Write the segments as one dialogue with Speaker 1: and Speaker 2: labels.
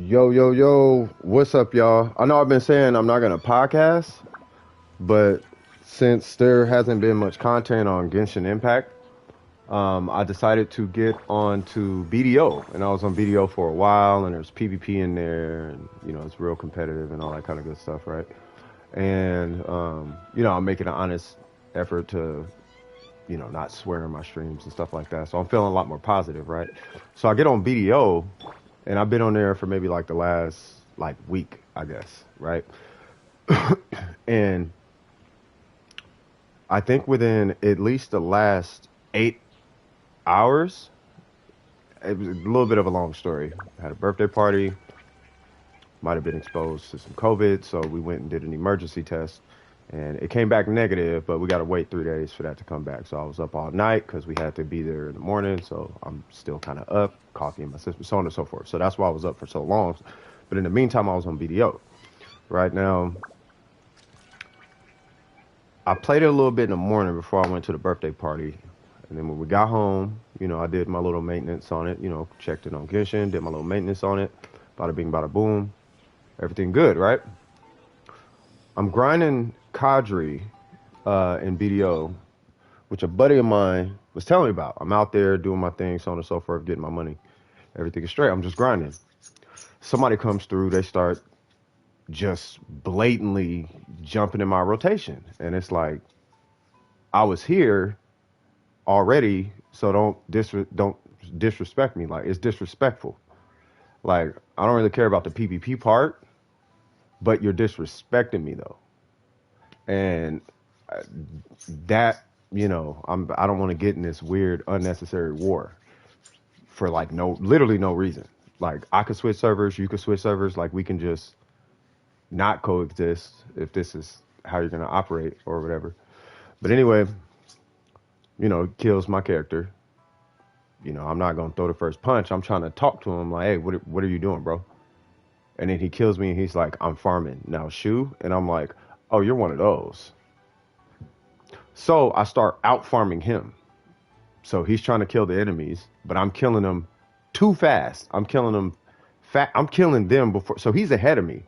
Speaker 1: Yo, yo, yo, what's up, y'all? I know I've been saying I'm not going to podcast, but since there hasn't been much content on Genshin Impact, I decided to get on to BDO. And I was on BDO for a while, and there's PvP in there, and, it's real competitive and all that kind of good stuff, right? And, I'm making an honest effort to, not swear in my streams and stuff like that. So I'm feeling a lot more positive, right? So I get on BDO, and I've been on there for maybe like the last like week, I guess, right? And I think within at least the last 8 hours, it was a little bit of a long story. I had a birthday party, might have been exposed to some COVID, so we went and did an emergency test, and it came back negative, but we got to wait 3 days for that to come back. So I was up all night because we had to be there in the morning, so I'm still kind of up, coffee in my system, so on and so forth. So that's why I was up for so long. But in the meantime, I was on BDO. Right now, I played it a little bit in the morning before I went to the birthday party. And then when we got home, I did my little maintenance on it, checked it on Genshin, did my little maintenance on it. Bada bing, bada boom. Everything good, right? I'm grinding Cadre in BDO, which a buddy of mine was telling me about. I'm out there doing my thing, so on and so forth, getting my money. Everything is straight. I'm just grinding. Somebody comes through, they start just blatantly jumping in my rotation. And it's like, I was here already, so don't disrespect me. Like, it's disrespectful. Like, I don't really care about the PvP part, but you're disrespecting me though. And uh, that, I don't want to get in this weird unnecessary war for like literally no reason. Like, I could switch servers, you could switch servers, like we can just not coexist if this is how you're going to operate or whatever. But anyway, it kills my character. I'm not going to throw the first punch. I'm trying to talk to him like, hey, what are you doing, bro? And then he kills me and he's like, I'm farming now, shoe. And I'm like, oh, you're one of those. So I start out farming him. So he's trying to kill the enemies, but I'm killing them too fast. I'm killing them I'm killing them before. So he's ahead of me.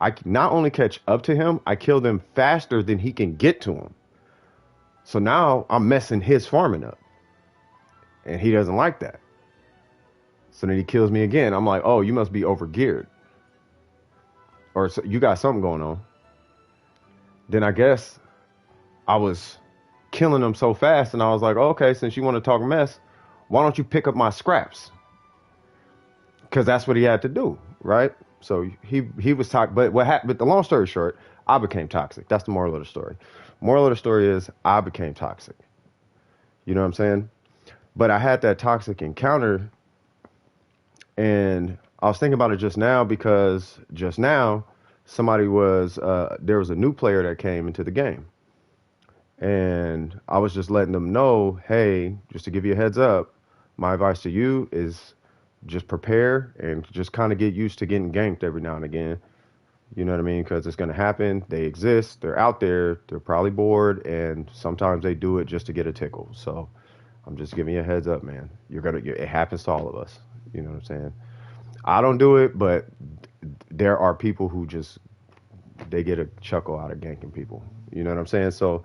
Speaker 1: I can not only catch up to him, I kill them faster than he can get to him. So now I'm messing his farming up. And he doesn't like that. So then he kills me again. I'm like, oh, you must be overgeared. Or so you got something going on. Then I guess I was killing him so fast. And I was like, oh, okay, since you want to talk mess, why don't you pick up my scraps? Because that's what he had to do, right? So he was toxic. But what happened? But the long story short, I became toxic. That's the moral of the story. Moral of the story is I became toxic. You know what I'm saying? But I had that toxic encounter, and I was thinking about it just now because just now there was a new player that came into the game, and I was just letting them know, hey, just to give you a heads up, my advice to you is just prepare and just kind of get used to getting ganked every now and again. You know what I mean? Because it's going to happen. They exist. They're out there. They're probably bored, and sometimes they do it just to get a tickle. So I'm just giving you a heads up, man. It happens to all of us. You know what I'm saying? I don't do it, but there are people who just they get a chuckle out of ganking people. You know what I'm saying? So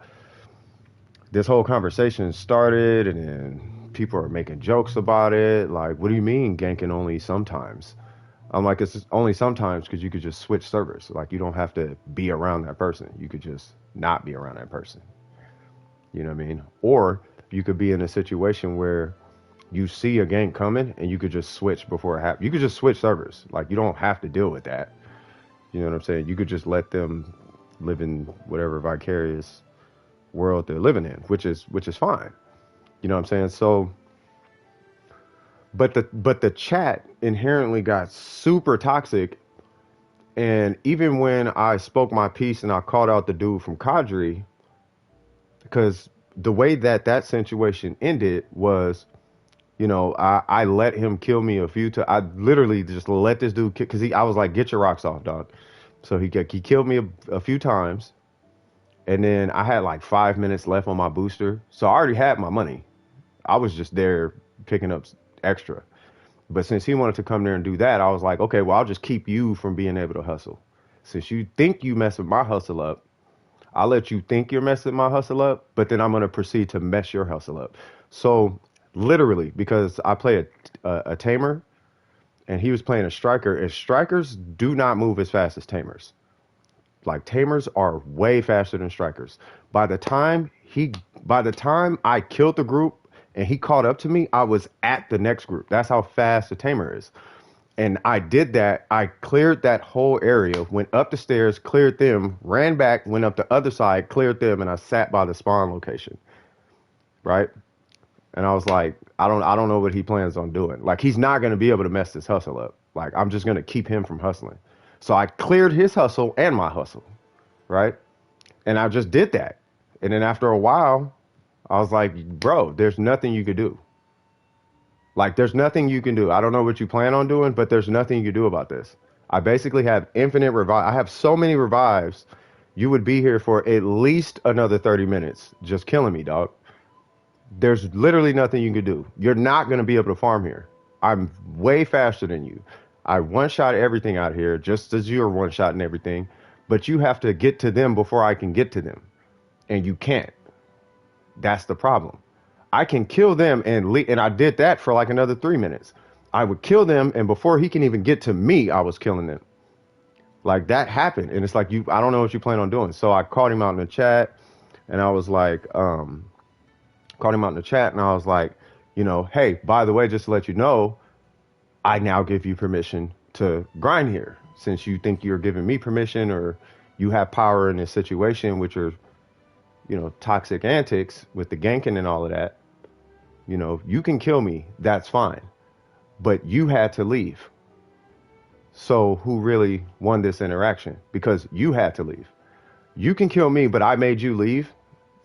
Speaker 1: this whole conversation started, and then people are making jokes about it. Like, what do you mean ganking only sometimes? I'm like, it's only sometimes because you could just switch servers. Like, you don't have to be around that person. You could just not be around that person. You know what I mean? Or you could be in a situation where you see a gank coming and you could just switch before it happens. You could just switch servers. Like, you don't have to deal with that. You know what I'm saying? You could just let them live in whatever vicarious world they're living in, which is fine. You know what I'm saying? So, but the chat inherently got super toxic, and even when I spoke my piece and I called out the dude from Cadre, because the way that situation ended was, I let him kill me a few times. I literally just let this dude because I was like, get your rocks off, dog. So he killed me a few times, and then I had like 5 minutes left on my booster, so I already had my money. I was just there picking up extra, But since he wanted to come there and do that, I was like, okay, well, I'll just keep you from being able to hustle. Since you think you mess with my hustle up, I'll let you think you're messing my hustle up, but then I'm going to proceed to mess your hustle up. So literally, because I play a tamer and he was playing a striker, and strikers do not move as fast as tamers. Like tamers are way faster than strikers. By the time he, by the time I killed the group and he caught up to me, I was at the next group. That's how fast a tamer is. And I did that. I cleared that whole area, went up the stairs, cleared them, ran back, went up the other side, cleared them, and I sat by the spawn location. Right. And I was like, I don't know what he plans on doing. Like, he's not going to be able to mess this hustle up. Like, I'm just going to keep him from hustling. So I cleared his hustle and my hustle. Right. And I just did that. And then after a while, I was like, bro, there's nothing you could do. Like, there's nothing you can do. I don't know what you plan on doing, but there's nothing you can do about this. I basically have infinite revive. I have so many revives. You would be here for at least another 30 minutes just killing me, dog. There's literally nothing you can do. You're not going to be able to farm here. I'm way faster than you. I one shot everything out here just as you're one shotting everything, but you have to get to them before I can get to them. And you can't. That's the problem. I can kill them and I did that for like another 3 minutes. I would kill them, and before he can even get to me, I was killing them. Like, that happened, and it's like, you, I don't know what you plan on doing. So I called him out in the chat, and I was like, called him out in the chat, and I was like, hey, by the way, just to let you know, I now give you permission to grind here, since you think you're giving me permission or you have power in this situation, which are, toxic antics with the ganking and all of that. You can kill me, that's fine. But you had to leave. So who really won this interaction? Because you had to leave. You can kill me, but I made you leave.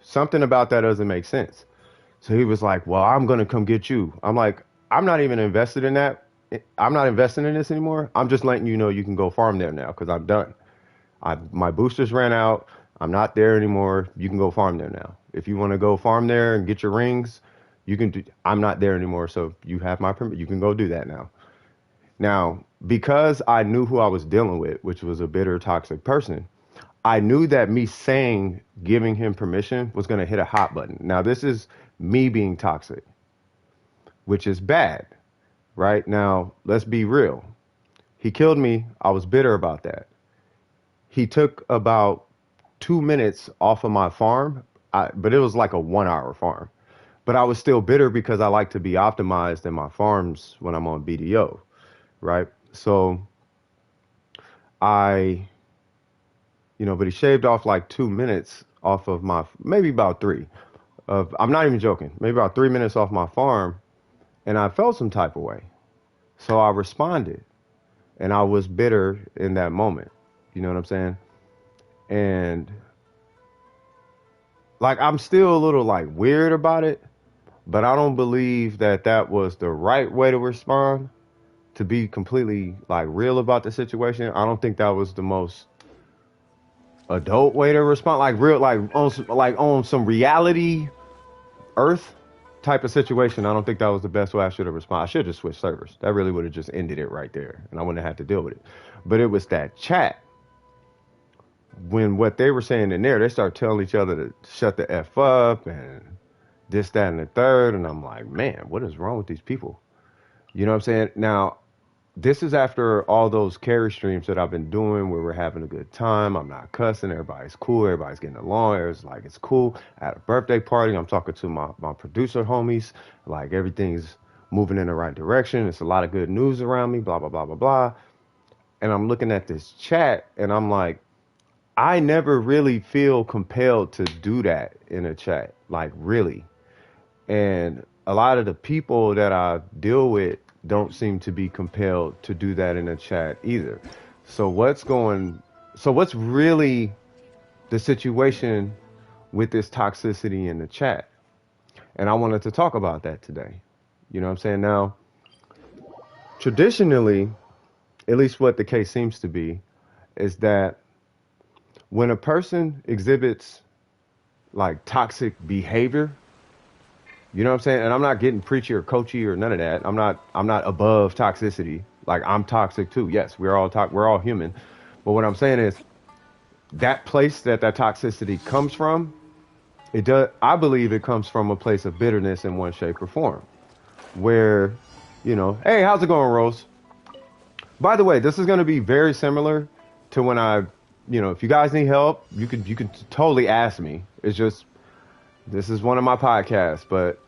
Speaker 1: Something about that doesn't make sense. So he was like, well, I'm going to come get you. I'm like, I'm not even invested in that. I'm not investing in this anymore. I'm just letting you know you can go farm there now because I'm done. My boosters ran out. I'm not there anymore. You can go farm there now. If you want to go farm there and get your rings, you can do. I'm not there anymore, so you have my permit. You can go do that now. Now, because I knew who I was dealing with, which was a bitter, toxic person, I knew that me saying giving him permission was going to hit a hot button. Now, this is me being toxic, which is bad, right? Now, let's be real. He killed me. I was bitter about that. He took about 2 minutes off of my farm, but it was like a 1 hour farm. But I was still bitter because I like to be optimized in my farms when I'm on BDO, right? So I, but he shaved off like 2 minutes off of my, maybe about three. I'm not even joking, maybe about 3 minutes off my farm, and I felt some type of way. So I responded, and I was bitter in that moment. You know what I'm saying? And like, I'm still a little like weird about it, but I don't believe that that was the right way to respond. To be completely like real about the situation, I don't think that was the most adult way to respond. Like real, like on some reality Earth type of situation. I don't think that was the best way I should have responded. I should have switched servers. That really would have just ended it right there, and I wouldn't have had to deal with it. But it was that chat, when what they were saying in there, they start telling each other to shut the F up and this, that, and the third. And I'm like, man, what is wrong with these people? You know what I'm saying? Now, this is after all those carry streams that I've been doing where we're having a good time. I'm not cussing. Everybody's cool. Everybody's getting along. It's like, it's cool. At a birthday party, I'm talking to my producer homies. Like, everything's moving in the right direction. It's a lot of good news around me, blah, blah, blah, blah, blah. And I'm looking at this chat and I'm like, I never really feel compelled to do that in a chat, like really. And a lot of the people that I deal with don't seem to be compelled to do that in a chat either. So what's really the situation with this toxicity in the chat? And I wanted to talk about that today. You know what I'm saying? Now, traditionally, at least what the case seems to be, is that when a person exhibits like toxic behavior, You know what I'm saying? And I'm not getting preachy or coachy or none of that. I'm not above toxicity. Like I'm toxic too. Yes, we're all human. But what I'm saying is that place that that toxicity comes from, it does I believe it comes from a place of bitterness in one shape or form. Where, hey, how's it going, Rose? By the way, this is going to be very similar to when if you guys need help, you could totally ask me. It's just this is one of my podcasts, but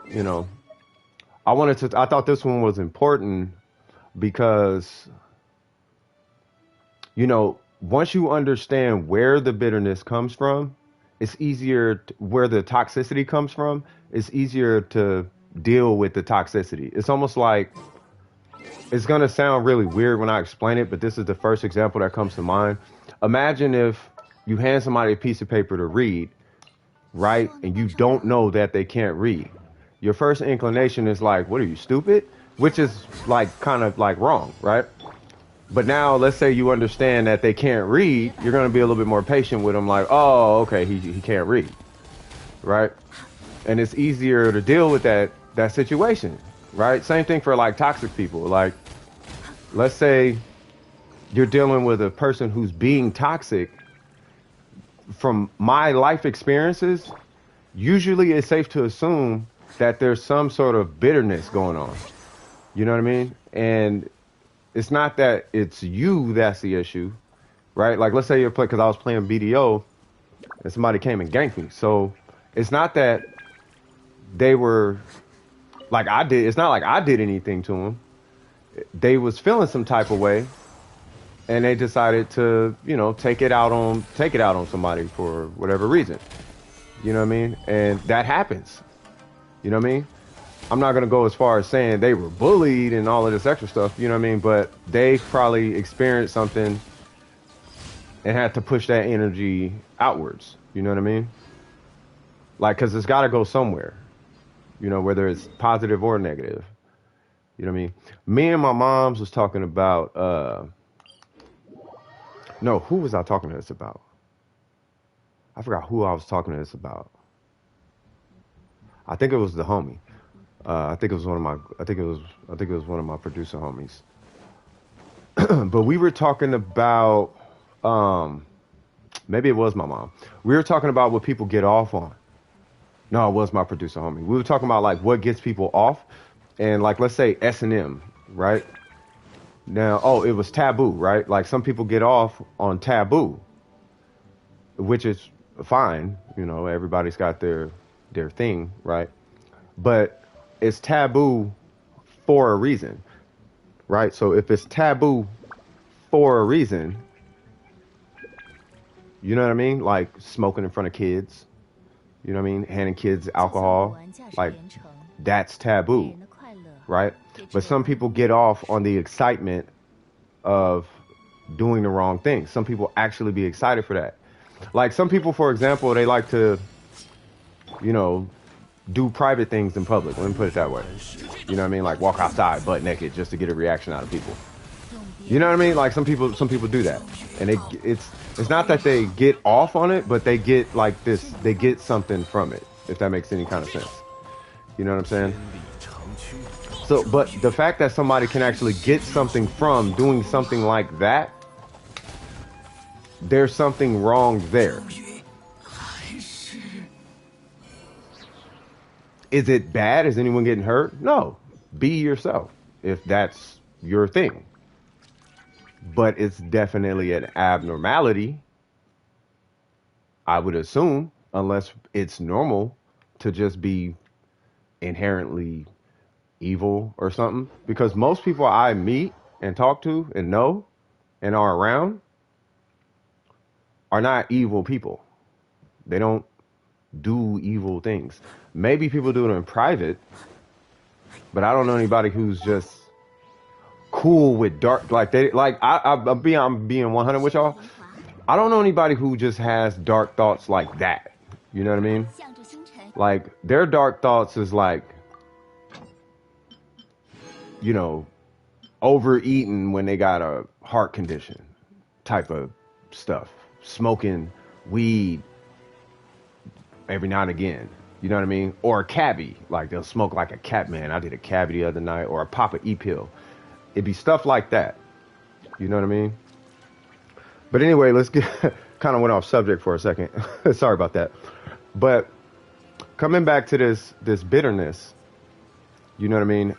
Speaker 1: I thought this one was important because once you understand where the bitterness comes from, it's easier where the toxicity comes from, it's easier to deal with the toxicity. It's almost like it's going to sound really weird when I explain it, but this is the first example that comes to mind. Imagine if you hand somebody a piece of paper to read, right? And you don't know that they can't read. Your first inclination is like, what are you, stupid? Which is like kind of like wrong, right? But now let's say you understand that they can't read, you're going to be a little bit more patient with them, like, oh, okay, he can't read, right? And it's easier to deal with that situation, right? Same thing for like toxic people. Like, let's say you're dealing with a person who's being toxic. From my life experiences, usually it's safe to assume that there's some sort of bitterness going on. You know what I mean? And it's not that it's you that's the issue, right? Like, let's say you're playing, because I was playing BDO and somebody came and ganked me. So it's not that they were like I did. It's not like I did anything to them. They was feeling some type of way, and they decided to, take it out on somebody for whatever reason. You know what I mean? And that happens. You know what I mean? I'm not going to go as far as saying they were bullied and all of this extra stuff, you know what I mean? But they probably experienced something and had to push that energy outwards. You know what I mean? Like, because it's got to go somewhere, whether it's positive or negative. You know what I mean? Me and my moms was talking about, no, who was I talking to this about? I forgot who I was talking to this about. I think it was the homie. I think it was one of my. I think it was one of my producer homies. But we were talking about. Maybe it was my mom. We were talking about what people get off on. No, it was my producer homie. We were talking about like what gets people off, and like let's say S&M, right? Now, oh, it was taboo, right? Like some people get off on taboo, which is fine. Everybody's got their thing, right? But it's taboo for a reason, right? So if it's taboo for a reason, you know what I mean? Like smoking in front of kids, you know what I mean? Handing kids alcohol, like that's taboo, right? But some people get off on the excitement of doing the wrong thing. Some people actually be excited for that. Like some people, for example, they like to, do private things in public. Let me put it that way. You know what I mean? Like walk outside butt naked just to get a reaction out of people. You know what I mean? Like some people do that, and it's not that they get off on it, but they get like this. They get something from it, if that makes any kind of sense. You know what I'm saying? So, but the fact that somebody can actually get something from doing something like that, there's something wrong there. Is it bad? Is anyone getting hurt? No. Be yourself if that's your thing. But it's definitely an abnormality, I would assume, unless it's normal to just be inherently evil or something. Because most people I meet and talk to and know and are around are not evil people. They don't do evil things. Maybe people do it in private, but I don't know anybody who's just cool with dark, like they like I'm being 100 with y'all. I don't know anybody who just has dark thoughts like that. You know what I mean? Like their dark thoughts is like, overeating when they got a heart condition type of stuff, smoking weed every now and again. You know what I mean? Or a cabbie, like they'll smoke like a cat man. I did a cabbie the other night, or a pop of e-pill. It'd be stuff like that. You know what I mean? But anyway, let's get kind of went off subject for a second. Sorry about that. But coming back to this bitterness, you know what I mean?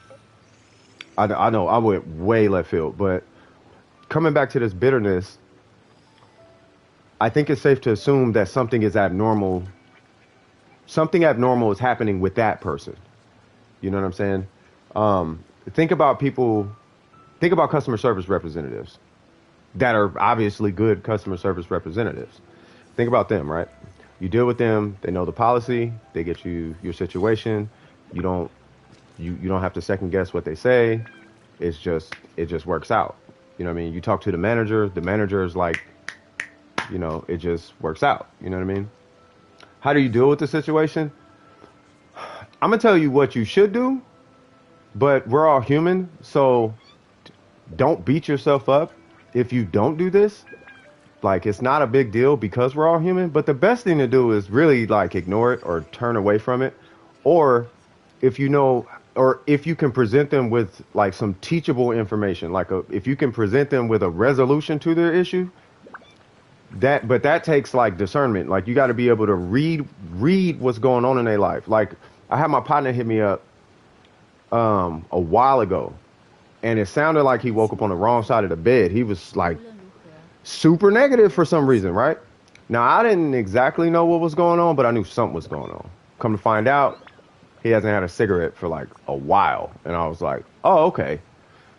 Speaker 1: I know I went way left field, but coming back to this bitterness, I think it's safe to assume that something is abnormal. Something abnormal is happening with that person. You know what I'm saying? Think about people. Think about customer service representatives that are obviously good customer service representatives. Think about them, right? You deal with them. They know the policy. They get you your situation. You don't have to second guess what they say. It just works out. You know what I mean? You talk to the manager. The manager is like, it just works out. You know what I mean? How do you deal with the situation? I'm gonna tell you what you should do, but we're all human, so don't beat yourself up if you don't do this. Like, it's not a big deal because we're all human, but the best thing to do is really like ignore it or turn away from it. Or if you can present them with like some teachable information, if you can present them with a resolution to their issue, but that takes like discernment. Like, you got to be able to read what's going on in their life. Like, I had my partner hit me up a while ago, and it sounded like he woke up on the wrong side of the bed. He was like super negative for some reason, right? Now, I didn't exactly know what was going on, but I knew something was going on. Come to find out, he hasn't had a cigarette for like a while. And I was like, oh, okay.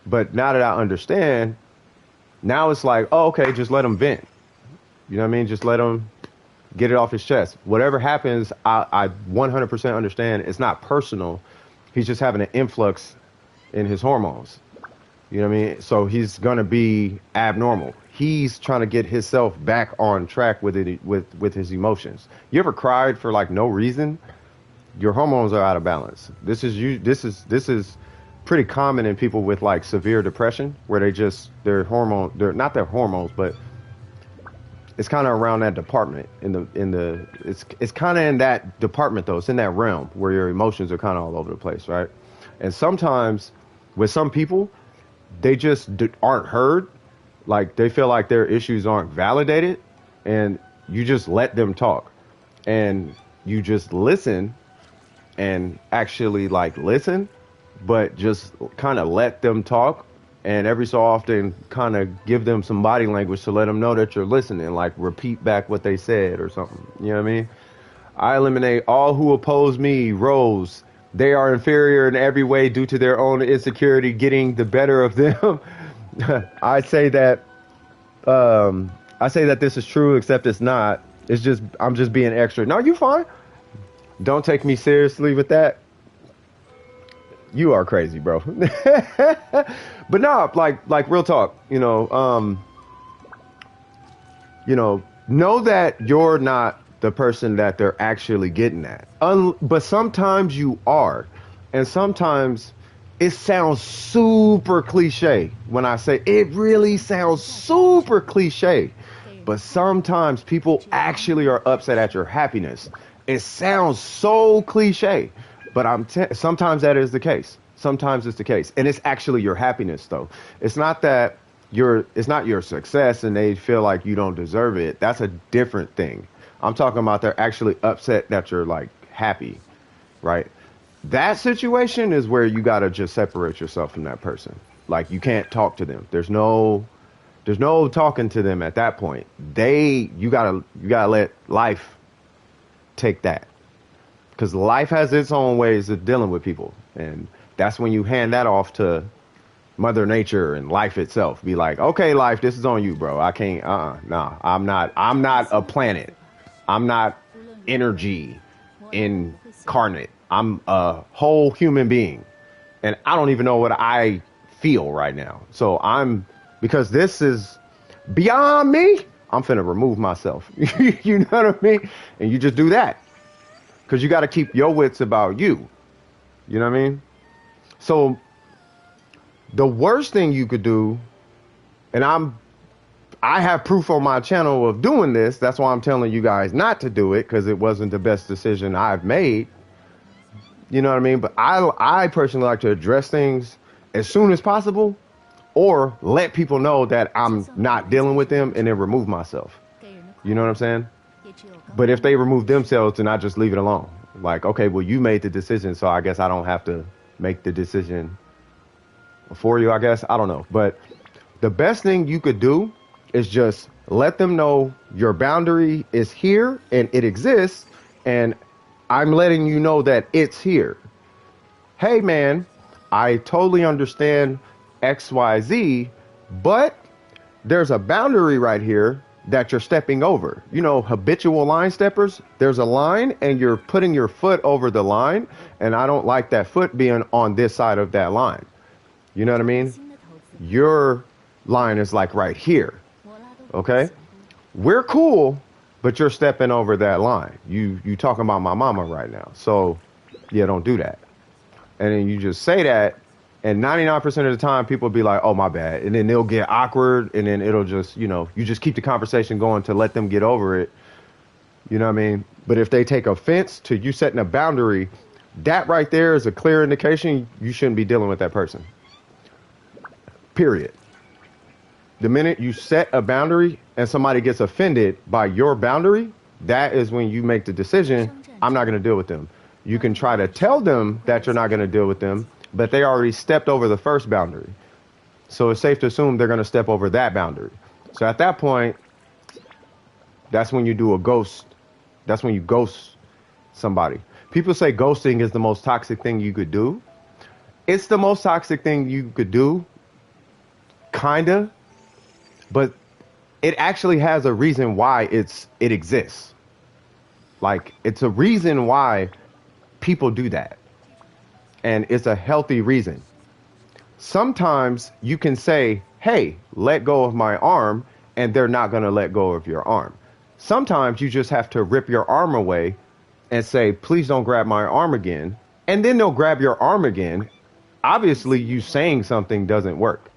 Speaker 1: But now that I understand, now it's like, oh, okay, just let him vent. You know what I mean? Just let him get it off his chest. Whatever happens, I 100% understand. It's not personal. He's just having an influx in his hormones. You know what I mean? So he's going to be abnormal. He's trying to get himself back on track with his emotions. You ever cried for like no reason? Your hormones are out of balance. This is pretty common in people with like severe depression, where they're not their hormones, but it's kind of around that department it's kind of in that department though. It's in that realm where your emotions are kind of all over the place, right? And sometimes with some people, they just aren't heard. Like, they feel like their issues aren't validated, and you just let them talk, and you just listen and actually like listen, but just kind of let them talk. And every so often, kind of give them some body language to let them know that you're listening, like repeat back what they said or something. You know what I mean? I eliminate all who oppose me, Rose. They are inferior in every way due to their own insecurity getting the better of them. I say that this is true, except it's not. I'm just being extra. No, you fine. Don't take me seriously with that. You are crazy, bro. But no, like real talk, know that you're not the person that they're actually getting at. But sometimes you are. And sometimes it sounds super cliche when I say it really sounds super cliche. But sometimes people actually are upset at your happiness. It sounds so cliche, but sometimes that is the case. Sometimes it's the case. And it's actually your happiness, though. It's not that it's not your success and they feel like you don't deserve it. That's a different thing. I'm talking about they're actually upset that you're like happy, right? That situation is where you got to just separate yourself from that person. Like, you can't talk to them. There's no talking to them at that point. You gotta let life take that, because life has its own ways of dealing with people, and that's when you hand that off to Mother Nature and life itself. Be like, okay, life, this is on you, bro. I can't. Nah. I'm not a planet. I'm not energy incarnate. I'm a whole human being, and I don't even know what I feel right now. So because this is beyond me, I'm finna remove myself. You know what I mean? And you just do that, because you got to keep your wits about you. You know what I mean? So the worst thing you could do, and I'm I have proof on my channel of doing this. That's why I'm telling you guys not to do it, because it wasn't the best decision I've made. You know what I mean? But I personally like to address things as soon as possible, or let people know that I'm not dealing with them and then remove myself. You know what I'm saying? But if they remove themselves, then I just leave it alone. Like, okay, well, you made the decision, so I guess I don't have to make the decision for you, I guess. I don't know. But the best thing you could do is just let them know your boundary is here and it exists, and I'm letting you know that it's here. Hey, man, I totally understand XYZ, but there's a boundary right here that you're stepping over. You know, habitual line steppers, there's a line and you're putting your foot over the line, and I don't like that foot being on this side of that line. You know what I mean? Your line is like right here. Okay? We're cool, but you're stepping over that line. You talking about my mama right now. So, yeah, don't do that. And then you just say that, and 99% of the time people be like, oh, my bad. And then they'll get awkward, and then it'll just, you know, you just keep the conversation going to let them get over it. You know what I mean? But if they take offense to you setting a boundary, that right there is a clear indication you shouldn't be dealing with that person. Period. The minute you set a boundary and somebody gets offended by your boundary, that is when you make the decision, I'm not going to deal with them. You can try to tell them that you're not going to deal with them, but they already stepped over the first boundary. So it's safe to assume they're going to step over that boundary. So at that point, that's when you do a ghost. That's when you ghost somebody. People say ghosting is the most toxic thing you could do. It's the most toxic thing you could do, kinda, but it actually has a reason why it exists. Like, it's a reason why people do that. And it's a healthy reason. Sometimes you can say, hey, let go of my arm, and they're not going to let go of your arm. Sometimes you just have to rip your arm away and say, please don't grab my arm again. And then they'll grab your arm again. Obviously, you saying something doesn't work,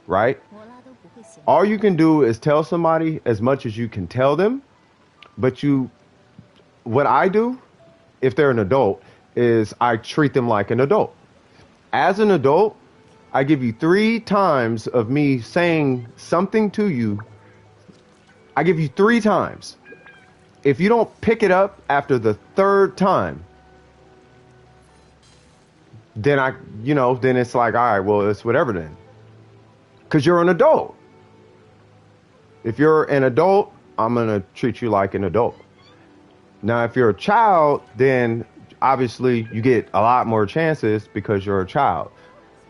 Speaker 1: right? All you can do is tell somebody as much as you can tell them. But what I do, if they're an adult, is I treat them like an adult. As an adult, I give you 3 times of me saying something to you. I give you 3 times. If you don't pick it up after the 3rd time, then then it's like, all right, well, it's whatever then. Because you're an adult. If you're an adult, I'm going to treat you like an adult. Now, if you're a child, then obviously you get a lot more chances because you're a child.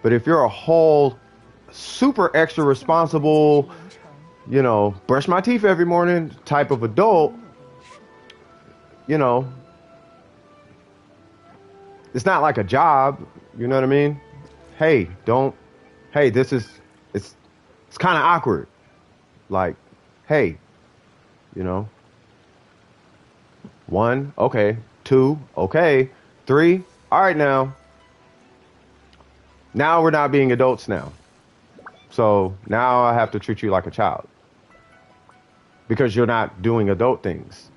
Speaker 1: But if you're a whole super extra responsible, brush my teeth every morning type of adult, it's not like a job. You know what I mean? Hey, it's kind of awkward. Like, hey, 1, okay. 2, okay. 3, all right now. Now we're not being adults now. So now I have to treat you like a child. Because you're not doing adult things.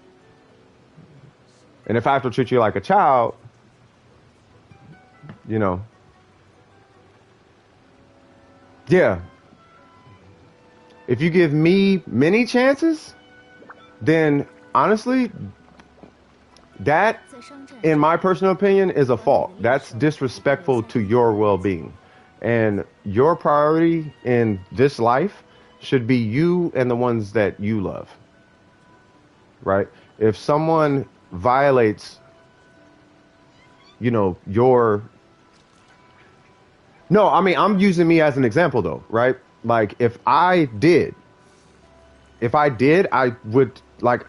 Speaker 1: And if I have to treat you like a child, yeah. If you give me many chances, then honestly, that, in my personal opinion, is a fault. That's disrespectful to your well-being. And your priority in this life should be you and the ones that you love. Right? If someone violates, your... No, I mean, I'm using me as an example, though, right? Like, if I did, I would, like...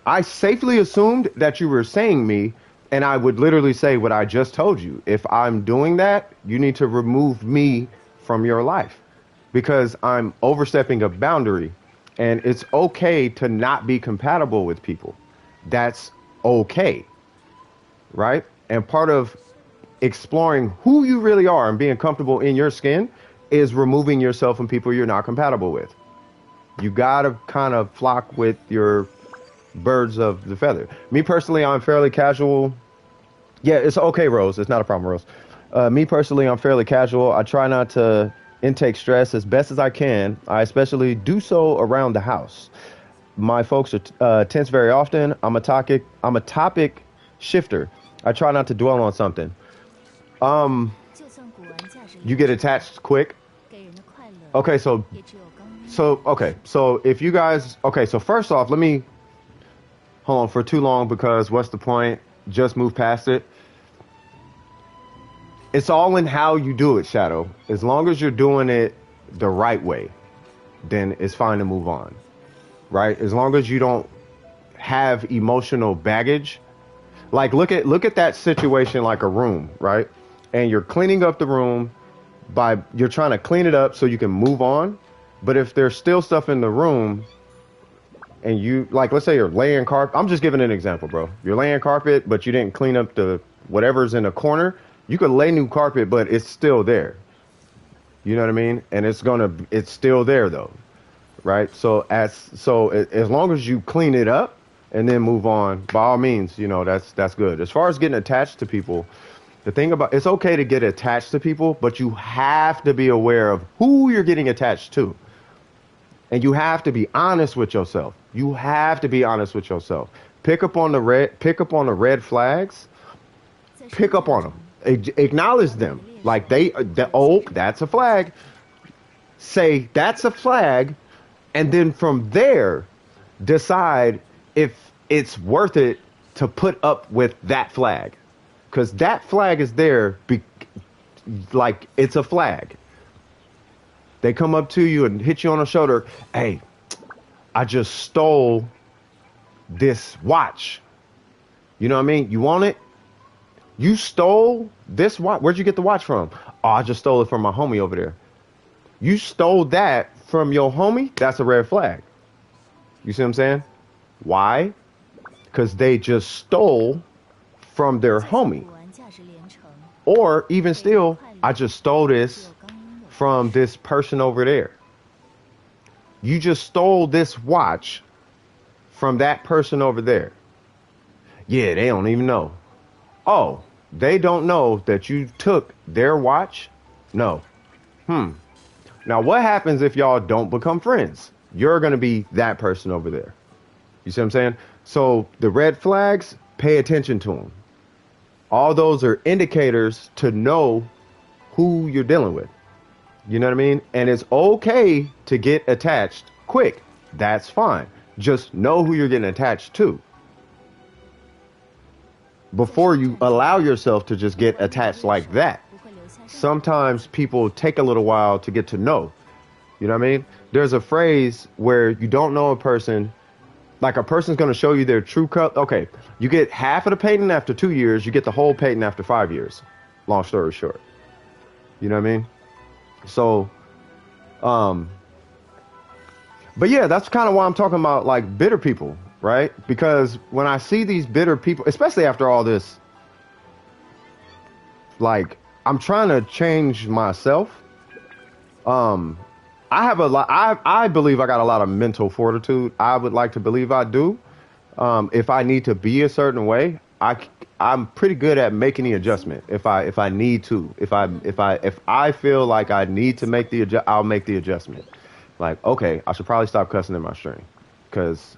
Speaker 1: I safely assumed that you were saying me, and I would literally say what I just told you. If I'm doing that, you need to remove me from your life because I'm overstepping a boundary, and it's okay to not be compatible with people. That's okay, right? And part of exploring who you really are and being comfortable in your skin is removing yourself from people you're not compatible with. You gotta kind of flock with your birds of the feather. Me personally, I'm fairly casual. Yeah, it's okay, Rose. It's not a problem, Rose. Me personally, I'm fairly casual. I try not to intake stress as best as I can. I especially do so around the house. My folks are tense very often. I'm a topic shifter. I try not to dwell on something. Um, you get attached quick. Okay, so if you guys, okay, so first off, let me hold on for too long because what's the point? Just move past it. It's all in how you do it, Shadow. As long as you're doing it the right way, then it's fine to move on, right? As long as you don't have emotional baggage. Like look at that situation like a room, right? And you're cleaning up the room by you're trying to clean it up so you can move on. But if there's still stuff in the room and you like let's say you're laying carpet, I'm just giving an example, bro. You're laying carpet, but you didn't clean up the whatever's in the corner. You could lay new carpet, but it's still there. You know what I mean? And it's still there though, right? As long as you clean it up and then move on, by all means, you know that's good. As far as getting attached to people, the thing about it's okay to get attached to people, but you have to be aware of who you're getting attached to, and you have to be honest with yourself. You have to be honest with yourself. Pick up on the red flags. Pick up on them. Acknowledge them. Like that's a flag. Say that's a flag, and then from there, decide if it's worth it to put up with that flag, because that flag is there. Like it's a flag. They come up to you and hit you on the shoulder. Hey, I just stole this watch. You know what I mean? You want it? You stole this watch. Where'd you get the watch from? Oh, I just stole it from my homie over there. You stole that from your homie? That's a red flag. You see what I'm saying? Why? Because they just stole from their homie. Or even still, I just stole this from this person over there. You just stole this watch from that person over there. Yeah, they don't even know. Oh, they don't know that you took their watch? No. Now, what happens if y'all don't become friends? You're going to be that person over there. You see what I'm saying? So the red flags, pay attention to them. All those are indicators to know who you're dealing with. You know what I mean? And it's okay to get attached quick. That's fine. Just know who you're getting attached to before you allow yourself to just get attached like that. Sometimes people take a little while to get to know. You know what I mean? There's a phrase where you don't know a person, like a person's going to show you their true color. Okay, you get half of the painting after 2 years, you get the whole painting after 5 years. Long story short. You know what I mean? So, but yeah, that's kind of why I'm talking about like bitter people, right? Because when I see these bitter people, especially after all this, like I'm trying to change myself. I have a lot. I believe I got a lot of mental fortitude. I would like to believe I do. If I need to be a certain way, I'm pretty good at making the adjustment. If I need to, if I feel like I need to make I'll make the adjustment. Like, okay, I should probably stop cussing in my stream because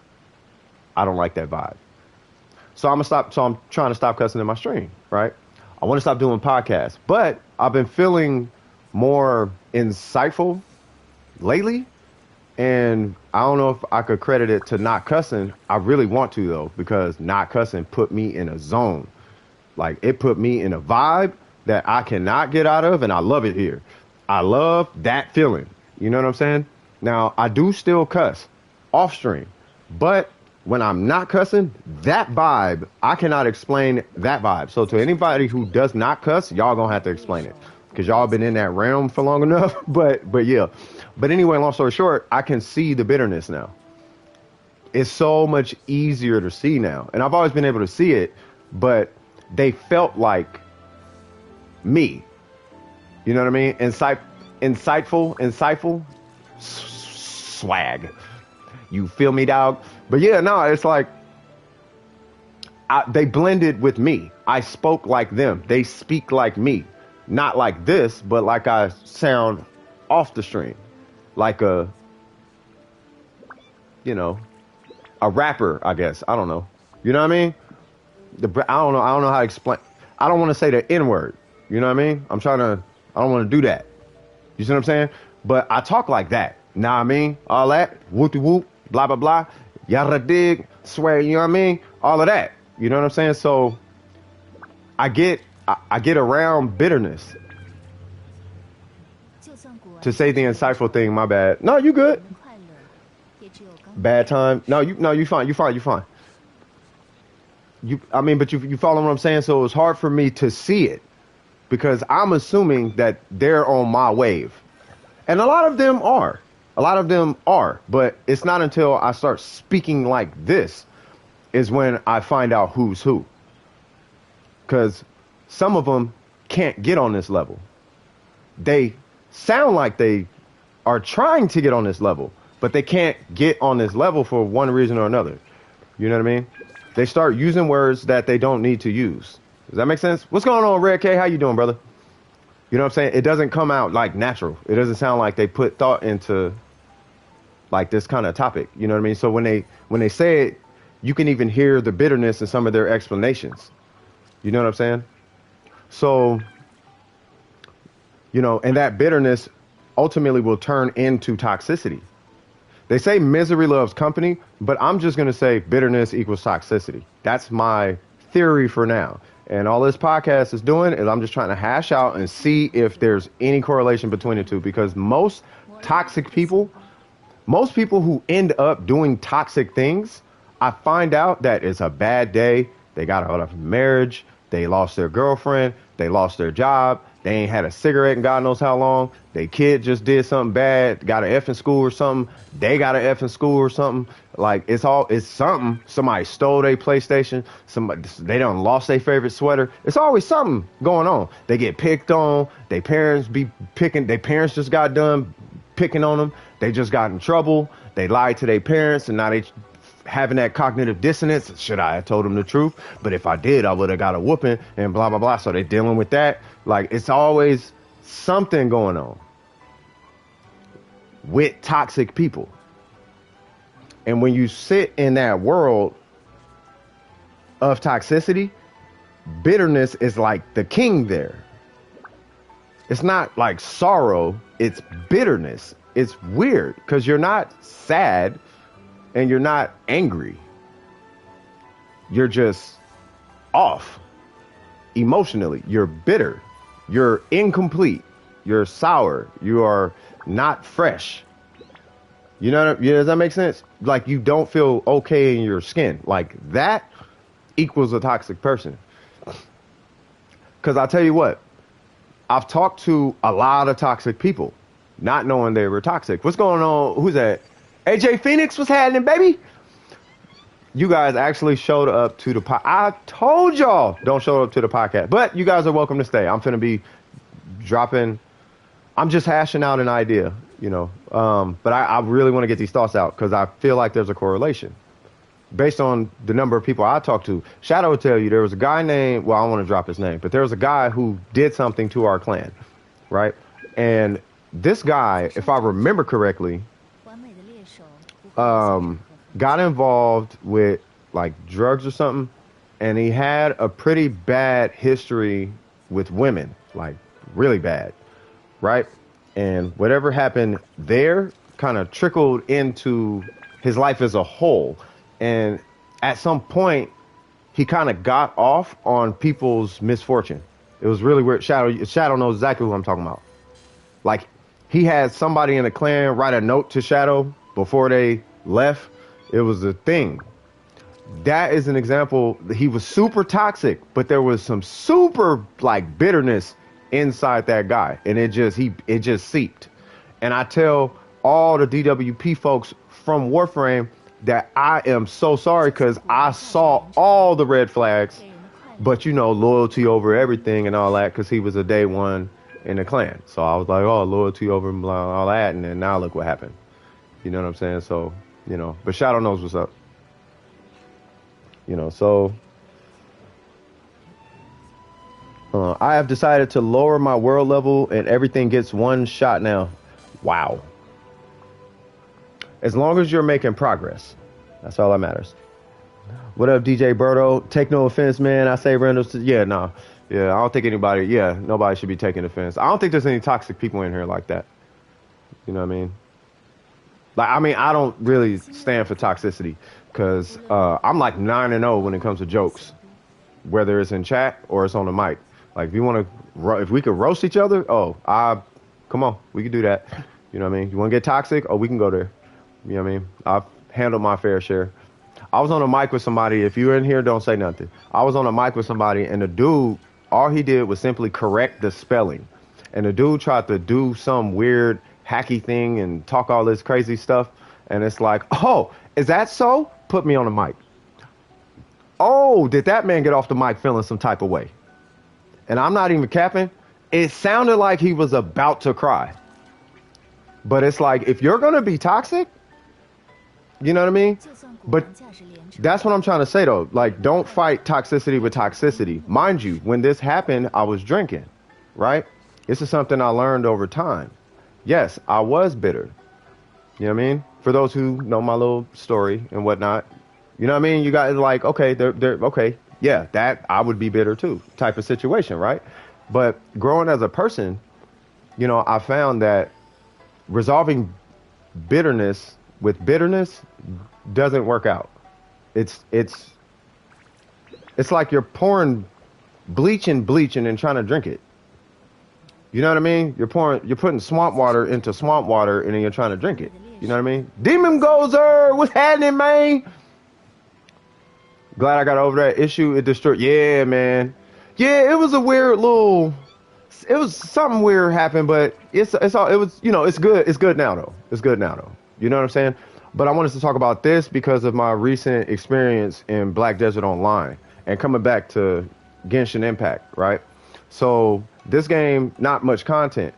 Speaker 1: I don't like that vibe. So I'm trying to stop cussing in my stream, right? I want to stop doing podcasts, but I've been feeling more insightful lately, and I don't know if I could credit it to not cussing. I really want to though, because not cussing put me in a zone. Like it put me in a vibe that I cannot get out of, and I love it here. I love that feeling. You know what I'm saying? Now, I do still cuss off stream, but when I'm not cussing, that vibe, I cannot explain that vibe. So to anybody who does not cuss, y'all gonna have to explain it because y'all been in that realm for long enough. But yeah. But anyway, long story short, I can see the bitterness now. It's so much easier to see now. And I've always been able to see it, but they felt like me. You know what I mean? Insightful, swag. You feel me, dog? But yeah, no, it's like they blended with me. I spoke like them. They speak like me. Not like this, but like I sound off the stream. Like you know, a rapper, I guess. I don't know. You know what I mean? I don't know. I don't know how to explain. I don't want to say the N word. You know what I mean? I don't want to do that. You see what I'm saying? But I talk like that. Know what I mean? All that. Whoopty whoop. Blah, blah, blah. Yada dig. Swear. You know what I mean? All of that. You know what I'm saying? So I get around bitterness. To say the insightful thing, my bad. No, you good. Bad time. No, you fine. You fine. But you follow what I'm saying? So it's hard for me to see it because I'm assuming that they're on my wave. And a lot of them are. But it's not until I start speaking like this is when I find out who's who. Because some of them can't get on this level. They sound like they are trying to get on this level, but they can't get on this level for one reason or another. You know what I mean? They start using words that they don't need to use. Does that make sense? What's going on, Red K? How you doing, brother? You know what I'm saying? It doesn't come out like natural. It doesn't sound like they put thought into like this kind of topic. You know what I mean? So when they say it, you can even hear the bitterness in some of their explanations. You know what I'm saying? So, you know, and that bitterness ultimately will turn into toxicity. They say misery loves company, but I'm just going to say bitterness equals toxicity. That's my theory for now. And all this podcast is doing is I'm just trying to hash out and see if there's any correlation between the two, because most people who end up doing toxic things, I find out that it's a bad day. They got out of marriage. They lost their girlfriend. They lost their job. They ain't had a cigarette in God knows how long. They kid just did something bad, got an F in school or something. They got an F in school or something. Like it's something. Somebody stole their PlayStation. They done lost their favorite sweater. It's always something going on. They get picked on. Their parents just got done picking on them. They just got in trouble. They lied to their parents, and now they having that cognitive dissonance. Should I have told them the truth? But if I did, I would have got a whooping and blah, blah, blah. So they're dealing with that. Like, it's always something going on with toxic people. And when you sit in that world of toxicity, bitterness is like the king there. It's not like sorrow. It's bitterness. It's weird because you're not sad and you're not angry. You're just off emotionally. You're bitter. You're incomplete. You're sour. You are not fresh. You know, does that make sense? Like you don't feel okay in your skin. Like that equals a toxic person. Because I'll tell you what, I've talked to a lot of toxic people, not knowing they were toxic. What's going on? Who's that? AJ Phoenix, what's happening, baby? You guys actually showed up to the podcast. I told y'all don't show up to the podcast, but you guys are welcome to stay. I'm finna be dropping. I'm just hashing out an idea, you know. But I really want to get these thoughts out because I feel like there's a correlation based on the number of people I talked to. Shadow will tell you there was a guy named, well, I don't want to drop his name, but there was a guy who did something to our clan, right? And this guy, if I remember correctly, got involved with like drugs or something, and he had a pretty bad history with women, like really bad, right? And whatever happened there kind of trickled into his life as a whole. And at some point, he kind of got off on people's misfortune. It was really weird. Shadow knows exactly who I'm talking about. Like, he had somebody in the clan write a note to Shadow before they left. It was a thing. That is an example. He was super toxic, but there was some super like bitterness inside that guy, and it just seeped. And I tell all the DWP folks from Warframe that I am so sorry because I saw all the red flags, but you know, loyalty over everything and all that, because he was a day one in the clan. So I was like, oh, loyalty over all that, and then now look what happened. You know what I'm saying? So you know. But Shadow knows what's up, you know. So I have decided to lower my world level, and everything gets one shot now. Wow. As long as you're making progress, that's all that matters. What up, DJ Berto? Take no offense, man. I say Reynolds. Yeah, nah. Yeah, I don't think anybody. Yeah, nobody should be taking offense. I don't think there's any toxic people in here like that. You know what I mean? Like, I mean, I don't really stand for toxicity because I'm like 9-0 when it comes to jokes, whether it's in chat or it's on the mic. Like, if you want to, if we could roast each other, come on, we could do that. You know what I mean? You want to get toxic? Oh, we can go there. You know what I mean? I've handled my fair share. I was on a mic with somebody. If you're in here, don't say nothing. I was on a mic with somebody, and the dude, all he did was simply correct the spelling. And the dude tried to do some weird hacky thing and talk all this crazy stuff. And it's like, oh, is that so? Put me on the mic. Oh, did that man get off the mic feeling some type of way? And I'm not even capping. It sounded like he was about to cry. But it's like, if you're going to be toxic, you know what I mean? But that's what I'm trying to say, though. Like, don't fight toxicity with toxicity. Mind you, when this happened, I was drinking, right? This is something I learned over time. Yes, I was bitter. You know what I mean? For those who know my little story and whatnot, you know what I mean? You guys are like, okay, they're okay. Yeah, that I would be bitter too, type of situation, right? But growing as a person, you know, I found that resolving bitterness with bitterness doesn't work out. It's like you're pouring bleach and trying to drink it. You know what I mean? You're putting swamp water into swamp water and then you're trying to drink it. You know what I mean? Demon Gozer, what's happening, man? Glad I got over that issue. It destroyed. Yeah, man. Yeah, it was a weird little. It was something weird happened, but it's all. It was, you know, it's good. It's good now though. It's good now though. You know what I'm saying? But I wanted to talk about this because of my recent experience in Black Desert Online and coming back to Genshin Impact, right? So this game, not much content.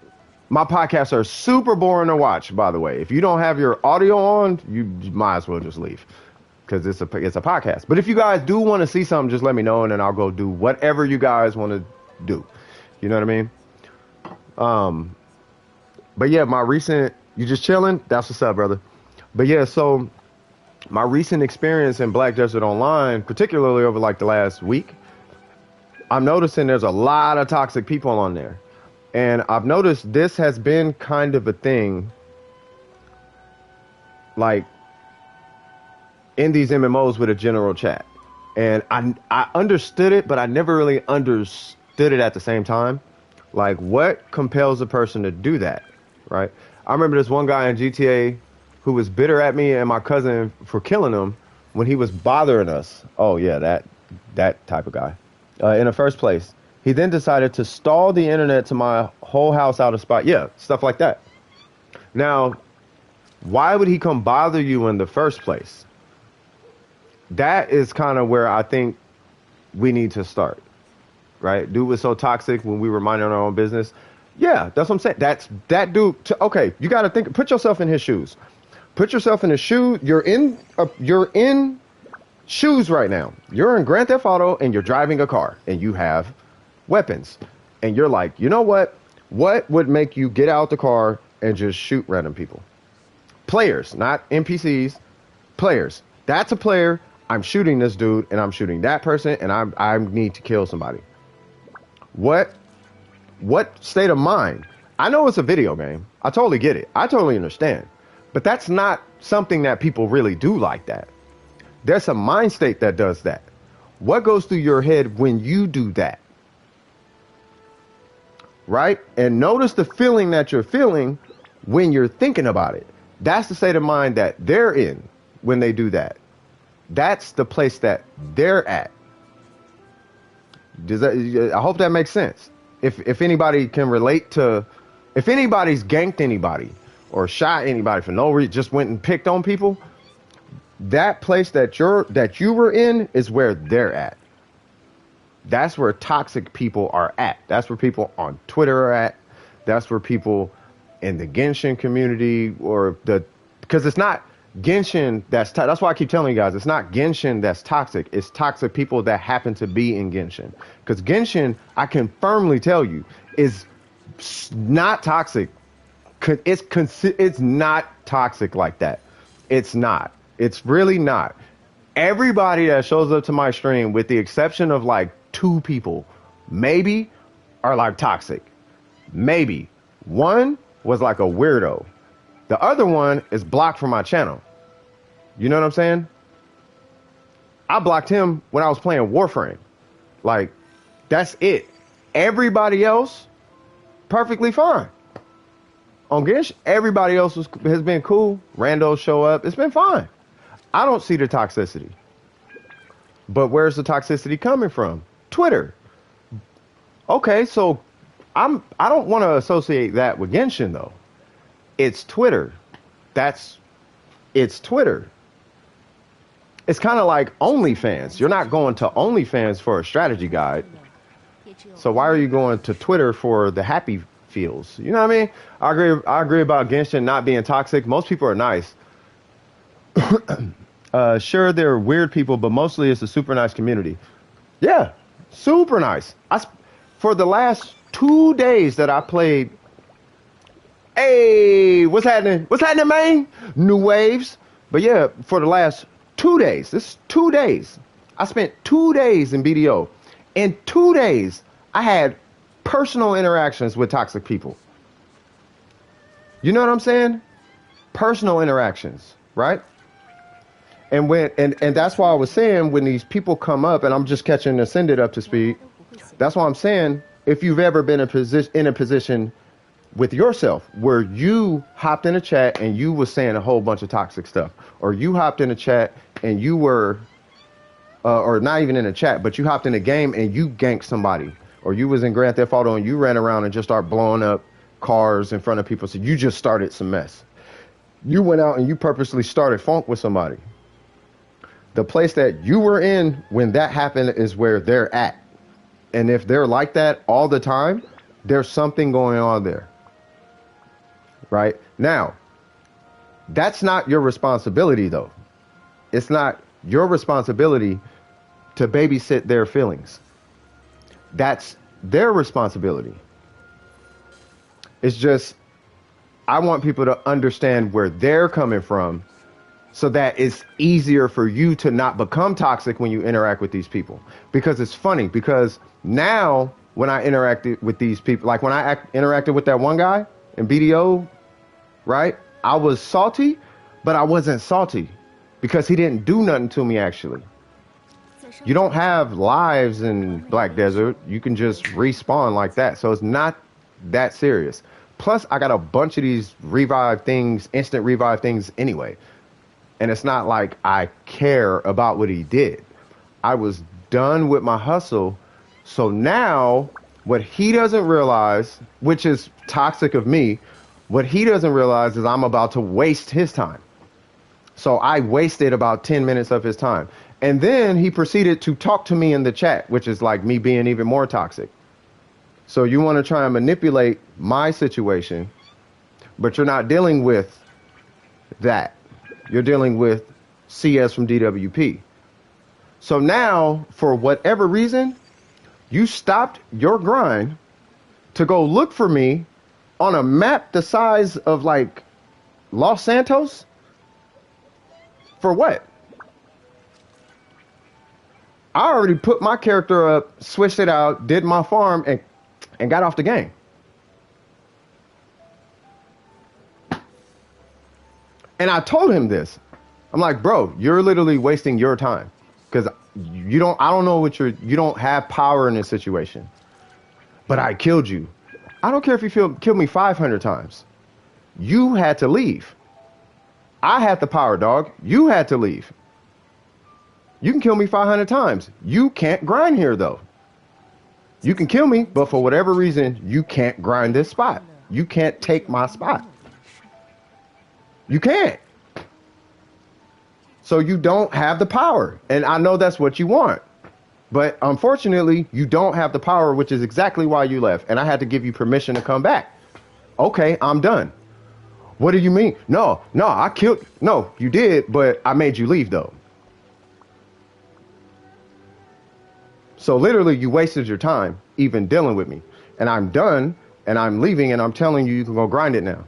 Speaker 1: My podcasts are super boring to watch, by the way. If you don't have your audio on, you might as well just leave because it's a podcast. But if you guys do want to see something, just let me know and then I'll go do whatever you guys want to do. You know what I mean? But yeah, you just chilling? That's what's up, brother. But yeah, so my recent experience in Black Desert Online, particularly over like the last week, I'm noticing there's a lot of toxic people on there. And I've noticed this has been kind of a thing, like in these MMOs with a general chat. And I understood it, but I never really understood it at the same time. Like, what compels a person to do that, right? I remember this one guy in GTA who was bitter at me and my cousin for killing him when he was bothering us. Oh, yeah, that type of guy. In the first place. He then decided to stall the internet to my whole house out of spite. Yeah, stuff like that. Now, why would he come bother you in the first place? That is kind of where I think we need to start, right? Dude was so toxic when we were minding our own business. Yeah, that's what I'm saying. That dude. Okay, you got to put yourself in his shoes. Put yourself in his shoes. You're in shoes right now. You're in Grand Theft Auto and you're driving a car and you have weapons. And you're like, you know what? What would make you get out the car and just shoot random people? Players, not NPCs. Players. That's a player. I'm shooting this dude and I'm shooting that person and I need to kill somebody. What state of mind? I know it's a video game. I totally get it. I totally understand. But that's not something that people really do like that. There's a mind state that does that. What goes through your head when you do that? Right? And notice the feeling that you're feeling when you're thinking about it. That's the state of mind that they're in when they do that. That's the place that they're at. I hope that makes sense. If anybody can relate to, if anybody's ganked anybody or shot anybody for no reason, just went and picked on people, that place that you were in is where they're at. That's where toxic people are at. That's where people on Twitter are at. That's where people in the Genshin community because it's not Genshin, that's why I keep telling you guys, it's not Genshin that's toxic. It's toxic people that happen to be in Genshin. Because Genshin, I can firmly tell you, is not toxic. It's not toxic like that. It's not. It's really not. Everybody that shows up to my stream, with the exception of like 2 people, maybe, are like toxic. Maybe. One was like a weirdo. The other one is blocked from my channel. You know what I'm saying? I blocked him when I was playing Warframe. Like, that's it. Everybody else, perfectly fine. On Genshin, everybody else has been cool. Randos show up. It's been fine. I don't see the toxicity. But where's the toxicity coming from? Twitter. Okay, so I don't want to associate that with Genshin though. It's Twitter. It's Twitter. It's kind of like OnlyFans. You're not going to OnlyFans for a strategy guide. So why are you going to Twitter for the happy feels? You know what I mean? I agree about Genshin not being toxic. Most people are nice. Sure, they're weird people, but mostly it's a super nice community. Yeah, super nice. For the last 2 days that I played, hey, what's happening? What's happening, man? New waves. But yeah, for the last 2 days, this is 2 days. I spent 2 days in BDO. In 2 days, I had personal interactions with toxic people. You know what I'm saying? Personal interactions, right? And that's why I was saying, when these people come up, and I'm just catching Ascended up to speed, that's why I'm saying, if you've ever been in a position with yourself where you hopped in a chat and you was saying a whole bunch of toxic stuff, or you hopped in a chat and you were, or not even in a chat, but you hopped in a game and you ganked somebody, or you was in Grand Theft Auto and you ran around and just started blowing up cars in front of people, so you just started some mess. You went out and you purposely started funk with somebody. The place that you were in when that happened is where they're at. And if they're like that all the time, there's something going on there. Right? Now, that's not your responsibility, though. It's not your responsibility to babysit their feelings. That's their responsibility. It's just, I want people to understand where they're coming from, so that it's easier for you to not become toxic when you interact with these people. Because it's funny, because now when I interacted with these people, like when I interacted with that one guy in BDO, right? I was salty, but I wasn't salty because he didn't do nothing to me, actually. You don't have lives in Black Desert. You can just respawn like that. So it's not that serious. Plus, I got a bunch of these revive things, instant revive things anyway. And it's not like I care about what he did. I was done with my hustle. So now what he doesn't realize, which is toxic of me, what he doesn't realize is I'm about to waste his time. So I wasted about 10 minutes of his time. And then he proceeded to talk to me in the chat, which is like me being even more toxic. So you want to try and manipulate my situation, but you're not dealing with that. You're dealing with CS from DWP. So now, for whatever reason, you stopped your grind to go look for me on a map the size of like Los Santos? For what? I already put my character up, switched it out, did my farm, and got off the game. And I told him this. I'm like, bro, you're literally wasting your time, because I don't know you don't have power in this situation. But I killed you. I don't care if you killed me 500 times. You had to leave. I had the power, dog. You had to leave. You can kill me 500 times. You can't grind here, though. You can kill me, but for whatever reason, you can't grind this spot. You can't take my spot. You can't. So you don't have the power. And I know that's what you want. But unfortunately, you don't have the power, which is exactly why you left. And I had to give you permission to come back. Okay, I'm done. What do you mean? No, no, I killed. No, you did, but I made you leave though. So literally, you wasted your time even dealing with me, and I'm done, and I'm leaving, and I'm telling you can go grind it now.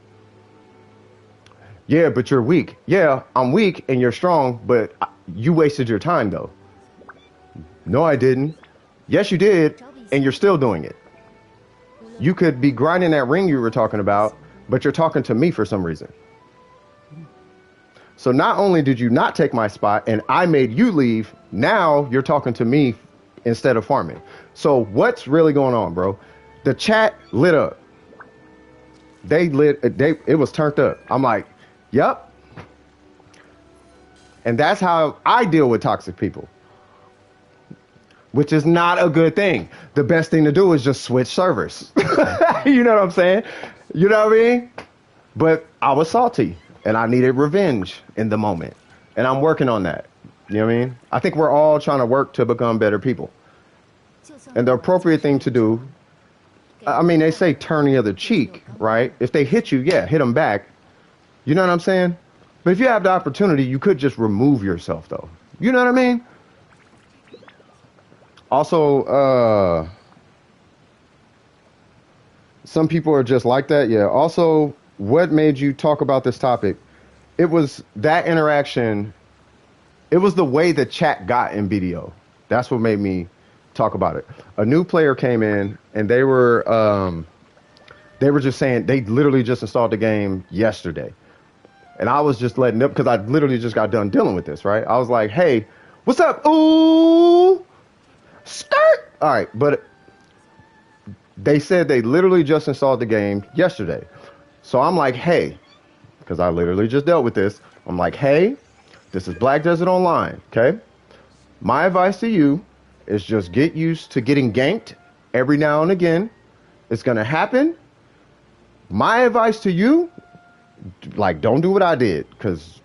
Speaker 1: Yeah, but you're weak. Yeah, I'm weak, and you're strong, but you wasted your time though. No, I didn't. Yes, you did, and you're still doing it. You could be grinding that ring you were talking about, but you're talking to me for some reason. So not only did you not take my spot and I made you leave, now you're talking to me instead of farming. So what's really going on, bro? The chat lit up. It was turned up. I'm like, yep. And that's how I deal with toxic people, which is not a good thing. The best thing to do is just switch servers. You know what I'm saying? You know what I mean? But I was salty and I needed revenge in the moment. And I'm working on that. You know what I mean? I think we're all trying to work to become better people. And the appropriate thing to do, I mean, they say turn the other cheek, right? If they hit you, yeah, hit them back. You know what I'm saying? But if you have the opportunity, you could just remove yourself, though. You know what I mean? Also, some people are just like that. Yeah. Also, what made you talk about this topic? It was that interaction. It was the way the chat got in BDO. That's what made me talk about it. A new player came in and they were just saying they literally just installed the game yesterday. And I was just letting up because I literally just got done dealing with this, right? I was like, hey, what's up? Ooh, skirt. All right. But they said they literally just installed the game yesterday. So I'm like, hey, because I literally just dealt with this. I'm like, hey, this is Black Desert Online, okay? My advice to you is just get used to getting ganked every now and again. It's going to happen. My advice to you, like, don't do what I did because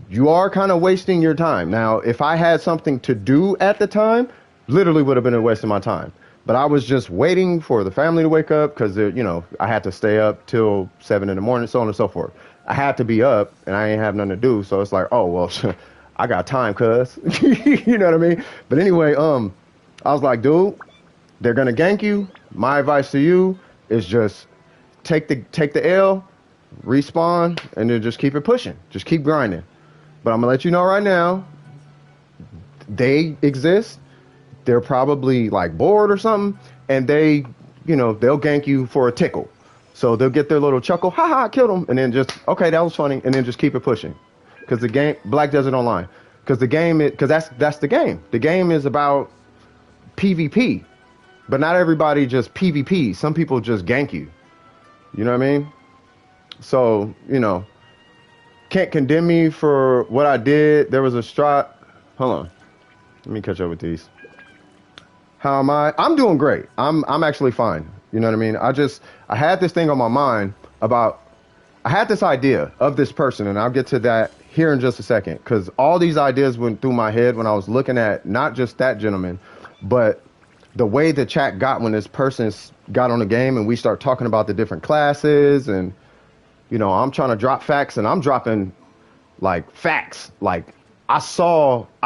Speaker 1: you are kind of wasting your time. Now, if I had something to do at the time, literally would have been a waste of my time. But I was just waiting for the family to wake up because, you know, I had to stay up till 7 in the morning, so on and so forth. I had to be up and I ain't have nothing to do. So it's like, oh, well, I got time, cuz. You know what I mean? But anyway, I was like, dude, they're going to gank you. My advice to you is just take the L, respawn, and then just keep it pushing. Just keep grinding. But I'm going to let you know right now, they exist. They're probably like bored or something, and they, you know, they'll gank you for a tickle. So they'll get their little chuckle, haha, I killed him, and then just, okay, that was funny, and then just keep it pushing. Because the game, Black Desert Online, because the game, because that's the game. The game is about PvP, but not everybody just PvP. Some people just gank you. You know what I mean? So, you know, can't condemn me for what I did. There was a strike. Hold on, let me catch up with these. How am I? I'm doing great. I'm actually fine. You know what I mean? I had this thing on my mind about, I had this idea of this person, and I'll get to that here in just a second, because all these ideas went through my head when I was looking at not just that gentleman, but the way the chat got when this person got on the game and we start talking about the different classes, and, you know, I'm trying to drop facts and I'm dropping like facts. Like I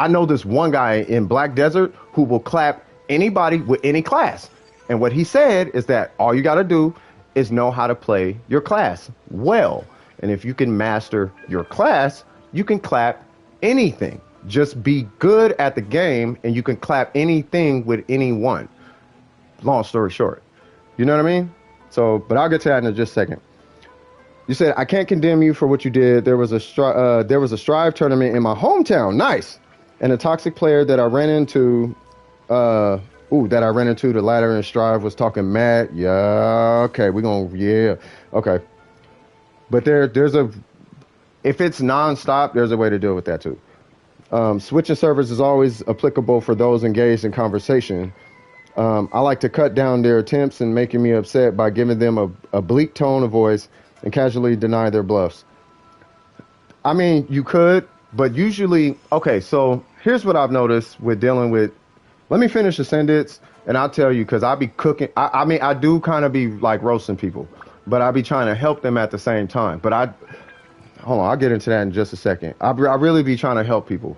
Speaker 1: know this one guy in Black Desert who will clap anybody with any class. And what he said is that all you got to do is know how to play your class well. And if you can master your class, you can clap anything. Just be good at the game and you can clap anything with anyone. Long story short. You know what I mean? So, but I'll get to that in just a second. You said, I can't condemn you for what you did. There was a Strive tournament in my hometown. Nice. And a toxic player that I ran into the ladder and Strive was talking mad. Yeah, okay, okay. But if it's nonstop, there's a way to deal with that too. Switching servers is always applicable for those engaged in conversation. I like to cut down their attempts and making me upset by giving them a bleak tone of voice and casually deny their bluffs. I mean, you could, but usually, okay, so here's what I've noticed with dealing with. Let me finish the sentence, and I'll tell you, because I be cooking. I mean, I do kind of be like roasting people. but I be trying to help them at the same time. But hold on, I'll get into that in just a second. I really be trying to help people.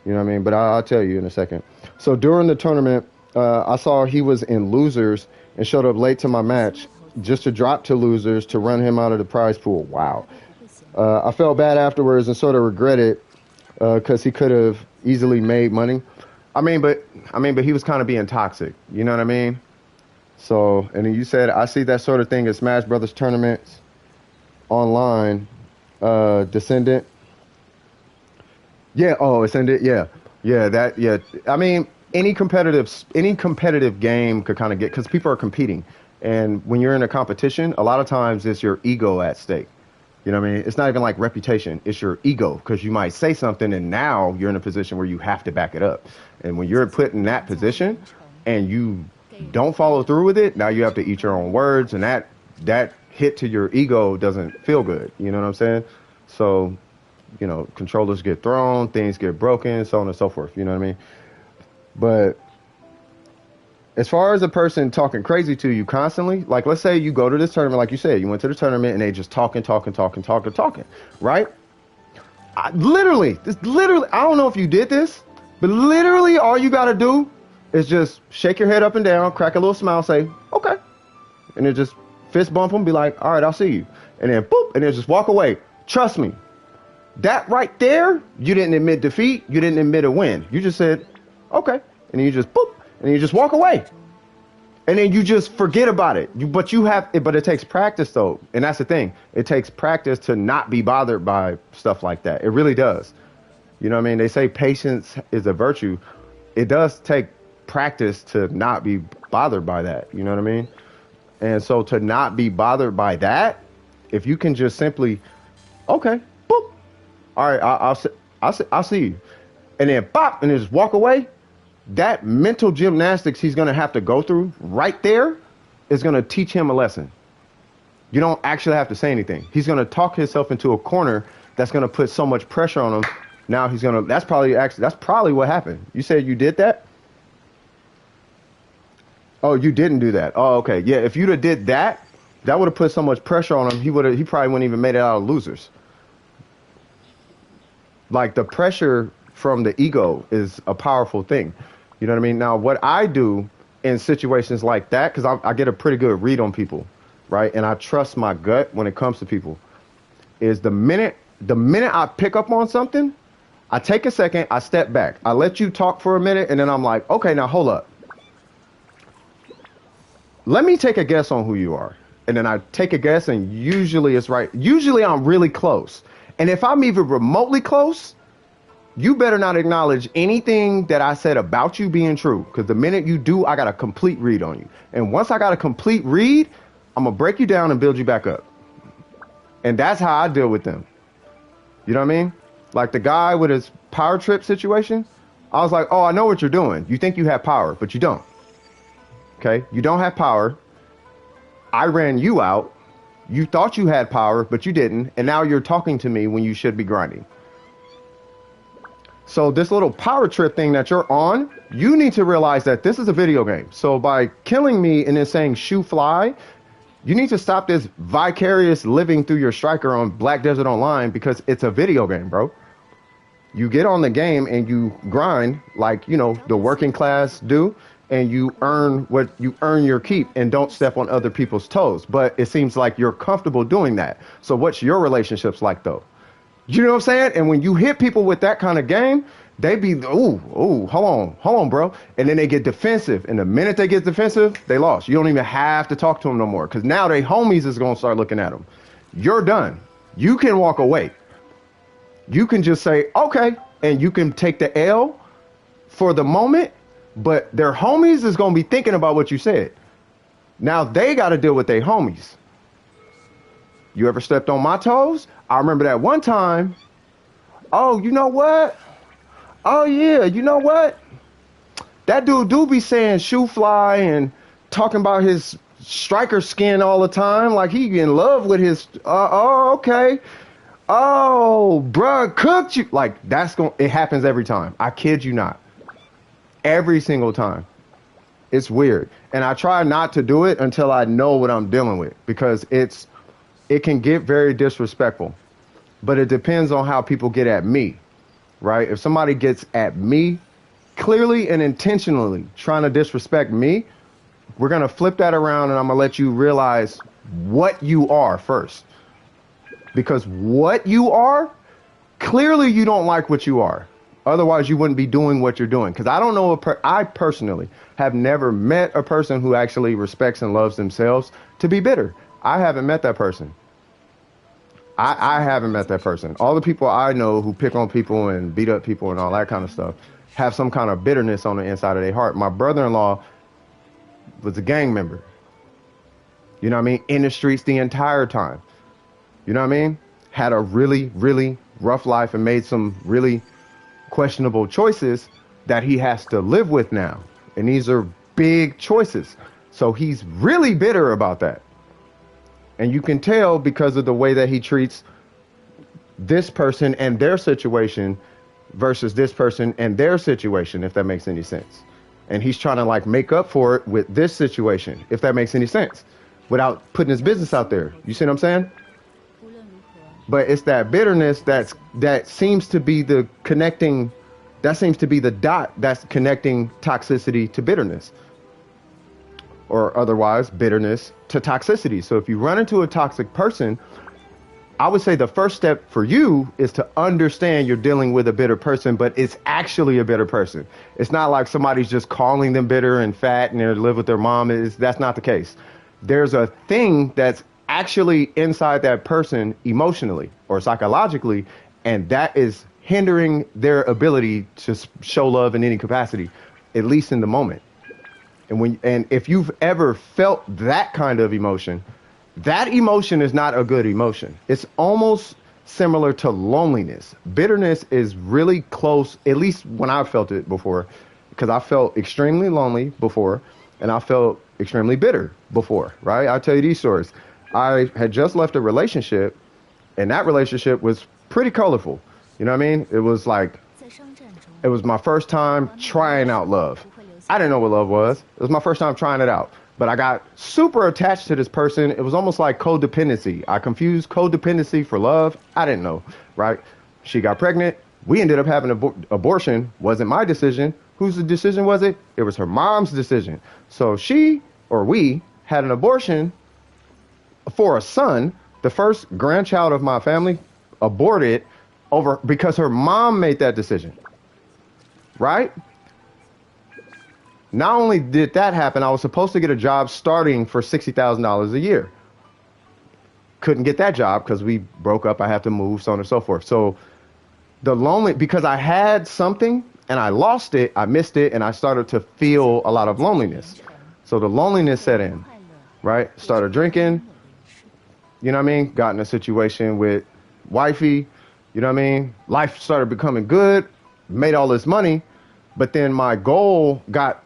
Speaker 1: You know what I mean? But I'll tell you in a second. So during the tournament, I saw he was in losers and showed up late to my match just to drop to losers to run him out of the prize pool. Wow. I felt bad afterwards and sort of regretted because he could have easily made money. But he was kind of being toxic. You know what I mean? So, and then you said, I see that sort of thing at Smash Brothers tournaments online. Descendant. Yeah. Oh, Ascendant. Yeah. Yeah. That. Yeah. I mean, any competitive game could kind of get, because people are competing, and when you're in a competition, a lot of times it's your ego at stake. You know what I mean? It's not even like reputation. It's your ego, because you might say something and now you're in a position where you have to back it up. And when you're put in that position and you don't follow through with it, now you have to eat your own words, and that hit to your ego doesn't feel good. You know what I'm saying? So, you know, controllers get thrown, things get broken, so on and so forth. You know what I mean? But as far as a person talking crazy to you constantly, like let's say you go to this tournament, like you said, you went to the tournament and they just talking, right? Literally, I don't know if you did this, but literally all you got to do is just shake your head up and down, crack a little smile, say, okay. And then just fist bump them, be like, all right, I'll see you. And then boop, and then just walk away. Trust me, that right there, you didn't admit defeat. You didn't admit a win. You just said, okay. And then you just boop, and then you just walk away. And then you just forget about it. But it takes practice though. And that's the thing. It takes practice to not be bothered by stuff like that. It really does. You know what I mean? They say patience is a virtue. It does take practice to not be bothered by that. You know what I mean? And so to not be bothered by that, if you can just simply, okay, boop, all right, I'll see you, and then pop, and then just walk away. That mental gymnastics he's gonna have to go through right there is gonna teach him a lesson. You don't actually have to say anything. He's gonna talk himself into a corner that's gonna put so much pressure on him. Now that's probably what happened. You said you did that? Oh, you didn't do that. Oh, okay. Yeah, if you'd have did that, that would have put so much pressure on him. He probably wouldn't even made it out of losers. Like the pressure from the ego is a powerful thing. You know what I mean? Now, what I do in situations like that, because I get a pretty good read on people, right? And I trust my gut when it comes to people, is the minute I pick up on something, I take a second, I step back. I let you talk for a minute, and then I'm like, okay, now hold up. Let me take a guess on who you are. And then I take a guess, and usually it's right. Usually I'm really close. And if I'm even remotely close, you better not acknowledge anything that I said about you being true. Because the minute you do, I got a complete read on you. And once I got a complete read, I'm going to break you down and build you back up. And that's how I deal with them. You know what I mean? Like the guy with his power trip situation. I was like, oh, I know what you're doing. You think you have power, but you don't. Okay? You don't have power. I ran you out. You thought you had power, but you didn't. And now you're talking to me when you should be grinding. So this little power trip thing that you're on, you need to realize that this is a video game. So by killing me and then saying shoe fly, you need to stop this vicarious living through your striker on Black Desert Online, because it's a video game, bro. You get on the game and you grind like, you know, the working class do, and you earn your keep and don't step on other people's toes. But it seems like you're comfortable doing that. So what's your relationships like though? You know what I'm saying? And when you hit people with that kind of game, they be, hold on, bro. And then they get defensive. And the minute they get defensive, they lost. You don't even have to talk to them no more, because now they homies is going to start looking at them. You're done. You can walk away. You can just say, okay, and you can take the L for the moment, but their homies is going to be thinking about what you said. Now they got to deal with their homies. You ever stepped on my toes? I remember that one time. Oh, you know what? Oh, yeah, you know what? That dude do be saying shoe fly and talking about his striker skin all the time. Like he in love with his, okay. Oh, bruh, cooked you. Like it happens every time. I kid you not. Every single time. It's weird. And I try not to do it until I know what I'm dealing with because it can get very disrespectful. But it depends on how people get at me, right? If somebody gets at me clearly and intentionally trying to disrespect me, we're going to flip that around and I'm going to let you realize what you are first. Because what you are, clearly you don't like what you are. Otherwise, you wouldn't be doing what you're doing. Because I don't know, I personally have never met a person who actually respects and loves themselves to be bitter. I haven't met that person. I haven't met that person. All the people I know who pick on people and beat up people and all that kind of stuff have some kind of bitterness on the inside of their heart. My brother-in-law was a gang member. You know what I mean? In the streets the entire time. You know what I mean? Had a really, really rough life and made some really questionable choices that he has to live with now. And these are big choices. So he's really bitter about that. And you can tell because of the way that he treats this person and their situation versus this person and their situation, if that makes any sense. And he's trying to like make up for it with this situation, if that makes any sense, without putting his business out there. You see what I'm saying? But it's that bitterness that seems to be the connecting, that seems to be the dot that's connecting toxicity to bitterness. Or otherwise, bitterness to toxicity. So if you run into a toxic person, I would say the first step for you is to understand you're dealing with a bitter person, but it's actually a bitter person. It's not like somebody's just calling them bitter and fat and they live with their mom. That's not the case. There's a thing that's actually inside that person emotionally or psychologically, and that is hindering their ability to show love in any capacity, at least in the moment. And if you've ever felt that kind of emotion, that emotion is not a good emotion. It's almost similar to loneliness. Bitterness is really close, at least when I've felt it before, because I felt extremely lonely before and I felt extremely bitter before, right? I'll tell you these stories. I had just left a relationship and that relationship was pretty colorful. You know what I mean? It was like, it was my first time trying out love. I didn't know what love was. It was my first time trying it out. But I got super attached to this person. It was almost like codependency. I confused codependency for love. I didn't know, right? She got pregnant. We ended up having an abortion. Wasn't my decision. Whose decision was it? It was her mom's decision. So she, or we, had an abortion for a son, the first grandchild of my family, aborted over because her mom made that decision, right? Not only did that happen, I was supposed to get a job starting for $60,000 a year. Couldn't get that job because we broke up. I had to move, so on and so forth. So because I had something and I lost it, I missed it, and I started to feel a lot of loneliness. So the loneliness set in, right? Started drinking, you know what I mean? Got in a situation with wifey, you know what I mean? Life started becoming good, made all this money, but then my goal got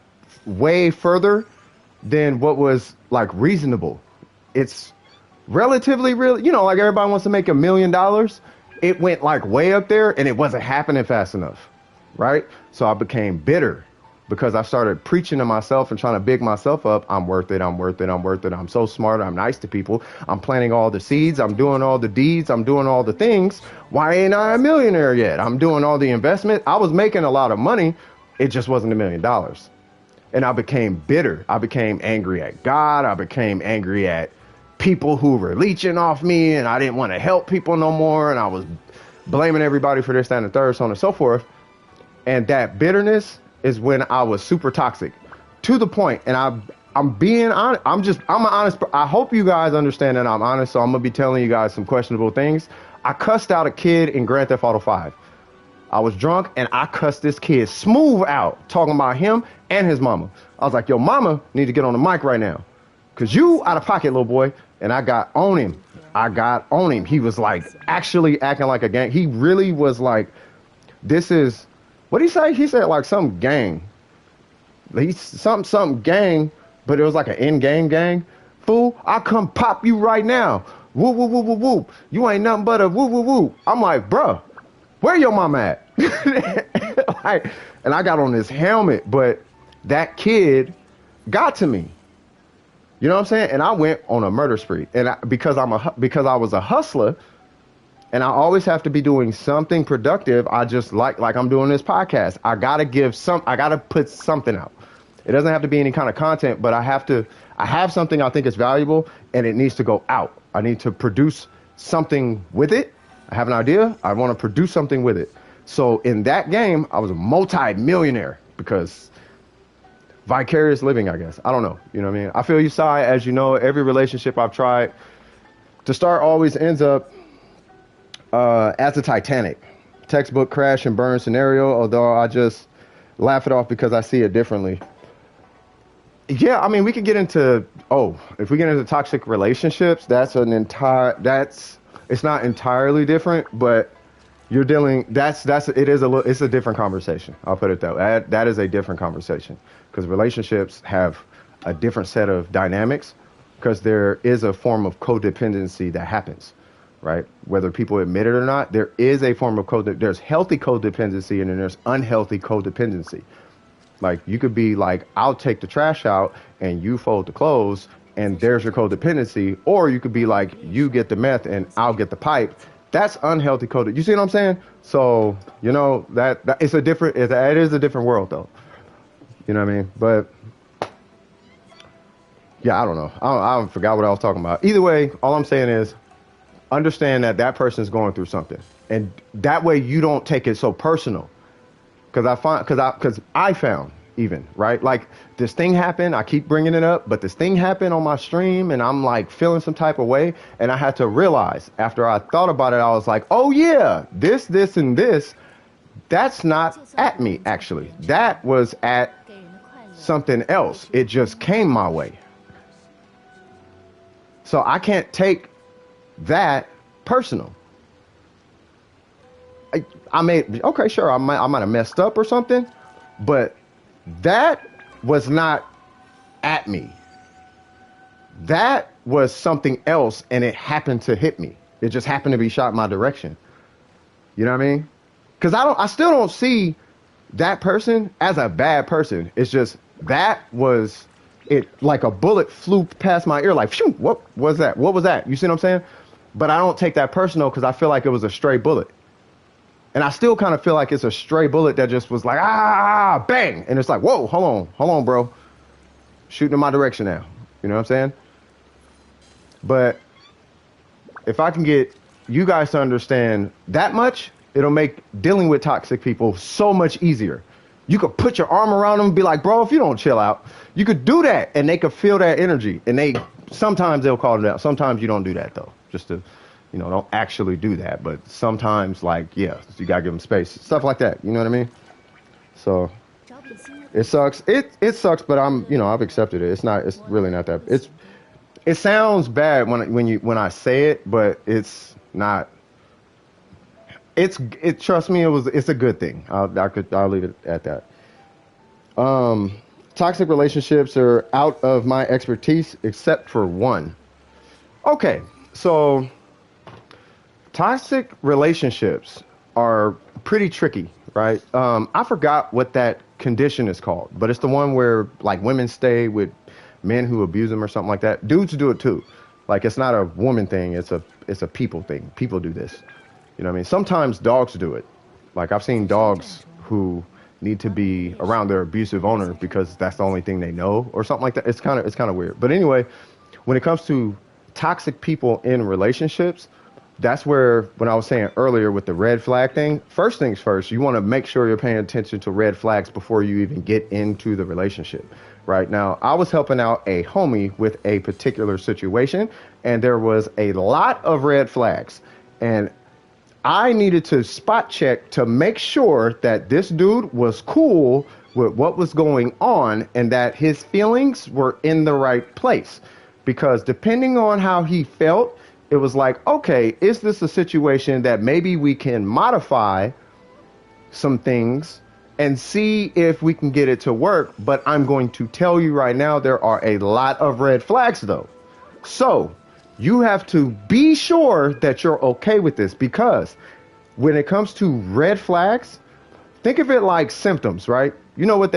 Speaker 1: way further than what was like reasonable. It's relatively real, you know, like everybody wants to make $1 million. It went like way up there and it wasn't happening fast enough, right? So I became bitter because I started preaching to myself and trying to big myself up. I'm worth it. I'm worth it. I'm worth it. I'm so smart. I'm nice to people. I'm planting all the seeds. I'm doing all the deeds. I'm doing all the things. Why ain't I a millionaire yet? I'm doing all the investment. I was making a lot of money. It just wasn't $1 million. And I became bitter. I became angry at God. I became angry at people who were leeching off me, and I didn't want to help people no more. And I was blaming everybody for this, that, and the third, so on and so forth. And that bitterness is when I was super toxic to the point. And I'm being honest. I'm an honest. I hope you guys understand that I'm honest. So I'm going to be telling you guys some questionable things. I cussed out a kid in Grand Theft Auto 5. I was drunk and I cussed this kid smooth out, talking about him and his mama. I was like, yo, mama need to get on the mic right now. Cause you out of pocket, little boy. And I got on him. He was like actually acting like a gang. He really was like, this is, what'd he say? He said like some gang. He's something gang, but it was like an in-game gang. Fool, I'll come pop you right now. Woo, woo, woo, woo, woo. You ain't nothing but a woo, woo, woo. I'm like, bruh. Where your mama at? Like, and I got on this helmet, but that kid got to me. You know what I'm saying? And I went on a murder spree. And because I was a hustler, and I always have to be doing something productive. I just like I'm doing this podcast. I gotta put something out. It doesn't have to be any kind of content, but I have something I think is valuable, and it needs to go out. I need to produce something with it. I have an idea. I want to produce something with it. So in that game, I was a multi-millionaire because vicarious living, I guess. I don't know. You know what I mean? I feel you, Sai. As you know, every relationship I've tried to start always ends up as a Titanic. Textbook crash and burn scenario, although I just laugh it off because I see it differently. Yeah, I mean, we could get into, if we get into toxic relationships, it's not entirely different, but it's a different conversation. I'll put it that way. That is a different conversation because relationships have a different set of dynamics because there is a form of codependency that happens, right? Whether people admit it or not, there is a form of there's healthy codependency and then there's unhealthy codependency. Like you could be like, I'll take the trash out and you fold the clothes and there's your codependency. Or you could be like, you get the meth and I'll get the pipe. That's unhealthy code. You see what I'm saying? So, you know, it is a different world though. You know what I mean? But yeah, I don't know. I forgot what I was talking about. Either way, all I'm saying is understand that person is going through something. And that way you don't take it so personal. Because I found even, right? Like this thing happened. I keep bringing it up, but this thing happened on my stream and I'm like feeling some type of way. And I had to realize after I thought about it, I was like, oh yeah, this, and this, that's not at me actually. That was at something else. It just came my way. So I can't take that personal. I might have messed up or something, but that was not at me. That was something else, and it happened to hit me. It just happened to be shot in my direction. You know what I mean? Because I still don't see that person as a bad person. It's just that was it, like a bullet flew past my ear, like, phew, what was that? What was that? You see what I'm saying? But I don't take that personal because I feel like it was a stray bullet. And I still kind of feel like it's a stray bullet that just was like, bang. And it's like, whoa, hold on, bro. Shooting in my direction now. You know what I'm saying? But if I can get you guys to understand that much, it'll make dealing with toxic people so much easier. You could put your arm around them and be like, bro, if you don't chill out, you could do that. And they could feel that energy. And sometimes they'll call it out. Sometimes you don't do that, though, just to, don't actually do that. But sometimes, you got to give them space. Stuff like that. You know what I mean? So it sucks. It sucks, but I've accepted it. It's really not that. It sounds bad when I say it, but it's not. Trust me, it's a good thing. I'll leave it at that. Toxic relationships are out of my expertise, except for one. Okay, so toxic relationships are pretty tricky, right? I forgot what that condition is called, but it's the one where women stay with men who abuse them or something like that. Dudes do it too. It's not a woman thing. It's a people thing. People do this. You know what I mean? Sometimes dogs do it. I've seen dogs who need to be around their abusive owner because that's the only thing they know or something like that. It's kind of weird. But anyway, when it comes to toxic people in relationships, that's where, when I was saying earlier with the red flag thing, first things first, you want to make sure you're paying attention to red flags before you even get into the relationship. Right now, I was helping out a homie with a particular situation, and there was a lot of red flags. And I needed to spot check to make sure that this dude was cool with what was going on and that his feelings were in the right place. Because depending on how he felt, it was like, okay, is this a situation that maybe we can modify some things and see if we can get it to work? But I'm going to tell you right now, there are a lot of red flags, though. So you have to be sure that you're okay with this, because when it comes to red flags, think of it like symptoms, right? You know what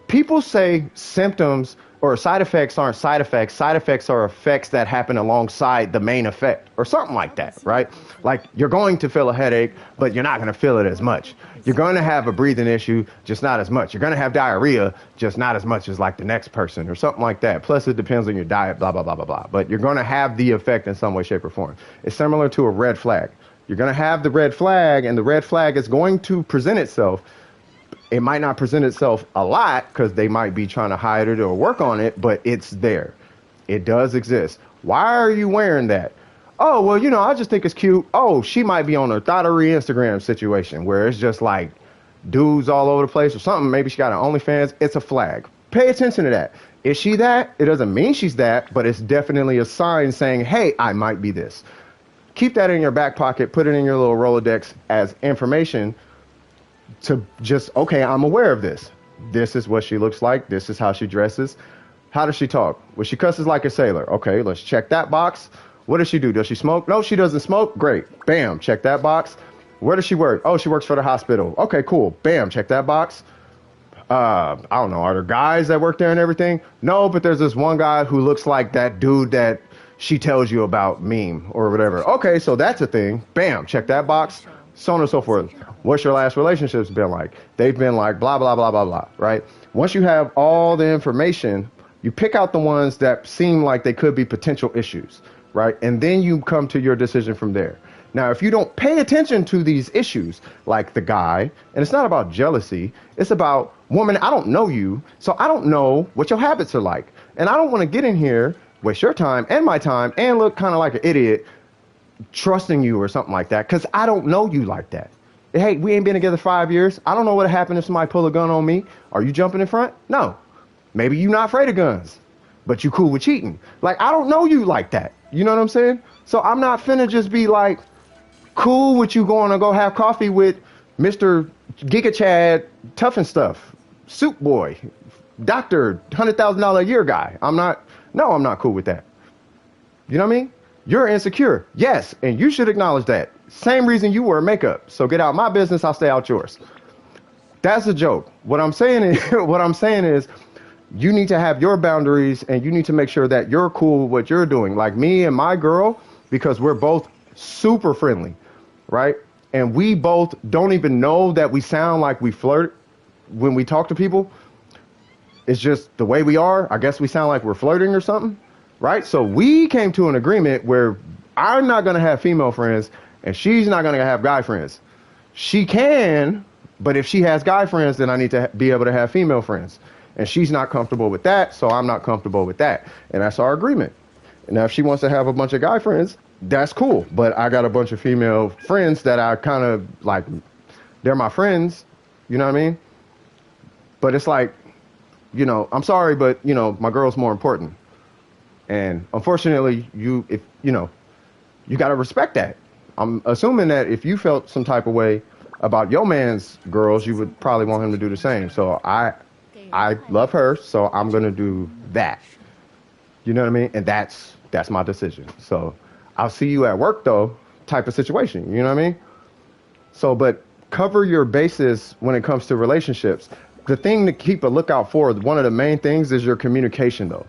Speaker 1: people say symptoms or side effects aren't side effects. Side effects are effects that happen alongside the main effect or something like that, right? Like you're going to feel a headache, but you're not going to feel it as much. You're going to have a breathing issue, just not as much. You're going to have diarrhea, just not as much as like the next person or something like that. Plus it depends on your diet, blah, blah, blah, blah, blah. But you're going to have the effect in some way, shape, or form. It's similar to a red flag. You're going to have the red flag, and the red flag is going to present itself. It might not present itself a lot because they might be trying to hide it or work on it, but it's there. It does exist. Why are you wearing that? Oh, well, you know, I just think it's cute. Oh, she might be on a thottery Instagram situation where it's just like dudes all over the place or something. Maybe she got an OnlyFans. It's a flag. Pay attention to that. Is she that? It doesn't mean she's that, but it's definitely a sign saying, hey, I might be this. Keep that in your back pocket. Put it in your little Rolodex as information to just, okay, I'm aware of this. This is what she looks like. This is how she dresses. How does she talk? Well, she cusses like a sailor. Okay, let's check that box. What does she do? Does she smoke? No, she doesn't smoke. Great. Bam, check that box. Where does she work? Oh, she works for the hospital. Okay, cool. Bam, check that box. I don't know. Are there guys that work there and everything? No, but there's this one guy who looks like that dude that she tells you about meme or whatever. Okay, so that's a thing. Bam, check that box. So on and so forth. What's your last relationships been like? They've been like blah, blah, blah, blah, blah, right? Once you have all the information, you pick out the ones that seem like they could be potential issues, right? And then you come to your decision from there. Now, if you don't pay attention to these issues, like the guy, and it's not about jealousy, it's about, woman, I don't know you, so I don't know what your habits are like. And I don't want to get in here, waste your time and my time, and look kind of like an idiot trusting you or something like that, because I don't know you like that. Hey, we ain't been together 5 years. I don't know what happened if somebody pull a gun on me. Are you jumping in front? No. Maybe you're not afraid of guns, but you cool with cheating. Like, I don't know you like that. You know what I'm saying? So I'm not finna just be like cool with you going to go have coffee with Mr. Giga Chad Tough and Stuff, Soup Boy, Doctor, $100,000 a year guy. I'm not cool with that. You know what I mean? You're insecure. Yes, and you should acknowledge that. Same reason you wear makeup. So get out my business, I'll stay out yours. That's a joke. What I'm saying is you need to have your boundaries, and you need to make sure that you're cool with what you're doing. Like me and my girl, because we're both super friendly, right? And we both don't even know that we sound like we flirt when we talk to people. It's just the way we are. I guess we sound like we're flirting or something, right? So we came to an agreement where I'm not going to have female friends and she's not going to have guy friends. She can, but if she has guy friends, then I need to be able to have female friends. And she's not comfortable with that, so I'm not comfortable with that. And that's our agreement. And now if she wants to have a bunch of guy friends, that's cool. But I got a bunch of female friends that I kind of like, they're my friends, you know what I mean? But it's like, you know, I'm sorry, but, you know, my girl's more important. And unfortunately, you got to respect that. I'm assuming that if you felt some type of way about your man's girls, you would probably want him to do the same. So I love her, so I'm going to do that. You know what I mean? And that's my decision. So I'll see you at work, though, type of situation. You know what I mean? So, but cover your bases when it comes to relationships. The thing to keep a lookout for, one of the main things, is your communication, though.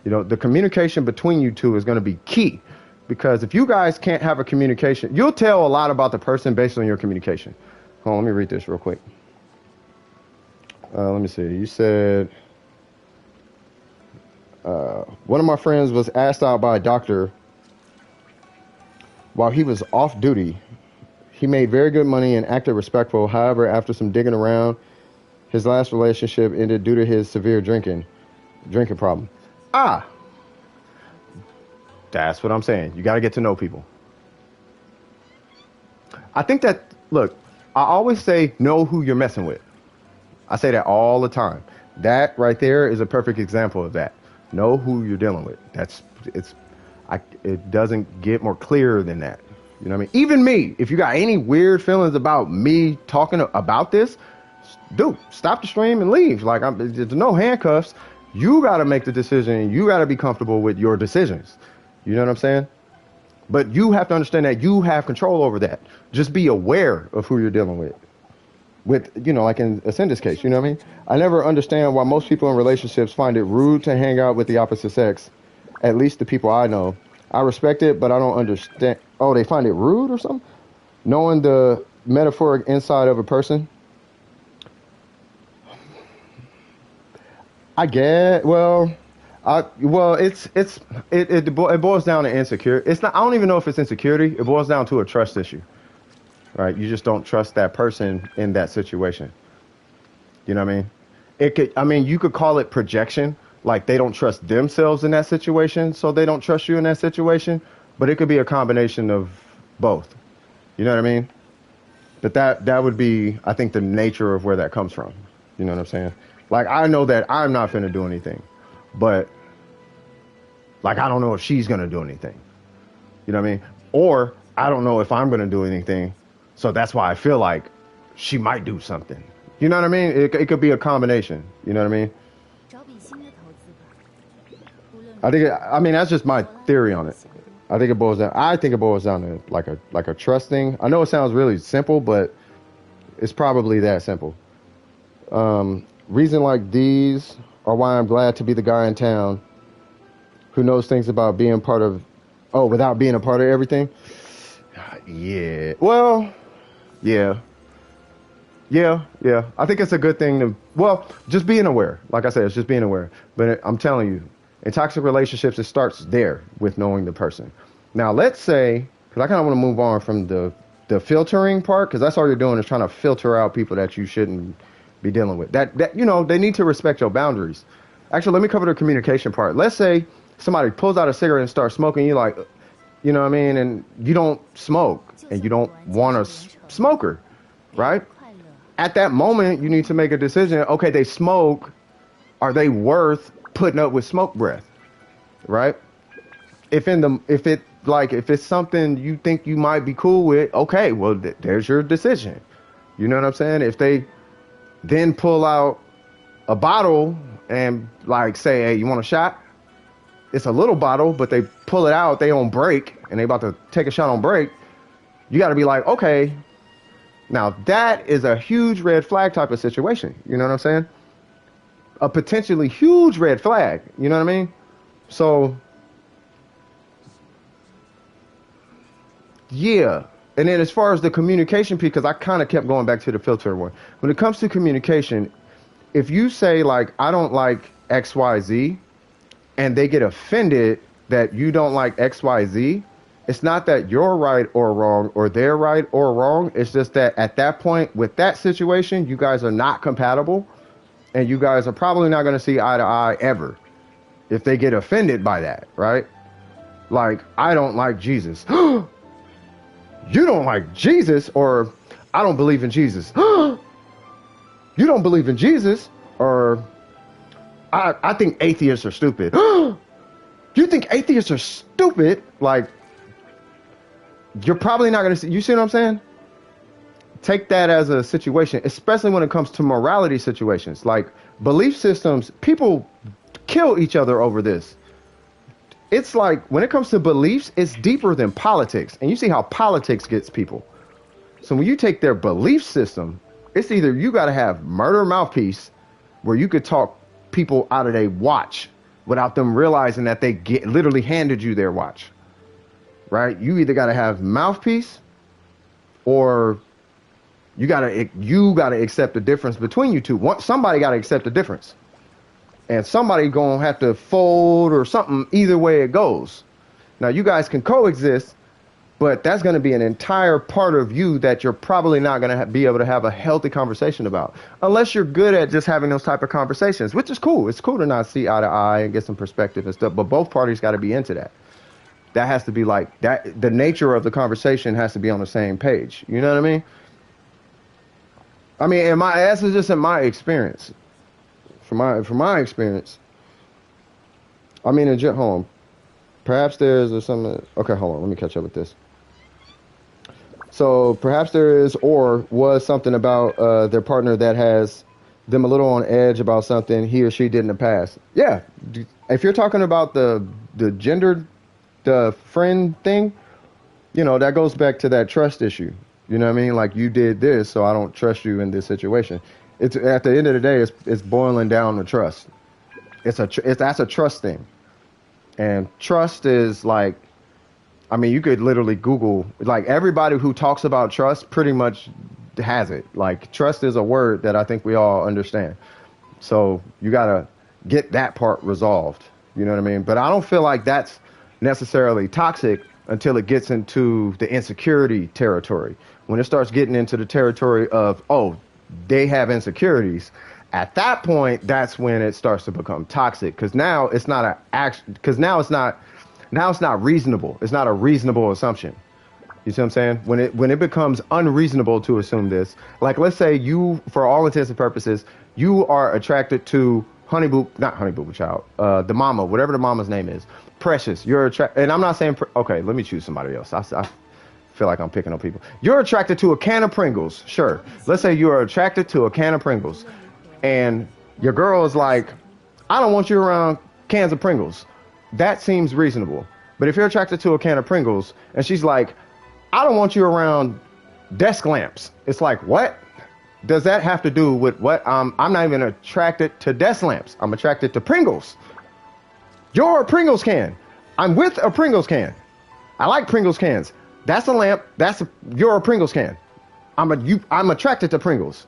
Speaker 1: You know, the communication between you two is going to be key. Because if you guys can't have a communication, you'll tell a lot about the person based on your communication. Hold on, let me read this real quick. Let me see. You said, one of my friends was asked out by a doctor while he was off duty. He made very good money and acted respectful. However, after some digging around, his last relationship ended due to his severe drinking problem. That's what I'm saying. You got to get to know people. I think that, look, I always say know who you're messing with. I say that all the time. That right there is a perfect example of that. Know who you're dealing with. It doesn't get more clear than that. You know what I mean? Even me, if you got any weird feelings about me talking about this, dude, stop the stream and leave. Like, there's no handcuffs. You got to make the decision. You got to be comfortable with your decisions. You know what I'm saying? But you have to understand that you have control over that. Just be aware of who you're dealing with. with, like in Ascenda's case, you know what I mean? I never understand why most people in relationships find it rude to hang out with the opposite sex. At least the people I know. I respect it, but I don't understand. Oh, they find it rude or something? Knowing the metaphoric inside of a person? I get, it boils down to insecurity. It's not, I don't even know if it's insecurity. It boils down to a trust issue, right? You just don't trust that person in that situation. You know what I mean? You could call it projection, like they don't trust themselves in that situation, so they don't trust you in that situation. But it could be a combination of both. You know what I mean? But that would be, I think, the nature of where that comes from. You know what I'm saying? Like, I know that I'm not finna do anything, but like, I don't know if she's gonna do anything. You know what I mean? Or I don't know if I'm gonna do anything, so that's why I feel like she might do something. You know what I mean? It could be a combination. You know what I mean? That's just my theory on it. I think it boils down to like a trust thing. I know it sounds really simple, but it's probably that simple. Reason like these are why I'm glad to be the guy in town who knows things about being without being a part of everything. Yeah. Well, yeah. Yeah. I think it's a good thing just being aware. Like I said, it's just being aware. But I'm telling you, in toxic relationships, it starts there with knowing the person. Now, let's say, because I kind of want to move on from the filtering part, because that's all you're doing is trying to filter out people that you shouldn't be dealing with. That they need to respect your boundaries. Actually, let me cover the communication part. Let's say somebody pulls out a cigarette and starts smoking. You like, you know what I mean? And you don't smoke, and you don't want a smoker, right? At that moment, you need to make a decision. Okay, they smoke. Are they worth putting up with smoke breath, right? If it's something you think you might be cool with, okay, well, there's your decision. You know what I'm saying? If they then pull out a bottle and like say, hey, you want a shot? It's a little bottle, but they pull it out, they on break, and they about to take a shot on break. You got to be like, okay, now that is a huge red flag type of situation. You know what I'm saying? A potentially huge red flag. You know what I mean? So, yeah. And then as far as the communication piece, because I kind of kept going back to the filter one. When it comes to communication, if you say like, I don't like XYZ, and they get offended that you don't like XYZ, it's not that you're right or wrong or they're right or wrong. It's just that at that point with that situation, you guys are not compatible. And you guys are probably not going to see eye to eye ever if they get offended by that, right? Like, I don't like Jesus. You don't like Jesus? Or I don't believe in Jesus. You don't believe in Jesus? Or I think atheists are stupid. You think atheists are stupid? Like, you're probably not going to see. You see what I'm saying? Take that as a situation, especially when it comes to morality situations. Like belief systems, people kill each other over this. It's like when it comes to beliefs, it's deeper than politics. And you see how politics gets people. So when you take their belief system, it's either you got to have murder mouthpiece where you could talk people out of their watch without them realizing that they literally handed you their watch. Right? You either got to have mouthpiece or you gotta accept the difference between you two. Somebody gotta accept the difference, and somebody gonna have to fold or something. Either way it goes. Now you guys can coexist, but that's gonna be an entire part of you that you're probably not gonna be able to have a healthy conversation about, unless you're good at just having those type of conversations, which is cool. It's cool to not see eye to eye and get some perspective and stuff, but both parties got to be into that. That has to be like that. The nature of the conversation has to be on the same page. You know what I mean? And that's just in my experience. From my experience. Hold on. Perhaps there's some. Okay, hold on. Let me catch up with this. So perhaps there is or was something about their partner that has them a little on edge about something he or she did in the past. Yeah. If you're talking about the gendered, the friend thing, that goes back to that trust issue. You know what I mean? Like you did this, so I don't trust you in this situation. It's at the end of the day, it's boiling down to trust. That's a trust thing, and trust is like, I mean, you could literally Google, like everybody who talks about trust pretty much has it. Like trust is a word that I think we all understand. So you gotta get that part resolved. You know what I mean? But I don't feel like that's necessarily toxic until it gets into the insecurity territory. When it starts getting into the territory of, oh, they have insecurities, at that point, that's when it starts to become toxic. Because now it's not a action. Because now it's not reasonable. It's not a reasonable assumption. You see what I'm saying? When it becomes unreasonable to assume this, like let's say you, for all intents and purposes, you are attracted to not Honey Boo Child, the mama, whatever the mama's name is, Precious. You're attracted, and I'm not saying, okay, let me choose somebody else. I feel like I'm picking on people. You're attracted to a can of Pringles, sure. Let's say you are attracted to a can of Pringles, and your girl is like, I don't want you around cans of Pringles. That seems reasonable. But if you're attracted to a can of Pringles, and she's like, I don't want you around desk lamps. It's like, what does that have to do with what? I'm not even attracted to desk lamps. I'm attracted to Pringles. You're a Pringles can. I'm with a Pringles can. I like Pringles cans. That's a lamp. You're a Pringles can. I'm attracted to Pringles.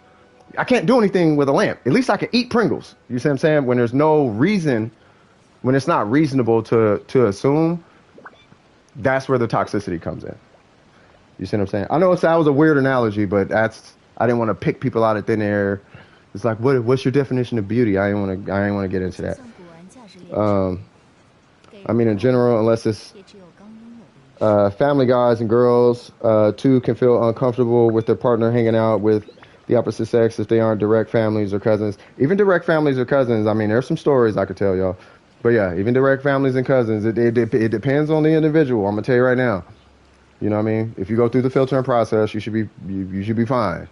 Speaker 1: I can't do anything with a lamp. At least I can eat Pringles. You see what I'm saying? When there's no reason, when it's not reasonable to assume, that's where the toxicity comes in. You see what I'm saying? I know that was a weird analogy, but I didn't want to pick people out of thin air. It's like, what's your definition of beauty? I didn't want to get into that. I mean, in general, unless it's family guys and girls, two can feel uncomfortable with their partner hanging out with the opposite sex if they aren't direct families or cousins. Even direct families or cousins, I mean, there's some stories I could tell y'all. But yeah, even direct families and cousins, it depends on the individual. I'm going to tell you right now. You know what I mean? If you go through the filtering process, you should be fine.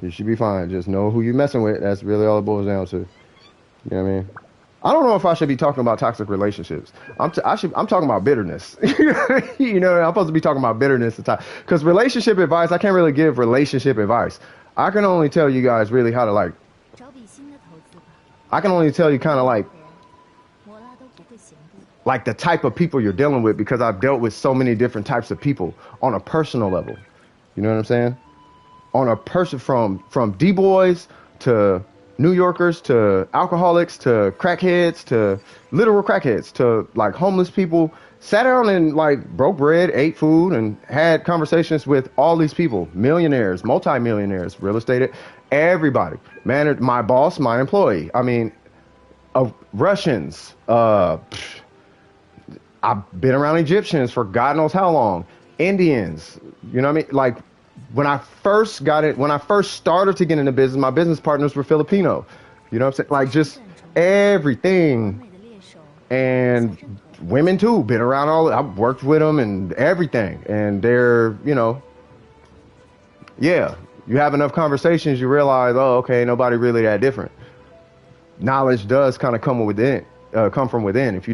Speaker 1: You should be fine. Just know who you're messing with. That's really all it boils down to. You know what I mean? I don't know if I should be talking about toxic relationships. I'm talking about bitterness. You know, I'm supposed to be talking about bitterness because relationship advice, I can't really give relationship advice. I can only tell you guys really how to I can only tell you kind of like the type of people you're dealing with because I've dealt with so many different types of people on a personal level. You know what I'm saying? On a person from D-boys to New Yorkers to alcoholics to crackheads to literal crackheads to like homeless people, sat down and like broke bread, ate food, and had conversations with all these people, millionaires, multimillionaires, real estate, everybody. Man, my boss, my employee. I mean, Russians, I've been around Egyptians for God knows how long. Indians, you know what I mean? Like when I first started to get into business, my business partners were Filipino. You know what I'm saying? Like just everything. And women too, been around I've worked with them and everything. And they're, you know, yeah, you have enough conversations, you realize, oh, okay, nobody really that different. Knowledge does kind of come from within. If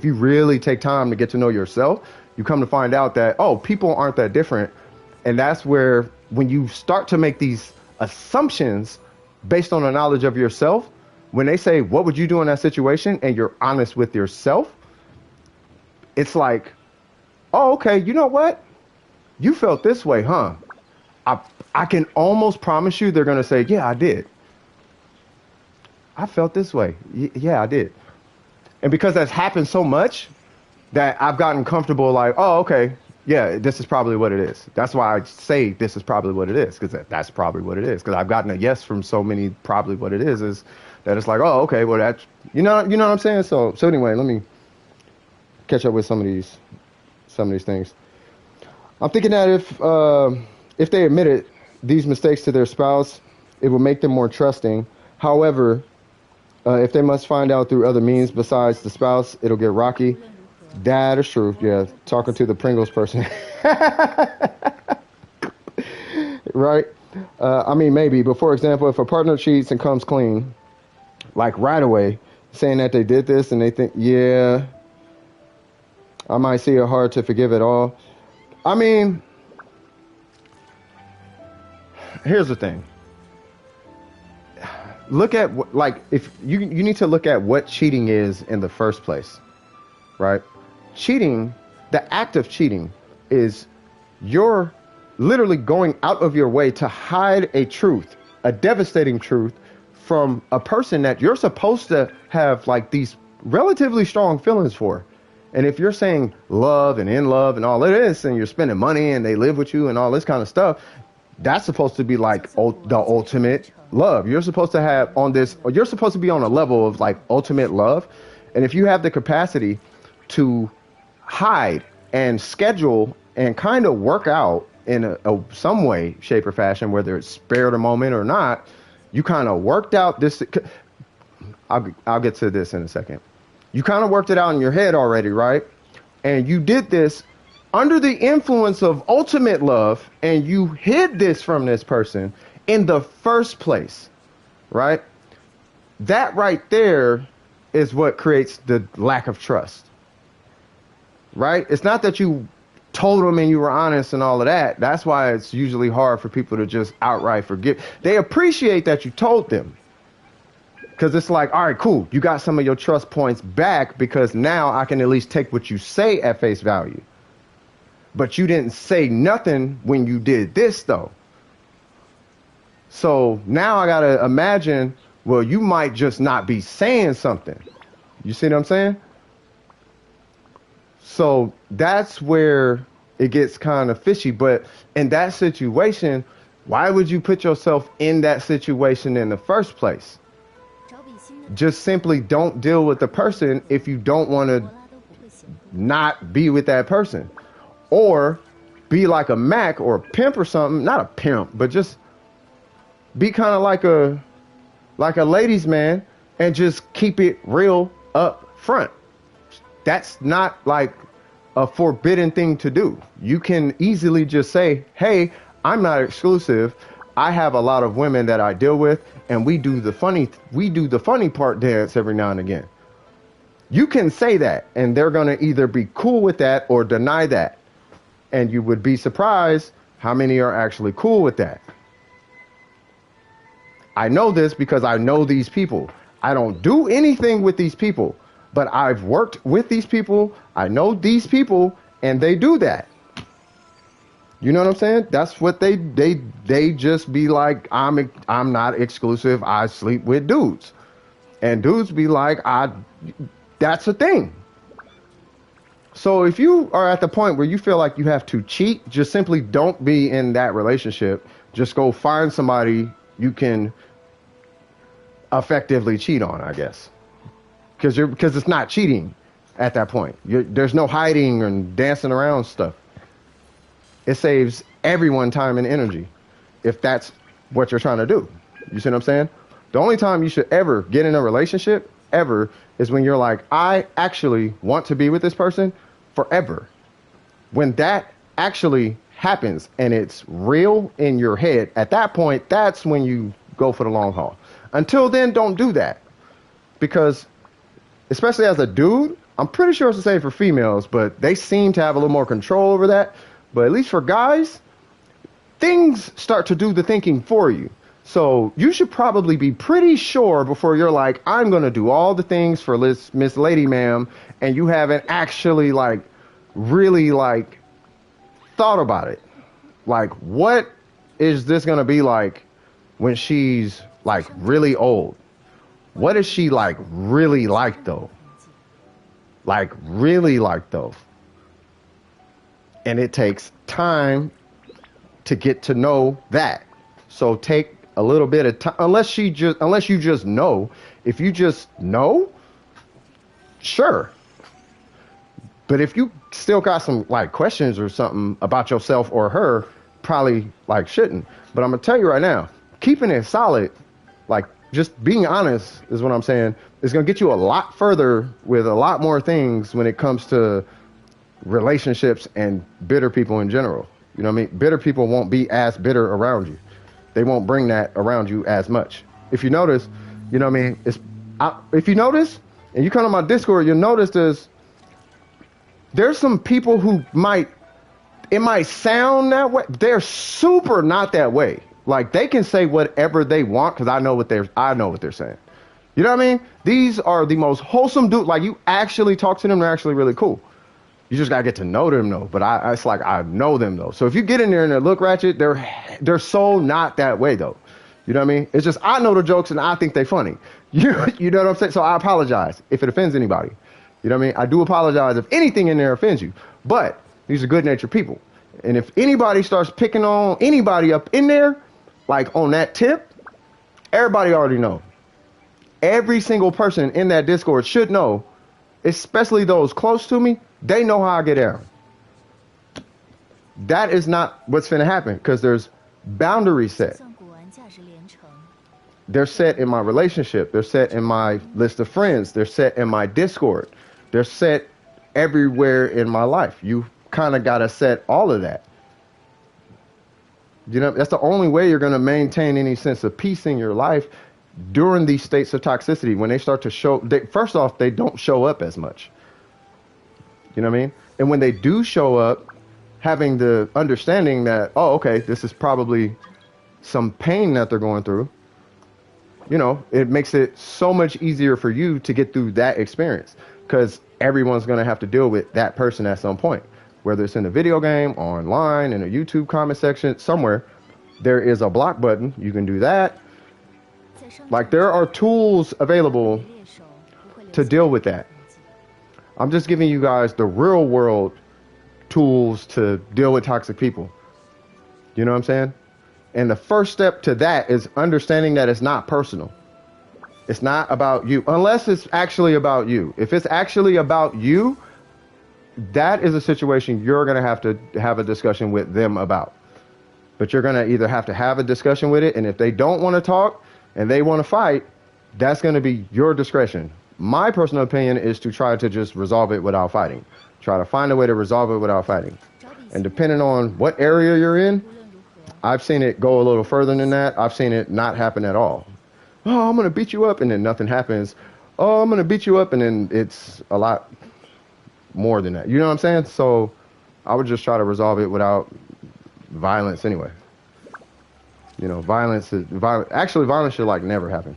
Speaker 1: you really take time to get to know yourself, you come to find out that, oh, people aren't that different. And that's where when you start to make these assumptions based on the knowledge of yourself, when they say, what would you do in that situation? And you're honest with yourself, it's like, oh, okay, you know what? You felt this way, huh? I can almost promise you they're going to say, yeah, I did. I felt this way. Yeah, I did. And because that's happened so much that I've gotten comfortable like, oh, okay, yeah, this is probably what it is. That's why I say this is probably what it is, because that's probably what it is. Because I've gotten a yes from so many probably what it is that it's like, oh, okay, well, that's, you know what I'm saying? So anyway, let me catch up with some of these things. I'm thinking that if they admitted these mistakes to their spouse, it will make them more trusting. However, if they must find out through other means besides the spouse, it'll get rocky. That is true. Yeah, talking to the Pringles person. Right? I mean, maybe. But for example, if a partner cheats and comes clean, like right away, saying that they did this and they think, yeah, I might see it hard to forgive it all. I mean, here's the thing. Look at like if you need to look at what cheating is in the first place, right? Cheating, the act of cheating is you're literally going out of your way to hide a truth, a devastating truth from a person that you're supposed to have like these relatively strong feelings for. And if you're saying love and in love and all of this, and you're spending money and they live with you and all this kind of stuff, that's supposed to be like the ultimate love. You're supposed to have on this, or you're supposed to be on a level of like ultimate love. And if you have the capacity to hide and schedule and kind of work out in some way, shape or fashion, whether it's spare the moment or not, you kind of worked out this. I'll get to this in a second. You kind of worked it out in your head already, right? And you did this under the influence of ultimate love, and you hid this from this person in the first place, right? That right there is what creates the lack of trust, right? It's not that you told them and you were honest and all of that. That's why it's usually hard for people to just outright forgive. They appreciate that you told them, because it's like, all right, cool. You got some of your trust points back because now I can at least take what you say at face value. But you didn't say nothing when you did this, though. So now I got to imagine, well, you might just not be saying something. You see what I'm saying? So that's where it gets kind of fishy. But in that situation, why would you put yourself in that situation in the first place? Just simply don't deal with the person if you don't want to not be with that person. Or be like a Mac or a pimp or something. Not a pimp, but just be kind of like a ladies' man and just keep it real up front. That's not like a forbidden thing to do. You can easily just say, hey, I'm not exclusive. I have a lot of women that I deal with, and we do the funny part dance every now and again. You can say that, and they're going to either be cool with that or deny that. And you would be surprised how many are actually cool with that. I know this because I know these people. I don't do anything with these people, but I've worked with these people. I know these people, and they do that. You know what I'm saying? That's what they just be like, I'm not exclusive. I sleep with dudes. And dudes be like, that's a thing. So if you are at the point where you feel like you have to cheat, just simply don't be in that relationship. Just go find somebody you can effectively cheat on, I guess. Because it's not cheating at that point. There's no hiding and dancing around stuff. It saves everyone time and energy if that's what you're trying to do. You see what I'm saying? The only time you should ever get in a relationship, ever, is when you're like, I actually want to be with this person forever. When that actually happens and it's real in your head, at that point, that's when you go for the long haul. Until then, don't do that. Because, especially as a dude, I'm pretty sure it's the same for females, but they seem to have a little more control over that. But at least for guys, things start to do the thinking for you. So you should probably be pretty sure before you're like, I'm going to do all the things for Miss Lady Ma'am, and you haven't actually like really like thought about it. Like, what is this going to be like when she's like really old? What is she like really like though? Like really like though? And it takes time to get to know that. So take a little bit of time, unless you just know. If you just know, sure. But if you still got some like questions or something about yourself or her, probably like shouldn't. But I'm gonna tell you right now, keeping it solid, like just being honest is what I'm saying, is gonna get you a lot further with a lot more things when it comes to relationships and bitter people in general. You know what I mean? Bitter people won't be as bitter around you. They won't bring that around you as much. If you notice, you know what I mean? If you notice, and you come on my Discord, you'll notice there's some people who it might sound that way. They're super not that way. Like they can say whatever they want because I know what they're saying. You know what I mean? These are the most wholesome dude. Like you actually talk to them, they're actually really cool. You just gotta get to know them though. But it's like I know them though. So if you get in there and they look ratchet, they're so not that way though. You know what I mean? It's just I know the jokes and I think they funny. You know what I'm saying? So I apologize if it offends anybody. You know what I mean? I do apologize if anything in there offends you. But these are good-natured people. And if anybody starts picking on anybody up in there, like on that tip, everybody already know. Every single person in that Discord should know, especially those close to me, they know how I get down. That is not what's finna happen because there's boundaries set. They're set in my relationship. They're set in my list of friends. They're set in my Discord. They're set everywhere in my life. You kind of got to set all of that. You know, that's the only way you're going to maintain any sense of peace in your life during these states of toxicity. When they start to show, first off, they don't show up as much. You know what I mean? And when they do show up, having the understanding that, oh, okay, this is probably some pain that they're going through. You know, it makes it so much easier for you to get through that experience because everyone's going to have to deal with that person at some point, whether it's in a video game, online, in a YouTube comment section, somewhere. There is a block button. You can do that. Like there are tools available to deal with that. I'm just giving you guys the real world tools to deal with toxic people. You know what I'm saying? And the first step to that is understanding that it's not personal. It's not about you, unless it's actually about you. If it's actually about you, that is a situation you're going to have a discussion with them about. But you're going to either have to have a discussion with it, and if they don't want to talk and they want to fight, that's going to be your discretion. My personal opinion is to try to just resolve it without fighting. Try to find a way to resolve it without fighting. And depending on what area you're in, I've seen it go a little further than that. I've seen it not happen at all. Oh, I'm going to beat you up, and then nothing happens. Oh, I'm going to beat you up, and then it's a lot more than that. You know what I'm saying? So I would just try to resolve it without violence anyway. You know, violence should like never happen.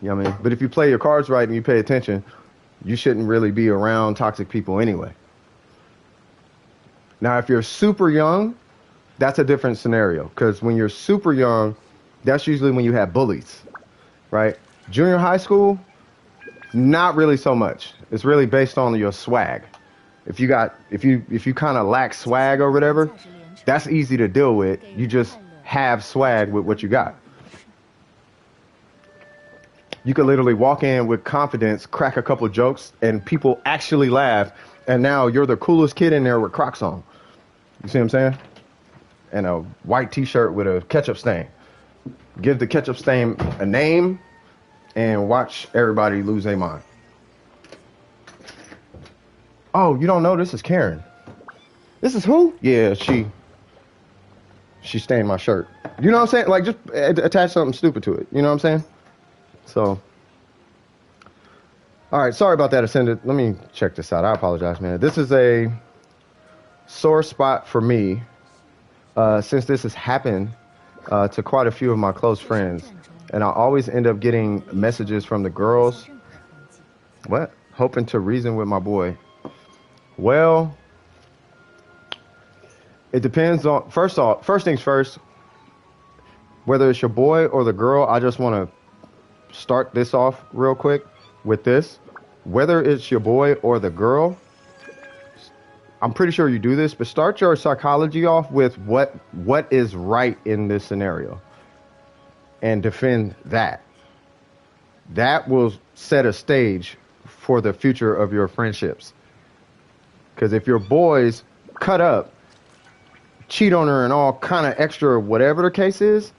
Speaker 1: You know what I mean? But if you play your cards right and you pay attention, you shouldn't really be around toxic people anyway. Now, if you're super young, that's a different scenario. Because when you're super young, that's usually when you have bullies, right? Junior high school, not really so much. It's really based on your swag. If you kind of lack swag or whatever, that's easy to deal with. You just have swag with what you got. You could literally walk in with confidence, crack a couple jokes, and people actually laugh. And now you're the coolest kid in there with Crocs on. You see what I'm saying? And a white t-shirt with a ketchup stain. Give the ketchup stain a name and watch everybody lose their mind. Oh, you don't know this is Karen. This is who? Yeah, she stained my shirt. You know what I'm saying? Like just attach something stupid to it. You know what I'm saying? So, all right, sorry about that, Ascended. Let me check this out. I apologize, man. This is a sore spot for me since this has happened to quite a few of my close friends. And I always end up getting messages from the girls. What? Hoping to reason with my boy. Well, it depends on, first things first, whether it's your boy or the girl, I just want to start this off real quick with this. Whether it's your boy or the girl, I'm pretty sure you do this, but start your psychology off with what is right in this scenario and defend that. That will set a stage for the future of your friendships. Because if your boys cut up, cheat on her and all kind of extra whatever the case is,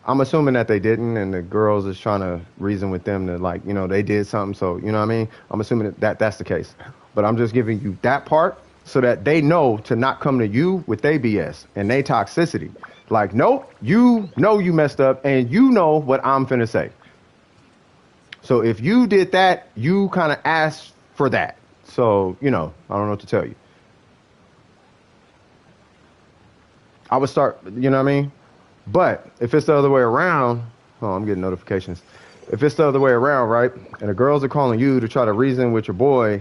Speaker 1: I'm assuming that they didn't, and the girls is trying to reason with them that, like, you know, they did something, so, you know what I mean? I'm assuming that that's the case. But I'm just giving you that part so that they know to not come to you with their BS and they toxicity. Like, nope, you know you messed up, and you know what I'm finna say. So if you did that, you kind of asked for that. So, you know, I don't know what to tell you. I would start, you know what I mean? But if it's the other way around, oh, I'm getting notifications. If it's the other way around, right? And the girls are calling you to try to reason with your boy,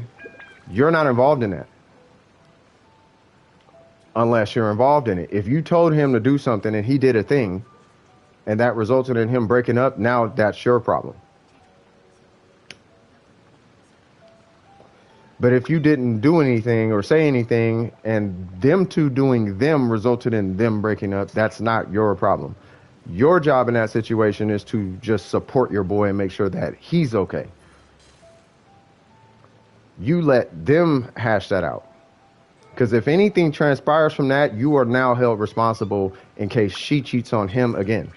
Speaker 1: you're not involved in that. Unless you're involved in it. If you told him to do something and he did a thing and that resulted in him breaking up, now that's your problem. But if you didn't do anything or say anything and them two doing them resulted in them breaking up, that's not your problem. Your job in that situation is to just support your boy and make sure that he's okay. You let them hash that out. Because if anything transpires from that, you are now held responsible in case she cheats on him again.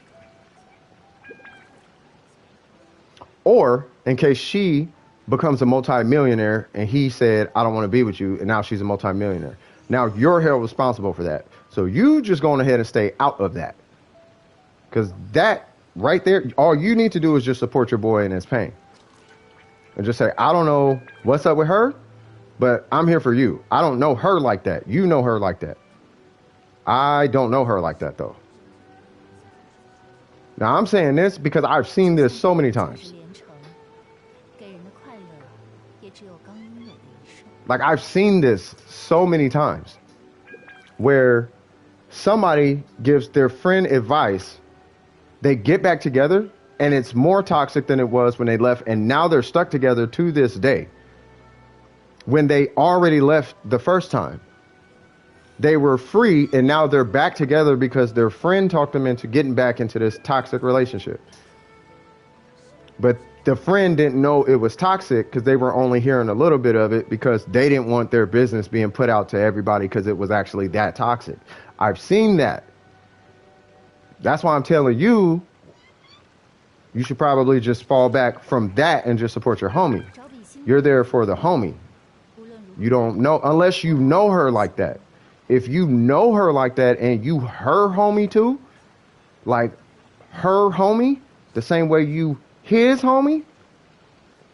Speaker 1: Or in case she becomes a multimillionaire and he said, I don't want to be with you, and now she's a multimillionaire. Now you're held responsible for that. So you just going ahead and stay out of that. Because that right there, all you need to do is just support your boy in his pain. And just say, I don't know what's up with her, but I'm here for you. I don't know her like that. You know her like that. I don't know her like that, though. Now, I'm saying this because I've seen this so many times. Like, I've seen this so many times where somebody gives their friend advice, they get back together, and it's more toxic than it was when they left, and now they're stuck together to this day. When they already left the first time, they were free, and now they're back together because their friend talked them into getting back into this toxic relationship. But the friend didn't know it was toxic because they were only hearing a little bit of it because they didn't want their business being put out to everybody because it was actually that toxic. I've seen that. That's why I'm telling you, you should probably just fall back from that and just support your homie. You're there for the homie. You don't know, unless you know her like that. If you know her like that and you her homie too, like her homie, the same way you his homie,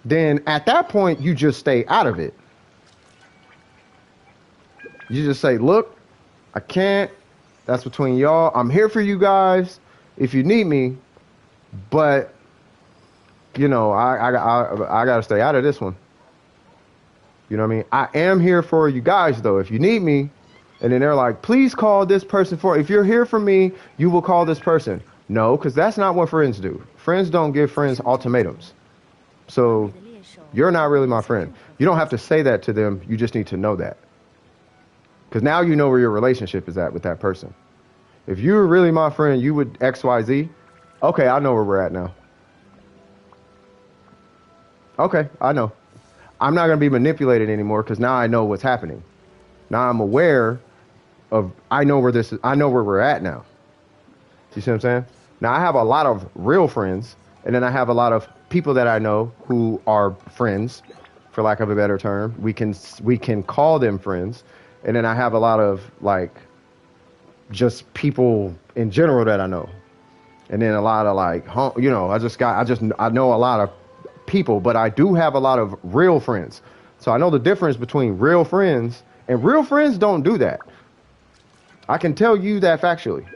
Speaker 1: then at that point, you just stay out of it. You just say, look, I can't. That's between y'all. I'm here for you guys if you need me. But, you know, I got to stay out of this one. You know what I mean? I am here for you guys, though, if you need me. And then they're like, please call this person if you're here for me, you will call this person. No, because that's not what friends do. Friends don't give friends ultimatums. So you're not really my friend. You don't have to say that to them. You just need to know that. Because now you know where your relationship is at with that person. If you were really my friend, you would X, Y, Z. Okay, I know where we're at now. Okay, I know. I'm not going to be manipulated anymore because now I know what's happening. Now I'm aware of, I know where we're at now. You see what I'm saying? Now I have a lot of real friends, and then I have a lot of people that I know who are friends, for lack of a better term. We can call them friends. And then I have a lot of like just people in general that I know. And then a lot of like, you know, I know a lot of people, but I do have a lot of real friends. So I know the difference between real friends and real friends don't do that. I can tell you that factually.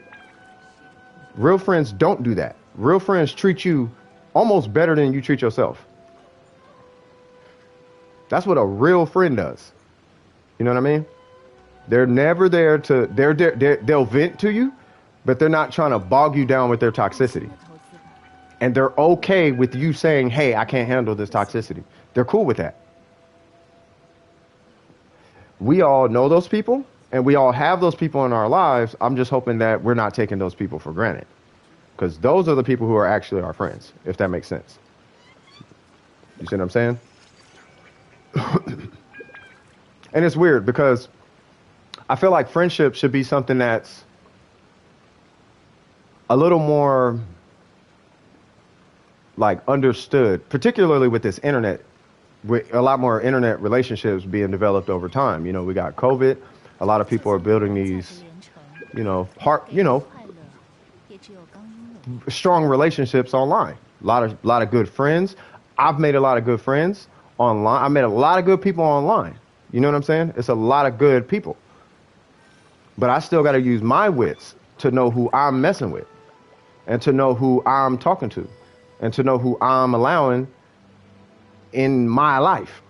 Speaker 1: Real friends don't do that. Real friends treat you almost better than you treat yourself. That's what a real friend does. You know what I mean? They're never there to, they'll vent to you, but they're not trying to bog you down with their toxicity. And they're okay with you saying, hey, I can't handle this toxicity. They're cool with that. We all know those people, and we all have those people in our lives. I'm just hoping that we're not taking those people for granted. Because those are the people who are actually our friends, if that makes sense. You see what I'm saying? And it's weird because I feel like friendship should be something that's a little more like understood, particularly with this internet, with a lot more internet relationships being developed over time. You know, we got COVID. A lot of people are building these, you know, strong relationships online. A lot of good friends. I've made a lot of good friends online. I met a lot of good people online. You know what I'm saying? It's a lot of good people. But I still got to use my wits to know who I'm messing with and to know who I'm talking to and to know who I'm allowing in my life.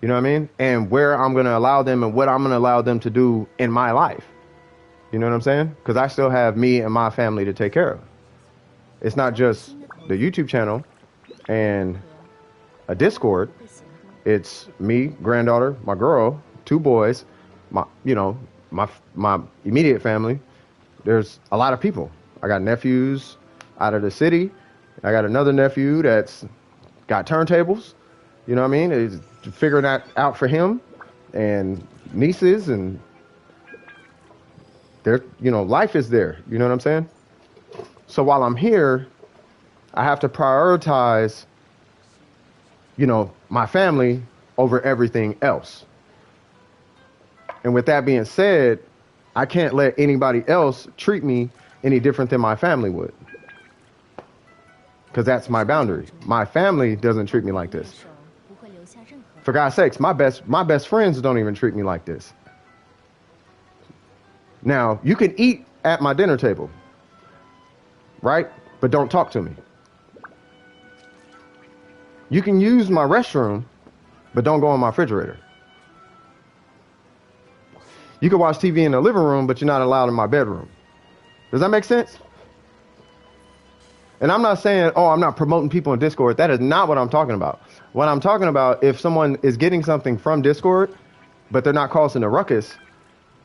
Speaker 1: You know what I mean? And where I'm going to allow them and what I'm going to allow them to do in my life. You know what I'm saying? Because I still have me and my family to take care of. It's not just the YouTube channel and a Discord. It's me, granddaughter, my girl, 2 boys, my immediate family. There's a lot of people. I got nephews out of the city. I got another nephew that's got turntables. You know what I mean? It's figuring that out for him, and nieces, and there, life is there. You know what I'm saying? So while I'm here, I have to prioritize, my family over everything else. And with that being said, I can't let anybody else treat me any different than my family would. Because that's my boundary. My family doesn't treat me like this. For God's sakes, my best friends don't even treat me like this. Now, you can eat at my dinner table, right? But don't talk to me. You can use my restroom, but don't go in my refrigerator. You can watch TV in the living room, but you're not allowed in my bedroom. Does that make sense? And I'm not saying, I'm not promoting people in Discord. That is not what I'm talking about. What I'm talking about, if someone is getting something from Discord, but they're not causing a ruckus,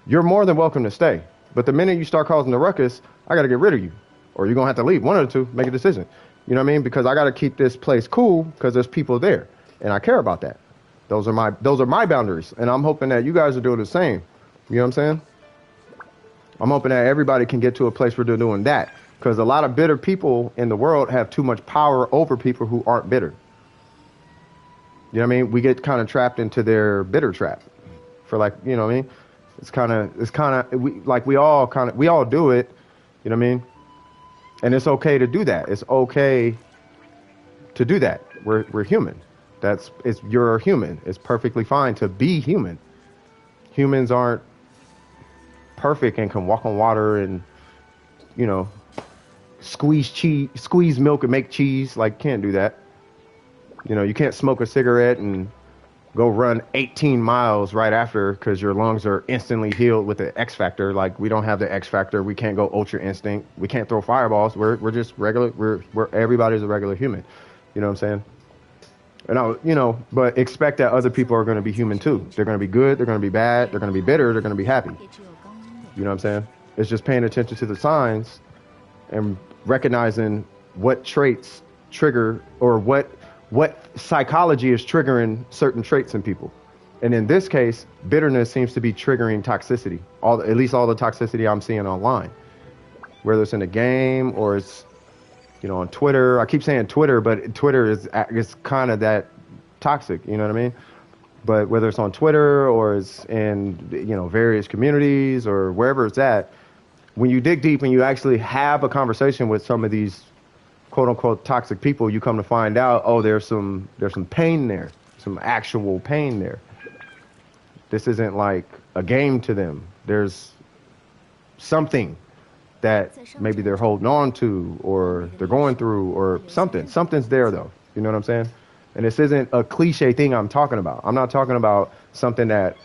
Speaker 1: you're more than welcome to stay. But the minute you start causing a ruckus, I got to get rid of you. Or you're going to have to leave. One of the two, make a decision. You know what I mean? Because I got to keep this place cool because there's people there. And I care about that. Those are my boundaries. And I'm hoping that you guys are doing the same. You know what I'm saying? I'm hoping that everybody can get to a place where they're doing that. Because a lot of bitter people in the world have too much power over people who aren't bitter. You know what I mean? We get kind of trapped into their bitter trap. For you know what I mean? We all do it. You know what I mean? And it's okay to do that. It's okay to do that. We're human. You're a human. It's perfectly fine to be human. Humans aren't perfect and can walk on water and, squeeze milk and make cheese. Can't do that. You can't smoke a cigarette and go run 18 miles right after because your lungs are instantly healed with the X factor. We don't have the X factor. We can't go ultra instinct. We can't throw fireballs. We're just regular. We're everybody's a regular human. You know what I'm saying? And but expect that other people are going to be human too. They're going to be good. They're going to be bad. They're going to be bitter. They're going to be happy. You know what I'm saying? It's just paying attention to the signs and recognizing what traits trigger or what psychology is triggering certain traits in people. And in this case, bitterness seems to be triggering toxicity. At least all the toxicity I'm seeing online, whether it's in a game or it's, on Twitter. I keep saying Twitter, but Twitter is kind of that toxic. You know what I mean? But whether it's on Twitter or it's in, various communities or wherever it's at, when you dig deep and you actually have a conversation with some of these quote unquote toxic people, you come to find out, there's some pain there, some actual pain there. This isn't like a game to them. There's something that maybe they're holding on to or they're going through or something. Something's there though. You know what I'm saying? And this isn't a cliche thing I'm talking about. I'm not talking about something that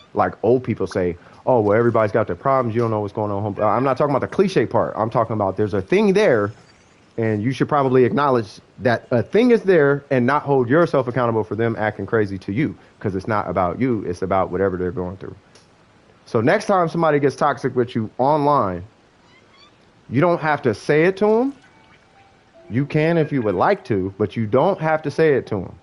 Speaker 1: old people say, well, everybody's got their problems. You don't know what's going on. I'm not talking about the cliche part. I'm talking about there's a thing there. And you should probably acknowledge that a thing is there and not hold yourself accountable for them acting crazy to you, because it's not about you. It's about whatever they're going through. So next time somebody gets toxic with you online, you don't have to say it to them. You can if you would like to, but you don't have to say it to them.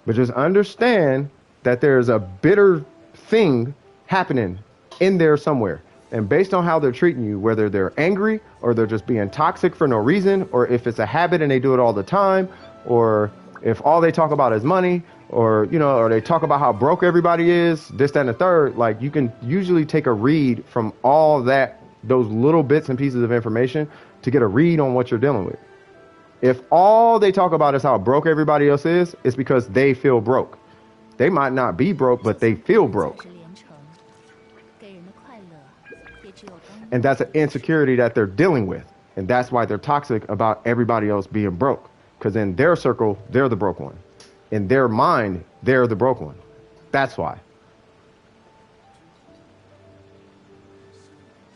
Speaker 1: But just understand that there's a bitter thing happening in there somewhere. And based on how they're treating you, whether they're angry or they're just being toxic for no reason, or if it's a habit and they do it all the time, or if all they talk about is money, or, or they talk about how broke everybody is, this, that, and the third, you can usually take a read from all those little bits and pieces of information to get a read on what you're dealing with. If all they talk about is how broke everybody else is, it's because they feel broke. They might not be broke, but they feel broke. And that's an insecurity that they're dealing with. And that's why they're toxic about everybody else being broke. Because in their circle, they're the broke one. In their mind, they're the broke one. That's why.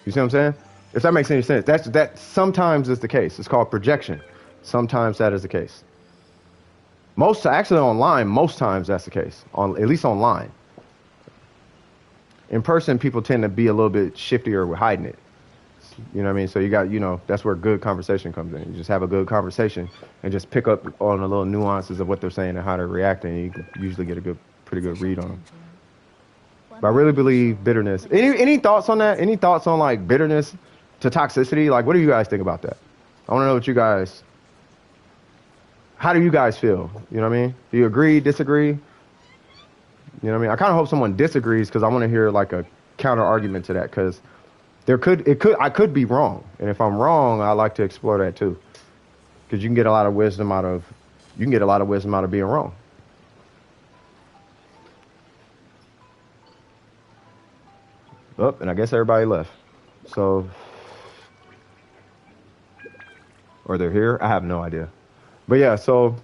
Speaker 1: You see what I'm saying? If that makes any sense. That sometimes is the case. It's called projection. Sometimes that is the case. Actually online, most times that's the case. At least online. In person, people tend to be a little bit shiftier with hiding it. You know what I mean? So you got, that's where good conversation comes in. You just have a good conversation and just pick up on the little nuances of what they're saying and how they're reacting. And you can usually get a pretty good read on them. But I really believe bitterness. Any thoughts on that? Any thoughts on like bitterness to toxicity? Like, what do you guys think about that? I want to know what you guys. How do you guys feel? You know what I mean? Do you agree, disagree? You know what I mean? I kind of hope someone disagrees because I want to hear like a counter argument to that because I could be wrong, and if I'm wrong, I like to explore that too, because you can get a lot of wisdom out of being wrong. Oh, and I guess everybody left. So, or they're here. I have no idea. But yeah, so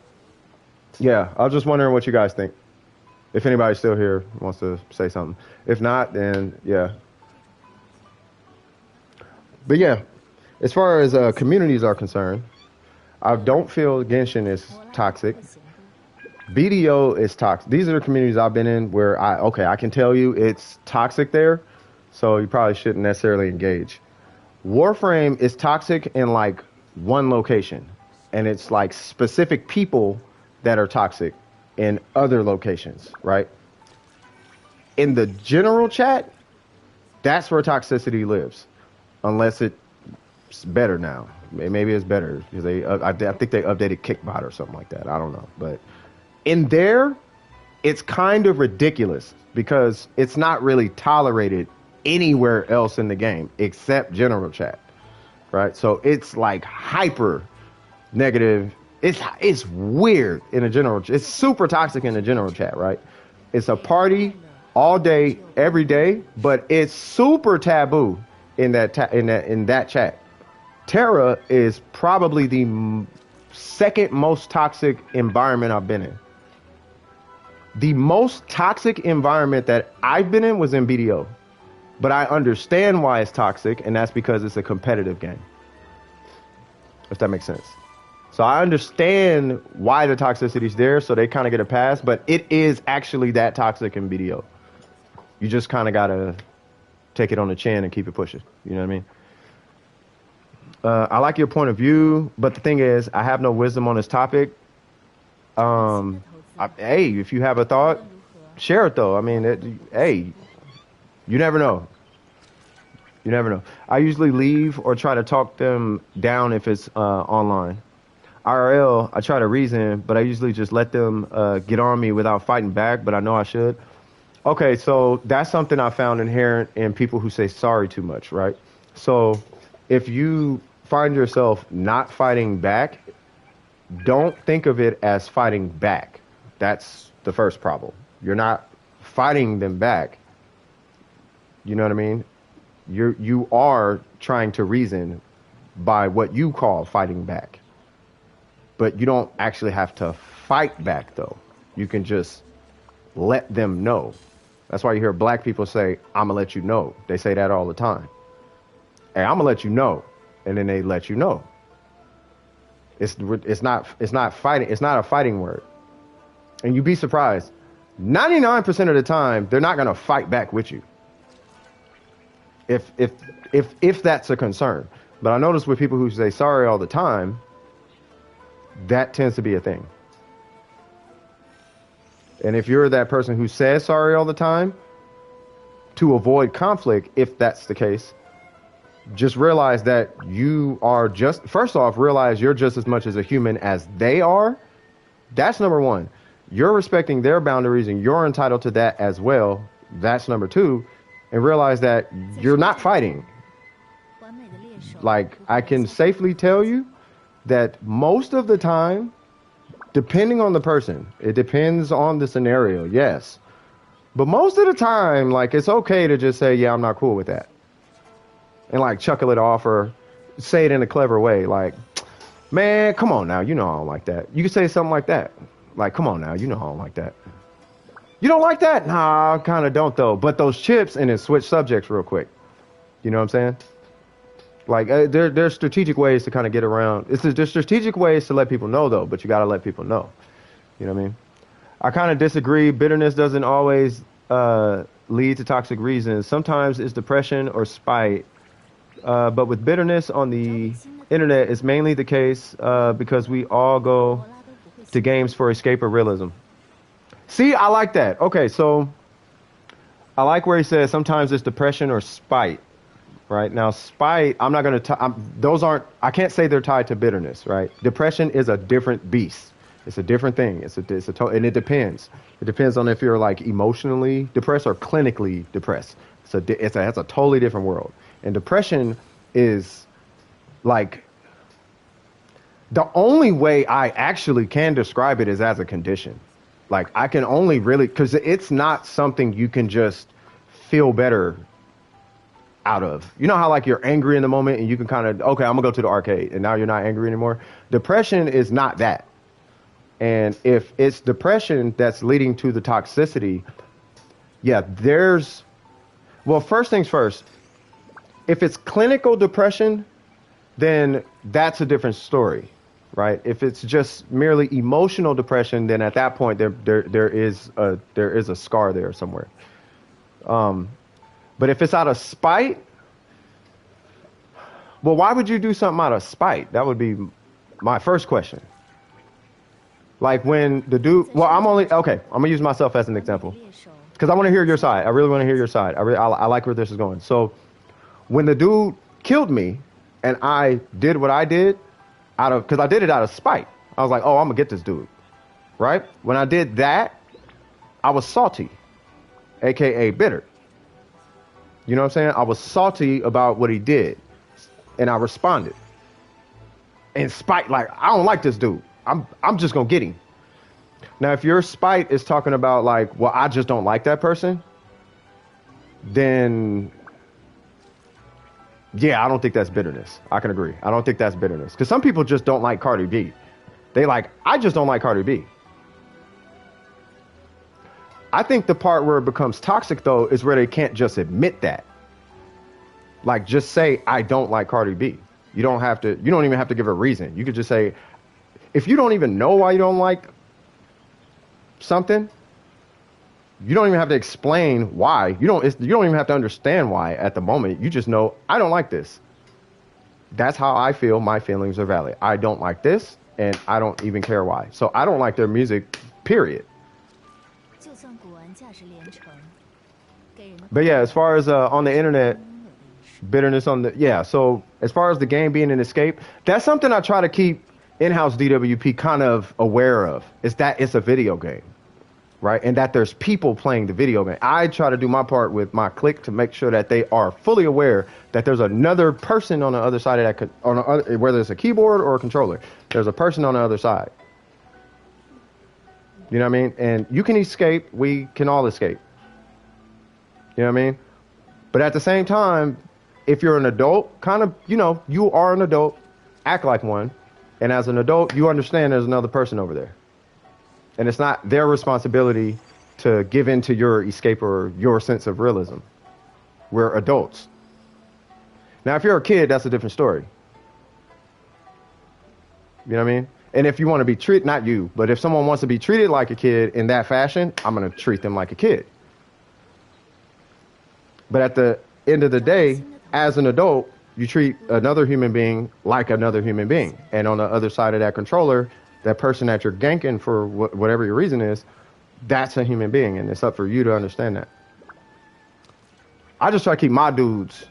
Speaker 1: yeah, I was just wondering what you guys think. If anybody's still here wants to say something. If not, then yeah. But yeah, as far as communities are concerned, I don't feel Genshin is toxic. BDO is toxic. These are the communities I've been in where I can tell you it's toxic there, so you probably shouldn't necessarily engage. Warframe is toxic in like one location, and it's like specific people that are toxic in other locations, right? In the general chat, that's where toxicity lives. Unless it's better now. Maybe it's better because I think they updated Kickbot or something like that. I don't know. But in there, it's kind of ridiculous because it's not really tolerated anywhere else in the game except general chat, right? So it's like hyper negative. It's weird in a general. It's super toxic in the general chat, right? It's a party all day, every day, but it's super taboo. In that chat, Terra is probably the second most toxic environment I've been in. The most toxic environment that I've been in was in BDO, but I understand why it's toxic, and that's because it's a competitive game. If that makes sense. So I understand why the toxicity is there, so they kind of get a pass, but it is actually that toxic in BDO. You just kind of gotta take it on the chin and keep it pushing. You know what I mean? I like your point of view, but the thing is, I have no wisdom on this topic. Hey, if you have a thought, share it though. I mean, hey, you never know. You never know. I usually leave or try to talk them down if it's online. IRL, I try to reason, but I usually just let them get on me without fighting back, but I know I should. Okay, so that's something I found inherent in people who say sorry too much, right? So if you find yourself not fighting back, don't think of it as fighting back. That's the first problem. You're not fighting them back. You know what I mean? You are trying to reason by what you call fighting back. But you don't actually have to fight back, though. You can just let them know. That's why you hear black people say, I'm gonna let you know. They say that all the time. Hey, I'm gonna let you know. And then they let you know. It's not fighting. It's not a fighting word. And you'd be surprised. 99% of the time, they're not gonna fight back with you. If that's a concern. But I notice with people who say sorry all the time, that tends to be a thing. And if you're that person who says sorry all the time, to avoid conflict, if that's the case, just realize that you are first off, realize you're just as much as a human as they are. That's number one. You're respecting their boundaries and you're entitled to that as well. That's number two. And realize that you're not fighting. Like, I can safely tell you that most of the time, depending on the person, it depends on the scenario, yes. But most of the time, like, it's okay to just say, yeah, I'm not cool with that. and like chuckle it off or say it in a clever way. Like, man, come on now. You know I don't like that. You can say something like that. Like, come on now. You know I don't like that. You don't like that? Nah, I kind of don't though. But those chips, and then switch subjects real quick. You know what I'm saying? Like, there's strategic ways to kind of get around. There's strategic ways to let people know though, but you got to let people know. You know what I mean? I kind of disagree. Bitterness doesn't always lead to toxic reasons. Sometimes it's depression or spite. But with bitterness on the internet, it's mainly the case because we all go to games for escape or realism. See, I like that. Okay, so I like where he says sometimes it's depression or spite. Right now, spite. I'm not going to. Those aren't. I can't say they're tied to bitterness. Right. Depression is a different beast. It's a different thing. And it depends. It depends on if you're like emotionally depressed or clinically depressed. That's a totally different world. And depression is like the only way I actually can describe it is as a condition. Like I can only really, because it's not something you can just feel better out of. You know how like you're angry in the moment and you can kind of, okay, I'm gonna go to the arcade and now you're not angry anymore. Depression is not that. And if it's depression that's leading to the toxicity, yeah, well, first things first, if it's clinical depression, then that's a different story, right? If it's just merely emotional depression, then at that point there is a scar there somewhere. But if it's out of spite, well, why would you do something out of spite? That would be my first question. Like when the dude, well, I'm gonna use myself as an example because I want to hear your side. I really want to hear your side. I like where this is going. So when the dude killed me and I did what I did because I did it out of spite. I was like, oh, I'm gonna get this dude, right? When I did that, I was salty, AKA bitter. You know what I'm saying? I was salty about what he did and I responded in spite. Like, I don't like this dude. I'm just gonna get him. Now, if your spite is talking about like, well, I just don't like that person, then yeah, I don't think that's bitterness. I can agree. I don't think that's bitterness because some people just don't like Cardi B. They like, I just don't like Cardi B. I think the part where it becomes toxic though is where they can't just admit that. Like, just say I don't like Cardi B. You don't even have to give a reason. You could just say, if you don't even know why you don't like something, you don't even have to explain why. You don't even have to understand why at the moment. You just know, I don't like this. That's how I feel. My feelings are valid. I don't like this, and I don't even care why. So I don't like their music, period. But yeah, as far as on the internet, bitterness so as far as the game being an escape, that's something I try to keep in-house DWP kind of aware of, is that it's a video game, right? And that there's people playing the video game. I try to do my part with my clique to make sure that they are fully aware that there's another person on the other side of that, whether it's a keyboard or a controller, there's a person on the other side. You know what I mean? And you can escape. We can all escape. You know what I mean? But at the same time, if you're an adult, kind of, you are an adult, act like one. And as an adult, you understand there's another person over there. And it's not their responsibility to give in to your escape or your sense of realism. We're adults. Now, if you're a kid, that's a different story. You know what I mean? And if you want to be treated, not you, but if someone wants to be treated like a kid in that fashion, I'm going to treat them like a kid. But at the end of the day, as an adult, you treat another human being like another human being. And on the other side of that controller, that person that you're ganking for whatever your reason is, that's a human being. And it's up for you to understand that. I just try to keep my dudes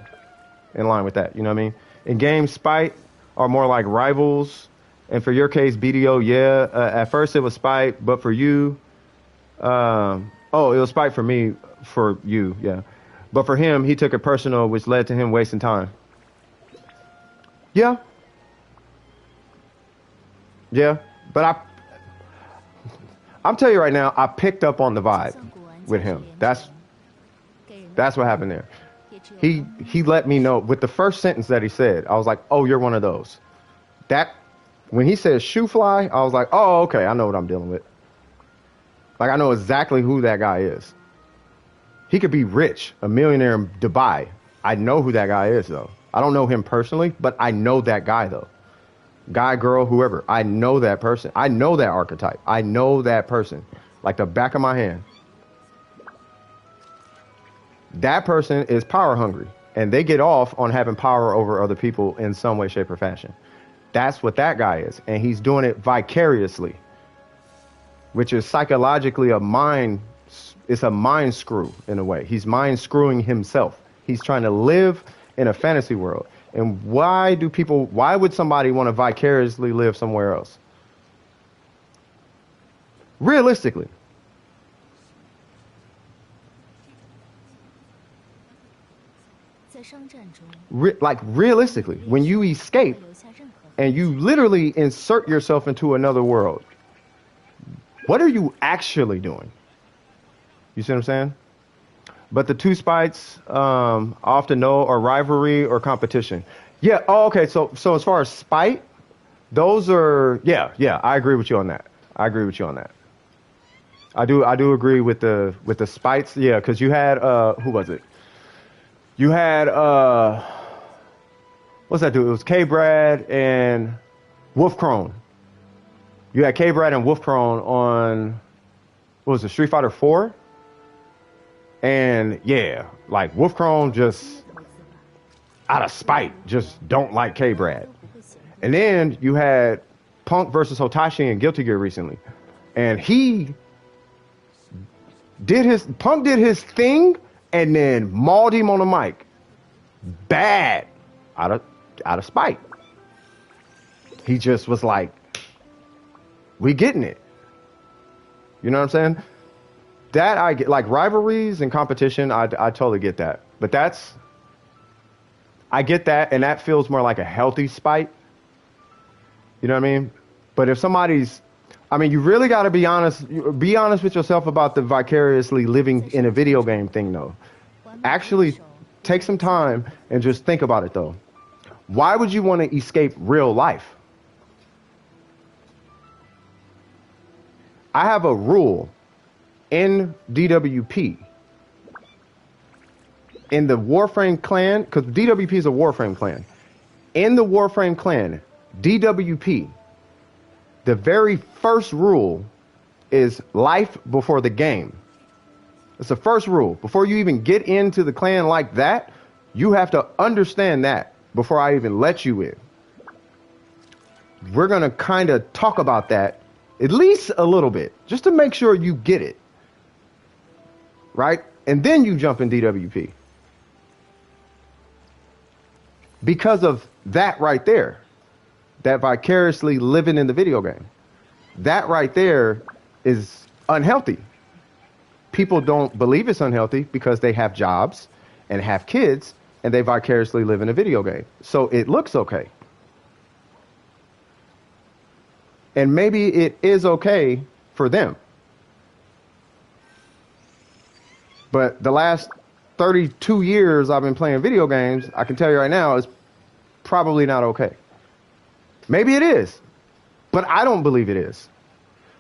Speaker 1: in line with that. You know what I mean? In game, spite are more like rivals. And for your case, BDO, yeah. At first it was spite, but for you, it was spite for me, for you, yeah. But for him, he took it personal, which led to him wasting time. Yeah. Yeah. But I'm telling you right now, I picked up on the vibe with him. That's what happened there. He let me know with the first sentence that he said. I was like, oh, you're one of those. That when he said shoe fly, I was like, oh, okay, I know what I'm dealing with. Like I know exactly who that guy is. He could be rich, a millionaire in Dubai. I know who that guy is though. I don't know him personally, but I know that guy though. Guy, girl, whoever. I know that person. I know that archetype. I know that person like the back of my hand. That person is power hungry and they get off on having power over other people in some way, shape, or fashion. That's what that guy is. And he's doing it vicariously, which is psychologically it's a mind screw in a way. He's mind screwing himself. He's trying to live in a fantasy world. And why would somebody want to vicariously live somewhere else? Realistically. Like realistically, when you escape and you literally insert yourself into another world, what are you actually doing? You see what I'm saying? But the two spites often know are rivalry or competition. Yeah. Oh, okay. So as far as spite, those are yeah. I agree with you on that. I do agree with the spites. Yeah, because you had who was it? You had what's that dude? It was K Brad and Wolf Crone. You had K Brad and Wolf Crone on what was it, Street Fighter 4? And yeah, like Wolf Crone just out of spite just don't like K Brad. And then you had Punk versus Hotashi in Guilty Gear recently. And Punk did his thing and then mauled him on the mic. Bad. Out of spite. He just was like, we getting it. You know what I'm saying? That I get, like rivalries and competition, I totally get that. But I get that, and that feels more like a healthy spite. You know what I mean? But if you really got to be honest with yourself about the vicariously living in a video game thing, though. Actually, take some time and just think about it, though. Why would you want to escape real life? I have a rule in DWP, in the Warframe clan, because DWP is a Warframe clan. In the Warframe clan, DWP, the very first rule is life before the game. It's the first rule. Before you even get into the clan like that, you have to understand that before I even let you in. We're going to kind of talk about that at least a little bit, just to make sure you get it. Right? And then you jump in DWP. Because of that right there, that vicariously living in the video game, that right there is unhealthy. People don't believe it's unhealthy because they have jobs and have kids and they vicariously live in a video game. So it looks okay. And maybe it is okay for them. But the last 32 years I've been playing video games, I can tell you right now, it's probably not okay. Maybe it is, but I don't believe it is.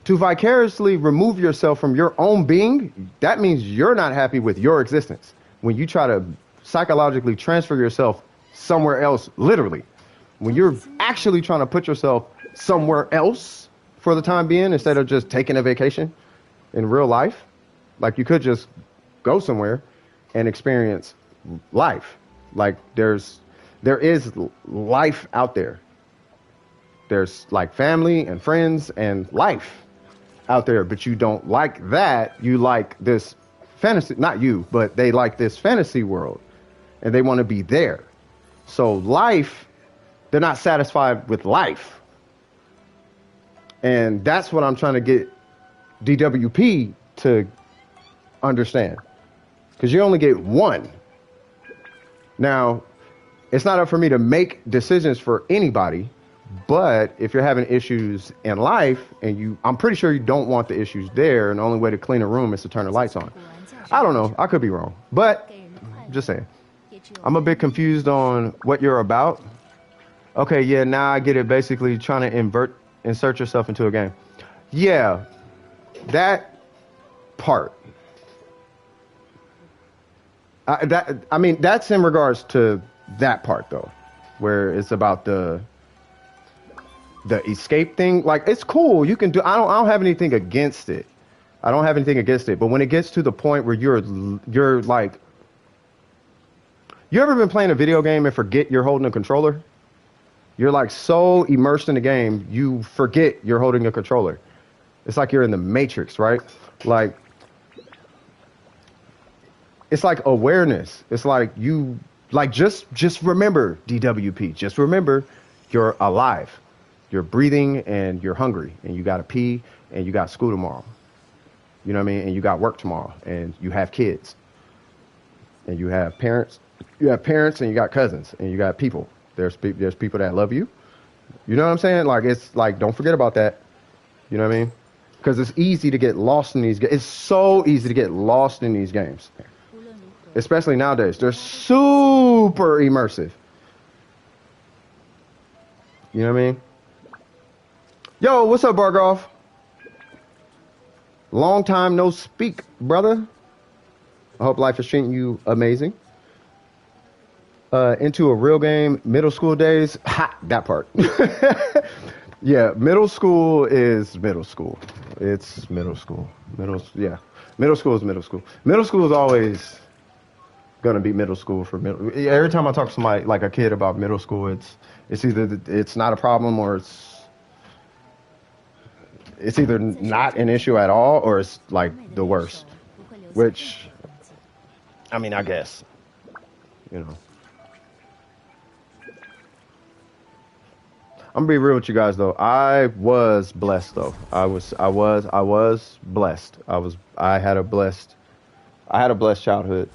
Speaker 1: To vicariously remove yourself from your own being, that means you're not happy with your existence. When you try to psychologically transfer yourself somewhere else, literally, when you're actually trying to put yourself somewhere else for the time being instead of just taking a vacation in real life, like you could just go somewhere and experience life. Like there is life out there. There's like family and friends and life out there, but you don't like that. You like this fantasy, not you, but they like this fantasy world and they want to be there. So life, they're not satisfied with life. And that's what I'm trying to get DWP to understand. Because you only get one. Now, it's not up for me to make decisions for anybody, but if you're having issues in life and I'm pretty sure you don't want the issues there, and the only way to clean a room is to turn the lights on. I don't know. I could be wrong, but just saying. I'm a bit confused on what you're about. Okay, yeah, now I get it. Basically, trying to insert yourself into a game. Yeah, that part. I mean, that's in regards to that part though, where it's about the escape thing. Like, it's cool. You can do. I don't have anything against it. I don't have anything against it. But when it gets to the point where you're like, you ever been playing a video game and forget you're holding a controller? You're like so immersed in the game, you forget you're holding a controller. It's like you're in the Matrix, right? Like, it's like awareness. It's like just remember, DWP. Just remember you're alive. You're breathing and you're hungry and you got to pee and you got school tomorrow. You know what I mean? And you got work tomorrow and you have kids and you have parents. You have parents and you got cousins and you got people. There's people that love you. You know what I'm saying? Like, it's like, don't forget about that. You know what I mean? Because it's easy to get lost in these games. It's so easy to get lost in these games. Especially nowadays. They're super immersive. You know what I mean? Yo, what's up, Bargoff? Long time no speak, brother. I hope life is treating you amazing. Into a real game, middle school days. Ha, that part. Yeah, middle school is middle school. It's middle school. Middle school is middle school. Middle school is always gonna be middle school for middle. Every time I talk to somebody, like a kid, about middle school, it's either it's not a problem or it's either not an issue at all or it's like the worst. Which, I mean, I guess, you know. I'm gonna be real with you guys though. I was blessed though. I was blessed. I had a blessed childhood.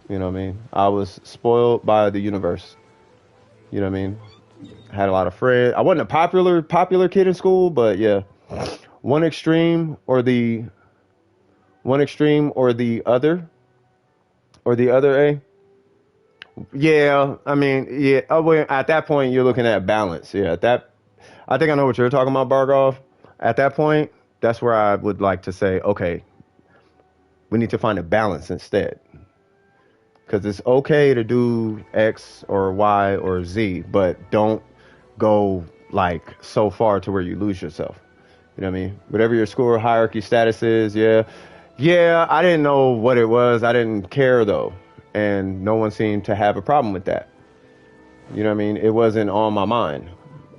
Speaker 1: You know what I mean? I was spoiled by the universe. You know what I mean? I had a lot of friends. I wasn't a popular kid in school, but yeah. One extreme or the other, A. Yeah, I mean, yeah. Oh, well, at that point, you're looking at balance. Yeah, I think I know what you're talking about, Bargoff. At that point, that's where I would like to say, okay, we need to find a balance instead. Because it's okay to do X or Y or Z, but don't go like so far to where you lose yourself. You know what I mean? Whatever your school hierarchy status is, yeah. Yeah, I didn't know what it was. I didn't care though. And no one seemed to have a problem with that. You know what I mean? It wasn't on my mind.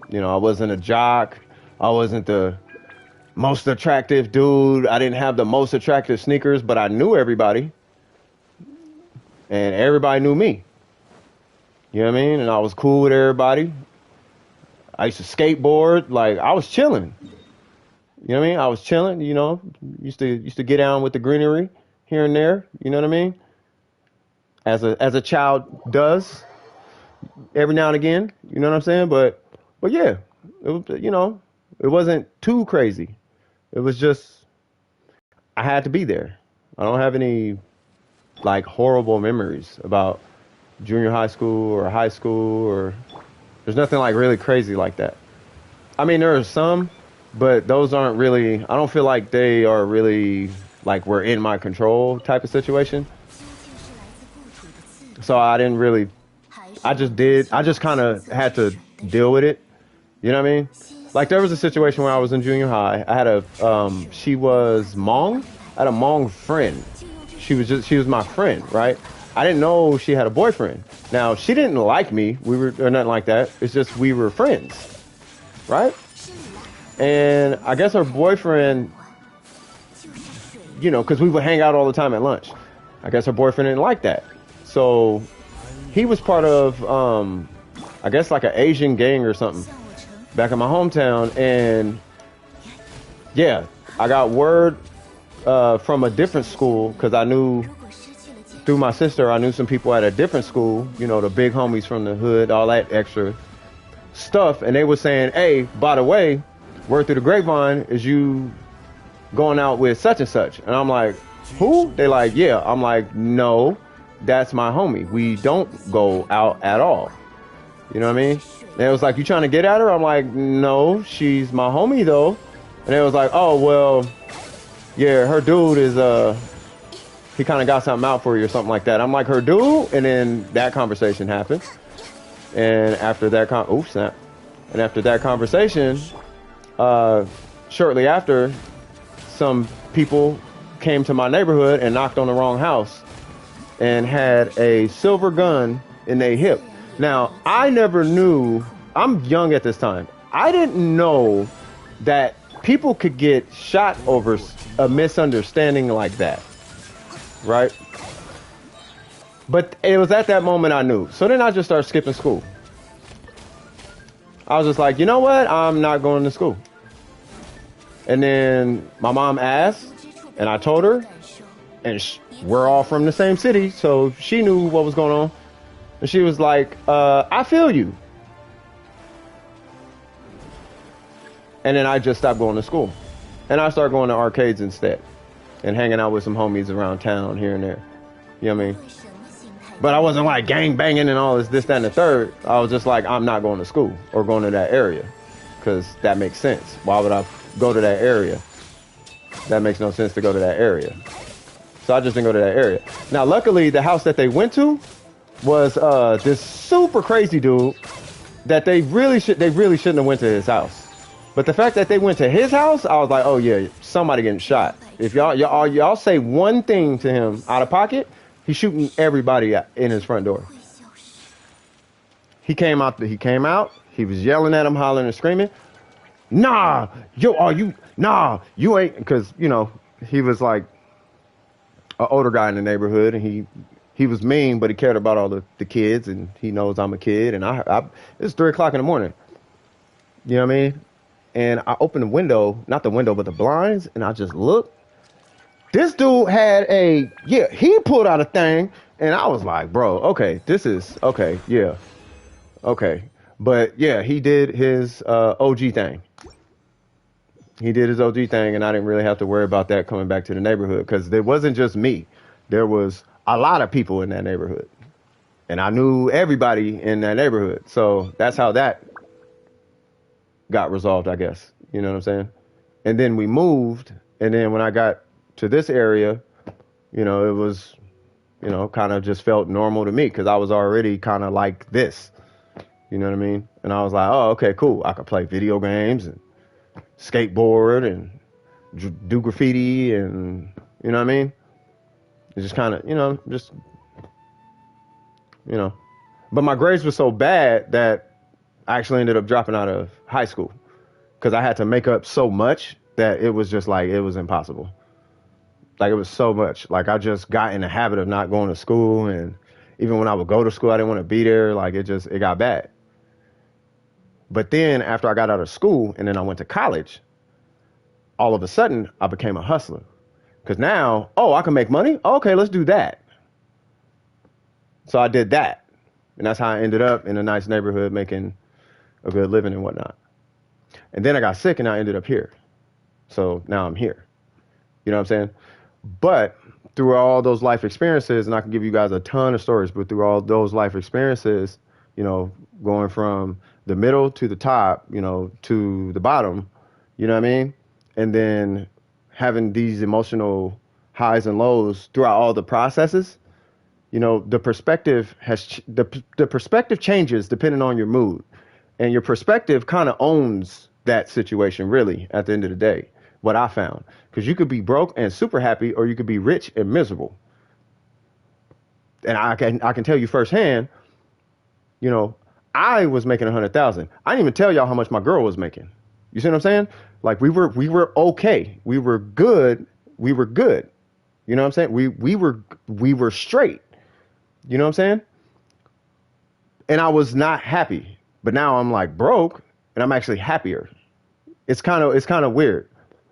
Speaker 1: You know, I wasn't a jock. I wasn't the most attractive dude. I didn't have the most attractive sneakers, but I knew everybody. And everybody knew me. You know what I mean? And I was cool with everybody. I used to skateboard. Like, I was chilling. You know what I mean? I was chilling, you know. Used to get down with the greenery here and there. You know what I mean? As a child does every now and again, you know what I'm saying? But yeah, it was, you know, it wasn't too crazy. It was just, I had to be there. I don't have any like horrible memories about junior high school or high school, or there's nothing like really crazy like that. I mean, there are some, but those aren't really, I don't feel like they are really like we're in my control type of situation. So I didn't really, I just kind of had to deal with it. You know what I mean? Like, there was a situation where I was in junior high. I had she was Hmong. I had a Hmong friend. She was my friend, right? I didn't know she had a boyfriend. Now, she didn't like me. Or nothing like that. It's just we were friends, right? And I guess her boyfriend, you know, because we would hang out all the time at lunch. I guess her boyfriend didn't like that. So he was part of, I guess, like an Asian gang or something back in my hometown. And yeah, I got word from a different school, because I knew through my sister, I knew some people at a different school, you know, the big homies from the hood, all that extra stuff. And they were saying, hey, by the way, word through the grapevine is you going out with such and such. And I'm like, who? They like, yeah. I'm like, no, that's my homie. We don't go out at all. You know what I mean? And it was like, you trying to get at her? I'm like, no, she's my homie though. And it was like, oh well, yeah, her dude is he kind of got something out for you or something like that. I'm like, her dude, and then that conversation happened. And after that oops, snap. And after that conversation, shortly after, some people came to my neighborhood and knocked on the wrong house and had a silver gun in their hip. Now, I never knew, I'm young at this time, I didn't know that people could get shot over a misunderstanding like that, right? But it was at that moment I knew. So then I just started skipping school. I was just like, you know what? I'm not going to school. And then my mom asked, and I told her, and we're all from the same city, so she knew what was going on. And she was like, I feel you. And then I just stopped going to school. And I started going to arcades instead and hanging out with some homies around town here and there. You know what I mean? But I wasn't like gang banging and all this, that, and the third. I was just like, I'm not going to school or going to that area because that makes sense. Why would I go to that area? That makes no sense to go to that area. So I just didn't go to that area. Now, luckily, the house that they went to was this super crazy dude that they really shouldn't have went to his house. But the fact that they went to his house, I was like, oh yeah, somebody getting shot. If y'all say one thing to him out of pocket, he's shooting everybody in his front door. He came out. He was yelling at him, hollering and screaming. Nah, you ain't, because he was like an older guy in the neighborhood, and he was mean, but he cared about all the kids, and he knows I'm a kid, and it's 3 o'clock in the morning. You know what I mean? And I opened the window, not the window, but the blinds, and I just looked. This dude had he pulled out a thing, and I was like, bro, okay, this is, okay, yeah, okay. But yeah, he did his OG thing. He did his OG thing, and I didn't really have to worry about that coming back to the neighborhood, because there wasn't just me. There was a lot of people in that neighborhood, and I knew everybody in that neighborhood. So that's how that got resolved, I guess. You know what I'm saying? And then we moved, and then when I got to this area, it was, kind of just felt normal to me, because I was already kind of like this. You know what I mean? And I was like, oh, okay, cool. I could play video games and skateboard and do graffiti, and you know what I mean? It's just kind of, But my grades were so bad that I actually ended up dropping out of high school, because I had to make up so much that it was just like, it was impossible. Like, it was so much. Like, I just got in the habit of not going to school, and even when I would go to school, I didn't want to be there. Like, it got bad. But then after I got out of school and then I went to college, all of a sudden I became a hustler. Because now, I can make money? Okay, let's do that. So I did that. And that's how I ended up in a nice neighborhood making a good living and whatnot. And then I got sick and I ended up here. So now I'm here. You know what I'm saying? But through all those life experiences, and I can give you guys a ton of stories, but through all those life experiences, going from the middle to the top, to the bottom, you know what I mean? And then having these emotional highs and lows throughout all the processes, the perspective the perspective changes depending on your mood, and your perspective kind of owns that situation, really, at the end of the day, what I found, because you could be broke and super happy, or you could be rich and miserable. And I can tell you firsthand, I was making 100,000. I didn't even tell y'all how much my girl was making. You see what I'm saying? Like, we were okay. We were good. We were good. You know what I'm saying? We were straight. You know what I'm saying? And I was not happy. But now I'm like broke, and I'm actually happier. It's kind of weird.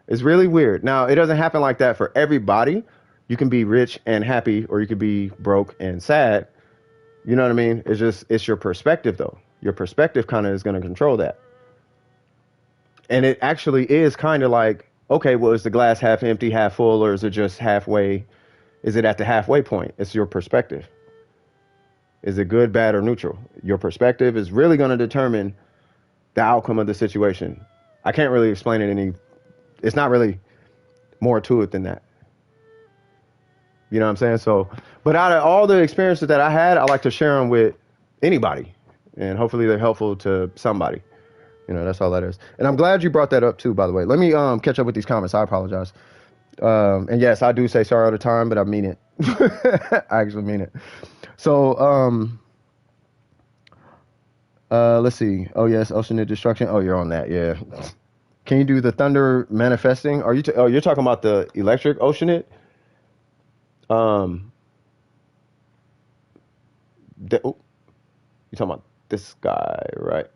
Speaker 1: It's really weird. Now, it doesn't happen like that for everybody. You can be rich and happy, or you could be broke and sad. You know what I mean? It's your perspective, though. Your perspective kind of is going to control that. And it actually is kind of like, okay, well, is the glass half empty, half full, or is it just halfway? Is it at the halfway point? It's your perspective. Is it good, bad, or neutral? Your perspective is really going to determine the outcome of the situation. I can't really explain it it's not really more to it than that. You know what I'm saying? So, but out of all the experiences that I had, I like to share them with anybody, and hopefully they're helpful to somebody. You know, that's all that is. And I'm glad you brought that up too, by the way. Let me catch up with these comments. I apologize. And yes, I do say sorry all the time, but I mean it. I actually mean it. So, let's see. Oh yes, Ocean of Destruction. Oh, you're on that. Yeah. Can you do the thunder manifesting? Are you? You're talking about the electric Oceanid? You're talking about this guy, right?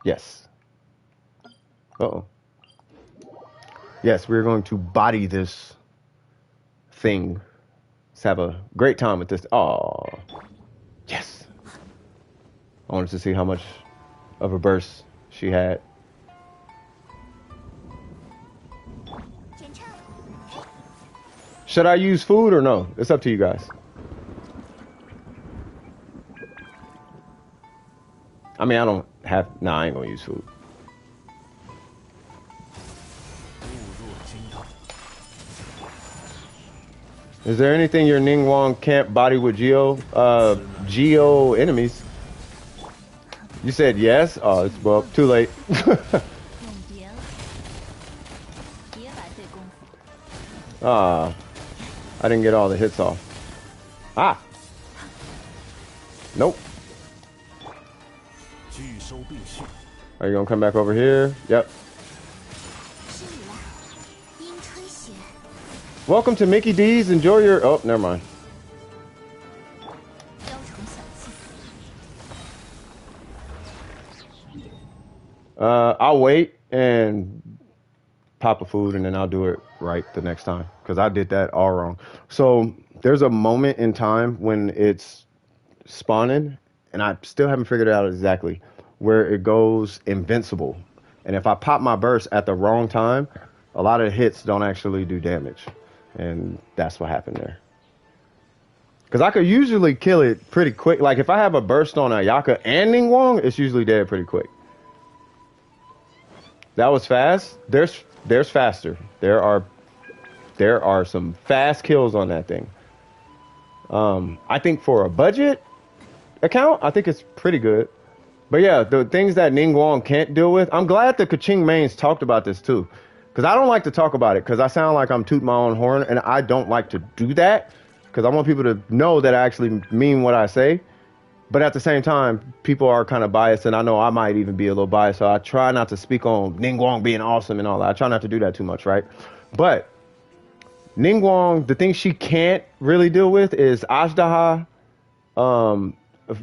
Speaker 1: Yes. Uh-oh. Yes, we're going to body this thing. Let's have a great time with this. Oh, yes. I wanted to see how much of a burst she had. Should I use food or no? It's up to you guys. I mean, I don't have... Nah, I ain't gonna use food. Is there anything your Ningguang can't body with Geo? Geo enemies. You said yes? Oh, it's, well, too late. Ah, I didn't get all the hits off. Ah. Nope. Are you gonna come back over here? Yep. Welcome to Mickey D's. Enjoy your... Oh, never mind. I'll wait and pop a food and then I'll do it right the next time because I did that all wrong. So there's a moment in time when it's spawning and I still haven't figured it out exactly where it goes invincible. And if I pop my burst at the wrong time, a lot of hits don't actually do damage. And that's what happened there. Because I could usually kill it pretty quick. Like if I have a burst on Ayaka and Ningguang, it's usually dead pretty quick. That was fast. There's faster. There are some fast kills on that thing. I think for a budget account, I think it's pretty good. But yeah, the things that Ningguang can't deal with, I'm glad the Kaching mains talked about this too. Because I don't like to talk about it because I sound like I'm tooting my own horn and I don't like to do that because I want people to know that I actually mean what I say. But at the same time, people are kind of biased and I know I might even be a little biased. So I try not to speak on Ningguang being awesome and all that. I try not to do that too much, right? But Ningguang, the thing she can't really deal with is Ajdaha.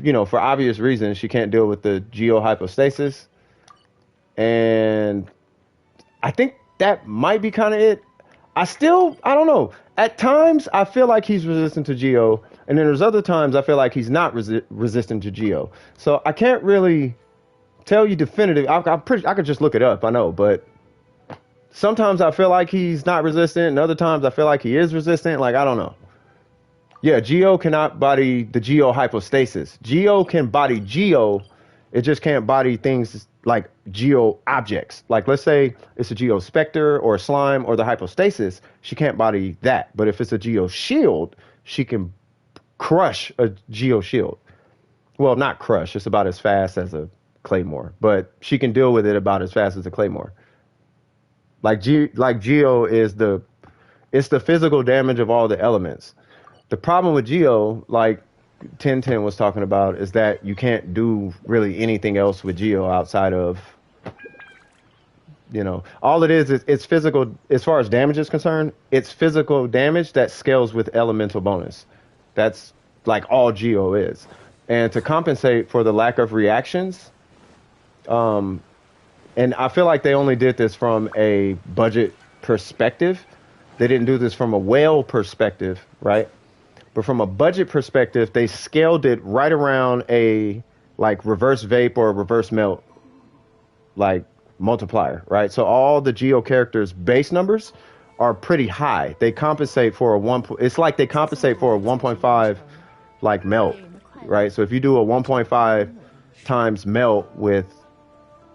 Speaker 1: You know, for obvious reasons, she can't deal with the geohypostasis. And I think that might be kind of it. I don't know. At times, I feel like he's resistant to Geo. And then there's other times I feel like he's not resistant to Geo. So I can't really tell you definitive. I could just look it up, I know. But sometimes I feel like he's not resistant. And other times I feel like he is resistant. Like, I don't know. Yeah, Geo cannot body the geohypostasis. Geo can body Geo. It just can't body things like Geo objects. Like, let's say it's a Geo Spectre or a Slime or the Hypostasis. She can't body that. But if it's a Geo Shield, she can crush a Geo Shield. Well, not crush. It's about as fast as a Claymore. But she can deal with it about as fast as a Claymore. Like Geo is it's the physical damage of all the elements. The problem with Geo, like 1010 was talking about, is that you can't do really anything else with Geo outside of, you know, all it is it's physical. As far as damage is concerned, it's physical damage that scales with elemental bonus. That's like all Geo is. And to compensate for the lack of reactions, and I feel like they only did this from a budget perspective. They didn't do this from a whale perspective, right? But from a budget perspective, they scaled it right around a like reverse vape or reverse melt like multiplier, right? So all the Geo characters' base numbers are pretty high. They compensate for a it's like they compensate for a 1.5 like melt, right? So if you do a 1.5 times melt with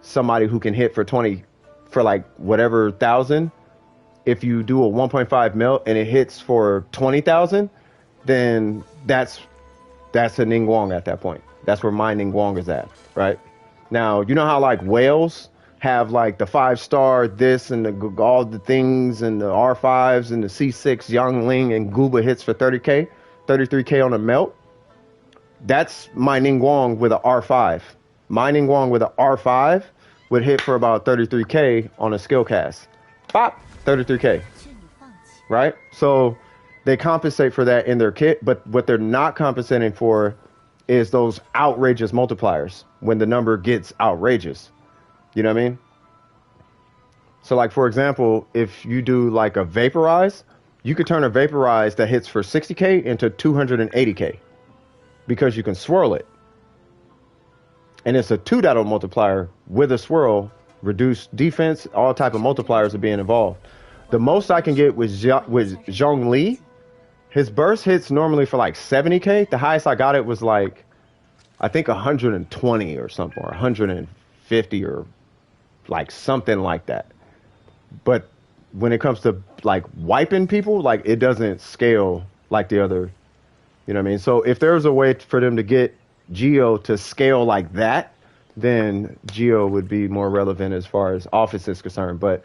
Speaker 1: somebody who can hit for 20, for like whatever thousand, if you do a 1.5 melt and it hits for 20,000, then that's a Ningguang at that point. That's where my Ningguang is at, right? Now, you know how like whales have like the 5-star this and all the things and the R5s and the C6 Yangling and Gooba hits for 30K, 33K on a melt? That's my Ningguang with a R5. My Ningguang with a R5 would hit for about 33K on a skill cast. Bop, 33K, right? So they compensate for that in their kit, but what they're not compensating for is those outrageous multipliers when the number gets outrageous. You know what I mean? So like, for example, if you do like a vaporize, you could turn a vaporize that hits for 60K into 280K because you can swirl it. And it's a 2.0 multiplier with a swirl, reduced defense, all type of multipliers are being involved. The most I can get with Zhongli, his burst hits normally for like 70K. The highest I got it was like, I think 120 or something, or 150 or like something like that. But when it comes to like wiping people, like it doesn't scale like the other, you know what I mean? So if there's a way for them to get Geo to scale like that, then Geo would be more relevant as far as offense is concerned. But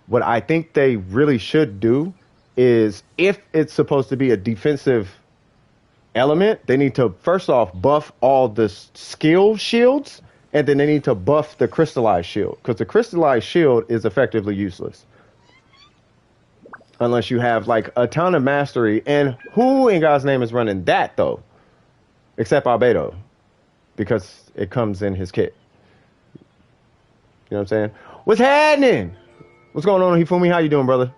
Speaker 1: what I think they really should do is, if it's supposed to be a defensive element, they need to first off buff all the skill shields, and then they need to buff the crystallized shield, because the crystallized shield is effectively useless unless you have like a ton of mastery. And who in God's name is running that though, except Albedo, because it comes in his kit. You know what I'm saying? What's happening? What's going on, Hifumi? How you doing, brother?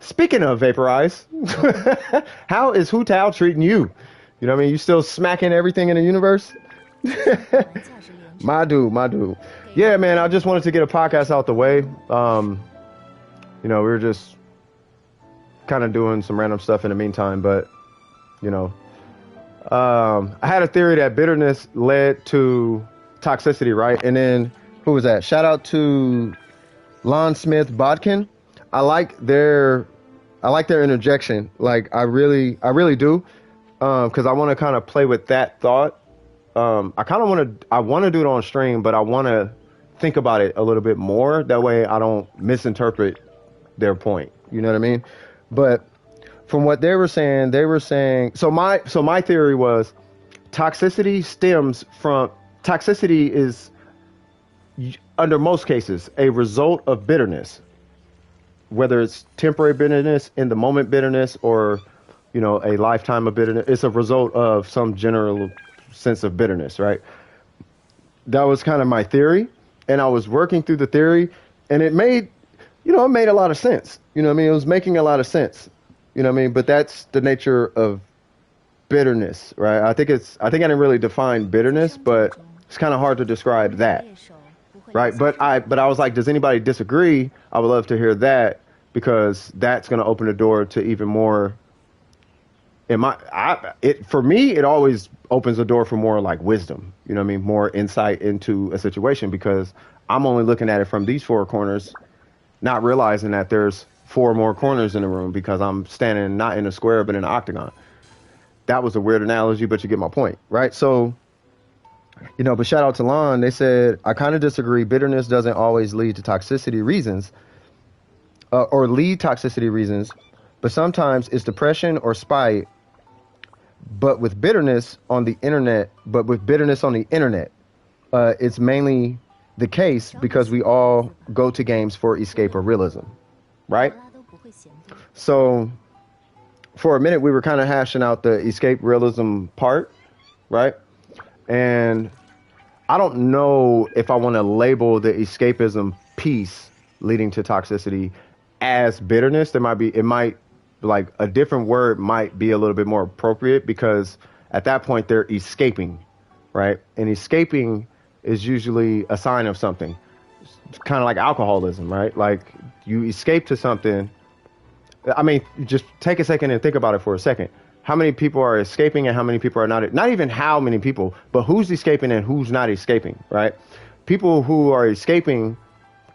Speaker 1: Speaking of vaporize, how is Hu Tao treating you? You know what I mean? You still smacking everything in the universe? My dude. Yeah, man, I just wanted to get a podcast out the way. You know, we were just kind of doing some random stuff in the meantime, but, you know, I had a theory that bitterness led to toxicity, right? And then, who was that? Shout out to Lon Smith Bodkin. I like their interjection. Like, I really do. Because I want to kind of play with that thought. I want to do it on stream, but I want to think about it a little bit more. That way I don't misinterpret their point. You know what I mean? But from what they were saying, so my theory was toxicity is, under most cases, a result of bitterness, whether it's temporary bitterness, in the moment bitterness, or, you know, a lifetime of bitterness. It's a result of some general sense of bitterness, right? That was kind of my theory, and I was working through the theory, and it made a lot of sense. You know what I mean? It was making a lot of sense. You know what I mean? But that's the nature of bitterness, right? I think I didn't really define bitterness, but it's kind of hard to describe that, right? But I was like, does anybody disagree? I would love to hear that, because that's going to open the door to even more. For me, it always opens the door for more like wisdom, you know what I mean? More insight into a situation, because I'm only looking at it from these four corners, not realizing that there's 4 more corners in the room, because I'm standing not in a square, but in an octagon. That was a weird analogy, but you get my point, right? So, you know, but shout out to Lon. They said, I kind of disagree. Bitterness doesn't always lead to toxicity reasons, or lead toxicity reasons, but sometimes it's depression or spite. But with bitterness on the internet, it's mainly the case because we all go to games for escape or realism, right? So for a minute, we were kind of hashing out the escape realism part, right? And I don't know if I want to label the escapism piece leading to toxicity as bitterness. Like a different word might be a little bit more appropriate, because at that point they're escaping, right? And escaping is usually a sign of something. It's kind of like alcoholism, right? Like you escape to something. I mean, just take a second and think about it for a second. how many people are escaping and how many people are not even how many people, but who's escaping and who's not escaping, right? People who are escaping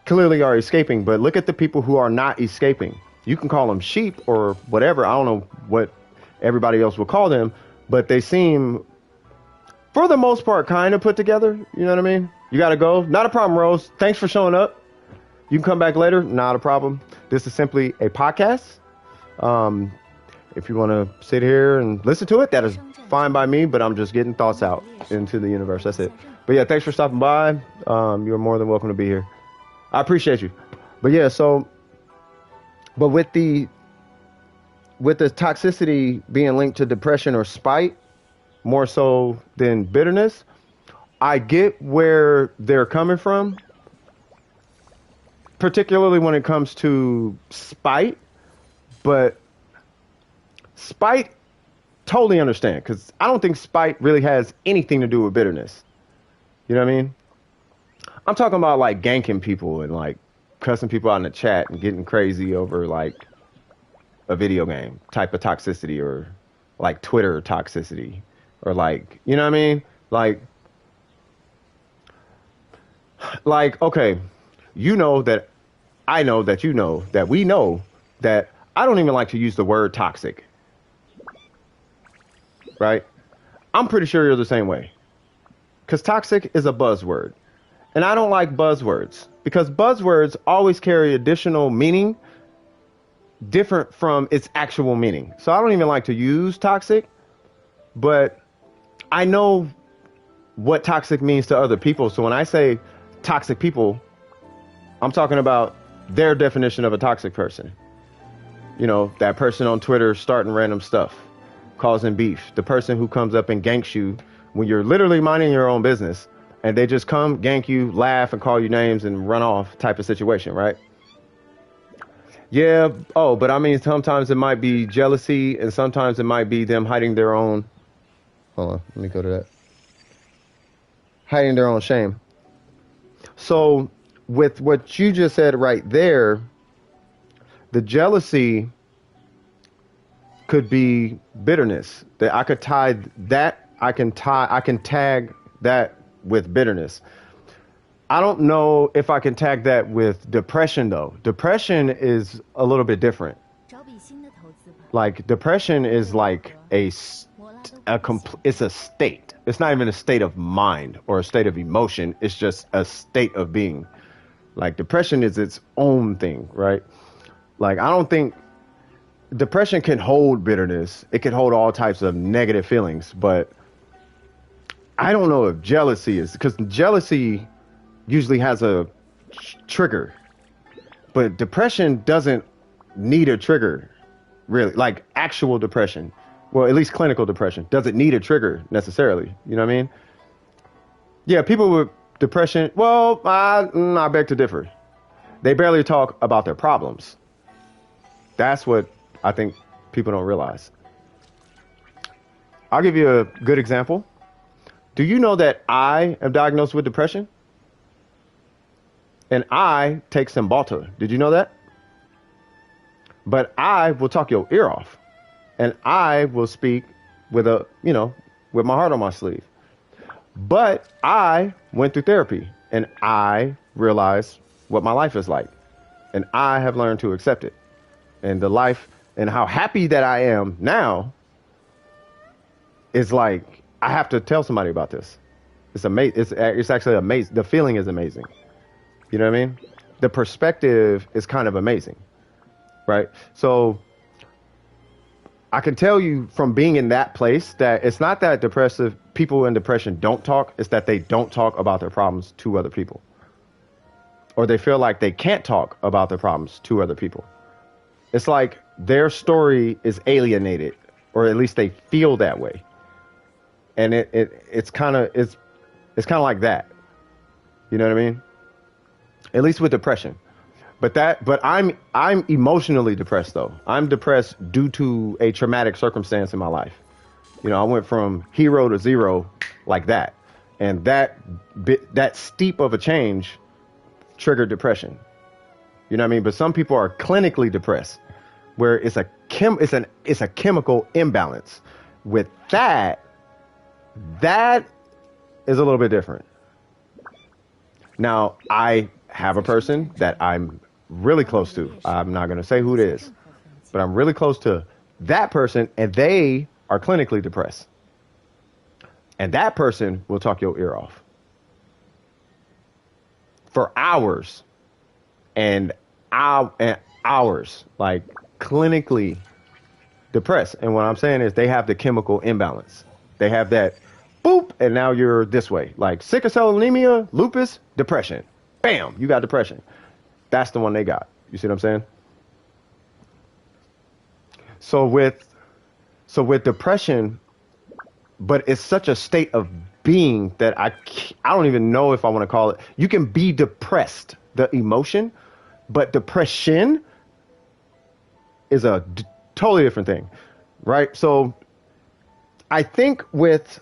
Speaker 1: clearly are escaping, but look at the people who are not escaping. You can call them sheep or whatever. I don't know what everybody else would call them, but they seem, for the most part, kind of put together. You know what I mean? You got to go. Not a problem, Rose. Thanks for showing up. You can come back later. Not a problem. This is simply a podcast. If you want to sit here and listen to it, that is fine by me, but I'm just getting thoughts out into the universe. That's it. But yeah, thanks for stopping by. You're more than welcome to be here. I appreciate you. But yeah, but with the toxicity being linked to depression or spite, more so than bitterness, I get where they're coming from, particularly when it comes to spite, but spite, totally understand, because I don't think spite really has anything to do with bitterness. You know what I mean? I'm talking about like ganking people and like cussing people out in the chat and getting crazy over like a video game type of toxicity, or like Twitter toxicity, or like, you know what I mean? Like, okay, you know that I know that you know that we know that I don't even like to use the word toxic. Right? I'm pretty sure you're the same way. Because toxic is a buzzword. And I don't like buzzwords, because buzzwords always carry additional meaning different from its actual meaning. So I don't even like to use toxic, but I know what toxic means to other people. So when I say toxic people, I'm talking about their definition of a toxic person. You know, that person on Twitter starting random stuff, causing beef, the person who comes up and ganks you when you're literally minding your own business, and they just come, gank you, laugh, and call you names and run off type of situation, right? Yeah. Oh, but I mean, sometimes it might be jealousy, and sometimes it might be them hiding their own. Hold on, let me go to that. Hiding their own shame. So with what you just said right there, the jealousy could be bitterness. That I could tie that. I can tag that with bitterness. I don't know if I can tag that with depression though. Depression is a little bit different. Like depression is like it's a state. It's not even a state of mind or a state of emotion. It's just a state of being. Like depression is its own thing, right? Like I don't think depression can hold bitterness. It can hold all types of negative feelings, but I don't know if jealousy is, because jealousy usually has a trigger, but depression doesn't need a trigger, really. Like actual depression, well, at least clinical depression, doesn't need a trigger necessarily. You know what I mean? Yeah, people with depression, well, I beg to differ. They barely talk about their problems. That's what I think people don't realize. I'll give you a good example. Do you know that I am diagnosed with depression? And I take Cymbalta. Did you know that? But I will talk your ear off. And I will speak with with my heart on my sleeve. But I went through therapy and I realized what my life is like. And I have learned to accept it. And the life and how happy that I am now is like, I have to tell somebody about this. It's amazing. It's actually amazing. The feeling is amazing. You know what I mean? The perspective is kind of amazing, right? So I can tell you from being in that place that it's not that people in depression don't talk. It's that they don't talk about their problems to other people, or they feel like they can't talk about their problems to other people. It's like their story is alienated, or at least they feel that way. And it's kind of like that. You know what I mean? At least with depression. But I'm emotionally depressed though. I'm depressed due to a traumatic circumstance in my life. You know, I went from hero to zero like that. And that steep of a change triggered depression. You know what I mean? But some people are clinically depressed, where it's a it's a chemical imbalance. With that is a little bit different. Now, I have a person that I'm really close to. I'm not going to say who it is, but I'm really close to that person, and they are clinically depressed. And that person will talk your ear off for hours and hours, like clinically depressed. And what I'm saying is they have the chemical imbalance. They have that boop, and now you're this way. Like sickle cell anemia, lupus, depression. Bam, you got depression. That's the one they got. You see what I'm saying? So with depression, but it's such a state of being that I don't even know if I want to call it. You can be depressed, the emotion, but depression is a totally different thing, right? So I think with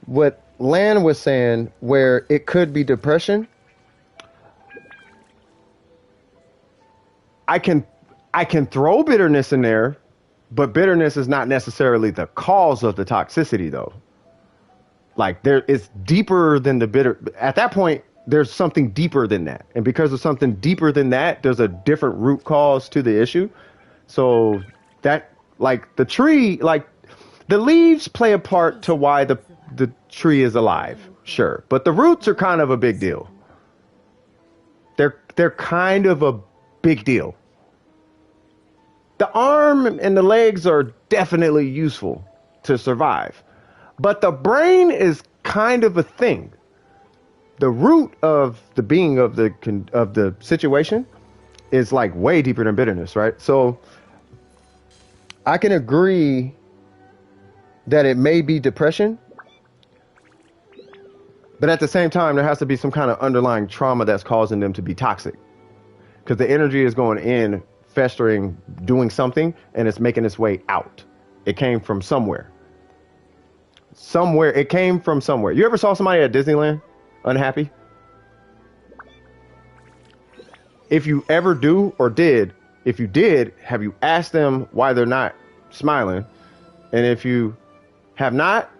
Speaker 1: what Lan was saying, where it could be depression, I can throw bitterness in there, but bitterness is not necessarily the cause of the toxicity, though. Like it's deeper than the bitter. At that point, there's something deeper than that, and because of something deeper than that, there's a different root cause to the issue. So that, like the tree, like the leaves play a part to why the tree is alive, sure, but the roots are kind of a big deal. They're kind of a big deal. The arm and the legs are definitely useful to survive, but the brain is kind of a thing. The root of the being of the situation is like way deeper than bitterness, right? So I can agree that it may be depression, but at the same time, there has to be some kind of underlying trauma that's causing them to be toxic, because the energy is going in, festering, doing something, and it's making its way out. It came from somewhere. It came from somewhere. You ever saw somebody at Disneyland unhappy? If you ever do or did, if you did, have you asked them why they're not smiling? And if you have not,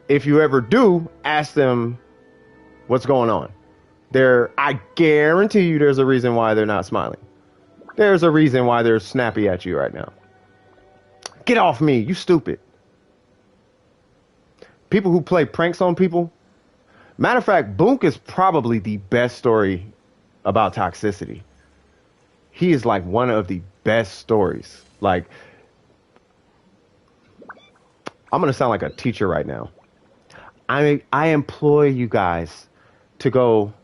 Speaker 1: if you ever do, ask them what's going on. I guarantee you there's a reason why they're not smiling. There's a reason why they're snappy at you right now. Get off me, you stupid. People who play pranks on people. Matter of fact, Boonk is probably the best story about toxicity. He is like one of the best stories. Like, I'm going to sound like a teacher right now. I implore you guys to go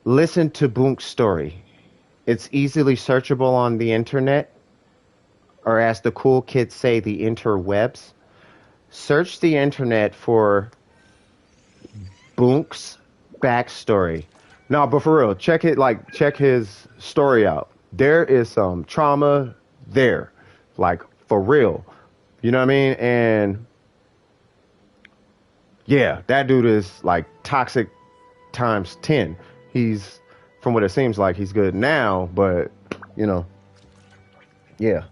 Speaker 1: listen to Boonk's story. It's easily searchable on the internet, or as the cool kids say, the interwebs. Search the internet for Boonk's backstory. No, but for real, check his story out. There is some trauma there, like for real. You know what I mean? And yeah, that dude is like toxic times 10. He's, from what it seems like, he's good now, but you know, yeah.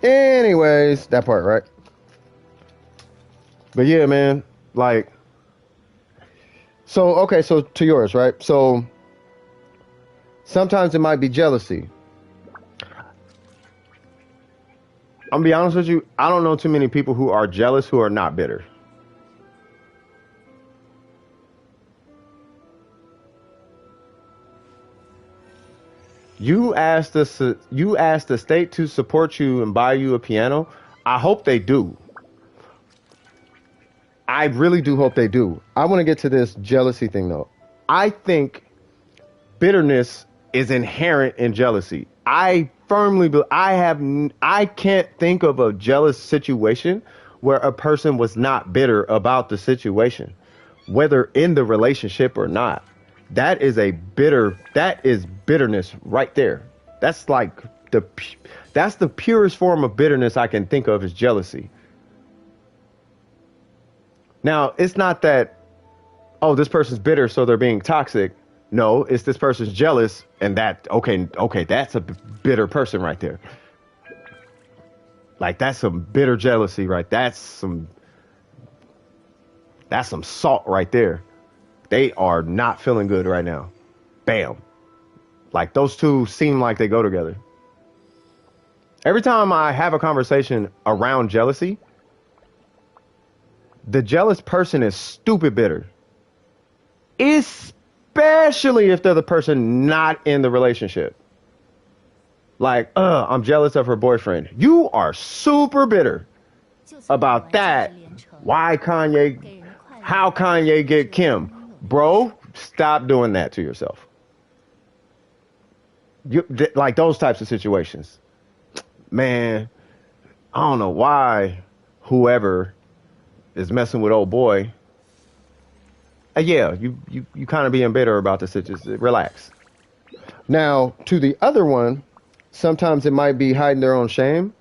Speaker 1: Anyways, that part, right? But yeah, man, like, so, okay, so to yours, right? So sometimes it might be jealousy. I'm gonna be honest with you, I don't know too many people who are jealous who are not bitter. You asked the state to support you and buy you a piano. I hope they do. I really do hope they do. I want to get to this jealousy thing though. I think bitterness is inherent in jealousy. I firmly believe, I can't think of a jealous situation where a person was not bitter about the situation, whether in the relationship or not. That is bitterness right there. That's like that's the purest form of bitterness I can think of, is jealousy. Now, it's not that oh, this person's bitter, so they're being toxic. No, it's this person's jealous, and okay, that's a bitter person right there. Like that's some bitter jealousy, right? That's some salt right there. They are not feeling good right now. Bam. Like those two seem like they go together. Every time I have a conversation around jealousy, the jealous person is stupid bitter. Especially if they're the person not in the relationship. Like, I'm jealous of her boyfriend. You are super bitter about that. Why Kanye, how Kanye get Kim? Bro, stop doing that to yourself. Like those types of situations. Man, I don't know why whoever is messing with old boy. Yeah, you kind of being bitter about the situation. Relax. Now, to the other one, sometimes it might be hiding their own shame.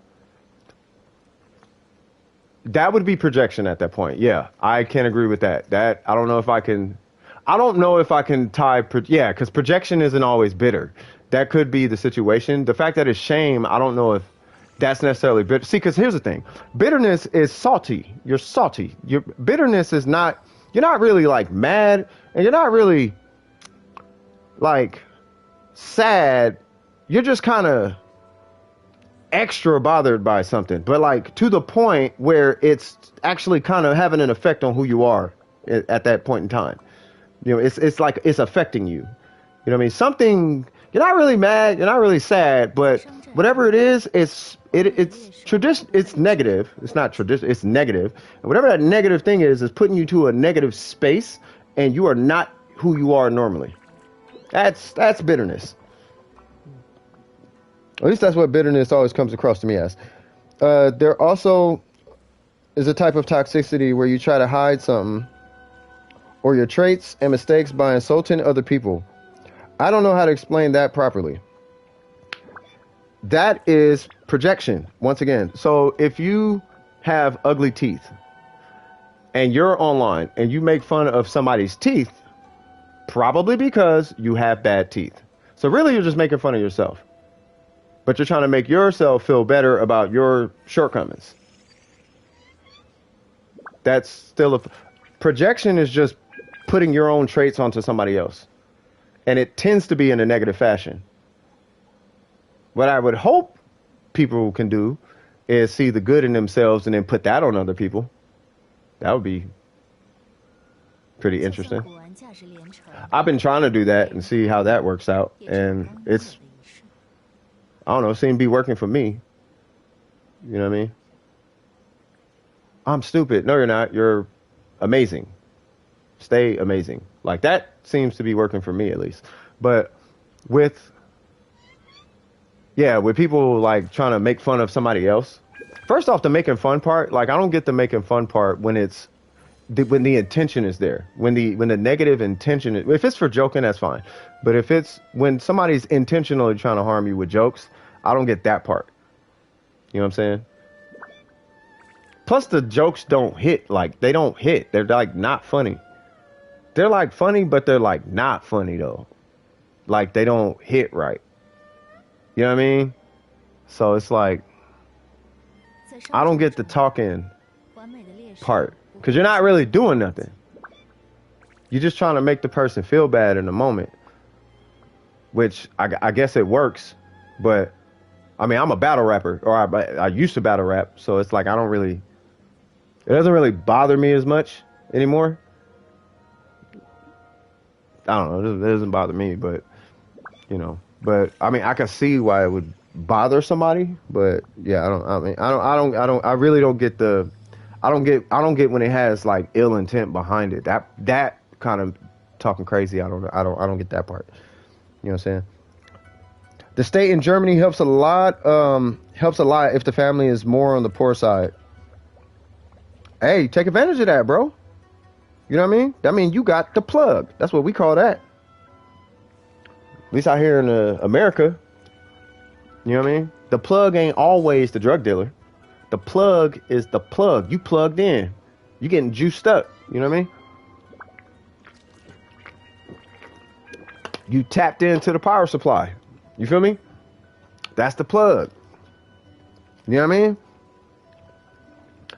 Speaker 1: That would be projection at that point. Yeah, I can agree with that. I don't know if I can. I don't know if I can tie. Yeah, because projection isn't always bitter. That could be the situation. The fact that it's shame, I don't know if that's necessarily bitter. See, because here's the thing. Bitterness is salty. You're salty. Your bitterness is not, you're not really like mad, and you're not really like sad. You're just kind of extra bothered by something, but like to the point where it's actually kind of having an effect on who you are at that point in time. You know, it's like it's affecting you. You know what I mean? Something, you're not really mad, you're not really sad, but whatever it is, it's tradition. It's negative. It's not tradition. It's negative. And whatever that negative thing is putting you to a negative space, and you are not who you are normally. That's bitterness. At least that's what bitterness always comes across to me as. There also is a type of toxicity where you try to hide something or your traits and mistakes by insulting other people. I don't know how to explain that properly. That is projection, once again. So if you have ugly teeth and you're online and you make fun of somebody's teeth, probably because you have bad teeth. So really you're just making fun of yourself. But you're trying to make yourself feel better about your shortcomings. That's still a projection, is just putting your own traits onto somebody else. And it tends to be in a negative fashion. What I would hope people can do is see the good in themselves and then put that on other people. That would be pretty interesting. I've been trying to do that and see how that works out. And it's, I don't know, it seems to be working for me. You know what I mean? I'm stupid. No, you're not. You're amazing. Stay amazing. Like that seems to be working for me at least. But with people like trying to make fun of somebody else. First off, the making fun part, like I don't get the making fun part when when the intention is there. When the negative intention is, if it's for joking, that's fine. But if it's when somebody's intentionally trying to harm you with jokes, I don't get that part. You know what I'm saying? Plus the jokes don't hit. Like they don't hit. They're like not funny. They're like funny, but they're like not funny though. Like they don't hit right. You know what I mean? So it's like, I don't get the talking part. Because you're not really doing nothing. You're just trying to make the person feel bad in the moment. Which I guess it works. But, I mean, I'm a battle rapper. Or I used to battle rap. So it's like, it doesn't really bother me as much anymore. I don't know. It doesn't bother me, but, you know. But I mean, I can see why it would bother somebody, but yeah, I really don't get I don't get when it has like ill intent behind it. That kind of talking crazy. I don't get that part. You know what I'm saying? The state in Germany helps a lot if the family is more on the poor side. Hey, take advantage of that, bro. You know what I mean? I mean, you got the plug. That's what we call that. At least out here in America, you know what I mean? The plug ain't always the drug dealer. The plug is the plug. You plugged in. You getting juiced up. You know what I mean? you tapped into the power supply. You feel me? That's the plug. You know what I mean?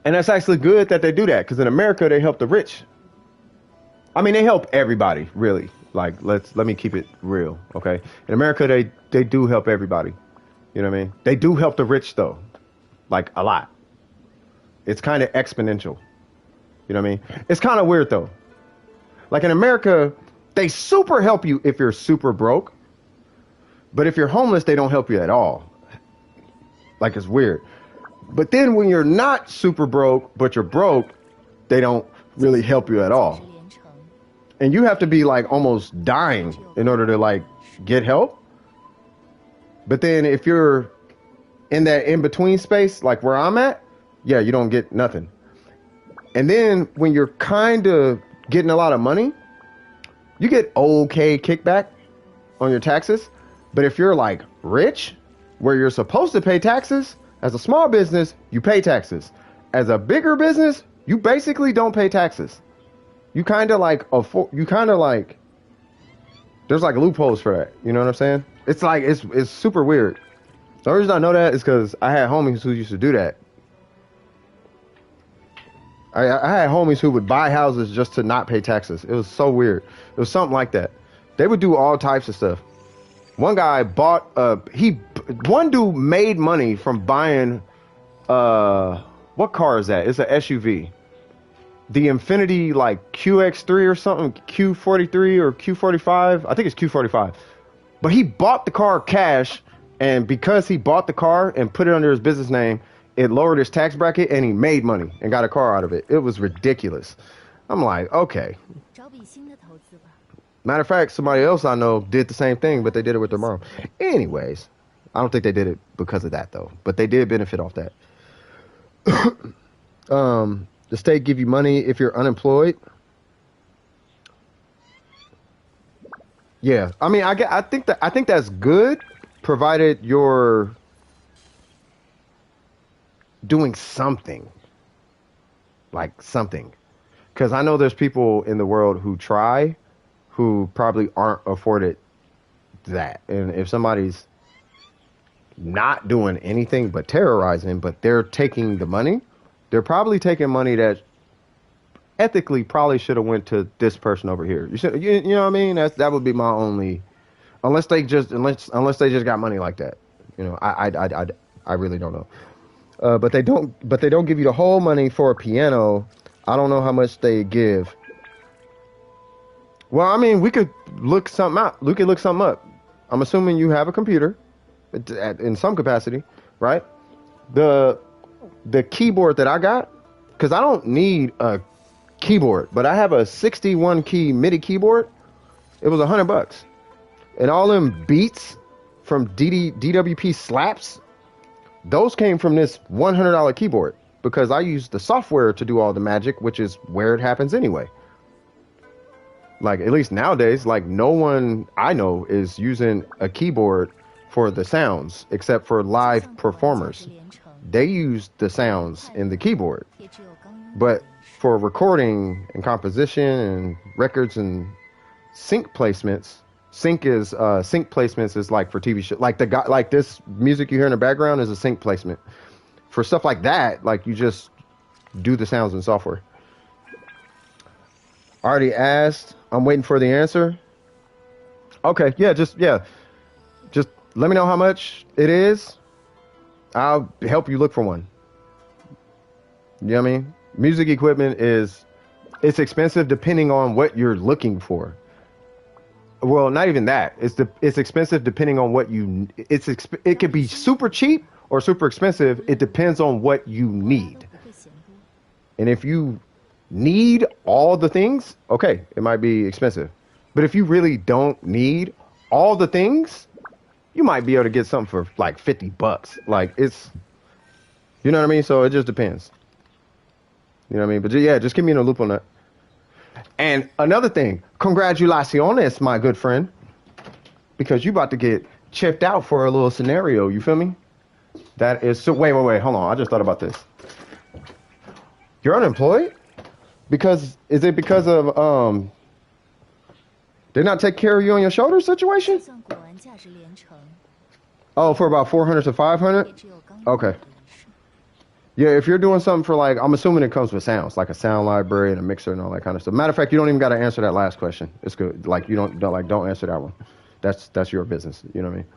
Speaker 1: And that's actually good that they do that, because in America they help the rich. I mean, they help everybody, really. Like, let me keep it real, okay? In America, they do help everybody. You know what I mean? They do help the rich, though. Like, a lot. It's kind of exponential. You know what I mean? It's kind of weird, though. Like, in America, they super help you if you're super broke. But if you're homeless, they don't help you at all. Like, it's weird. But then when you're not super broke, but you're broke, they don't really help you at all. And you have to be like almost dying in order to like get help. But then if you're in that in-between space, like where I'm at, yeah, you don't get nothing. And then when you're kind of getting a lot of money, you get okay kickback on your taxes. But if you're like rich, where you're supposed to pay taxes, as a small business, you pay taxes. As a bigger business, you basically don't pay taxes. You kind of like there's like loopholes for that. You know what I'm saying? It's like, it's super weird. The only reason I know that is because I had homies who used to do that. I had homies who would buy houses just to not pay taxes. It was so weird. It was something like that. They would do all types of stuff. One guy bought, one dude made money from buying, what car is that? It's an SUV. The Infinity, like QX3 or something, Q43 or Q45. I think it's Q45. But he bought the car cash, and because he bought the car and put it under his business name, it lowered his tax bracket, and he made money and got a car out of it. It was ridiculous. I'm like, okay. Matter of fact, somebody else I know did the same thing, but they did it with their mom. Anyways, I don't think they did it because of that, though. But they did benefit off that. The state give you money if you're unemployed. Yeah, I mean, I think that's good, provided you're doing something, like something. Because I know there's people in the world who try, who probably aren't afforded that. And if somebody's not doing anything but terrorizing, but they're taking the money, they're probably taking money that ethically probably should have went to this person over here. You know what I mean? That would be my only, unless they just got money like that. You know, I really don't know. But they don't give you the whole money for a piano. I don't know how much they give. Well, I mean, we could look something out. We could look something up. I'm assuming you have a computer in some capacity, right? The keyboard that I got, because I don't need a keyboard, but I have a 61 key MIDI keyboard. It was $100, and all them beats from DWP slaps, those came from this $100 keyboard, because I use the software to do all the magic, which is where it happens anyway. Like, at least nowadays, like, no one I know is using a keyboard for the sounds except for live performers. They use the sounds in the keyboard. But for recording and composition and records and sync placements, sync placements is like for TV show. Like like this music you hear in the background is a sync placement. For stuff like that, like, you just do the sounds in software. Already asked. I'm waiting for the answer. Okay, just let me know how much it is. I'll help you look for one. You know what I mean? Music equipment it's expensive depending on what you're looking for. Well, not even that. It's expensive depending on what it could be super cheap or super expensive. It depends on what you need. And if you need all the things, okay, it might be expensive. But if you really don't need all the things, you might be able to get something for like $50. Like, it's, you know what I mean? So it just depends. You know what I mean? But yeah, just keep me in a loop on that. And another thing, congratulaciones, my good friend, because you about to get chipped out for a little scenario. You feel me? That is so. Wait, hold on. I just thought about this. You're unemployed? Is it because of They not take care of you on your shoulder situation? Oh, for about 400 to 500? Okay. Yeah, if you're doing something for like, I'm assuming it comes with sounds, like a sound library and a mixer and all that kind of stuff. Matter of fact, you don't even got to answer that last question. It's good. Like you don't answer that one. That's your business. You know what I mean?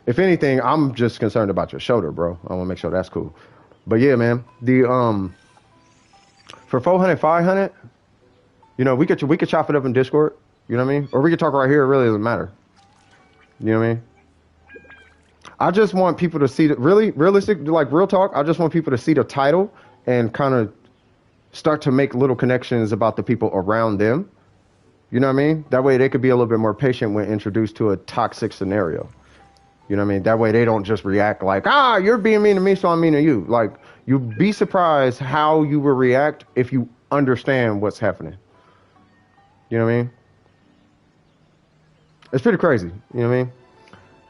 Speaker 1: If anything, I'm just concerned about your shoulder, bro. I want to make sure that's cool. But yeah, man, the for 400, 500, you know, we could chop it up in Discord. You know what I mean? Or we could talk right here. It really doesn't matter. You know what I mean? I just want people to see realistic, like real talk. I just want people to see the title and kind of start to make little connections about the people around them. You know what I mean? That way they could be a little bit more patient when introduced to a toxic scenario. You know what I mean? That way they don't just react like, you're being mean to me, so I'm mean to you. Like, you'd be surprised how you will react if you understand what's happening. You know what I mean? It's pretty crazy. You know what I mean?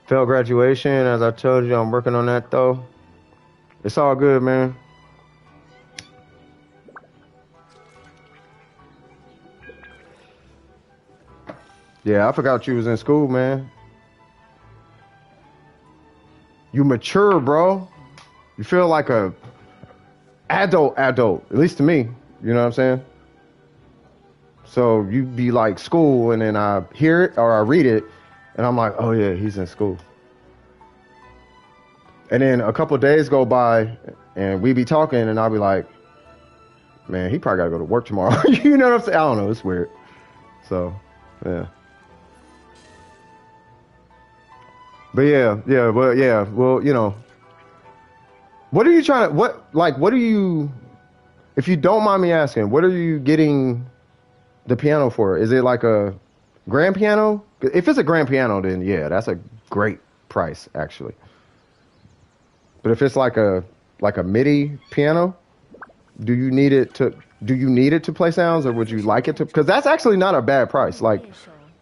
Speaker 1: Failed graduation. As I told you, I'm working on that, though. It's all good, man. Yeah, I forgot you was in school, man. You mature, bro. You feel like a adult, at least to me. You know what I'm saying? So you be like school, and then I hear it or I read it, and I'm like, oh yeah, he's in school. And then a couple of days go by, and we be talking, and I'll be like, man, he probably got to go to work tomorrow. You know what I'm saying? I don't know. It's weird. So, yeah. But well, you know, what are you trying to, what are you, if you don't mind me asking, what are you getting the piano for? Is it like a grand piano? If it's a grand piano, then yeah, that's a great price, actually. But if it's like a MIDI piano, do you need it to play sounds, or would you like it to? Because that's actually not a bad price. Like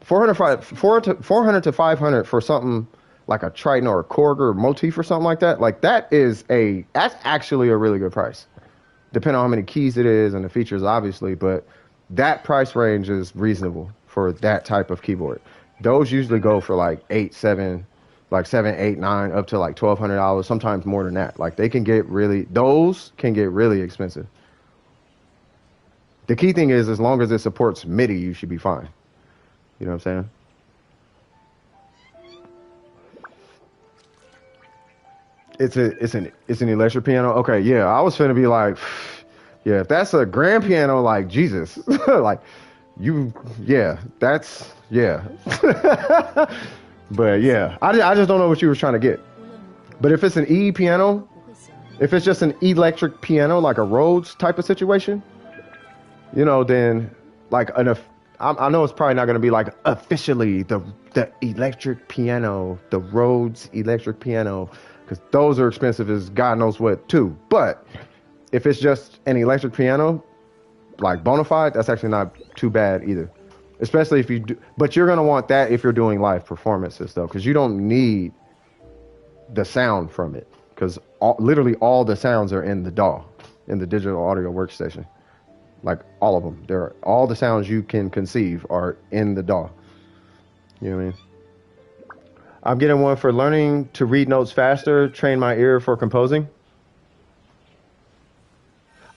Speaker 1: 400 to 500 for something like a Triton or a Korg or a motif or something like that. Like that's actually a really good price, depending on how many keys it is and the features, obviously. But that price range is reasonable for that type of keyboard. Those usually go for like 7, 8, 9, up to like $1,200, sometimes more than that. Like those can get really expensive. The key thing is, as long as it supports MIDI, you should be fine. You know what I'm saying? It's an electric piano. Okay, yeah. I was finna be like, yeah, if that's a grand piano, like Jesus, like that's. But yeah, I just don't know what you were trying to get. But if it's an E piano, if it's just an electric piano, like a Rhodes type of situation, you know, then like I know it's probably not going to be like officially the electric piano, the Rhodes electric piano, because those are expensive as God knows what too. But if it's just an electric piano, like bona fide, that's actually not too bad either. Especially if you do, but you're going to want that if you're doing live performances though, because you don't need the sound from it, because literally all the sounds are in the DAW, in the digital audio workstation. Like all of them. All the sounds you can conceive are in the DAW. You know what I mean? I'm getting one for learning to read notes faster, train my ear for composing.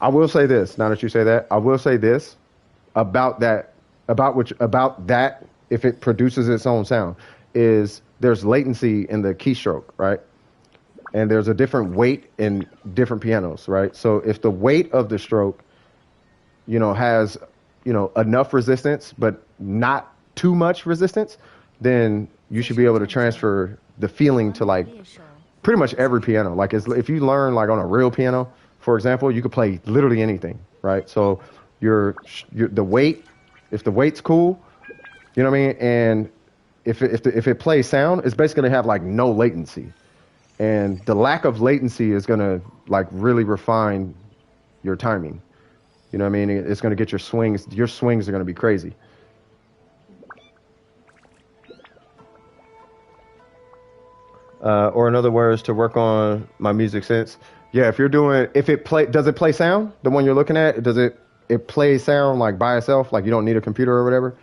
Speaker 1: I will say this, now that you say that, I will say this about that, if it produces its own sound, is there's latency in the keystroke, right? And there's a different weight in different pianos, right? So if the weight of the stroke, you know, has, you know, enough resistance, but not too much resistance, then you should be able to transfer the feeling to like pretty much every piano. Like if you learn like on a real piano, for example, you could play literally anything, right? So the weight, if the weight's cool, you know what I mean? And if it plays sound, it's basically gonna have like no latency. And the lack of latency is gonna like really refine your timing. You know what I mean? It's gonna get your swings are gonna be crazy. Or in other words, to work on my music sense. Yeah, does it play sound? The one you're looking at, does it play sound like by itself? Like you don't need a computer or whatever?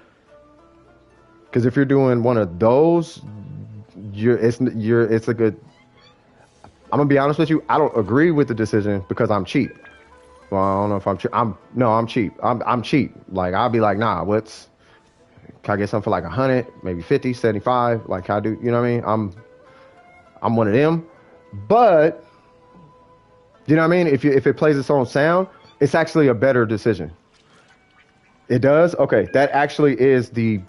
Speaker 1: Because if you're doing one of those, it's a good. I'm gonna be honest with you. I don't agree with the decision because I'm cheap. Well, I don't know if I'm cheap. I'm cheap. I'm cheap. Like I'll be like, nah, can I get something for like 100, maybe 50, 75? Like can I do, you know what I mean? I'm one of them. But you know what I mean? If it plays its own sound, it's actually a better decision. It does? Okay. That actually is the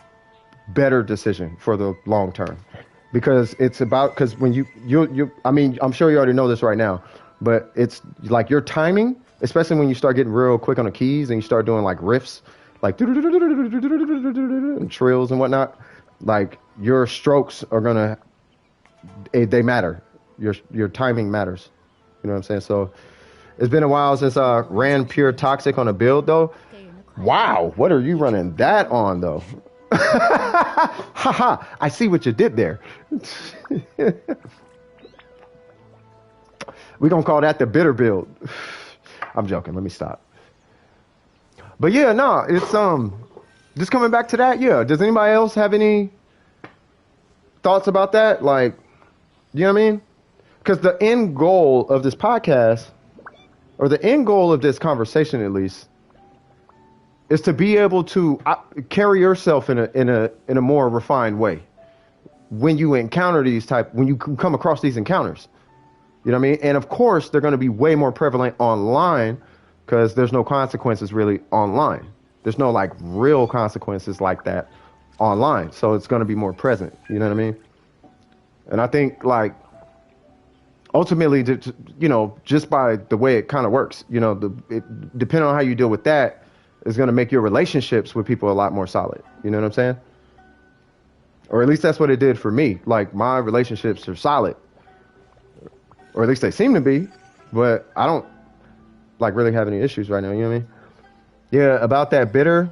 Speaker 1: better decision for the long term. Because because when I mean, I'm sure you already know this right now, but it's like your timing, especially when you start getting real quick on the keys and you start doing like riffs, like and trills and whatnot, like your strokes are gonna, they matter. Your timing matters. You know what I'm saying? So it's been a while since I ran pure toxic on a build though. Wow, what are you running that on though? Haha, I see what you did there. We're gonna call that the bitter build. I'm joking, let me stop. But yeah, no, it's just coming back to that, yeah. Does anybody else have any thoughts about that? Like, you know what I mean? Because the end goal of this podcast, or the end goal of this conversation at least, is to be able to carry yourself in a more refined way when you encounter when you come across these encounters. You know what I mean? And of course, they're going to be way more prevalent online because there's no consequences really online. There's no like real consequences like that online. So it's going to be more present. You know what I mean? And I think like ultimately, you know, just by the way it kind of works, you know, depending on how you deal with that, is going to make your relationships with people a lot more solid. You know what I'm saying? Or at least that's what it did for me. Like my relationships are solid, or at least they seem to be, but I don't like really have any issues right now. You know what I mean? Yeah. About that bitter.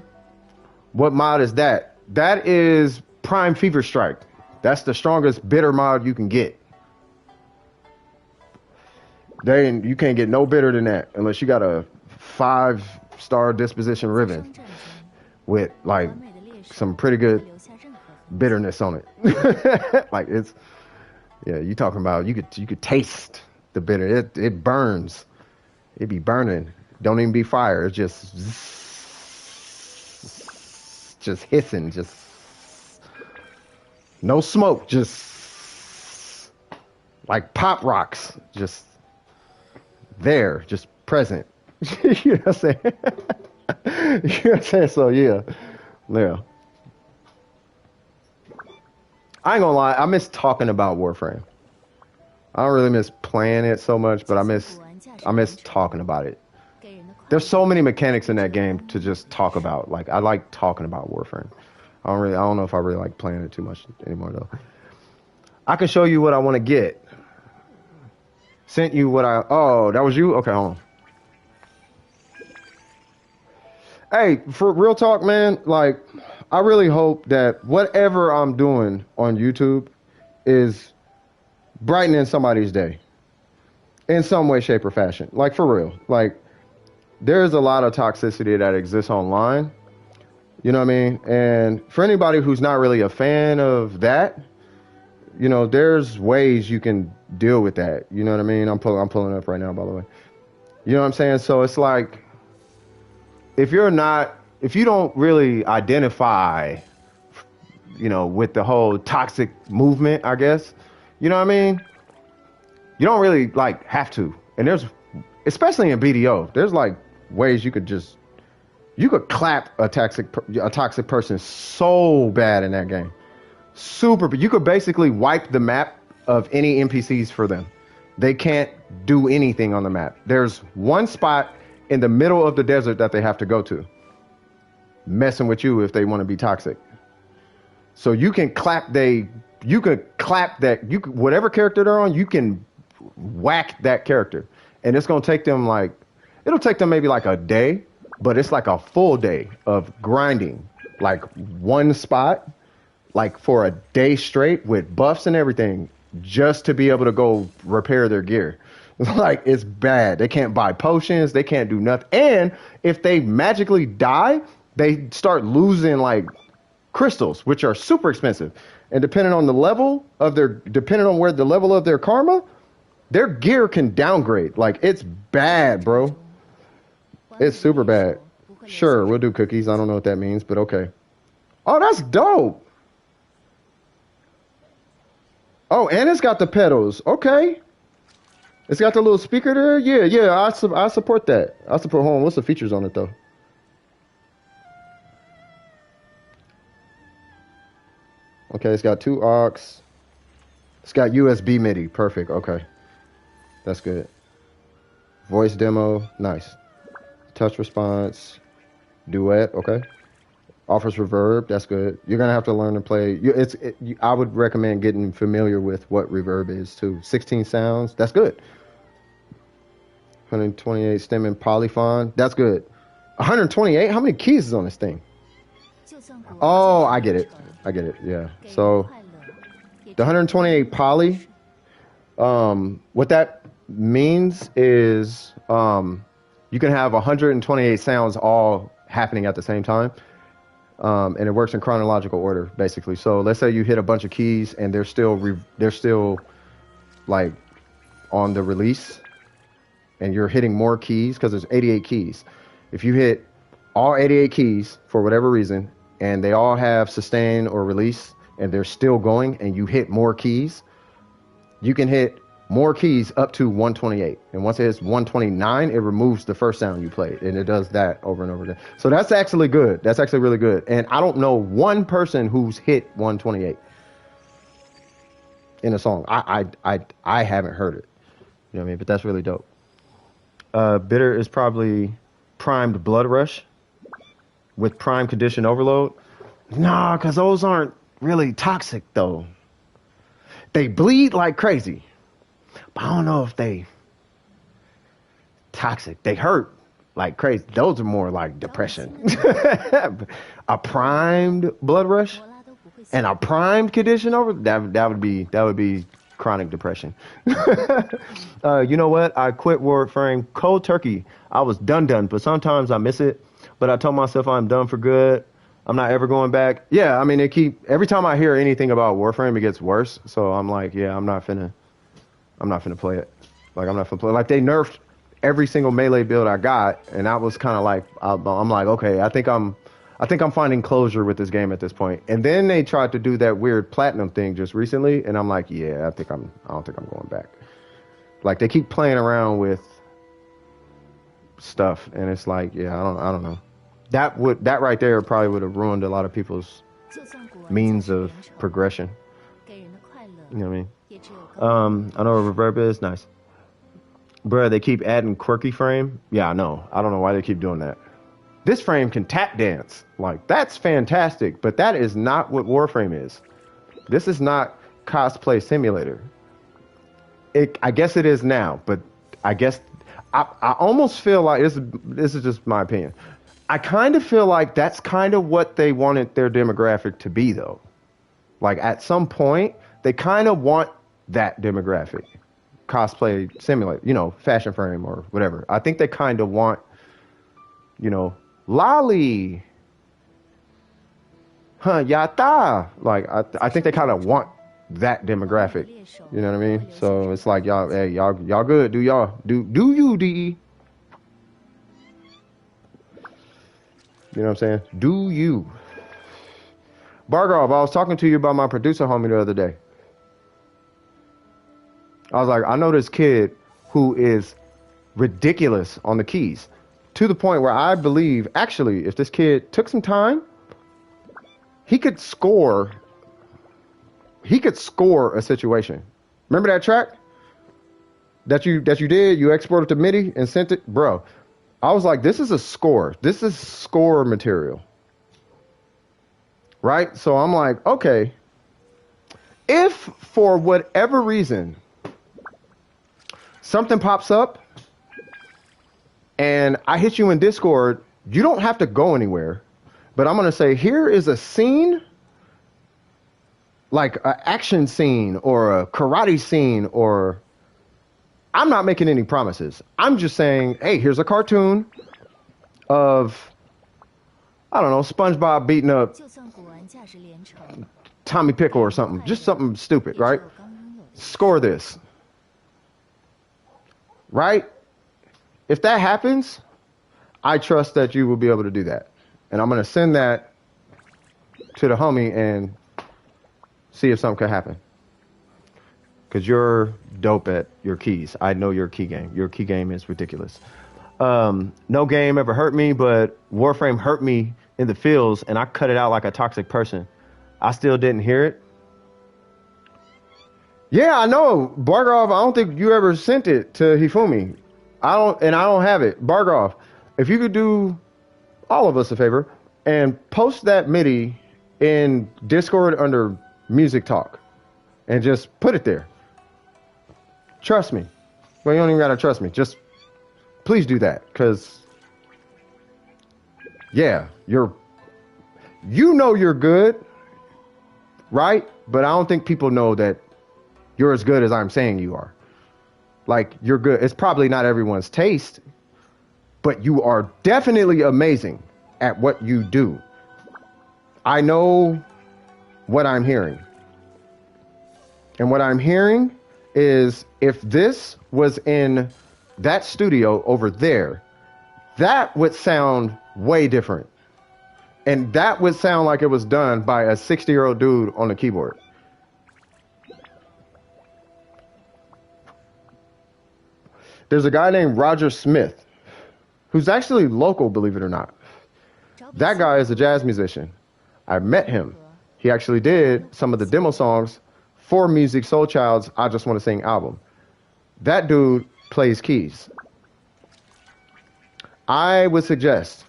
Speaker 1: What mod is that? That is Prime Fever Strike. That's the strongest bitter mod you can get. You can't get no bitter than that unless you got a 5-star disposition ribbon with like some pretty good bitterness on it. Like it's, yeah, you talking about you could taste the bitter. It burns. It be burning. Don't even be fire. It's just hissing. Just no smoke. Just like pop rocks. Just there. Just present. You know what I'm saying? You know what I'm saying? So yeah. I ain't gonna lie, I miss talking about Warframe. I don't really miss playing it so much, but I miss talking about it. There's so many mechanics in that game to just talk about. Like I like talking about Warframe. I don't know if I really like playing it too much anymore though. I can show you what I want to get. Sent you oh, that was you? Okay, hold on. Hey, for real talk, man, like, I really hope that whatever I'm doing on YouTube is brightening somebody's day in some way, shape, or fashion. Like, for real. Like, there's a lot of toxicity that exists online. You know what I mean? And for anybody who's not really a fan of that, you know, there's ways you can deal with that. You know what I mean? I'm pulling up right now, by the way. You know what I'm saying? So it's like, if you don't really identify, you know, with the whole toxic movement, I guess, you know what I mean? You don't really like have to. And especially in BDO, there's like ways you could clap a toxic person so bad in that game. But you could basically wipe the map of any NPCs for them. They can't do anything on the map. There's one spot in the middle of the desert that they have to go to, messing with you if they want to be toxic. So you can whatever character they're on, you can whack that character. And it's going to take them it'll take them maybe like a day, but it's like a full day of grinding, like one spot, like for a day straight with buffs and everything, just to be able to go repair their gear. Like, it's bad. They can't buy potions. They can't do nothing. And if they magically die, they start losing, like, crystals, which are super expensive. And depending on where the level of their karma, their gear can downgrade. Like, it's bad, bro. It's super bad. Sure, we'll do cookies. I don't know what that means, but okay. Oh, that's dope. Oh, and it's got the pedals. Okay. It's got the little speaker there. Yeah. I support that. I support. Hold on. What's the features on it though? Okay, it's got 2 aux. It's got USB MIDI. Perfect. Okay, that's good. Voice demo. Nice. Touch response. Duet. Okay. Offers reverb. That's good. You're gonna have to learn to play. I would recommend getting familiar with what reverb is too. 16 sounds. That's good. 128 stemming polyphon. That's good. 128. How many keys is on this thing? Oh, I get it. Yeah. So the 128 poly. What that means is you can have 128 sounds all happening at the same time. And it works in chronological order, basically. So let's say you hit a bunch of keys and they're still like on the release, and you're hitting more keys because there's 88 keys. If you hit all 88 keys for whatever reason, and they all have sustain or release, and they're still going, and you hit more keys, you can hit more keys up to 128. And once it hits 129, it removes the first sound you played. And it does that over and over again. So that's actually good. That's actually really good. And I don't know one person who's hit 128 in a song. I haven't heard it. You know what I mean? But that's really dope. Bitter is probably primed blood rush with prime condition overload. Nah, because those aren't really toxic though. They bleed like crazy. But I don't know if they toxic. They hurt like crazy. Those are more like depression. A primed blood rush and a primed condition over that would be chronic depression. You know what? I quit Warframe cold turkey. I was done, but sometimes I miss it. But I told myself I'm done for good. I'm not ever going back. Yeah, I mean, every time I hear anything about Warframe, it gets worse. So I'm like, yeah, I'm not finna play it. Like, I'm not finna play it. Like, they nerfed every single melee build I got, and I was kind of like, I'm like, okay, I think I'm finding closure with this game at this point. And then they tried to do that weird platinum thing just recently, and I'm like, yeah, I don't think I'm going back. Like, they keep playing around with stuff, and it's like, yeah, I don't know. That right there probably would have ruined a lot of people's means of progression. You know what I mean? I know what reverb is. Nice. Bruh, they keep adding quirky frame. Yeah, I know. I don't know why they keep doing that. This frame can tap dance. Like, that's fantastic, but that is not what Warframe is. This is not cosplay simulator. I guess it is now, but I guess I almost feel like this is just my opinion. I kind of feel like that's kind of what they wanted their demographic to be, though. Like, at some point, they kind of want that demographic. Cosplay simulator, fashion frame or whatever. I think they kind of want, lolly. Yata. Like, I think they kind of want that demographic. You know what I mean? So it's like, y'all good. Do you, DE? You know what I'm saying? Do you? Bargrove, I was talking to you about my producer homie the other day. I was like, I know this kid who is ridiculous on the keys, to the point where I believe, actually, if this kid took some time, he could score a situation. Remember that track that you did? You exported to MIDI and sent it? Bro, I was like, this is a score. This is score material. Right? So I'm like, okay, if for whatever reason something pops up and I hit you in Discord, you don't have to go anywhere, but I'm going to say, here is a scene, like an action scene or a karate scene, or I'm not making any promises. I'm just saying, hey, here's a cartoon of, I don't know, SpongeBob beating up Tommy Pickle or something. Just something stupid, right? Score this. Right? If that happens, I trust that you will be able to do that. And I'm going to send that to the homie and see if something could happen. Because you're dope at your keys. I know your key game. Your key game is ridiculous. No game ever hurt me, but Warframe hurt me in the fields, and I cut it out like a toxic person. I still didn't hear it. Yeah, I know. Bargov, I don't think you ever sent it to Hifumi. I don't have it. Bargov, if you could do all of us a favor and post that MIDI in Discord under Music Talk and just put it there. Trust me. Well, you don't even gotta trust me. Just please do that, because yeah, you know you're good, right? But I don't think people know that you're as good as I'm saying you are. Like, you're good. It's probably not everyone's taste, but you are definitely amazing at what you do. I know what I'm hearing. And what I'm hearing is, if this was in that studio over there, that would sound way different. And that would sound like it was done by a 60-year-old dude on the keyboard. There's a guy named Roger Smith, who's actually local, believe it or not. That guy is a jazz musician. I met him. He actually did some of the demo songs for Music Soul Child's I Just Want to Sing album. That dude plays keys. I would suggest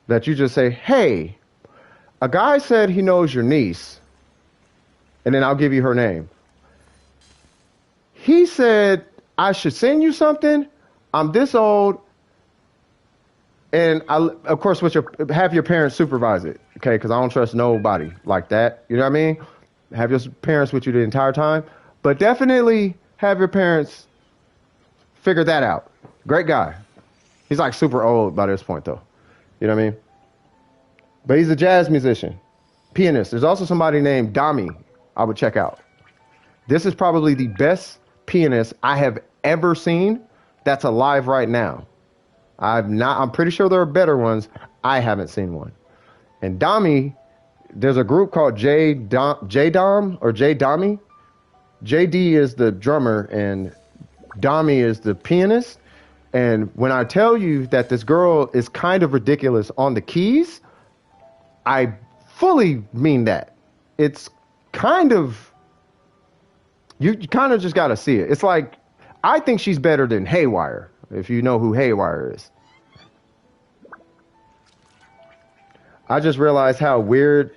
Speaker 1: that you just say, hey, a guy said he knows your niece, and then I'll give you her name. He said I should send you something. I'm this old, and of course, have your parents supervise it, okay? Because I don't trust nobody like that. You know what I mean? Have your parents with you the entire time, but definitely have your parents figure that out. Great guy. He's like super old by this point, though. You know what I mean? But he's a jazz musician, pianist. There's also somebody named Dami I would check out. This is probably the best pianist I have ever seen that's alive right now. I'm pretty sure there are better ones. I haven't seen one. And Dami, there's a group called J-Dom or J-Dami. JD is the drummer and Dami is the pianist. And when I tell you that this girl is kind of ridiculous on the keys, I fully mean that. It's kind of, you kind of just got to see it. It's like, I think she's better than Haywire, if you know who Haywire is. I just realized how weird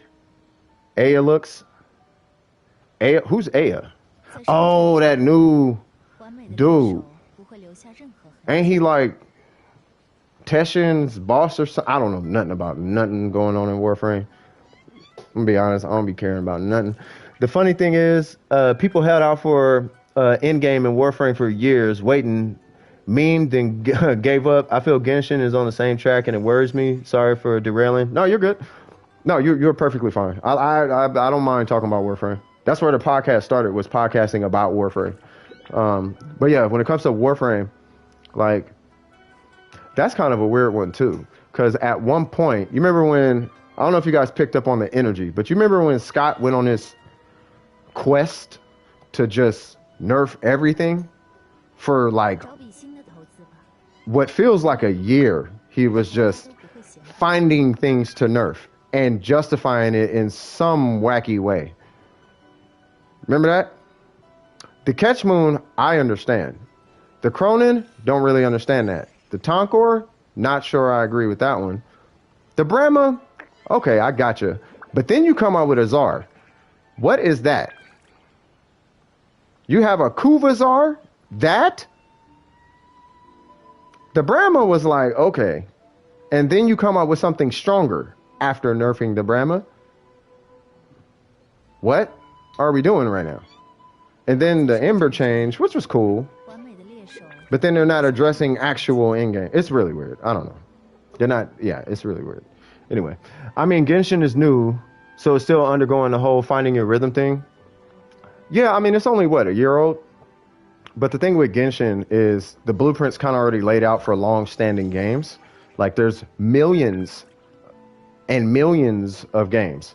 Speaker 1: Aya looks. Aya, who's Aya? Oh, that new dude. Ain't he like Teshin's boss or something? I don't know nothing about nothing going on in Warframe. I'm gonna be honest, I don't be caring about nothing. The funny thing is, people held out for endgame in Warframe for years, waiting, memed, then gave up. I feel Genshin is on the same track, and it worries me. Sorry for derailing. No, you're good. No, you're perfectly fine. I don't mind talking about Warframe. That's where the podcast started, was podcasting about Warframe. But yeah, when it comes to Warframe, like, that's kind of a weird one too. Because at one point, you remember when, I don't know if you guys picked up on the energy, but you remember when Scott went on this quest to just nerf everything for like what feels like a year. He was just finding things to nerf and justifying it in some wacky way. Remember that? The Catch Moon, I understand. The Cronin, don't really understand that. The Tonkor, not sure I agree with that one. The Brahma, okay, I gotcha. But then you come out with a Tsar. What is that? You have a Kuvazar? That? The Brahma was like, okay. And then you come out with something stronger after nerfing the Brahma? What are we doing right now? And then the Ember change, which was cool. But then they're not addressing actual in-game. It's really weird. I don't know. They're not, yeah, it's really weird. Anyway, I mean, Genshin is new. So it's still undergoing the whole finding your rhythm thing. Yeah, I mean, it's only what, a year old? But the thing with Genshin is the blueprint's kind of already laid out for long-standing games. Like there's millions and millions of games.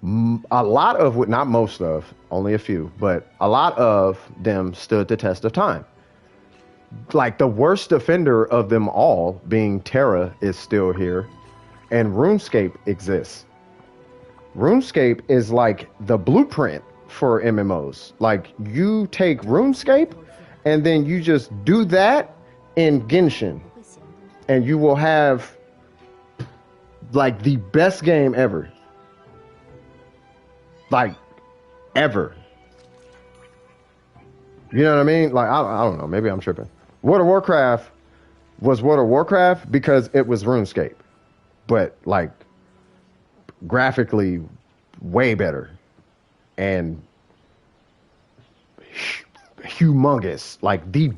Speaker 1: A lot of, not most of, only a few, but a lot of them stood the test of time. Like the worst offender of them all, being Terra, is still here, and RuneScape exists. RuneScape is like the blueprint for MMOs. Like you take RuneScape and then you just do that in Genshin and you will have like the best game ever. Like ever. You know what I mean? Like I don't know, maybe I'm tripping. World of Warcraft was World of Warcraft because it was RuneScape. But like graphically way better and humongous, like the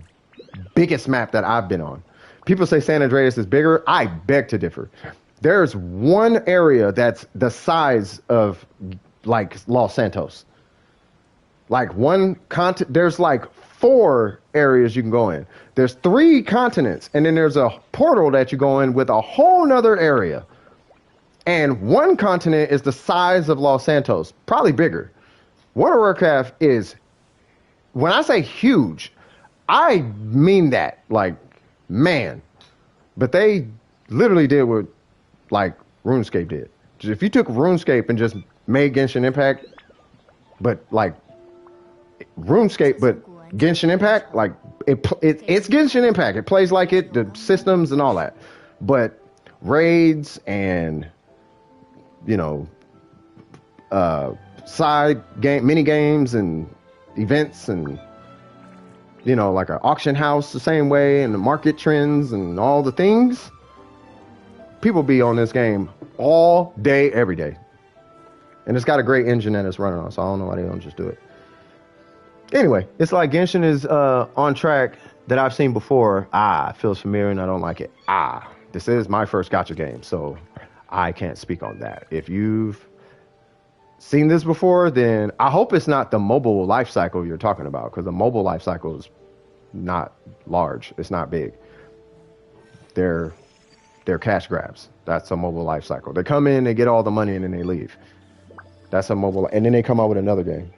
Speaker 1: biggest map that I've been on. People say San Andreas is bigger. I beg to differ. There's one area that's the size of like Los Santos. Like one continent, there's like 4 areas you can go in. There's 3 continents, and then there's a portal that you go in with a whole nother area. And one continent is the size of Los Santos, probably bigger. World of Warcraft is, when I say huge, I mean that, like, man. But they literally did what, like, RuneScape did. If you took RuneScape and just made Genshin Impact, but, like, RuneScape, but Genshin Impact, like, it's Genshin Impact. It plays like it, the systems and all that. But raids and, you know, side game, mini games and events and, you know, like an auction house the same way, and the market trends and all the things. People be on this game all day, every day. And it's got a great engine that it's running on, so I don't know why they don't just do it. Anyway, it's like Genshin is on track that I've seen before. It feels familiar and I don't like it. This is my first gacha game, so I can't speak on that. If you've seen this before, then I hope it's not the mobile life cycle you're talking about, because the mobile life cycle is not large. It's not big. They're cash grabs. That's a mobile life cycle. They come in, they get all the money, and then they leave. That's a mobile, and then they come out with another game.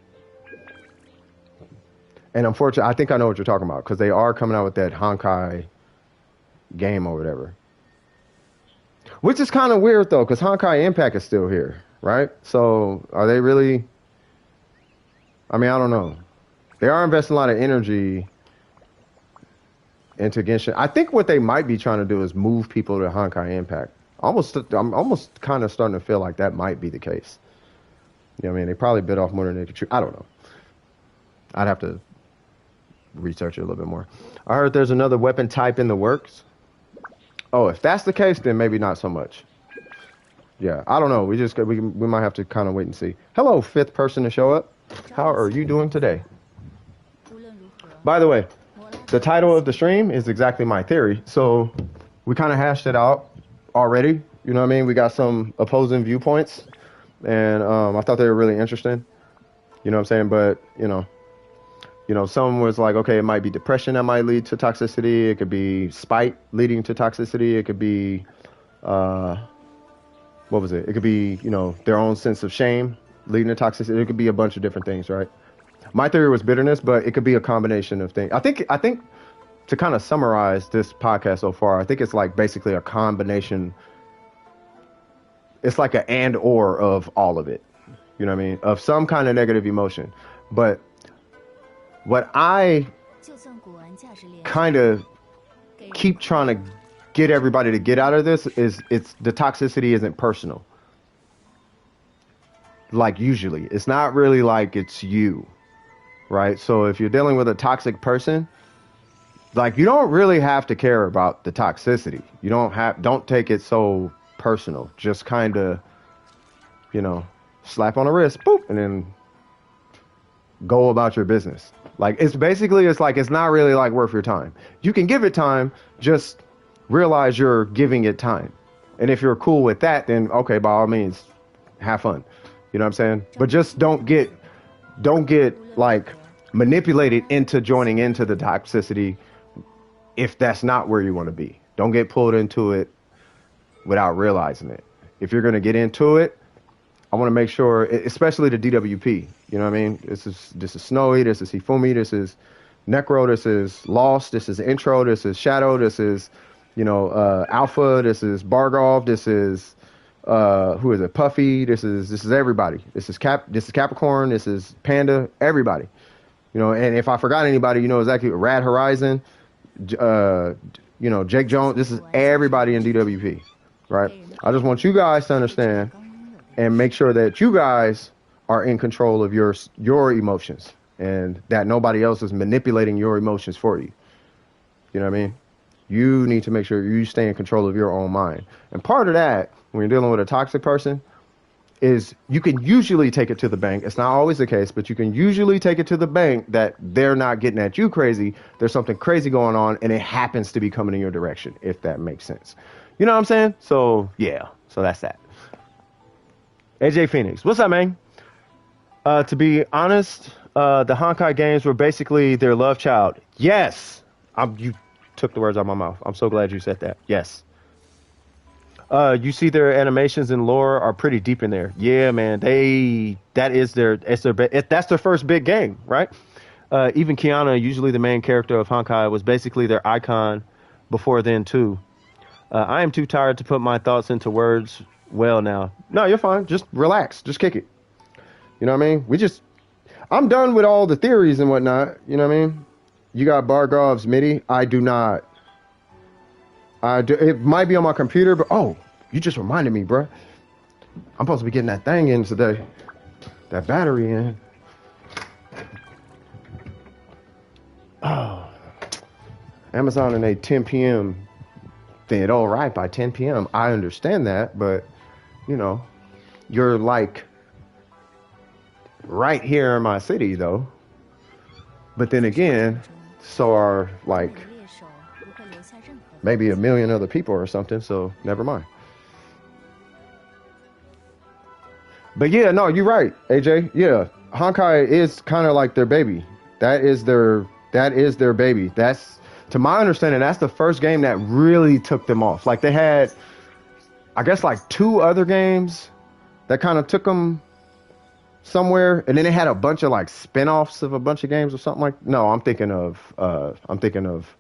Speaker 1: And unfortunately, I think I know what you're talking about, because they are coming out with that Honkai game or whatever. Which is kind of weird, though, because Honkai Impact is still here, right? So are they really... I mean, I don't know. They are investing a lot of energy into Genshin. I think what they might be trying to do is move people to Honkai Impact. I'm almost kind of starting to feel like that might be the case. You know what I mean? They probably bit off more than they could chew. I don't know. I'd have to research it a little bit more. I heard there's another weapon type in the works. Oh, if that's the case, then maybe not so much. Yeah, I don't know. We might have to kind of wait and see. Hello, 5th person to show up. How are you doing today? By the way, the title of the stream is exactly my theory. So we kind of hashed it out already. You know what I mean? We got some opposing viewpoints, and I thought they were really interesting. You know what I'm saying? But, you know, some was like, okay, it might be depression that might lead to toxicity. It could be spite leading to toxicity. It could be, what was it? It could be, you know, their own sense of shame leading to toxicity. It could be a bunch of different things, right? My theory was bitterness, but it could be a combination of things. I think to kind of summarize this podcast so far, I think it's like basically a combination. It's like an and or of all of it. You know what I mean? Of some kind of negative emotion. But what I kind of keep trying to get everybody to get out of this is the toxicity isn't personal. Like usually, it's not really like it's you, right? So if you're dealing with a toxic person, like you don't really have to care about the toxicity. You don't take it so personal. Just kind of, you know, slap on the wrist, boop, and then go about your business. Like it's not really like worth your time. You can give it time, just realize you're giving it time. And if you're cool with that, then okay, by all means, have fun. You know what I'm saying? But just don't get like manipulated into joining into the toxicity if that's not where you want to be. Don't get pulled into it without realizing it. If you're going to get into it, I want to make sure, especially the DWP. You know what I mean? This is Snowy. This is Hifumi. This is Necro. This is Lost. This is Intro. This is Shadow. This is, Alpha. This is Bargov. This is who is it? Puffy. This is everybody. This is Capricorn. This is Panda. Everybody. And if I forgot anybody, exactly. Rad Horizon. Jake Jones. This is everybody in DWP, right? I just want you guys to understand and make sure that you guys are in control of your emotions and that nobody else is manipulating your emotions for you. You know what I mean? You need to make sure you stay in control of your own mind. And part of that, when you're dealing with a toxic person, is you can usually take it to the bank. It's not always the case, but you can usually take it to the bank that they're not getting at you crazy. There's something crazy going on, and it happens to be coming in your direction, if that makes sense. You know what I'm saying? So, yeah. So that's that. AJ Phoenix. What's up, man? To be honest, the Honkai games were basically their love child. Yes. You took the words out of my mouth. I'm so glad you said that. Yes. You see their animations and lore are pretty deep in there. Yeah, man. That's their first big game, right? Even Kiana, usually the main character of Honkai, was basically their icon before then too. I am too tired to put my thoughts into words well now. No, you're fine. Just relax. Just kick it. You know what I mean? I'm done with all the theories and whatnot. You know what I mean? You got Bargov's MIDI. I do not. It might be on my computer, but you just reminded me, bro. I'm supposed to be getting that thing in today. That battery in. Oh. Amazon and a 10 p.m. thing. It all right by 10 p.m. I understand that, but you're like right here in my city though. But then again, so are like maybe a million other people or something, so never mind. But yeah, no, you're right, AJ. Yeah, Honkai is kind of like their baby. That is their baby. That's, to my understanding, that's the first game that really took them off. Like they had, I guess, like 2 other games that kind of took them somewhere, and then they had a bunch of like spin-offs of a bunch of games or something like. No, I'm thinking of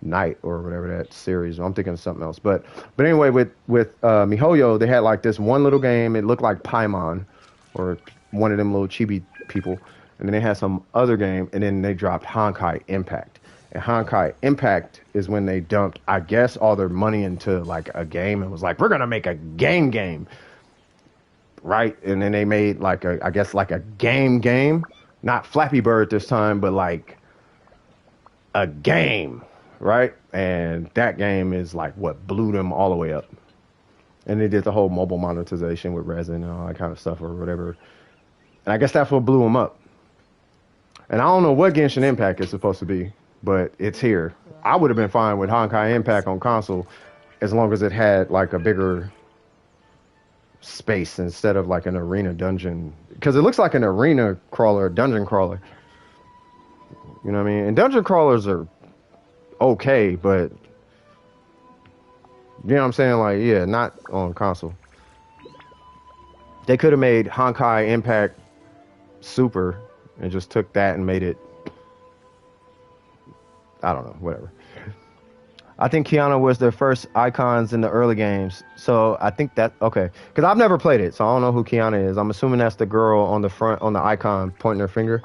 Speaker 1: Night or whatever that series. I'm thinking of something else. But anyway, with MiHoYo, they had like this one little game. It looked like Paimon or one of them little chibi people. And then they had some other game, and then they dropped Honkai Impact. And Honkai Impact is when they dumped, I guess, all their money into like a game and was like, we're gonna make a game, right? And then they made like a game, not Flappy Bird this time, but like a game. Right? And that game is like what blew them all the way up. And they did the whole mobile monetization with resin and all that kind of stuff or whatever. And I guess that's what blew them up. And I don't know what Genshin Impact is supposed to be, but it's here. I would have been fine with Honkai Impact on console as long as it had like a bigger space instead of like an arena dungeon. Because it looks like an arena crawler, dungeon crawler. You know what I mean? And dungeon crawlers are okay, but you know what I'm saying? Like, yeah, not on console. They could have made Honkai Impact Super and just took that and made it, I don't know, whatever. I think Kiana was their first icons in the early games. So I think that, okay. Because I've never played it, so I don't know who Kiana is. I'm assuming that's the girl on the front, on the icon, pointing her finger.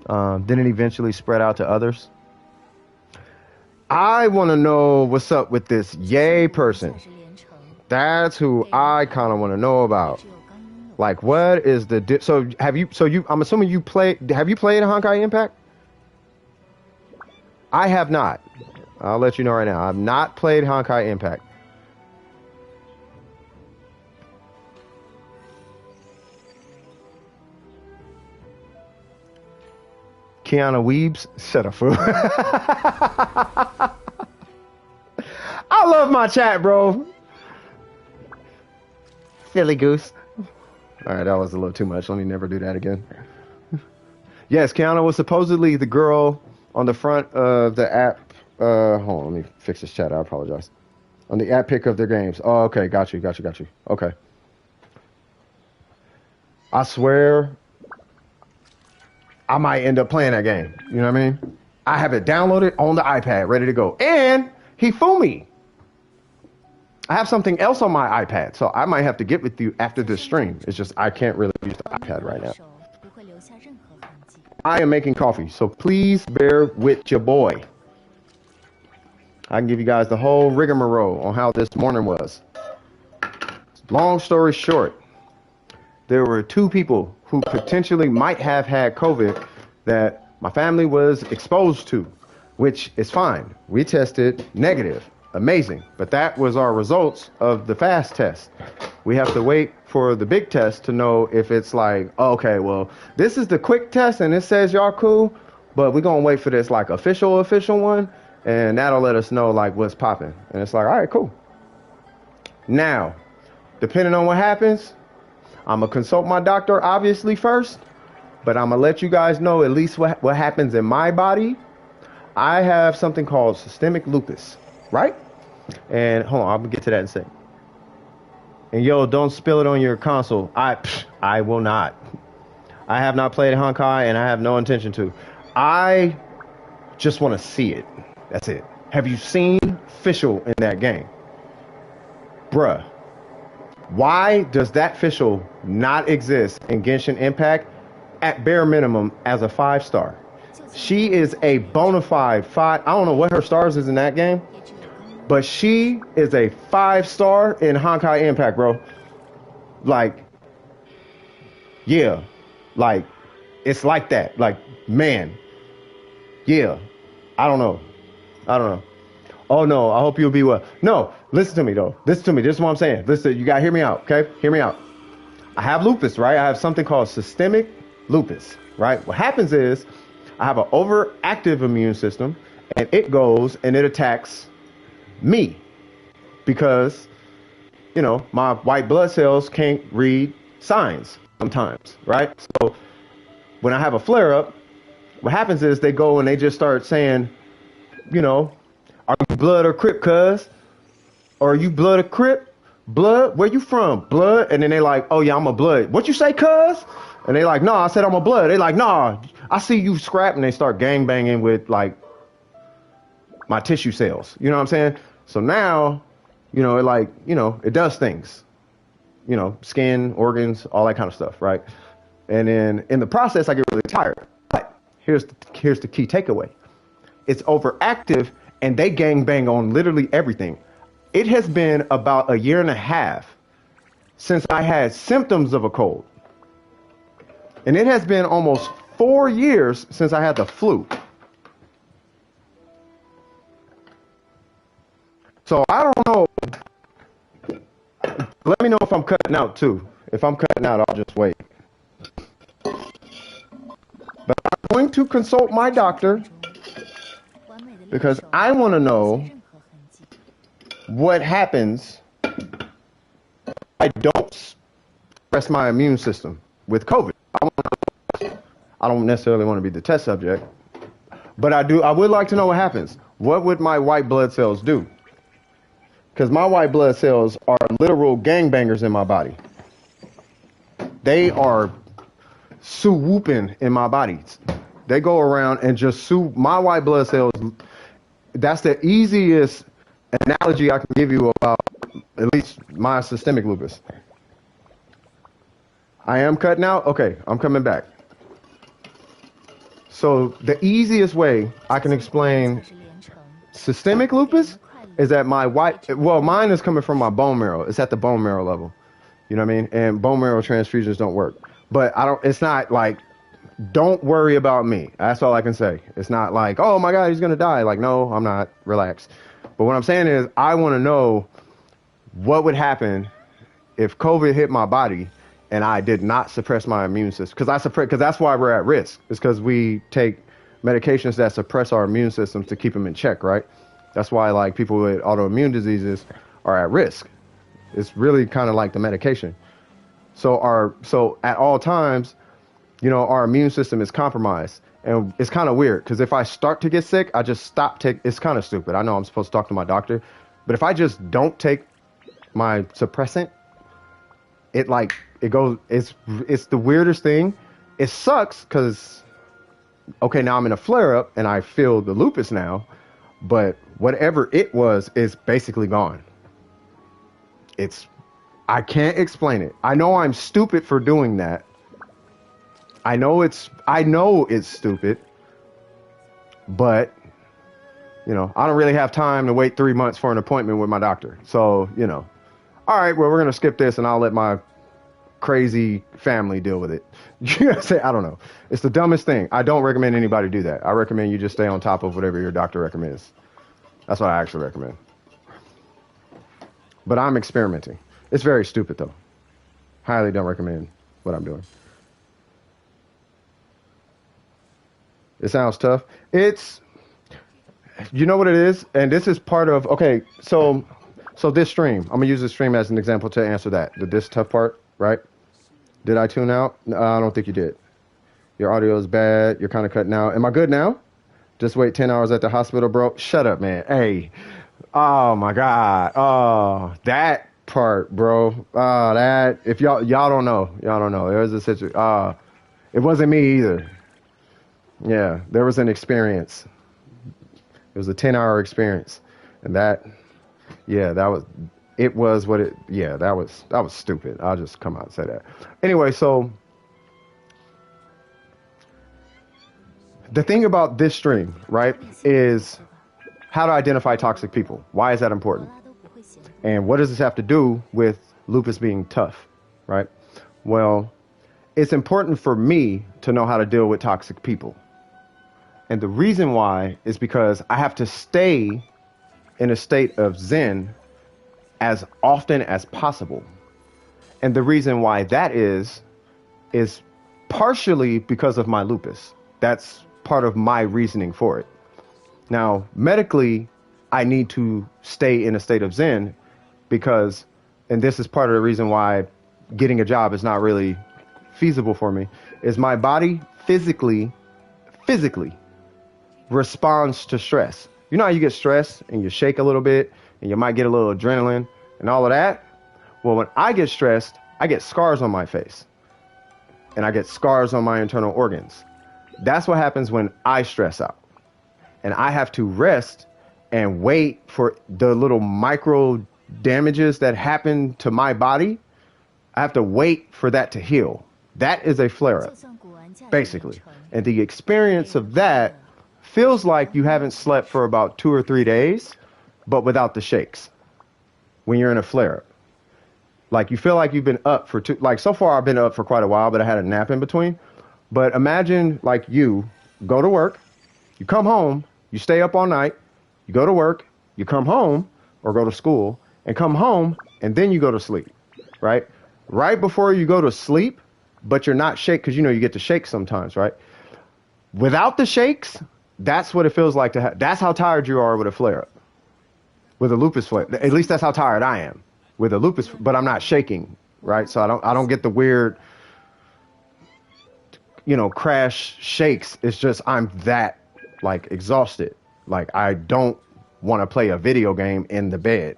Speaker 1: Then it eventually spread out to others. I want to know what's up with this Yay person. That's who I kind of want to know about. Like, what is the I'm assuming have you played Honkai Impact? I have not. I'll let you know right now. I've not played Honkai Impact. Keanu Weebs, shut up, fool. I love my chat, bro. Silly goose. All right, that was a little too much. Let me never do that again. Yes, Kiana was supposedly the girl on the front of the app. Hold on, let me fix this chat. I apologize. On the app pick of their games. Oh, okay, got you. Okay. I swear, I might end up playing that game. You know what I mean? I have it downloaded on the iPad, ready to go. And he fooled me. I have something else on my iPad, so I might have to get with you after this stream. It's just I can't really use the iPad right now. I am making coffee, so please bear with your boy. I can give you guys the whole rigmarole on how this morning was. Long story short, there were 2 people who potentially might have had COVID that my family was exposed to, which is fine. We tested negative. Amazing. But that was our results of the fast test. We have to wait for the big test to know if it's like, okay, well, this is the quick test and it says y'all cool, but we're going to wait for this like official one, and that'll let us know like what's popping. And it's like, all right, cool. Now, depending on what happens, I'm going to consult my doctor obviously first, but I'm going to let you guys know at least what happens in my body. I have something called systemic lupus, right? And hold on, I'm gonna get to that in a second. And yo, don't spill it on your console. I will not. I have not played Honkai and I have no intention to. I just want to see it. That's it. Have you seen Fischl in that game? Bruh. Why does that Fischl not exist in Genshin Impact at bare minimum as a 5-star? She is a bona fide 5. I don't know what her stars is in that game, but she is a 5-star in Honkai Impact, bro. Like, yeah. Like, it's like that. Like, man. Yeah. I don't know. Oh, no. I hope you'll be well. No. Listen to me, though. This is what I'm saying. Listen, you got to hear me out, okay? Hear me out. I have lupus, right? I have something called systemic lupus, right? What happens is I have an overactive immune system, and it goes and it attacks me because, you know, my white blood cells can't read signs sometimes, right? So when I have a flare up, what happens is they go and they just start saying, you know, are you blood or crip, cuz? Or are you blood or crip? Blood? Where you from? Blood? And then they like, oh yeah, I'm a blood. What you say, cuz? And they like, no, I said I'm a blood. They like, nah, I see you scrap, and they start gang banging with like my tissue cells. You know what I'm saying? So now, you know, it like, you know, it does things, you know, skin, organs, all that kind of stuff, right? And then in the process, I get really tired. But here's the key takeaway. It's overactive, and they gang bang on literally everything. It has been about a year and a half since I had symptoms of a cold. And it has been almost 4 years since I had the flu. So I don't know. Let me know if I'm cutting out too. If I'm cutting out, I'll just wait. But I'm going to consult my doctor because I want to know what happens if I don't suppress my immune system with COVID. I don't necessarily want to be the test subject, but I would like to know what happens. What would my white blood cells do? Because my white blood cells are literal gangbangers in my body. They are swooping in my body. They go around and just swoop. My white blood cells, that's the easiest analogy I can give you about at least my systemic lupus. I am cutting out? Okay, I'm coming back. So the easiest way I can explain systemic lupus is that mine is coming from my bone marrow. It's at the bone marrow level. You know what I mean? And bone marrow transfusions don't work. But it's not like, don't worry about me. That's all I can say. It's not like, oh my God, he's going to die. Like, no, I'm not. Relax. But what I'm saying is I want to know what would happen if COVID hit my body and I did not suppress my immune system. Because that's why we're at risk. It's because we take medications that suppress our immune systems to keep them in check, right? That's why like people with autoimmune diseases are at risk. It's really kind of like the medication. So at all times, our immune system is compromised. And it's kind of weird because if I start to get sick, I just stop take. It's kind of stupid. I know I'm supposed to talk to my doctor, but if I just don't take my suppressant, it goes. It's the weirdest thing. It sucks because okay, now I'm in a flare up and I feel the lupus now, but whatever it was is basically gone. It's I can't explain it. I know I'm stupid for doing that. I know it's stupid, but I don't really have time to wait 3 months for an appointment with my doctor. So, all right, well, we're going to skip this and I'll let my crazy family deal with it. I don't know. It's the dumbest thing. I don't recommend anybody do that. I recommend you just stay on top of whatever your doctor recommends. That's what I actually recommend. But I'm experimenting. It's very stupid, though. Highly don't recommend what I'm doing. It sounds tough. You know what it is? And this is part of, okay, so this stream, I'm going to use this stream as an example to answer that. This tough part, right? Did I tune out? No, I don't think you did. Your audio is bad. You're kind of cutting out. Am I good now? Just wait 10 hours at the hospital, bro. Shut up, man. Hey. Oh, my God. Oh, that part, bro. That, if y'all don't know. Y'all don't know. There was a situation. It wasn't me either. Yeah, there was an experience. It was a 10-hour experience. And that was stupid. I'll just come out and say that. Anyway, so the thing about this stream, right, is how to identify toxic people. Why is that important? And what does this have to do with lupus being tough, right? Well, it's important for me to know how to deal with toxic people. And the reason why is because I have to stay in a state of Zen as often as possible. And the reason why that is partially because of my lupus. That's part of my reasoning for it. Now, medically, I need to stay in a state of Zen because, and this is part of the reason why getting a job is not really feasible for me, is my body physically responds to stress. You know how you get stressed and you shake a little bit and you might get a little adrenaline and all of that? Well, when I get stressed, I get scars on my face and I get scars on my internal organs. That's what happens when I stress out. And I have to rest and wait for the little micro damages that happen to my body. I have to wait for that to heal. That is a flare-up, basically. And the experience of that feels like you haven't slept for about 2 or 3 days, but without the shakes when you're in a flare-up. Like you feel like you've been up for so far I've been up for quite a while, but I had a nap in between. But imagine like you go to work, you come home, you stay up all night, you go to work, you come home or go to school and come home and then you go to sleep, right? Right before you go to sleep, but you're not shake because you get to shake sometimes, right? Without the shakes, that's what it feels like to have. That's how tired you are with a flare-up, with a lupus flare. At least that's how tired I am with a lupus, but I'm not shaking, right? So I don't get the weird, crash shakes. It's just I'm that like exhausted. Like I don't want to play a video game in the bed.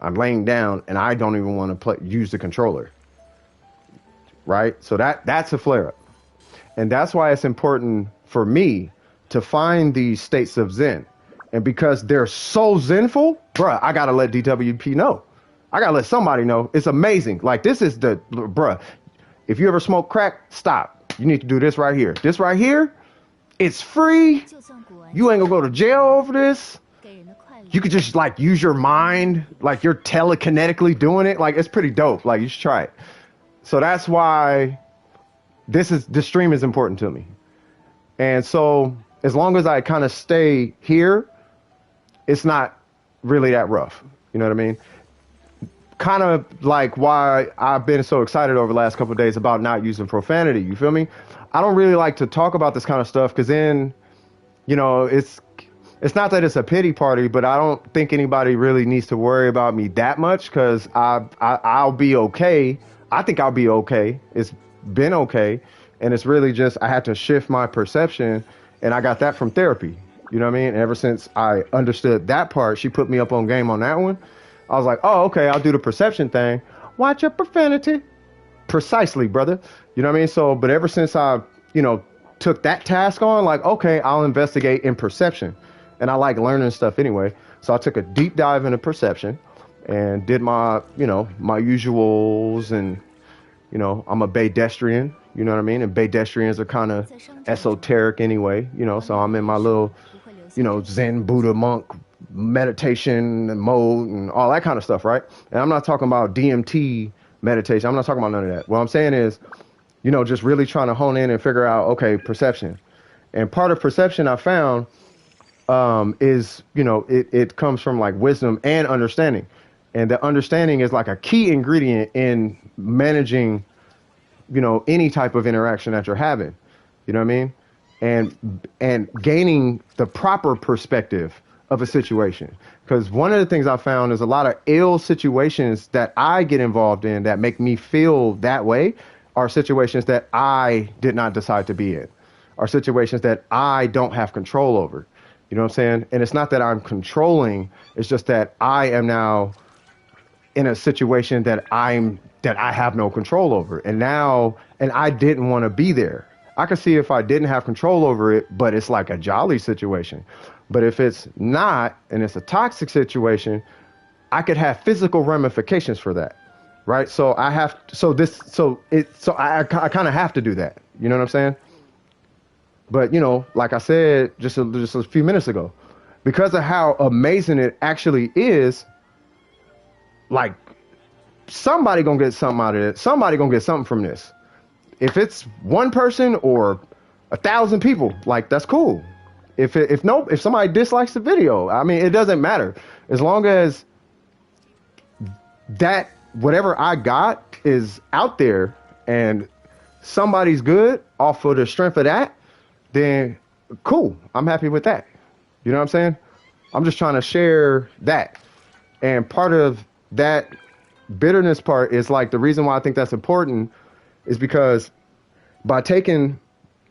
Speaker 1: I'm laying down and I don't even want to use the controller. Right? So that's a flare-up. And that's why it's important for me to find these states of Zen. And because they're so Zenful, bruh, I got to let DWP know. I got to let somebody know. It's amazing. Like this is bruh, if you ever smoke crack, stop. You need to do this right here. This right here, it's free. You ain't gonna go to jail over this. You could just like use your mind, like you're telekinetically doing it. Like it's pretty dope. Like you should try it. So that's why this stream is important to me. And so as long as I kind of stay here, it's not really that rough. You know what I mean? Kind of like why I've been so excited over the last couple of days about not using profanity. You feel me? I don't really like to talk about this kind of stuff because then, it's not that it's a pity party, but I don't think anybody really needs to worry about me that much because I'll be okay. I think I'll be okay. It's been okay, and it's really just I had to shift my perception, and I got that from therapy. You know what I mean? And ever since I understood that part, she put me up on game on that one. I was like, oh, okay, I'll do the perception thing. Watch your profanity. Precisely, brother. You know what I mean? So, but ever since I, took that task on, like, okay, I'll investigate in perception. And I like learning stuff anyway. So I took a deep dive into perception and did my, my usuals. And, I'm a pedestrian, you know what I mean? And pedestrians are kind of esoteric anyway, so I'm in my little, Zen Buddha monk meditation mode and all that kind of stuff, right? And I'm not talking about DMT meditation. I'm not talking about none of that. What I'm saying is, just really trying to hone in and figure out, okay, perception. And part of perception I found is, it comes from like wisdom and understanding. And the understanding is like a key ingredient in managing, any type of interaction that you're having. You know what I mean? And gaining the proper perspective of a situation. Because one of the things I found is a lot of ill situations that I get involved in that make me feel that way are situations that I did not decide to be in, are situations that I don't have control over. You know what I'm saying? And it's not that I'm controlling, it's just that I am now in a situation that I have no control over. And I didn't want to be there. I could see if I didn't have control over it, but it's like a jolly situation. But if it's not, and it's a toxic situation, I could have physical ramifications for that, right? So I kind of have to do that. You know what I'm saying? But like I said just a few minutes ago, because of how amazing it actually is, like somebody gonna get something out of it. Somebody gonna get something from this. If it's one person or 1,000 people, like that's cool. If somebody dislikes the video, I mean, it doesn't matter as long as that whatever I got is out there and somebody's good off of the strength of that, then cool. I'm happy with that. You know what I'm saying? I'm just trying to share that. And part of that bitterness part is like the reason why I think that's important is because by taking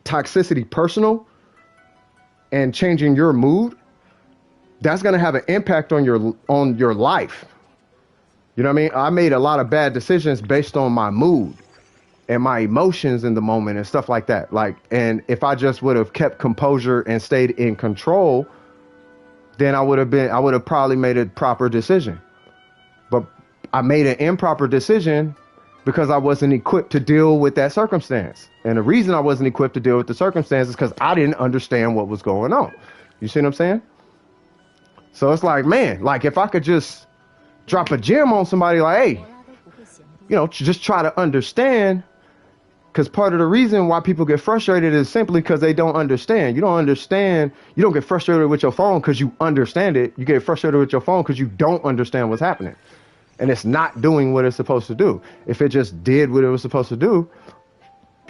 Speaker 1: toxicity personal and changing your mood, that's going to have an impact on your life. You know what I mean? I made a lot of bad decisions based on my mood and my emotions in the moment and stuff like that. And if I just would have kept composure and stayed in control, then I would have probably made a proper decision. But I made an improper decision because I wasn't equipped to deal with that circumstance. And the reason I wasn't equipped to deal with the circumstance is because I didn't understand what was going on. You see what I'm saying? So it's like, man, like if I could just drop a gem on somebody like, hey, just try to understand. Because part of the reason why people get frustrated is simply because they don't understand. You don't understand. You don't get frustrated with your phone because you understand it. You get frustrated with your phone because you don't understand what's happening. And it's not doing what it's supposed to do. If it just did what it was supposed to do,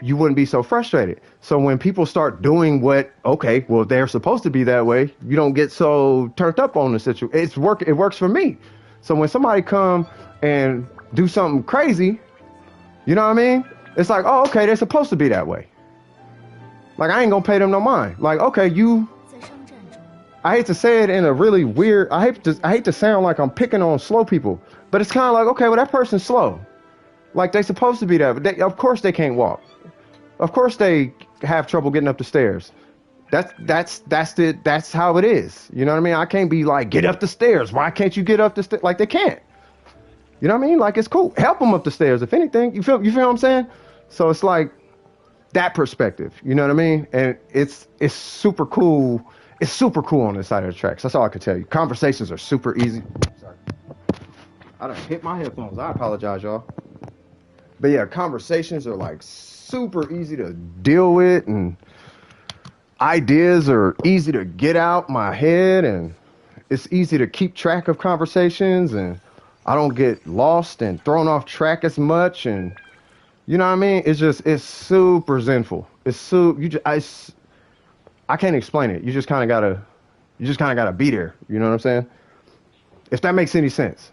Speaker 1: you wouldn't be so frustrated. So when people start doing they're supposed to be that way, you don't get so turned up on the situation. It works for me. So when somebody come and do something crazy, you know what I mean? It's like, oh, okay, they're supposed to be that way. Like, I ain't gonna pay them no mind. Like, okay, I hate to say it in a really weird, I hate to sound like I'm picking on slow people, but it's kind of like, okay, well, that person's slow. Like, they supposed to be that, but of course they can't walk. Of course they have trouble getting up the stairs. That's how it is. You know what I mean? I can't be like, get up the stairs. Why can't you get up the stairs? Like, they can't. You know what I mean? Like, it's cool. Help them up the stairs, if anything. You feel what I'm saying? So it's like that perspective. You know what I mean? And it's super cool. It's super cool on this side of the tracks. That's all I can tell you. Conversations are super easy. Sorry. I done hit my headphones. I apologize, y'all. But yeah, conversations are like super easy to deal with, and ideas are easy to get out my head, and it's easy to keep track of conversations, and I don't get lost and thrown off track as much, and you know what I mean? It's super zenful. I can't explain it. You just kind of gotta You just kind of got to be there. You know what I'm saying? If that makes any sense.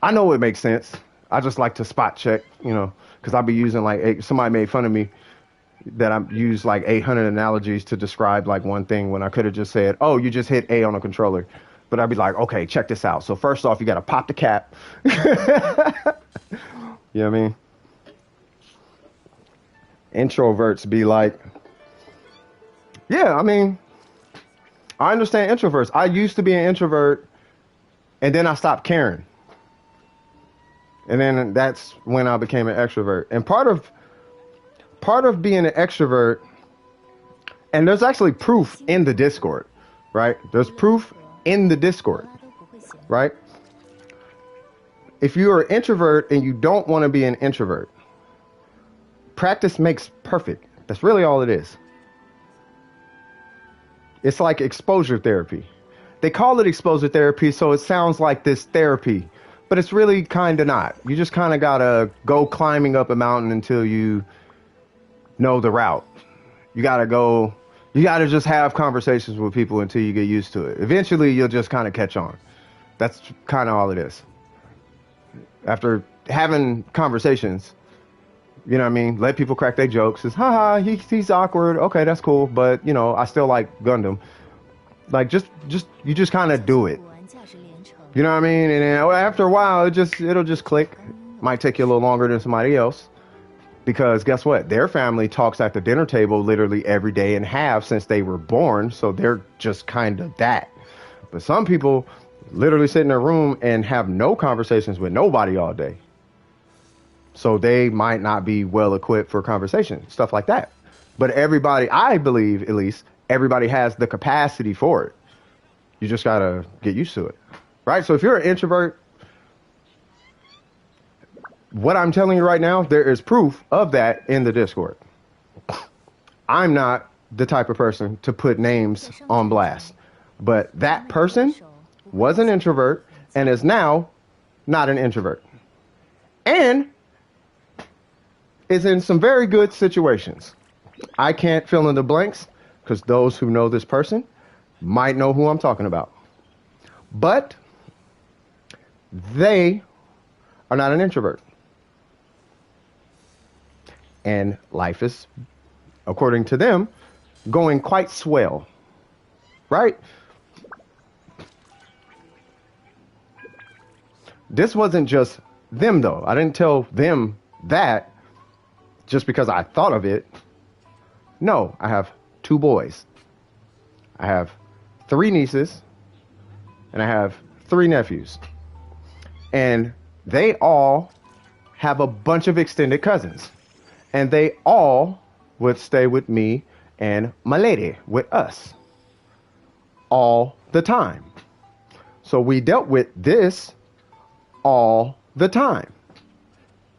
Speaker 1: I know it makes sense. I just like to spot check, because I'll be using somebody made fun of me that I use like 800 analogies to describe like one thing when I could have just said, oh, you just hit A on a controller. But I'd be like, okay, check this out. So first off, you got to pop the cap. You know what I mean? Introverts be like, yeah, I mean, I understand introverts. I used to be an introvert and then I stopped caring. And then that's when I became an extrovert. And part of being an extrovert, and there's actually proof in the Discord, right? There's proof in the Discord, right? If you're an introvert and you don't want to be an introvert, practice makes perfect. That's really all it is. It's like exposure therapy. They call it exposure therapy, so it sounds like this therapy, but it's really kind of not. You just kind of got to go climbing up a mountain until you know the route. You got to just have conversations with people until you get used to it. Eventually, you'll just kind of catch on. That's kind of all it is. After having conversations, you know what I mean? Let people crack their jokes. It's, haha, he's awkward. Okay, that's cool. But, I still like Gundam. Like, you just kind of do it. You know what I mean? And then after a while, it'll just click. Might take you a little longer than somebody else. Because guess what? Their family talks at the dinner table literally every day and have since they were born. So they're just kind of that. But some people literally sit in their room and have no conversations with nobody all day. So they might not be well equipped for conversation, stuff like that. But everybody, I believe at least, everybody has the capacity for it. You just got to get used to it. Right? So if you're an introvert, what I'm telling you right now, there is proof of that in the Discord. I'm not the type of person to put names on blast. But that person was an introvert and is now not an introvert. And is in some very good situations. I can't fill in the blanks because those who know this person might know who I'm talking about. But they are not an introvert. And life is, according to them, going quite swell. Right? This wasn't just them, though. I didn't tell them that just because I thought of it. No, I have 2 boys. I have 3 nieces. And I have 3 nephews. And they all have a bunch of extended cousins. And they all would stay with me and my lady, with us, all the time. So we dealt with this all the time.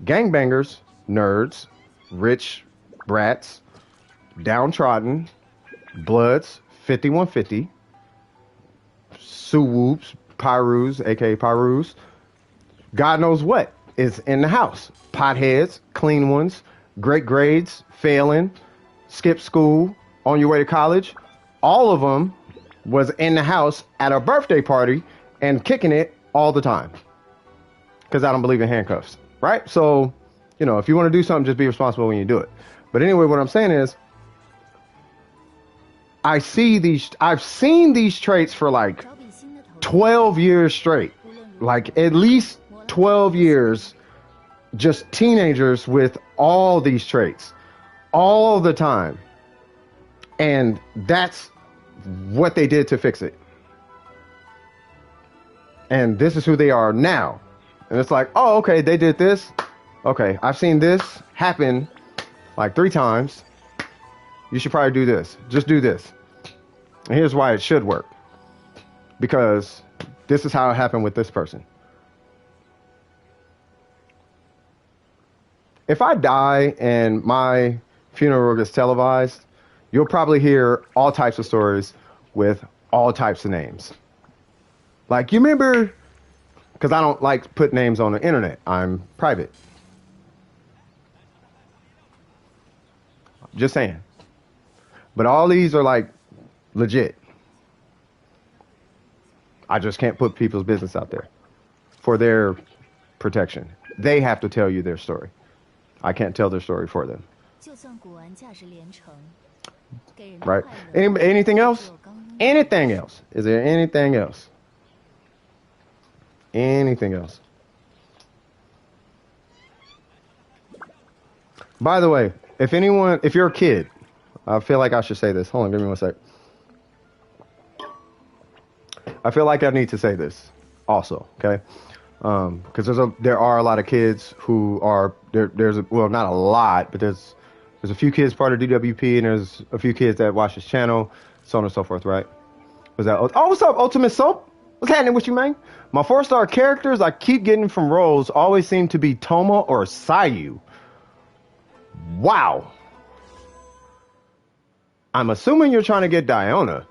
Speaker 1: Gangbangers, nerds, rich brats, downtrodden, bloods, 5150, Suwoops, Pyrus, aka Pyrus, God knows what is in the house. Potheads, clean ones, great grades, failing, skip school, on your way to college. All of them was in the house at a birthday party and kicking it all the time. Because I don't believe in handcuffs, right? So, if you want to do something, just be responsible when you do it. But anyway, what I'm saying is, I've seen these traits for like 12 years straight. Like at least 12 years, just teenagers with all these traits all the time. And that's what they did to fix it. And this is who they are now. And it's like, oh, okay, they did this. Okay, I've seen this happen like 3 times. You should probably do this. Just do this. And here's why it should work. Because this is how it happened with this person. If I die and my funeral gets televised, you'll probably hear all types of stories with all types of names. Like, you remember, because I don't like put names on the internet. I'm private. Just saying. But all these are like legit. I just can't put people's business out there for their protection. They have to tell you their story. I can't tell their story for them. Right? Anything else? Anything else? Is there anything else? Anything else? By the way, if you're a kid, I feel like I should say this. Hold on, give me one sec. I feel like I need to say this also, okay? Because there are a lot of kids who are well, not a lot, but there's a few kids part of DWP, and there's a few kids that watch this channel, so on and so forth, right? Was that? Oh, what's up, Ultimate Soap? What's happening with you, man? My 4-star characters I keep getting from roles always seem to be Toma or Sayu. Wow. I'm assuming you're trying to get Diona.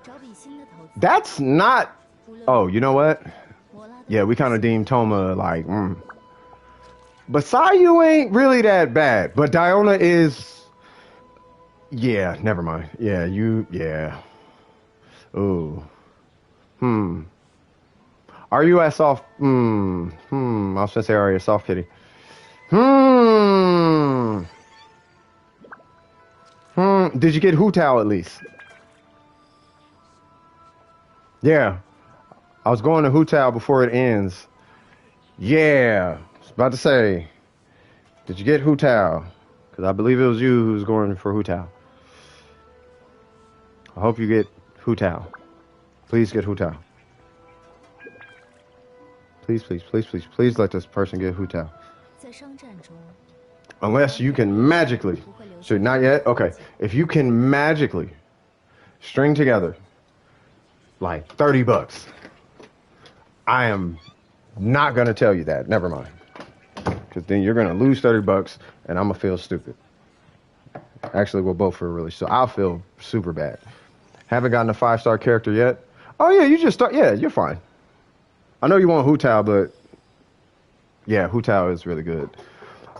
Speaker 1: That's not. Oh, you know what? Yeah, we kind of deem Toma like, But Sayu ain't really that bad. But Diona is. Yeah, never mind. Yeah, yeah. Ooh. Are you at soft? I was gonna say, are you a soft kitty? Did you get Hu Tao at least? Yeah. I was going to Hu Tao before it ends. Yeah. I was about to say, did you get Hu Tao? Because I believe it was you who was going for Hu Tao. I hope you get Hu Tao. Please get Hu Tao. Please, please, please, please, please let this person get Hu Tao. Unless you can magically. So not yet? Okay. If you can magically string together like $30, I am not going to tell you that. Never mind. Because then you're going to lose $30 and I'm going to feel stupid. Actually, we'll both feel really so. I'll feel super bad. Haven't gotten a 5-star character yet. Oh, yeah, you just start. Yeah, you're fine. I know you want Hu Tao, but yeah, Hu Tao is really good.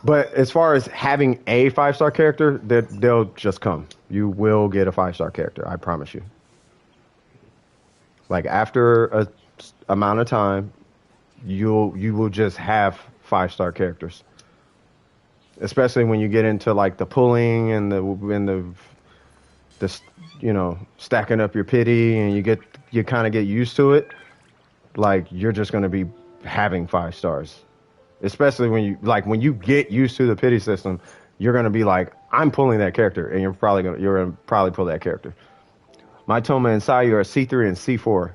Speaker 1: But as far as having a 5-star character, they'll just come. You will get a 5-star character. I promise you. Like after a amount of time, you will just have 5-star characters. Especially when you get into like the pulling and the stacking up your pity, and you kind of get used to it. Like you're just going to be having 5 stars. Especially when you get used to the pity system, you're going to be like, I'm pulling that character, and you're probably going to pull that character. My Toma and Sayu are C3 and C4.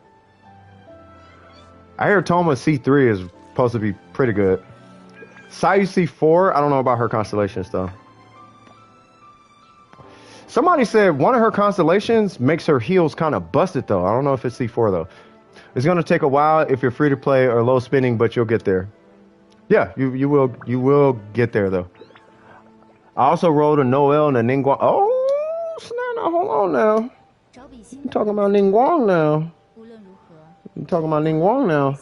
Speaker 1: I hear Toma C3 is supposed to be pretty good. Sayu C4, I don't know about her constellations though. Somebody said one of her constellations makes her heals kind of busted though. I don't know if it's C4 though. It's going to take a while if you're free to play or low spinning, but you'll get there. Yeah, you will get there though. I also rolled a Noel and a Ningguang. Oh, snap! Now hold on now. You talking about Ningguang now? You talking about Ningguang now?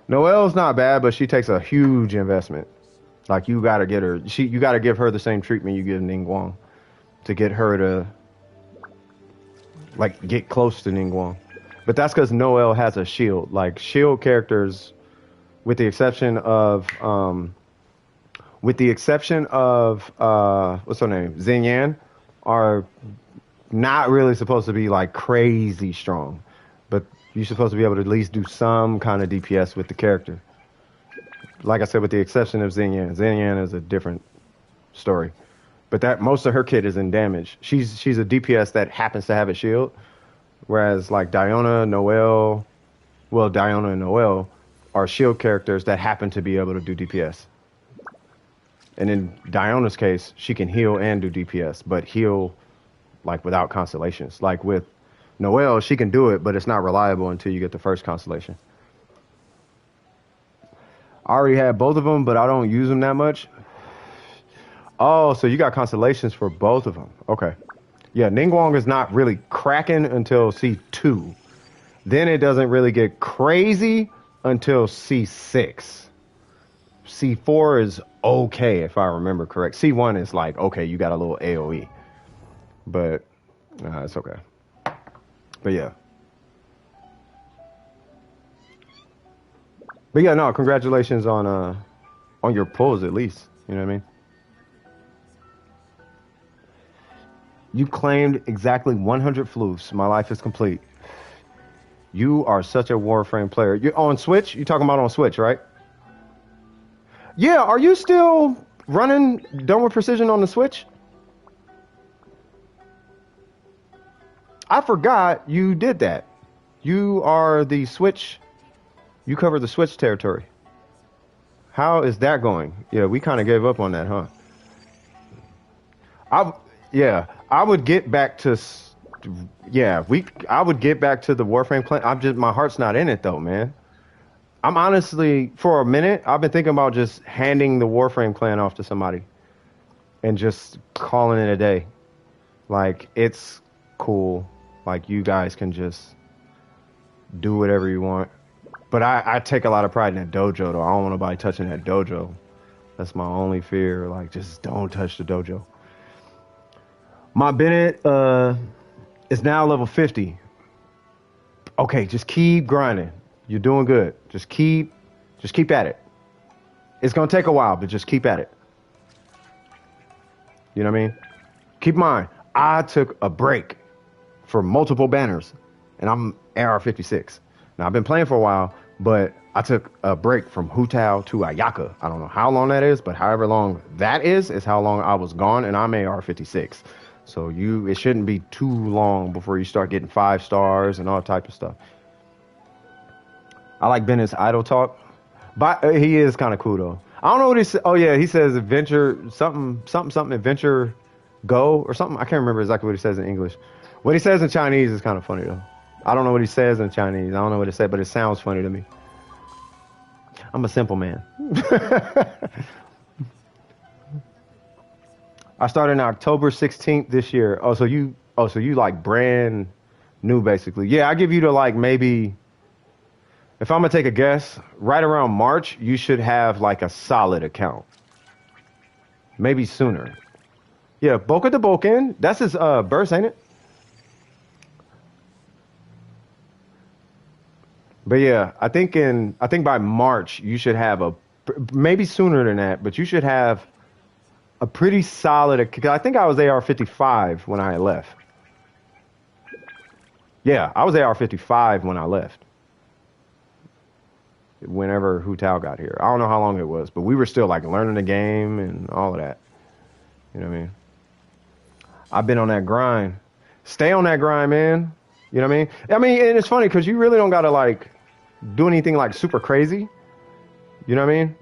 Speaker 1: Noel's not bad, but she takes a huge investment. Like you gotta get her. You gotta give her the same treatment you give Ningguang to get her to like get close to Ningguang. But that's because Noel has a shield. Like shield characters, with the exception of what's her name, Xinyan, are not really supposed to be like crazy strong, but you're supposed to be able to at least do some kind of DPS with the character. Like I said, with the exception of Xinyan. Xinyan is a different story, but that most of her kit is in damage. She's a DPS that happens to have a shield, whereas like Diona and Noel are shield characters that happen to be able to do DPS. And in Diona's case, she can heal and do DPS, but heal like without constellations. Like with Noelle, she can do it, but it's not reliable until you get the first constellation. I already had both of them, but I don't use them that much. Oh, so you got constellations for both of them. Okay. Yeah, Ningguang is not really cracking until C2. Then it doesn't really get crazy until C6. C4 is okay, if I remember correct. C1 is like, okay, you got a little AoE. But it's okay. But yeah. But yeah, no, congratulations on your pulls at least. You know what I mean? You claimed exactly 100 floofs. My life is complete. You are such a Warframe player. You on Switch? You talking about on Switch, right? Yeah, are you still running Done with Precision on the Switch? I forgot you did that. You are the Switch. You cover the Switch territory. How is that going? Yeah, we kind of gave up on that, huh? I yeah, I would get back to yeah, we I would get back to the Warframe clan. I'm just my heart's not in it though, man. I'm honestly for a minute I've been thinking about just handing the Warframe clan off to somebody and just calling it a day. Like it's cool. Like you guys can just do whatever you want. But I take a lot of pride in that dojo though. I don't want nobody touching that dojo. That's my only fear. Like just don't touch the dojo. My Bennett is now level 50. Okay, just keep grinding. You're doing good. Just keep at it. It's gonna take a while, but just keep at it. You know what I mean? Keep in mind, I took a break for multiple banners, and I'm AR-56. Now I've been playing for a while, but I took a break from Hu Tao to Ayaka. I don't know how long that is, but however long that is how long I was gone, and I'm AR-56. So it shouldn't be too long before you start getting 5 stars and all type of stuff. I like Bennett's idle talk, but he is kind of cool though. I don't know what he said. Oh yeah, he says adventure something adventure go or something. I can't remember exactly what he says in English. What he says in Chinese is kind of funny though. I don't know what he says in Chinese. I don't know what it said, but it sounds funny to me. I'm a simple man. I started on October 16th this year. So you like brand new basically. Yeah, I give you to like maybe, if I'm gonna take a guess, right around March, you should have like a solid account. Maybe sooner. Yeah, Boca de Boken. That's his burst, ain't it? But yeah, I think by March you should have maybe sooner than that, but you should have a pretty solid. Cause I think I was AR-55 when I left. Yeah, I was AR-55 when I left. Whenever Hu Tao got here, I don't know how long it was, but we were still like learning the game and all of that. You know what I mean? I've been on that grind. Stay on that grind, man. You know what I mean? I mean, and it's funny because you really don't gotta like do anything like super crazy. You know what I mean?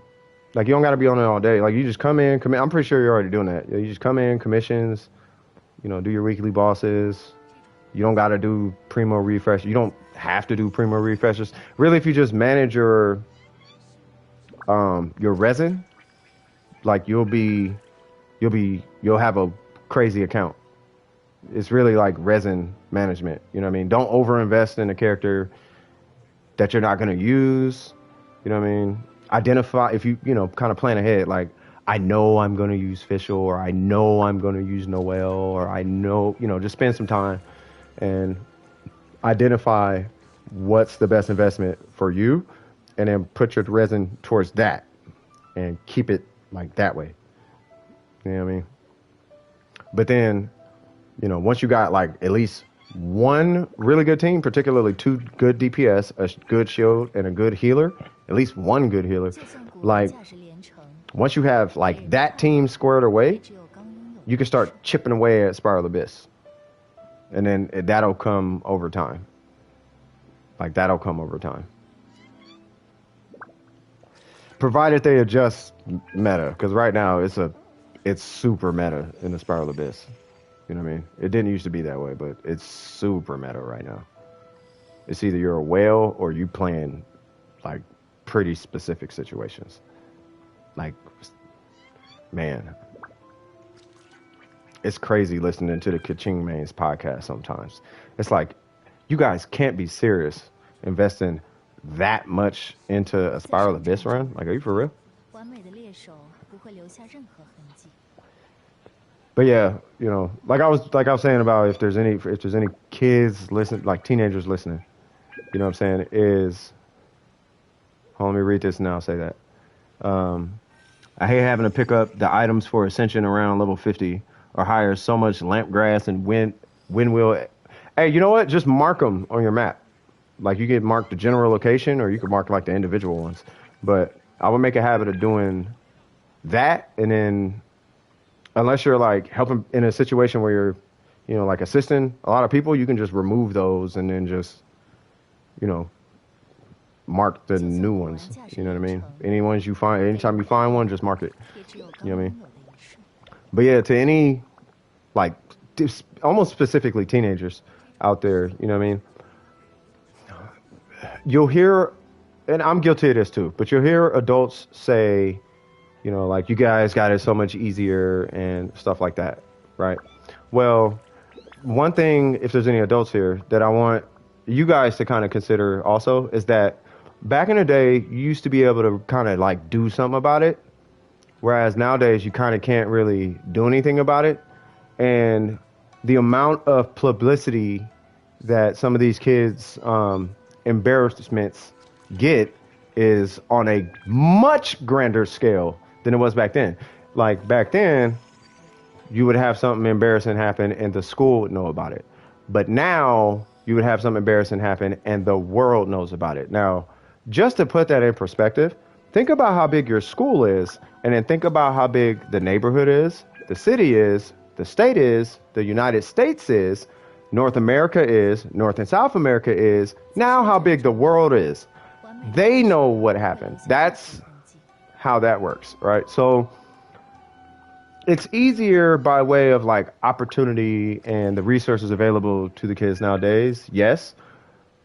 Speaker 1: Like you don't gotta be on it all day. Like you just come in, commit. I'm pretty sure you're already doing that. You just come in, commissions. You know, do your weekly bosses. You don't gotta do primo refresh. You don't have to do primo refreshes. Really, if you just manage your resin, like you'll have a crazy account. It's really like resin management. You know what I mean? Don't overinvest in a character that you're not going to use. You know what I mean? Identify if you kind of plan ahead. Like I know I'm going to use Fischl, or I know I'm going to use Noel, or I know, just spend some time and identify what's the best investment for you, and then put your resin towards that and keep it like that way. You know what I mean? But then, once you got like at least one really good team, particularly 2 good DPS, a good shield, and a good healer, at least one good healer, like once you have like that team squared away, you can start chipping away at Spiral Abyss. And then that'll come over time. Like that'll come over time. Provided they adjust meta, because right now it's super meta in the Spiral Abyss. You know what I mean? It didn't used to be that way, but it's super meta right now. It's either you're a whale or you playing like pretty specific situations. Like, man, it's crazy listening to the Kaching Mains podcast sometimes. It's like, you guys can't be serious investing that much into a Spiral Abyss run. Like, are you for real? But yeah, like I was saying about if there's any kids listening, like teenagers listening, you know what I'm saying, is Hold on, let me read this now. Say that. Um, I hate having to pick up the items for Ascension around level 50 or higher. So much lamp grass and wind wheel. Hey, you know what? Just mark them on your map. Like you could mark the general location, or you could mark like the individual ones. But I would make a habit of doing that, and then unless you're like helping in a situation where you're, like assisting a lot of people, you can just remove those and then just, you know, mark the new ones. You know what I mean? Any ones you find, anytime you find one, just mark it. You know what I mean? But yeah, to any like almost specifically teenagers out there, you know what I mean? You'll hear, and I'm guilty of this too, but you'll hear adults say, like you guys got it so much easier and stuff like that, right? Well, one thing, if there's any adults here, that I want you guys to kind of consider also is that back in the day, you used to be able to kind of like do something about it, whereas nowadays you kind of can't really do anything about it. And the amount of publicity that some of these kids' embarrassments get is on a much grander scale than it was back then. Like back then, you would have something embarrassing happen and the school would know about it. But now you would have something embarrassing happen and the world knows about it. Now, just to put that in perspective, think about how big your school is, and then think about how big the neighborhood is, the city is, the state is, the United States is, North America is, North and South America is, now how big the world is. They know what happened. That's how that works, right? So it's easier by way of like opportunity and the resources available to the kids nowadays, yes.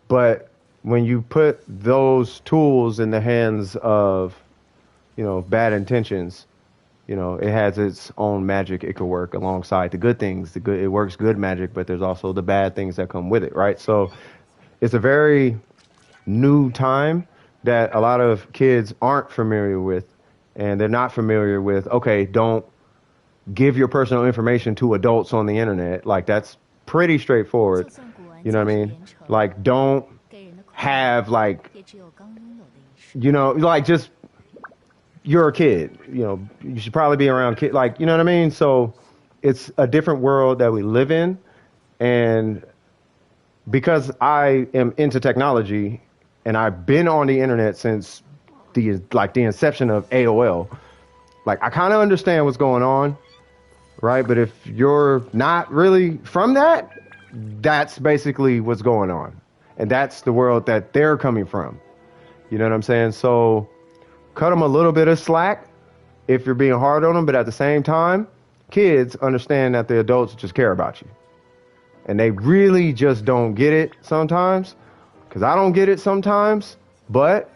Speaker 1: But when you put those tools in the hands of, bad intentions, it has its own magic. It could work alongside the good things. It works good magic, but there's also the bad things that come with it, right? So it's a very new time that a lot of kids aren't familiar with, and they're not familiar with, okay, don't give your personal information to adults on the internet. Like, that's pretty straightforward. You know what I mean? Like, don't have, like, just, you're a kid. You should probably be around kids. Like, you know what I mean? So it's a different world that we live in. And because I am into technology and I've been on the internet since the inception of AOL, like I kind of understand what's going on, right? But if you're not really from that, that's basically what's going on. And that's the world that they're coming from. You know what I'm saying? So cut them a little bit of slack if you're being hard on them, but at the same time, kids understand that the adults just care about you. And they really just don't get it sometimes, because I don't get it sometimes, but,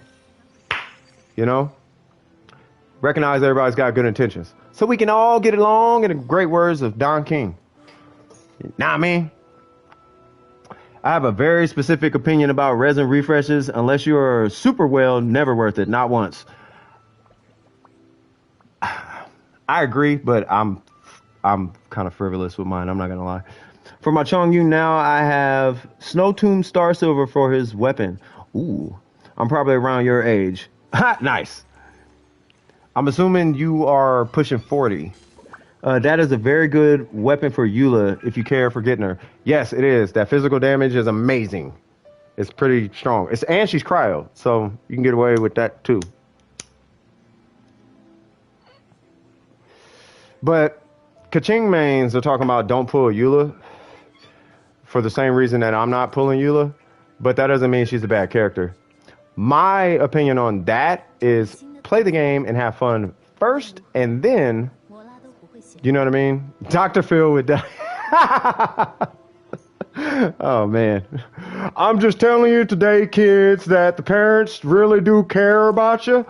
Speaker 1: recognize everybody's got good intentions. So we can all get along, in the great words of Don King. Nah, I mean, I have a very specific opinion about resin refreshes. Unless you're super well, never worth it, not once. I agree, but I'm kind of frivolous with mine. I'm not gonna lie. For my Chongyun now, I have Snow Tomb Star Silver for his weapon. Ooh, I'm probably around your age. Ha, nice. I'm assuming you are pushing 40. That is a very good weapon for Eula if you care for getting her. Yes, it is. That physical damage is amazing. It's pretty strong. And she's cryo, so you can get away with that too. But Kaching mains are talking about don't pull Eula for the same reason that I'm not pulling Eula, but that doesn't mean she's a bad character. My opinion on that is play the game and have fun first, and then, you know what I mean? Dr. Phil would die. Oh, man. I'm just telling you today, kids, that the parents really do care about you.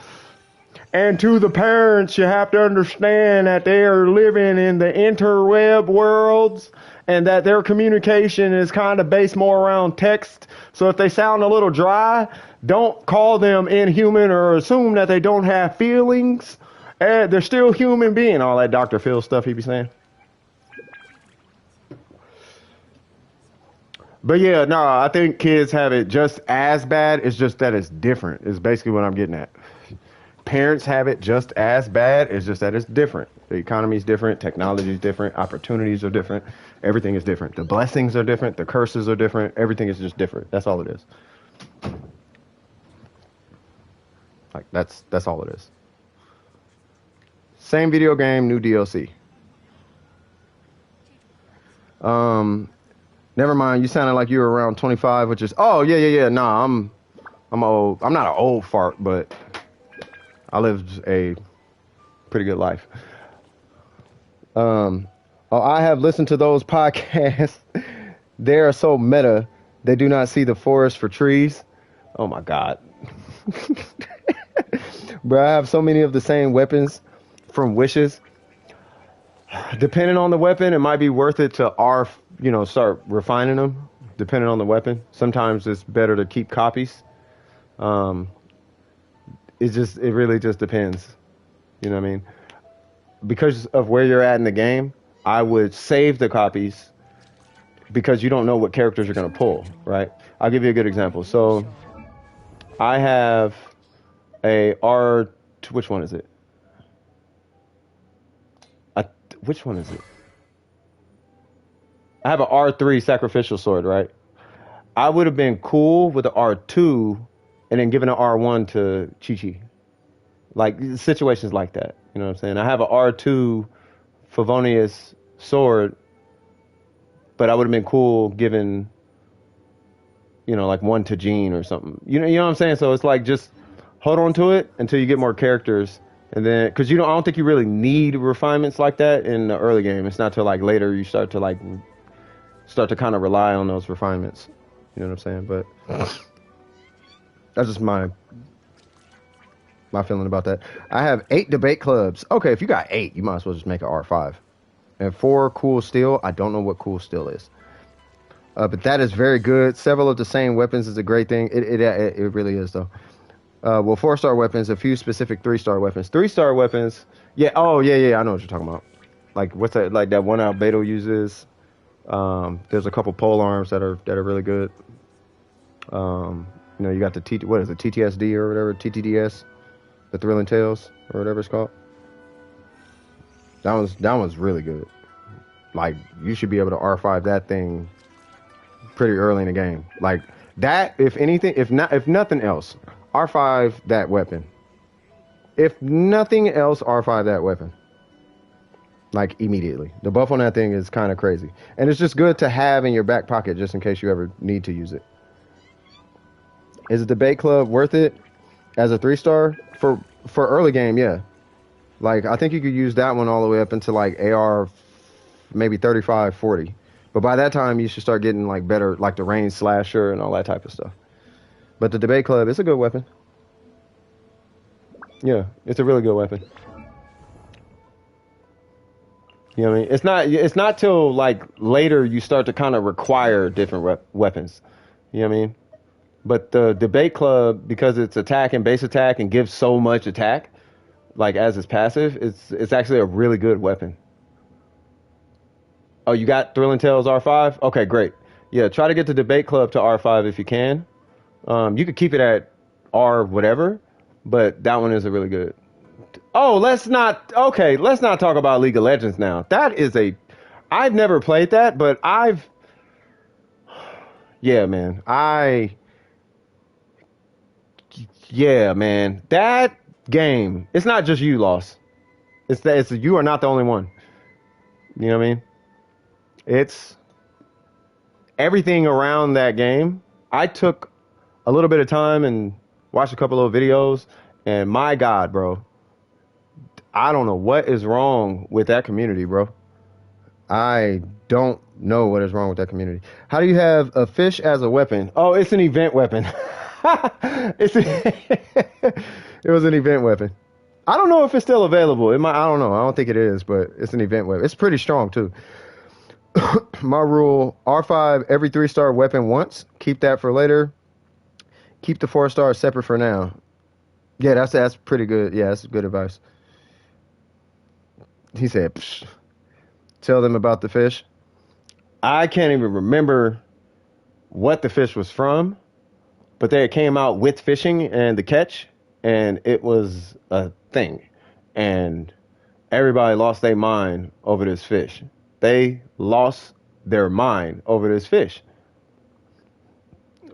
Speaker 1: And to the parents, you have to understand that they are living in the interweb worlds and that their communication is kind of based more around text. So if they sound a little dry, don't call them inhuman or assume that they don't have feelings. They're still human being. All that Dr. Phil stuff he be saying. But yeah, no, I think kids have it just as bad. It's just that it's different. Is basically what I'm getting at. Parents have it just as bad. It's just that it's different. The economy is different. Technology is different. Opportunities are different. Everything is different. The blessings are different. The curses are different. Everything is just different. That's all it is. Like that's all it is. Same video game, new DLC. Um, Never mind. You sounded like you were around 25, which is oh yeah. Nah, I'm old. I'm not an old fart, but I lived a pretty good life. Oh, I have listened to those podcasts. They are so meta. They do not see the forest for trees. Oh my god, bro! I have so many of the same weapons from wishes. Depending on the weapon, it might be worth it to start refining them. Depending on the weapon, sometimes it's better to keep copies. Um, it really just depends. You know what I mean? Because of where you're at in the game, I would save the copies because you don't know what characters you're going to pull, right? I'll give you a good example. So I have a R. Which one is it? Which one is it? I have an R3 sacrificial sword, right? I would have been cool with the R2 and then giving an R1 to Chi Chi. Like situations like that. You know what I'm saying? I have an R2 Favonius sword, but I would have been cool giving, like one to Jean or something. You know what I'm saying? So it's like just hold on to it until you get more characters. And then, because I don't think you really need refinements like that in the early game. It's not till like later you start to kind of rely on those refinements. You know what I'm saying? But that's just my feeling about that. I have 8 debate clubs. Okay, if you got 8, you might as well just make an R5. And 4 cool steel. I don't know what cool steel is. But that is very good. Several of the same weapons is a great thing. It really is though. Well, 4-star weapons, a few specific 3-star weapons. 3-star weapons, yeah. Oh, yeah. I know what you're talking about. Like what's that? Like that one Albedo uses. There's a couple pole arms that are really good. You got the what is it? TTSD or whatever, TTDS, the Thrilling Tales or whatever it's called. That one's really good. Like you should be able to R5 that thing pretty early in the game. Like that, if anything, if nothing else. R5 that weapon. If nothing else, R5 that weapon. Like immediately. The buff on that thing is kind of crazy. And it's just good to have in your back pocket just in case you ever need to use it. Is the debate club worth it as a 3-star? For early game, yeah. Like I think you could use that one all the way up into like AR maybe 35, 40. But by that time you should start getting like better, like the range slasher and all that type of stuff. But the debate club, it's a good weapon. Yeah, it's a really good weapon. You know what I mean? It's not till like later you start to kind of require different weapons. You know what I mean? But the debate club, because it's attack and base attack and gives so much attack, like as its passive, it's actually a really good weapon. Oh, you got Thrilling Tales R5? Okay, great. Yeah, try to get the debate club to R5 if you can. You could keep it at R whatever, but that one is a really good. Oh, let's not talk about League of Legends now. I've never played that, but yeah, man. Yeah, man. That game, it's not just you, Loss. You are not the only one. You know what I mean? It's everything around that game. I took a little bit of time and watched a couple of videos, and my God, bro, I don't know what is wrong with that community, bro. I don't know what is wrong with that community. How do you have a fish as a weapon? Oh, it's an event weapon. It was an event weapon. I don't know if it's still available. I don't know. I don't think it is, but it's an event weapon. It's pretty strong too. My rule: R5 every 3-star weapon once. Keep that for later. Keep the 4-star separate for now. Yeah, that's pretty good. Yeah, that's good advice. He said, tell them about the fish. I can't even remember what the fish was from, but they came out with fishing and the catch, and it was a thing. And everybody lost their mind over this fish. They lost their mind over this fish.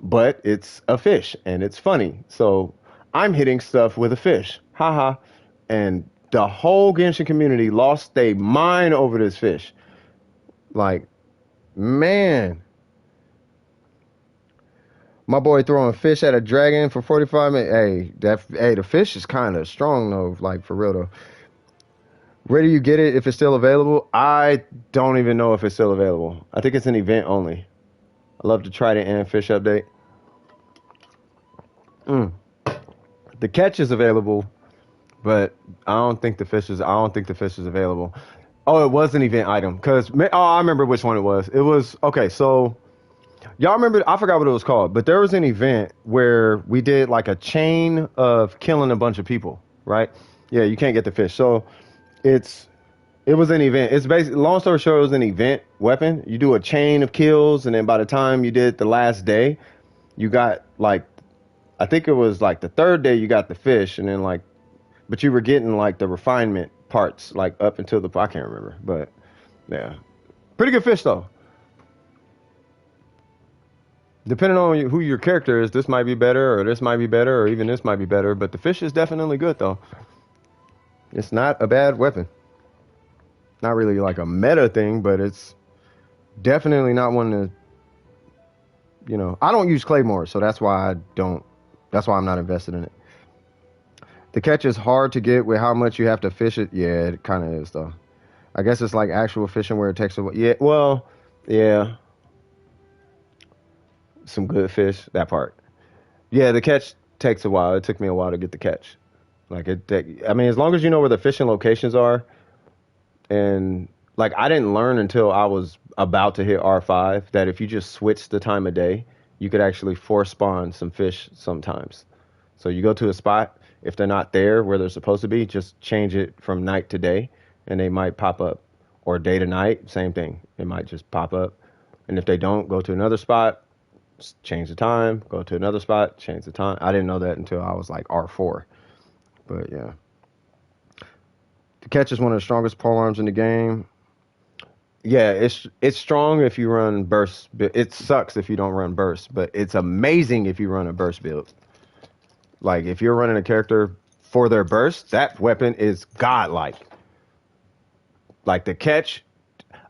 Speaker 1: But it's a fish and it's funny. So I'm hitting stuff with a fish. Haha. And the whole Genshin community lost their mind over this fish. Like, man. My boy throwing fish at a dragon for 45 minutes. Hey, the fish is kind of strong though, like for real though. Where do you get it if it's still available? I don't even know if it's still available. I think it's an event only. I love to try the and fish update. The catch is available, but I don't think the fish is. I don't think the fish is available. Oh, it was an event item I remember which one it was. It was okay. So y'all remember? I forgot what it was called, but there was an event where we did like a chain of killing a bunch of people. Right? Yeah, you can't get the fish. So it was an event. It's basically, long story short, it was an event weapon. You do a chain of kills, and then by the time you did the last day, you got like, I think it was like the third day you got the fish, and then like, but you were getting like the refinement parts like up until I can't remember, but yeah, pretty good fish though. Depending on who your character is, this might be better, or this might be better, or even this might be better. But the fish is definitely good though. It's not a bad weapon. Not really like a meta thing, but it's definitely not one to, I don't use Claymore, so that's why I'm not invested in it. The catch is hard to get with how much you have to fish it. Yeah, it kind of is though. I guess it's like actual fishing where it takes a, yeah, well, yeah. Some good fish, that part. Yeah, the catch takes a while. It took me a while to get the catch. I mean, as long as you know where the fishing locations are, and like I didn't learn until I was about to hit R5 that if you just switch the time of day, you could actually force spawn some fish sometimes. So you go to a spot, if they're not there where they're supposed to be, just change it from night to day and they might pop up. Or day to night, same thing. It might just pop up. And if they don't, go to another spot, change the time, go to another spot, change the time. I didn't know that until I was like R4. But yeah. The catch is one of the strongest polearms in the game. Yeah, it's strong if you run burst. It sucks if you don't run burst, but it's amazing if you run a burst build. Like if you're running a character for their burst, that weapon is godlike. Like the catch,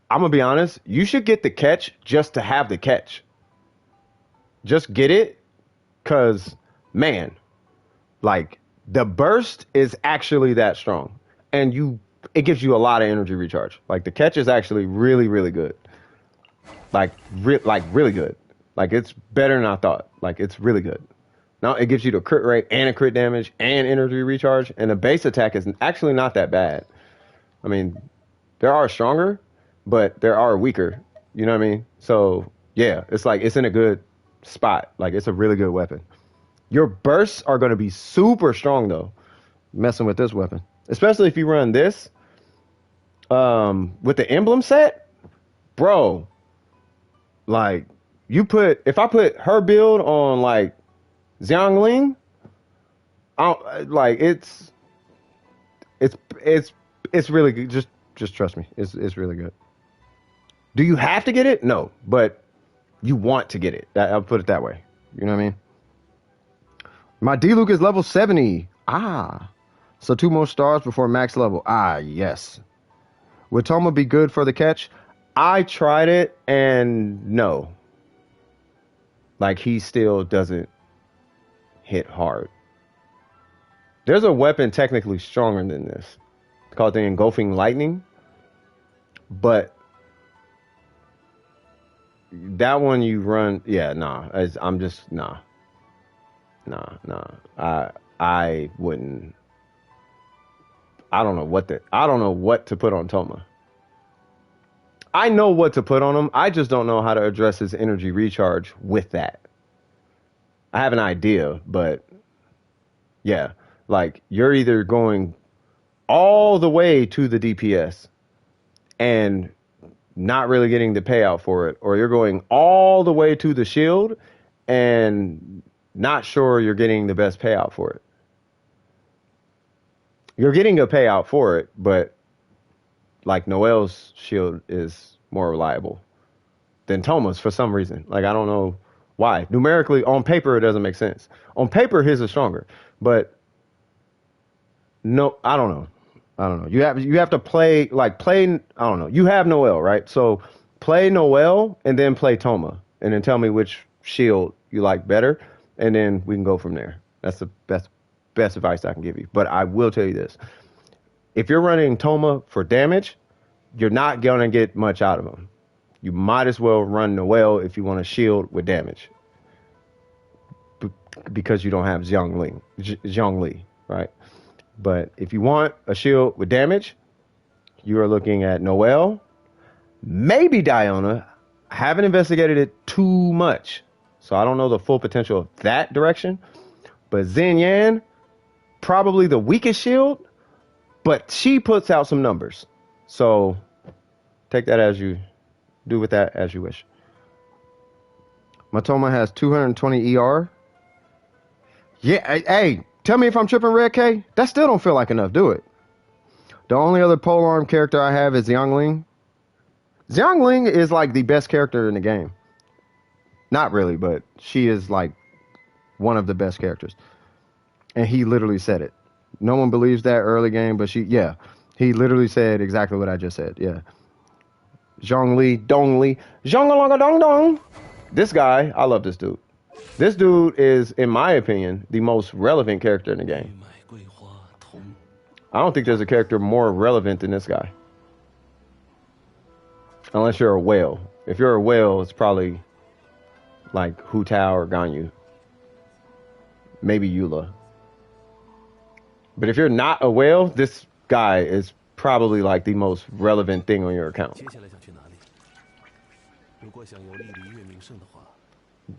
Speaker 1: I'm gonna be honest, you should get the catch just to have the catch. Just get it, cause man, like the burst is actually that strong. And it gives you a lot of energy recharge. Like the catch is actually really, really good. Like really good. Like it's better than I thought. Like it's really good. Now it gives you the crit rate and a crit damage and energy recharge, and the base attack is actually not that bad. I mean, there are stronger, but there are weaker. You know what I mean? So yeah, it's like it's in a good spot. Like it's a really good weapon. Your bursts are going to be super strong though, messing with this weapon. Especially if you run this with the emblem set, bro. Like if I put her build on like Xiangling, it's really good. Just trust me, it's really good. Do you have to get it? No, but you want to get it. I'll put it that way. You know what I mean? My D-Luke is level 70. So 2 more stars before max level. Yes. Would Toma be good for the catch? I tried it and no. Like he still doesn't hit hard. There's a weapon technically stronger than this. It's called the Engulfing Lightning. But that one you run, yeah, nah. I'm just nah. I wouldn't. I don't know what to put on Toma. I know what to put on him. I just don't know how to address his energy recharge with that. I have an idea, but yeah, like you're either going all the way to the DPS and not really getting the payout for it, or you're going all the way to the shield and not sure you're getting the best payout for it. You're getting a payout for it, but like Noel's shield is more reliable than Toma's for some reason. Like, I don't know why. Numerically, on paper, it doesn't make sense. On paper, his is stronger, but no, I don't know. I don't know. You have to play. I don't know. You have Noel, right? So play Noel and then play Toma, and then tell me which shield you like better, and then we can go from there. That's the best advice I can give you. But I will tell you this: if you're running Toma for damage, you're not gonna get much out of him. You might as well run Noel if you want to shield with damage, because you don't have Zhongli, right? But if you want a shield with damage, you are looking at Noel, maybe Diona. I haven't investigated it too much, so I don't know the full potential of that direction. But Xin Yan, probably the weakest shield, but she puts out some numbers. So take that as you do with that as you wish. Matoma has 220 ER. Yeah, hey, tell me if I'm tripping, Red K. That still don't feel like enough, do it. The only other polearm character I have is Xiangling. Xiangling is like the best character in the game. Not really, but she is like one of the best characters. And he literally said it. No one believes that early game, but he literally said exactly what I just said. Yeah. Zhongli, Dongli, Zhongalonga Dong Dong. This guy, I love this dude. This dude is, in my opinion, the most relevant character in the game. I don't think there's a character more relevant than this guy. Unless you're a whale. If you're a whale, it's probably like Hu Tao or Ganyu. Maybe Eula. But if you're not a whale, this guy is probably like the most relevant thing on your account.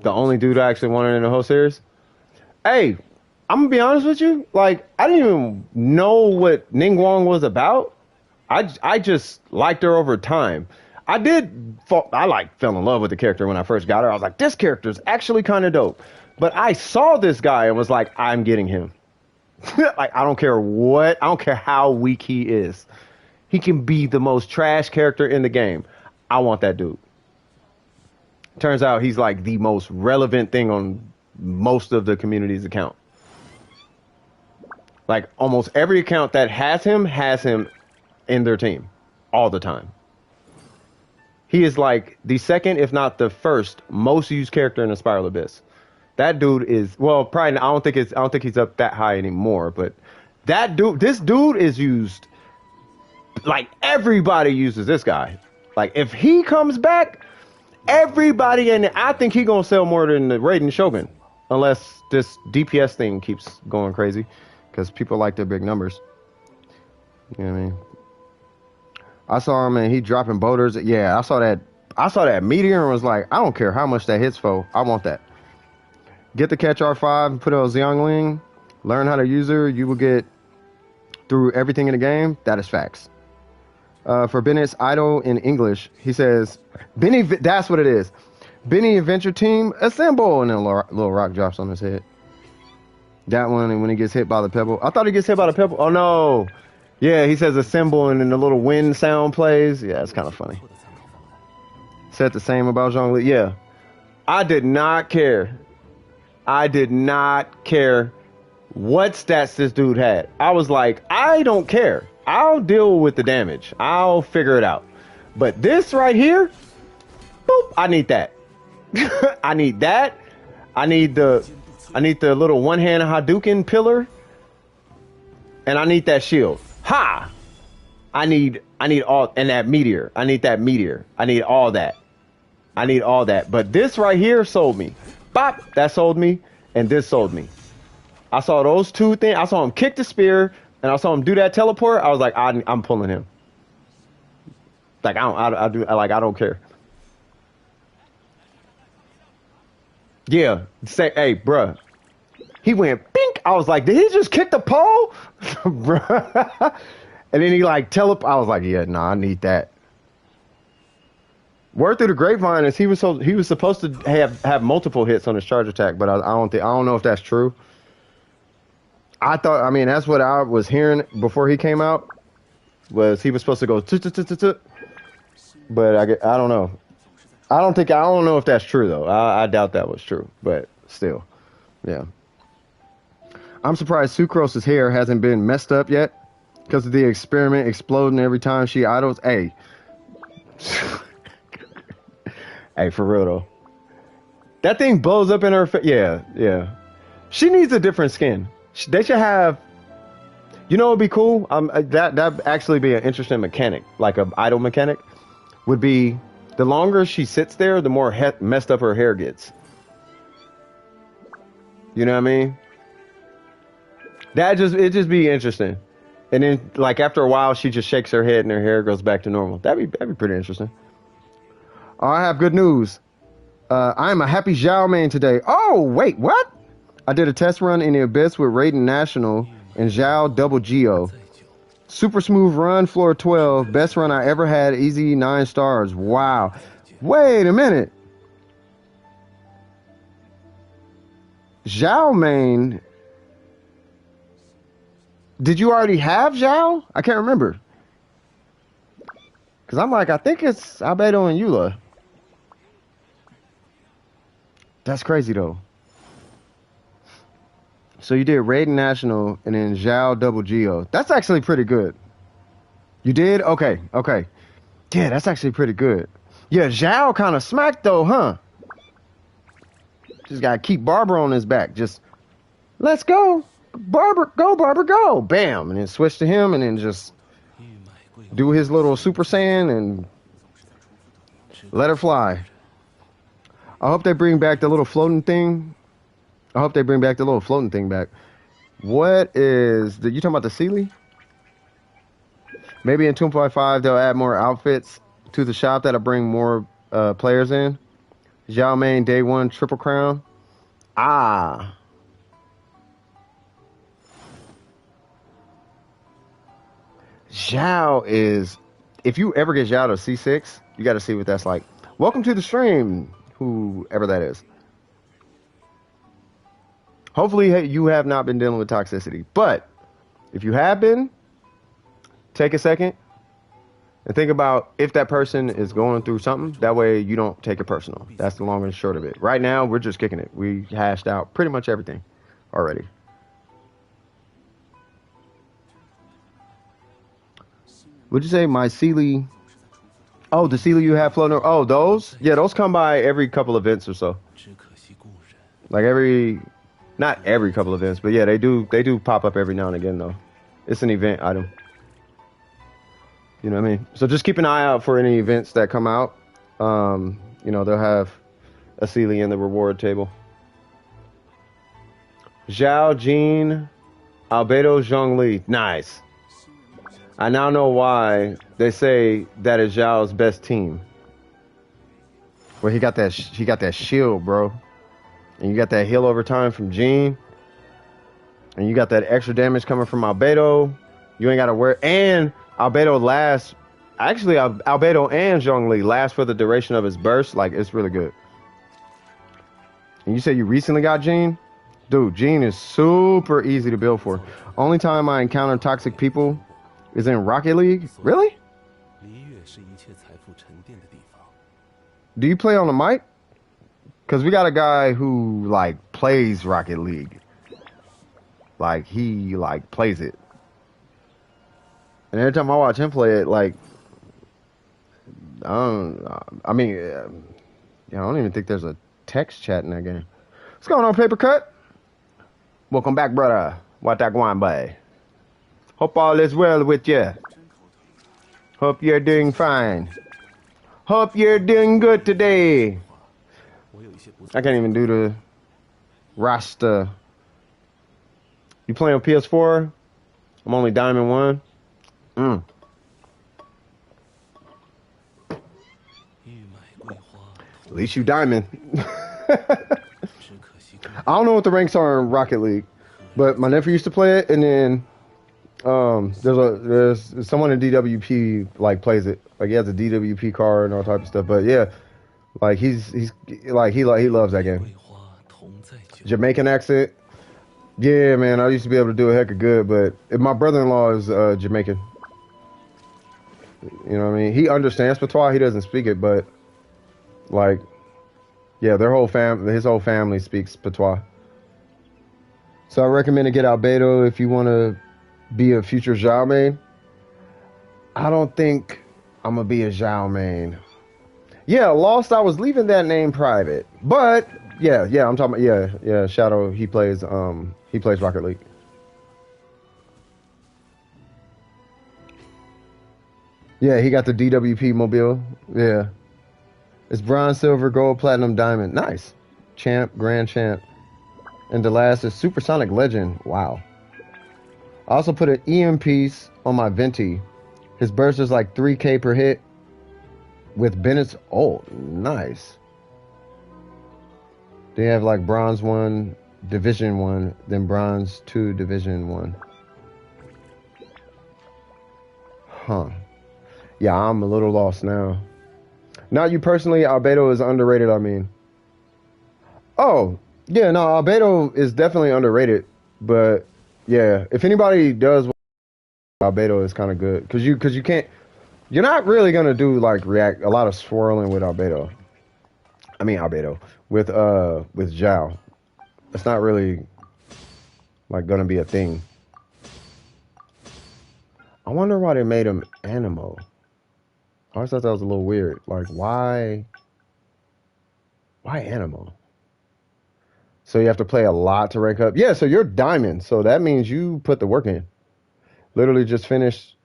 Speaker 1: The only dude I actually wanted in the whole series. Hey, I'm gonna be honest with you. Like, I didn't even know what Ningguang was about. I just liked her over time. I fell in love with the character when I first got her. I was like, this character's actually kind of dope. But I saw this guy and was like, I'm getting him. Like, I don't care how weak he is. He can be the most trash character in the game. I want that dude. Turns out he's like the most relevant thing on most of the community's account. Like, almost every account that has him in their team all the time. He is like the second, if not the first, most used character in the Spiral Abyss. That dude is, well, probably, I don't think he's up that high anymore, but this dude is used, like, everybody uses this guy. Like, if he comes back, everybody, and I think he gonna sell more than the Raiden Shogun, unless this DPS thing keeps going crazy, because people like their big numbers. You know what I mean? I saw him and he dropping boulders. Yeah, I saw that meteor and was like, I don't care how much that hits for. I want that. Get the Catch R5 and put it on Xiangling. Learn how to use her. You will get through everything in the game. That is facts. For Bennett's idol in English, he says, Benny, that's what it is. Benny Adventure Team, assemble. And then a little rock drops on his head. That one, and when he gets hit by the pebble. I thought he gets hit by the pebble. Oh, no. Yeah, he says assemble, and then the little wind sound plays. Yeah, it's kind of funny. Said the same about Zhongli. Yeah. I did not care. I did not care what stats this dude had. I was like, I don't care. I'll deal with the damage. I'll figure it out. But this right here, boop, I need that. I need that. I need the little one-hand Hadouken pillar. And I need that shield. Ha! I need all, and that meteor. I need that meteor. I need all that. I need all that. But this right here sold me. Bop! That sold me. And this sold me. I saw those two things. I saw him kick the spear, and I saw him do that teleport. I was like, I'm pulling him. Like, I don't care. Yeah. Say, hey, bruh. He went pink. I was like, did he just kick the pole? Bruh. And then he like I was like, yeah, nah, I need that. Word through the grapevine is he was supposed to have multiple hits on his charge attack, but I don't know if that's true. I thought, I mean, that's what I was hearing before he came out, was he was supposed to go but I don't know. I don't know if that's true though. I doubt that was true, but still, yeah. I'm surprised Sucrose's hair hasn't been messed up yet because of the experiment exploding every time she idles. Hey, hey, for real though, that thing blows up in her face. Yeah, yeah. She needs a different skin. They should have. You know, it'd be cool. That actually be an interesting mechanic, like a idle mechanic, would be the longer she sits there, the more messed up her hair gets. You know what I mean? It'd just be interesting. And then, like after a while, she just shakes her head and her hair goes back to normal. That'd be pretty interesting. Oh, I have good news. I'm a happy Zhao main today. Oh, wait, what? I did a test run in the Abyss with Raiden National and Zhao Double Geo. Super smooth run, floor 12. Best run I ever had, easy 9 stars. Wow. Wait a minute. Zhao main. Did you already have Zhao? I can't remember. Because I'm like, I think it's Albedo and Eula. That's crazy though. So you did Raiden National and then Zhao Double Geo. That's actually pretty good. You did? Okay, okay. Yeah, that's actually pretty good. Yeah, Zhao kind of smacked though, huh? Just gotta keep Barber on his back. Just, let's go. Barber, go, Barber, go. Bam. And then switch to him and then just do his little Super Saiyan and let her fly. I hope they bring back the little floating thing. I hope they bring back the little floating thing back. What is you talking about the Sealy? Maybe in 2.5 they'll add more outfits to the shop that'll bring more players in. Zhao main day 1 triple crown. Ah. Zhao is, if you ever get Zhao to C6, you got to see what that's like. Welcome to the stream, whoever that is. Hopefully you have not been dealing with toxicity. But if you have been, take a second and think about if that person is going through something. That way you don't take it personal. That's the long and short of it. Right now, we're just kicking it. We hashed out pretty much everything already. Would you say my Sealy? Oh, the Sealy you have floating. Oh, those? Yeah, those come by every couple events or so. Like not every couple of events, but yeah, they do pop up every now and again though. It's an event item. You know what I mean? So just keep an eye out for any events that come out. You know, they'll have a Sealy in the reward table. Zhao, Jin, Albedo, Zhongli. Nice. I now know why they say that is Zhao's best team. Where he got that shield, bro. And you got that heal over time from Jin. And you got that extra damage coming from Albedo. You ain't got to worry. And Albedo lasts. Actually, Albedo and Zhongli last for the duration of his burst. Like, it's really good. And you say you recently got Jin? Dude, Jin is super easy to build for. Only time I encounter toxic people is in Rocket League. Really? Do you play on the mic? Because we got a guy who, like, plays Rocket League. Like, he, like, plays it. And every time I watch him play it, like, I mean, I don't even think there's a text chat in that game. What's going on, Paper Cut? Welcome back, brother. What that going, boy? Hope all is well with you. Hope you're doing fine. Hope you're doing good today. I can't even do the roster. You playing on PS4? I'm only Diamond 1. At least you Diamond. I don't know what the ranks are in Rocket League, but my nephew used to play it, and then There's someone in DWP like plays it. Like he has a DWP card and all type of stuff. But yeah, like he's he loves that game. Jamaican accent. Yeah, man, I used to be able to do a heck of good, but if my brother-in-law is Jamaican. You know what I mean? He understands patois. He doesn't speak it, but like, yeah, his whole family speaks patois. So I recommend to get Albedo if you want to be a future Zhao main. I don't think I'm gonna be a Zhao main. Yeah, Lost. I was leaving that name private, but yeah, I'm talking about yeah. Shadow. He plays Rocket League. Yeah, he got the DWP mobile. Yeah. It's bronze, silver, gold, platinum, diamond. Nice. Champ, grand champ. And the last is Supersonic Legend. Wow. I also put an EM piece on my Venti. His burst is like 3K per hit with Bennett's ult. Nice. They have like bronze 1, division 1, then bronze 2, division 1. Huh. Yeah, I'm a little lost now. Not you personally, Albedo is underrated, I mean. Oh, yeah, no, Albedo is definitely underrated. But, yeah, if anybody does, Albedo is kind of good. Because you can't, you're not really going to do, like, a lot of swirling with Albedo. I mean, Albedo. With Zhao. It's not really, like, going to be a thing. I wonder why they made him Animo. I always thought that was a little weird. Like, why Animo? So you have to play a lot to rank up. Yeah, so you're diamond. So that means you put the work in. Literally just finished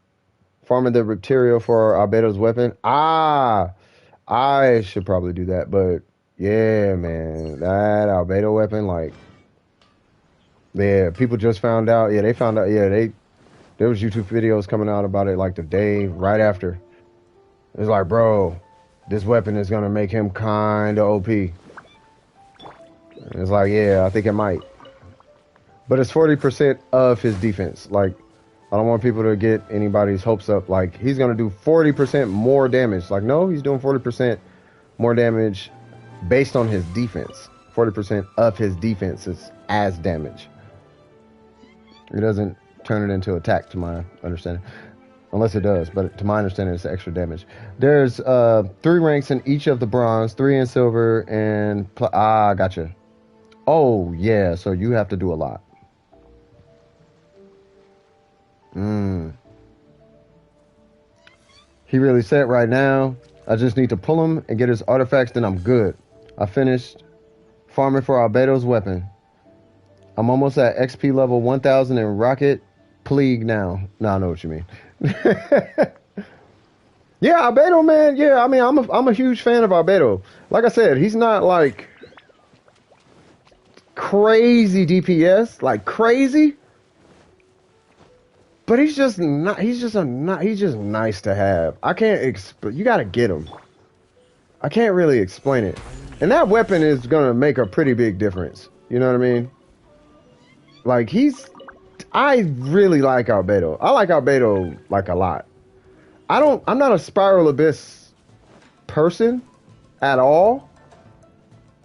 Speaker 1: farming the material for Albedo's weapon. Ah, I should probably do that. But yeah, man, that Albedo weapon, like, yeah, people just found out. Yeah, they found out. Yeah, there was YouTube videos coming out about it like the day right after. It's like, bro, this weapon is going to make him kind of OP. And it's like, yeah, I think it might. But it's 40% of his defense. Like, I don't want people to get anybody's hopes up. Like, he's going to do 40% more damage. Like, no, he's doing 40% more damage based on his defense. 40% of his defense is as damage. It doesn't turn it into attack, to my understanding. Unless it does, but to my understanding, it's extra damage. There's 3 ranks in each of the bronze, 3 in silver, and... gotcha. Oh, yeah, so you have to do a lot. He really said right now, I just need to pull him and get his artifacts, then I'm good. I finished farming for Albedo's weapon. I'm almost at XP level 1000 in Rocket League now. No, I know what you mean. Yeah, Albedo, man. Yeah, I mean, I'm a huge fan of Albedo. Like I said, he's not like crazy DPS, like crazy, but he's just not. He's just nice to have. I can't. You gotta get him. I can't really explain it. And that weapon is gonna make a pretty big difference. You know what I mean? Like I really like Albedo. I like Albedo like a lot. I'm not a Spiral Abyss person at all.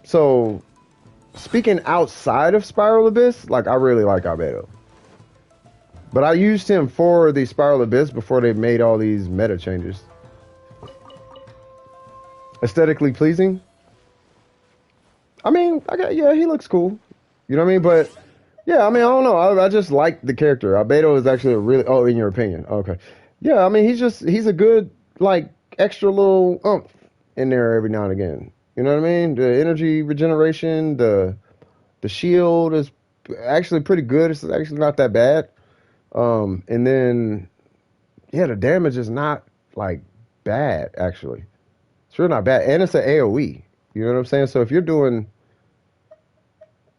Speaker 1: So speaking outside of Spiral Abyss, like I really like Albedo. But I used him for the Spiral Abyss before they made all these meta changes. Aesthetically pleasing. I mean, he looks cool. You know what I mean? But yeah, I mean, I don't know. I just like the character. Albedo is actually a really... Oh, in your opinion. Okay. Yeah, I mean, he's a good, like, extra little oomph in there every now and again. You know what I mean? The energy regeneration, the shield is actually pretty good. It's actually not that bad. And then, yeah, the damage is not, like, bad, actually. It's really not bad. And it's an AoE. You know what I'm saying? So if you're doing,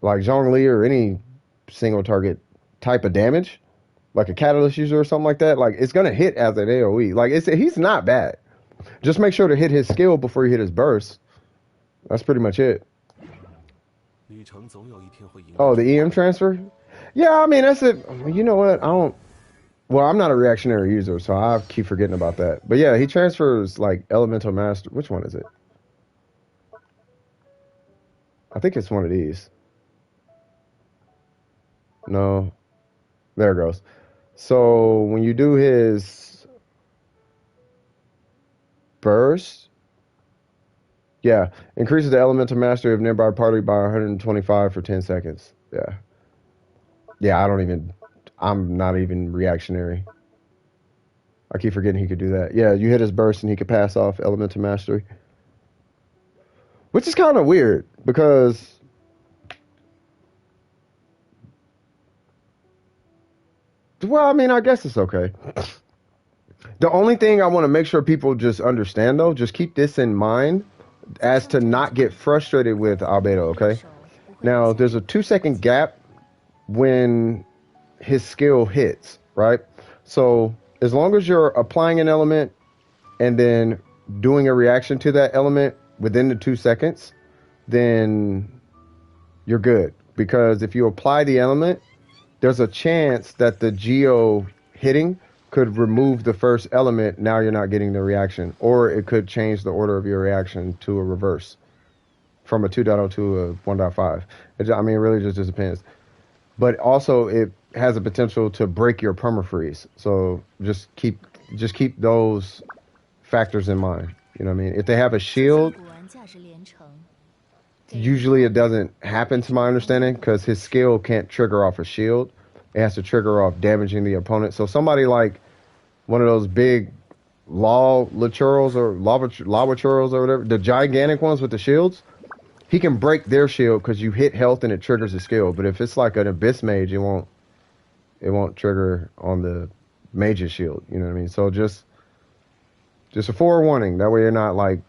Speaker 1: like, Zhongli or any single target type of damage, like a catalyst user or something like that, like it's gonna hit as an AoE. Like he's not bad. Just make sure to hit his skill before you hit his burst. That's pretty much it. Oh, the EM transfer? Yeah, I mean that's it. You know what? Well, I'm not a reactionary user, so I keep forgetting about that. But yeah, he transfers like Elemental Master. Which one is it? I think it's one of these. No, there it goes. So when you do his burst, yeah, increases the elemental mastery of nearby party by 125 for 10 seconds. Yeah, yeah. I'm not even reactionary. I keep forgetting he could do that. Yeah, you hit his burst and he could pass off elemental mastery, which is kind of weird because, well, I mean, I guess it's okay. The only thing I want to make sure people just understand, though, just keep this in mind as to not get frustrated with Albedo, okay? Now, there's a 2 second gap when his skill hits, right? So, as long as you're applying an element and then doing a reaction to that element within the 2 seconds, then you're good. Because if you apply the element, there's a chance that the geo hitting could remove the first element. Now you're not getting the reaction, or it could change the order of your reaction to a reverse from a 2.0 to a 1.5. I mean, it really just depends. But also, it has a potential to break your permafreeze. So just keep those factors in mind. You know what I mean? If they have a shield, usually it doesn't happen to my understanding because his skill can't trigger off a shield. It has to trigger off damaging the opponent. So somebody like one of those big lava churros or whatever, the gigantic ones with the shields, he can break their shield because you hit health and it triggers the skill. But if it's like an abyss mage, it won't trigger on the mage's shield. You know what I mean? So just a forewarning. That way you're not like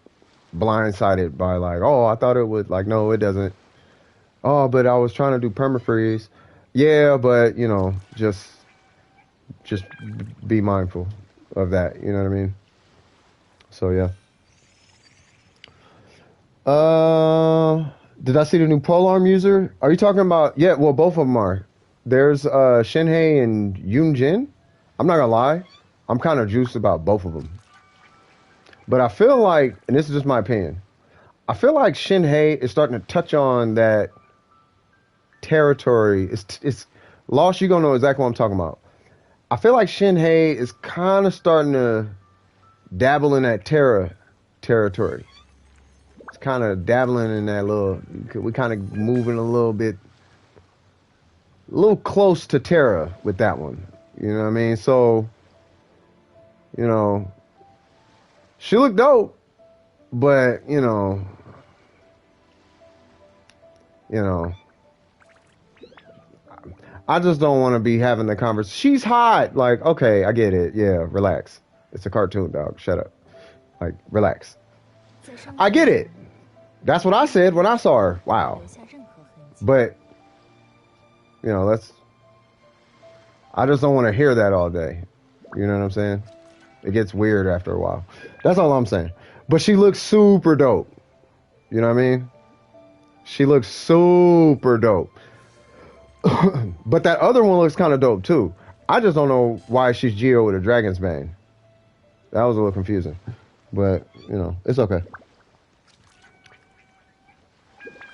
Speaker 1: blindsided by like, oh, I thought it would, like, no, it doesn't. Oh, but I was trying to do permafreeze. Yeah, but just be mindful of that. You know what I mean? So yeah. Did I see the new polearm user? Are you talking about? Yeah, well, both of them are. There's Shinhei and Yunjin. I'm not gonna lie, I'm kind of juiced about both of them. But I feel like, and this is just my opinion, I feel like Shinhei is starting to touch on that territory. It's Lost. You gonna know exactly what I'm talking about. I feel like Shinhei is kind of starting to dabble in that Terra territory. It's kind of dabbling in that little. We kind of moving a little close to Terra with that one. You know what I mean? So, she looked dope, but I just don't want to be having the conversation. She's hot. Like, okay, I get it. Yeah, relax. It's a cartoon, dog. Shut up. Like, relax. I get it. That's what I said when I saw her. Wow. But, I just don't want to hear that all day. You know what I'm saying? It gets weird after a while. That's all I'm saying. But she looks super dope. You know what I mean? She looks super dope. But that other one looks kind of dope too. I just don't know why she's Geo with a Dragon's Bane. That was a little confusing. But, it's okay.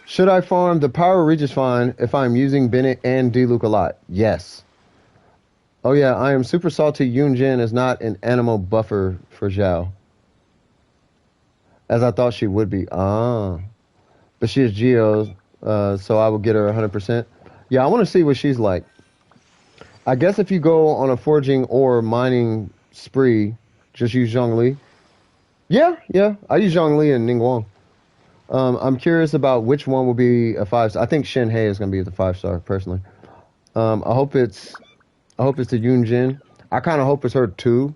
Speaker 1: Should I farm the Power Regis fine if I'm using Bennett and D-Luke a lot? Yes. Oh yeah, I am super salty. Yunjin is not an animal buffer for Zhao. As I thought she would be. Ah. But she is Geo's, so I will get her 100%. Yeah, I want to see what she's like. I guess if you go on a forging or mining spree, just use Zhongli. Yeah. I use Zhongli and Ningguang. I'm curious about which one will be a 5-star. I think Shinhei is going to be the 5-star, personally. I hope it's the Yunjin. I kind of hope it's her too.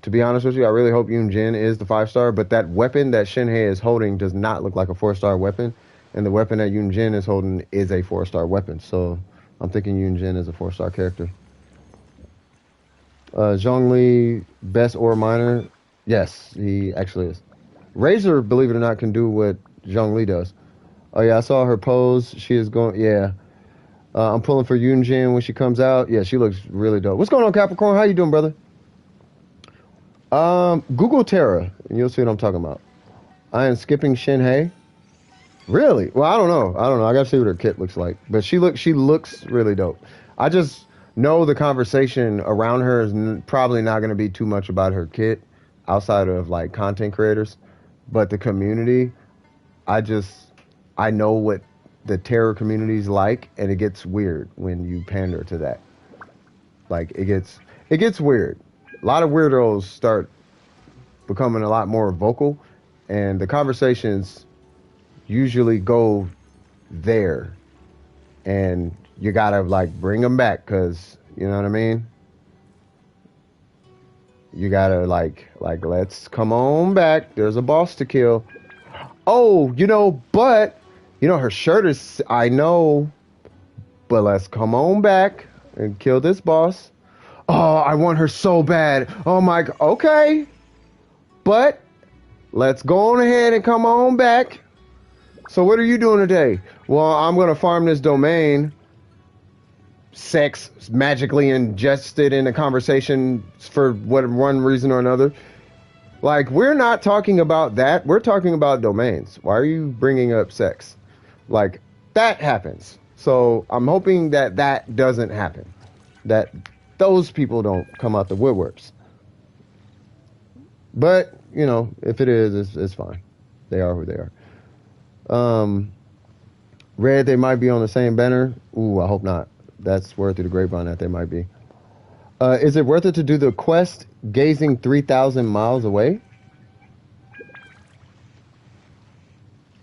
Speaker 1: To be honest with you, I really hope Yunjin is the 5-star. But that weapon that Shinhei is holding does not look like a 4-star weapon, and the weapon that Yunjin is holding is a 4-star weapon. So I'm thinking Yunjin is a 4-star character. Zhongli, best ore miner. Yes, he actually is. Razor, believe it or not, can do what Zhongli does. Oh yeah, I saw her pose. She is going. Yeah. I'm pulling for Yunjin when she comes out. Yeah, she looks really dope. What's going on, Capricorn? How you doing, brother? Google Terra, and you'll see what I'm talking about. I am skipping Shinhei. Really? Well, I don't know. I don't know. I gotta see what her kit looks like. But she looks really dope. I just know the conversation around her is probably not gonna be too much about her kit, outside of like content creators. But the community, I just I know what the terror community's like, and it gets weird when you pander to that. Like it gets weird. A lot of weirdos start becoming a lot more vocal, and the conversations usually go there, and you gotta like bring them back, because you know what I mean. You gotta like let's come on back. There's a boss to kill. Oh, but her shirt is. I know, but let's come on back and kill this boss. Oh, I want her so bad. Oh my. Okay, but let's go on ahead and come on back. So what are you doing today? Well, I'm gonna farm this domain. Sex magically ingested in the conversation for one reason or another. Like, we're not talking about that. We're talking about domains. Why are you bringing up sex? Like, that happens. So I'm hoping that that doesn't happen. That those people don't come out the woodworks. But, if it is, it's fine. They are who they are. Red, they might be on the same banner. Ooh, I hope not. That's word through the grapevine that they might be. Is it worth it to do the quest gazing 3,000 miles away?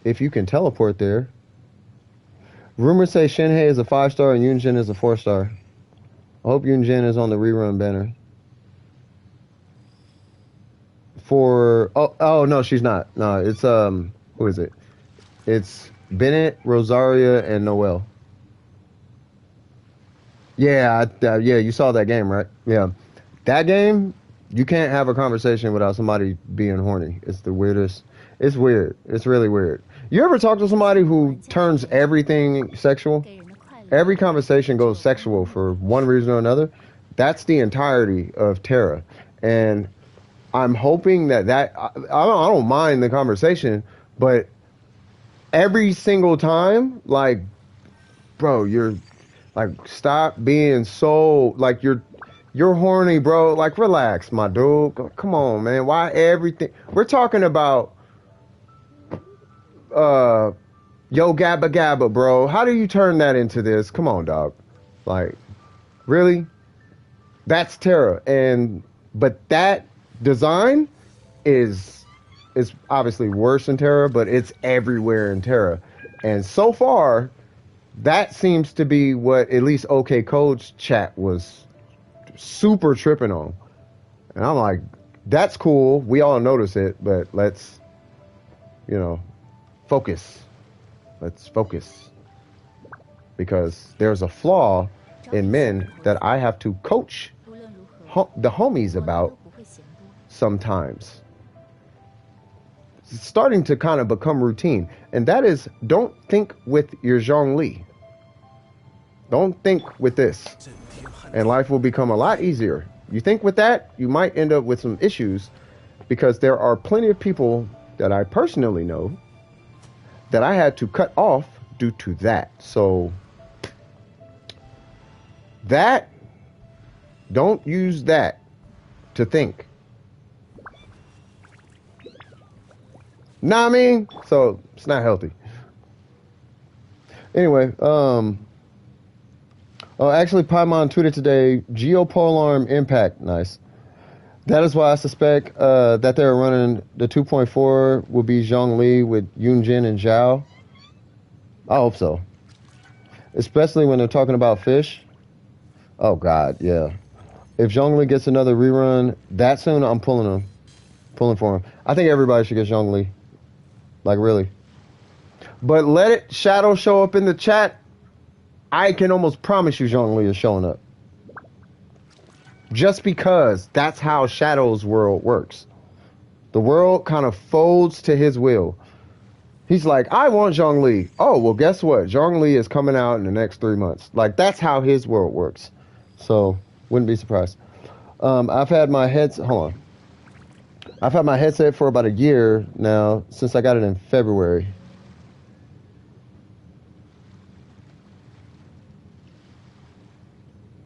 Speaker 1: If you can teleport there. Rumors say Shinhei is a 5-star and Yunjin is a 4-star. I hope Yunjin is on the rerun banner. Oh no, she's not. No, it's who is it? It's Bennett, Rosaria, and Noel. Yeah, yeah, you saw that game, right? Yeah. That game, you can't have a conversation without somebody being horny. It's the weirdest. It's weird. It's really weird. You ever talk to somebody who turns everything sexual? Every conversation goes sexual for one reason or another. That's the entirety of Terra. And I'm hoping that I don't mind the conversation, but every single time, like, bro, you're like, stop being so like you're horny, bro. Like, relax, my dude. Come on, man. Why everything? We're talking about yo gabba gabba, bro. How do you turn that into this? Come on, dog. Like, really? That's Terra, but that design is obviously worse in Terra, but it's everywhere in Terra. And so far, that seems to be what at least OK Code's chat was super tripping on. And I'm like, that's cool. We all notice it, but let's, focus. Let's focus. Because there's a flaw in men that I have to coach the homies about sometimes. It's starting to kind of become routine. And that is, don't think with your Zhongli. Don't think with this. And life will become a lot easier. You think with that, you might end up with some issues, because there are plenty of people that I personally know that I had to cut off due to that. So don't use that to think. Know what I mean? So it's not healthy. Anyway, actually, Paimon tweeted today, Geopolar Impact. Nice. That is why I suspect that they're running the 2.4 will be Zhongli with Yunjin and Zhao. I hope so. Especially when they're talking about fish. Oh, God, yeah. If Zhongli gets another rerun that soon, I'm pulling him. Pulling for him. I think everybody should get Zhongli. Like, really. But let it Shadow show up in the chat. I can almost promise you Zhongli is showing up. Just because that's how Shadow's world works. The world kind of folds to his will. He's like, I want Zhongli. Oh, well, guess what? Zhongli is coming out in the next 3 months. Like, that's how his world works. So, wouldn't be surprised. I've had my headset. Hold on. I've had my headset for about a year now since I got it in February.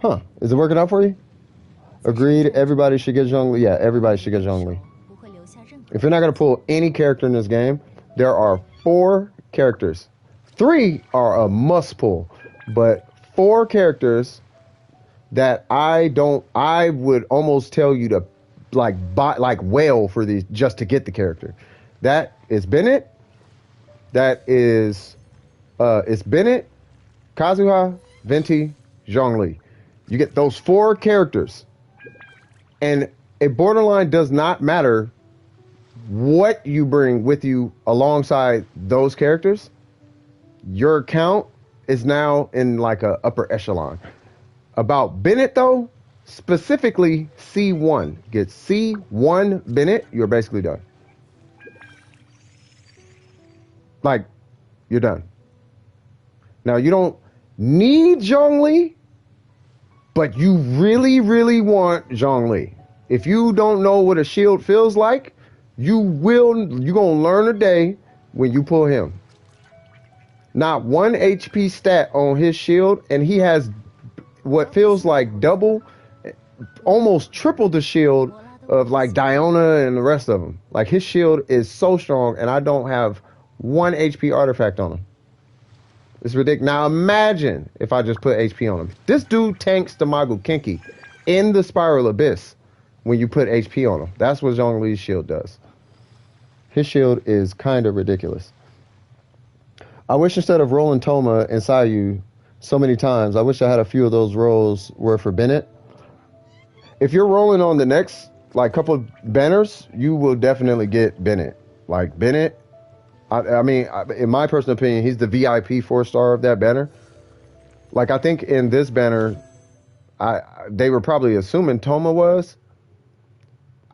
Speaker 1: Huh? Is it working out for you? Agreed. Everybody should get Zhongli. Yeah, everybody should get Zhongli. If you're not gonna pull any character in this game, there are 4 characters. 3 are a must pull, but 4 characters that I would almost tell you to like buy, like whale for these just to get the character. That is Bennett. That is it's Bennett, Kazuha, Venti, Zhongli. You get those 4 characters, and it borderline does not matter what you bring with you alongside those characters. Your account is now in like a upper echelon. About Bennett though, specifically C1. Get C1 Bennett, you're basically done. Like, you're done. Now you don't need Zhongli, but you really, really want Zhongli. If you don't know what a shield feels like, you're gonna learn a day when you pull him. Not 1 HP stat on his shield, and he has what feels like double, almost triple the shield of like Diona and the rest of them. Like, his shield is so strong, and I don't have 1 HP artifact on him. It's ridiculous. Now imagine if I just put HP on him. This dude tanks the Magu Kinki in the Spiral Abyss when you put HP on him. That's what Zhongli's shield does. His shield is kind of ridiculous. I wish instead of rolling Toma and Sayu so many times, I wish I had a few of those rolls were for Bennett. If you're rolling on the next like couple of banners, you will definitely get Bennett. Like Bennett, I mean, in my personal opinion, he's the VIP 4-star of that banner. Like, I think in this banner, they were probably assuming Toma was.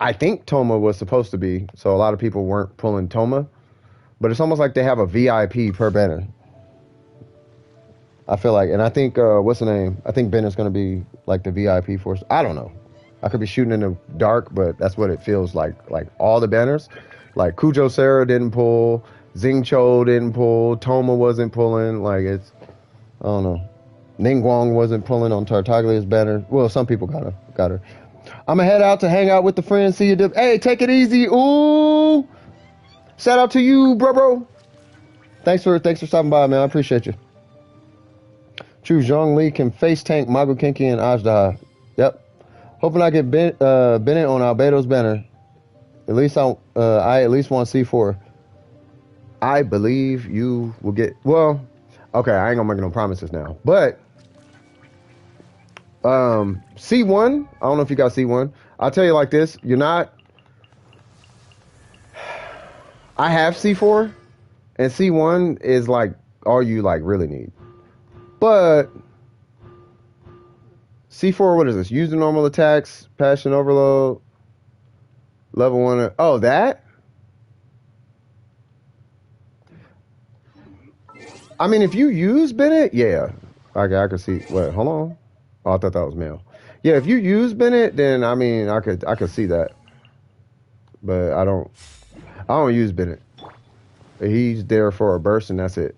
Speaker 1: I think Toma was supposed to be, so a lot of people weren't pulling Toma. But it's almost like they have a VIP per banner. I feel like, and I think, what's the name? I think Bennett's going to be like the VIP 4-star. I don't know. I could be shooting in the dark, but that's what it feels like. Like, all the banners. Like, Kujo Sarah didn't pull. Xingqiu didn't pull. Toma wasn't pulling. Like, it's, I don't know. Ningguang wasn't pulling on Tartaglia's banner. Well, some people got her. I'm going to head out to hang out with the friends. See you. Hey, take it easy. Ooh. Shout out to you, bro. Thanks for stopping by, man. I appreciate you. True, Zhongli can face tank Magu Kinki and Ajdaha. Yep. Hoping I get Bennett on Albedo's banner. At least I at least want C4. I believe you will get, well, okay, I ain't gonna make no promises now. But C1, I don't know if you got C1. I'll tell you like this, you're not, I have C4, and C1 is like all you like really need. But C4, what is this? Use the normal attacks, passion overload, level 1. Oh, that? I mean, if you use Bennett, yeah. I can see. Wait, hold on. Oh, I thought that was male. Yeah, if you use Bennett, then I mean, I could see that. But I don't use Bennett. He's there for a burst, and that's it.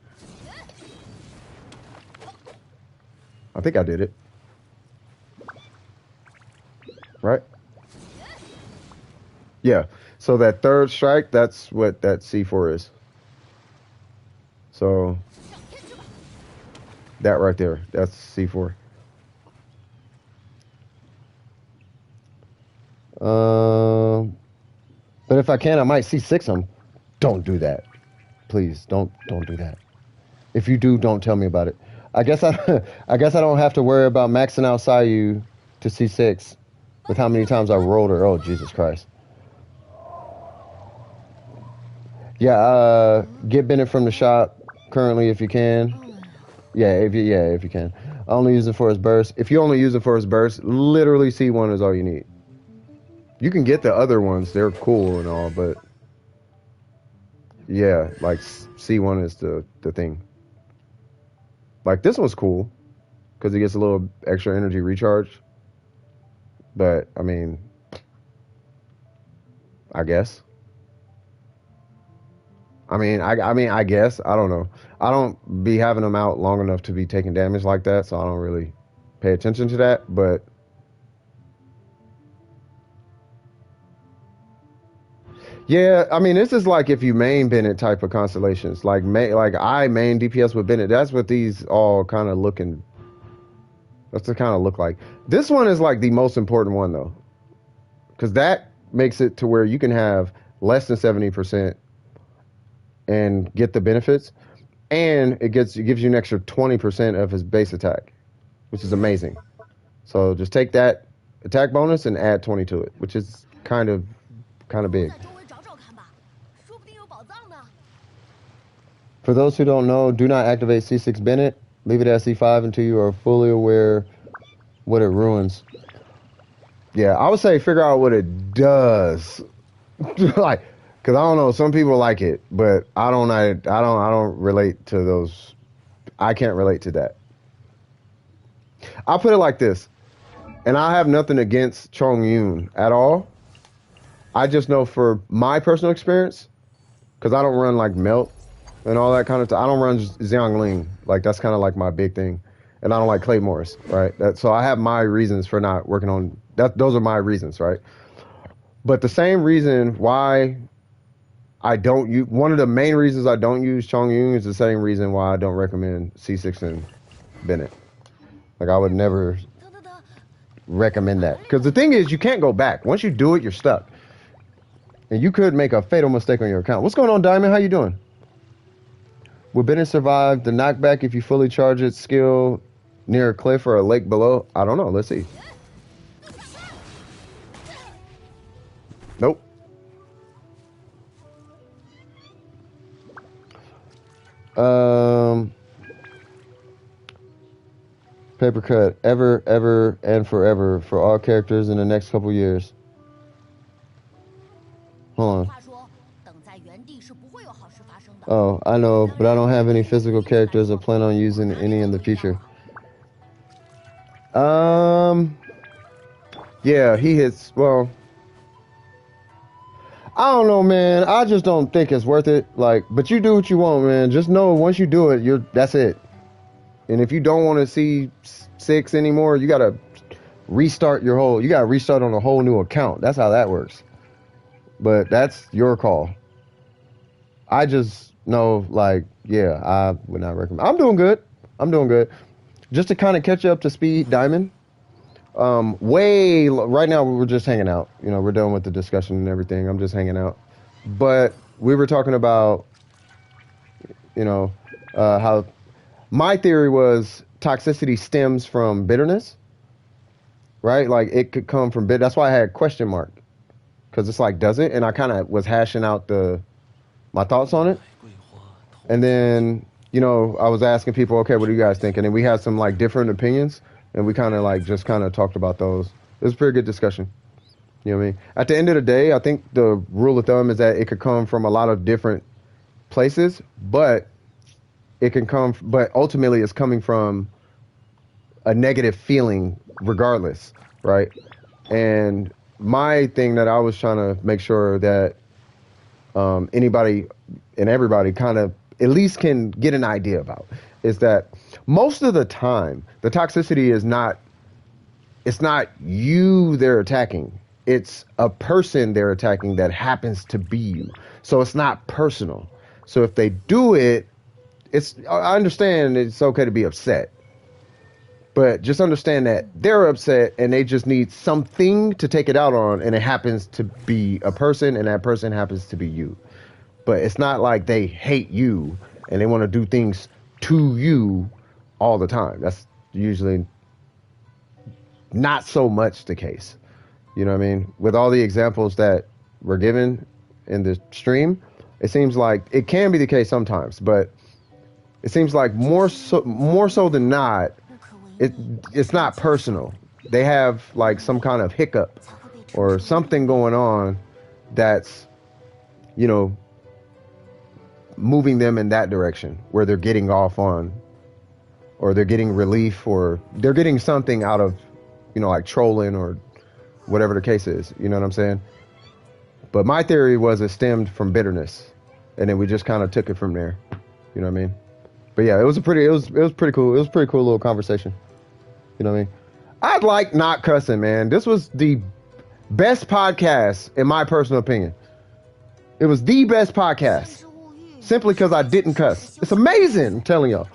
Speaker 1: I think I did it. Right? Yeah. So that third strike, that's what that C4 is. So that right there, that's C4. But if I can, I might C6 him. Don't do that. Please, don't do that. If you do, don't tell me about it. I guess I don't have to worry about maxing out Sayu to C6 with how many times I rolled her. Oh, Jesus Christ. Yeah, get Bennett from the shop currently if you can. Yeah, if you can. I only use it for his burst. If you only use it for his burst, literally C1 is all you need. You can get the other ones. They're cool and all, but Yeah, like C1 is the thing. Like this one's cool because it gets a little extra energy recharge. But I mean, I guess. I guess. I don't know. I don't be having them out long enough to be taking damage like that, so I don't really pay attention to that. But yeah, I mean, this is like if you main Bennett type of constellations, like I main DPS with Bennett. That's what these all kind of looking. That's the kind of look like. This one is like the most important one though, because that makes it to where you can have less than 70% and get the benefits, and it gives you an extra 20% of his base attack, which is amazing. So just take that attack bonus and add 20 to it, which is kind of big. For those who don't know, do not activate C6 Bennett. Leave it at C5 until you are fully aware what it ruins. Yeah, I would say figure out what it does. Like, because I don't know, some people like it, but I don't relate to those. I can't relate to that. I'll put it like this, and I have nothing against Chong Yun at all. I just know for my personal experience, because I don't run like Melt and all that kind of stuff. I don't run Xiangling. Like that's kind of like my big thing, and I don't like Claymores, right? So I have my reasons for not working on that. Those are my reasons, right? But the same reason why I don't use, one of the main reasons I don't use Chong Yun is the same reason why I don't recommend C6 and Bennett. Like I would never recommend that, because the thing is you can't go back. Once you do it, you're stuck, and you could make a fatal mistake on your account. What's going on, Diamond? How you doing? Will Bennett survive the knockback if you fully charge its skill near a cliff or a lake below? I don't know. Let's see. Nope. Paper cut. Ever, ever, and forever for all characters in the next couple years. Hold on. Oh, I know, but I don't have any physical characters or plan on using any in the future. Yeah, he hits, well, I don't know, man. I just don't think it's worth it. Like, but you do what you want, man. Just know once you do it, that's it. And if you don't want to see 6 anymore, you gotta you gotta restart on a whole new account. That's how that works. But that's your call. I just know, like, yeah, I would not recommend. I'm doing good. Just to kind of catch you up to speed, Diamond. Right now we're just hanging out. You know, we're done with the discussion and everything. I'm just hanging out. But we were talking about, you know, how my theory was toxicity stems from bitterness, right? Like it could come from That's why I had question mark, because it's like, does it? And I kind of was hashing out my thoughts on it. And then, you know, I was asking people, okay, what do you guys think? And then we had some like different opinions, and we kind of like just kind of talked about those. It was a pretty good discussion. You know what I mean? At the end of the day, I think the rule of thumb is that it could come from a lot of different places, but but ultimately it's coming from a negative feeling regardless, right? And my thing that I was trying to make sure that anybody and everybody kind of at least can get an idea about is that most of the time the toxicity is it's not you they're attacking. It's a person they're attacking that happens to be you. So it's not personal. So if they do it, I understand it's okay to be upset, but just understand that they're upset and they just need something to take it out on, and it happens to be a person, and that person happens to be you. But it's not like they hate you and they want to do things to you all the time. That's usually not so much the case. You know what I mean? With all the examples that were given in the stream, it seems like it can be the case sometimes, but it seems like more so than not, it's not personal. They have like some kind of hiccup or something going on that's, you know, moving them in that direction where they're getting off on, or they're getting relief, or they're getting something out of, like trolling or whatever the case is. You know what I'm saying? But my theory was it stemmed from bitterness, and then we just kind of took it from there. You know what I mean? But yeah, it was pretty cool. It was a pretty cool little conversation. You know what I mean? I'd like not cussing, man. This was the best podcast, in my personal opinion. It was the best podcast, simply because I didn't cuss. It's amazing, I'm telling y'all.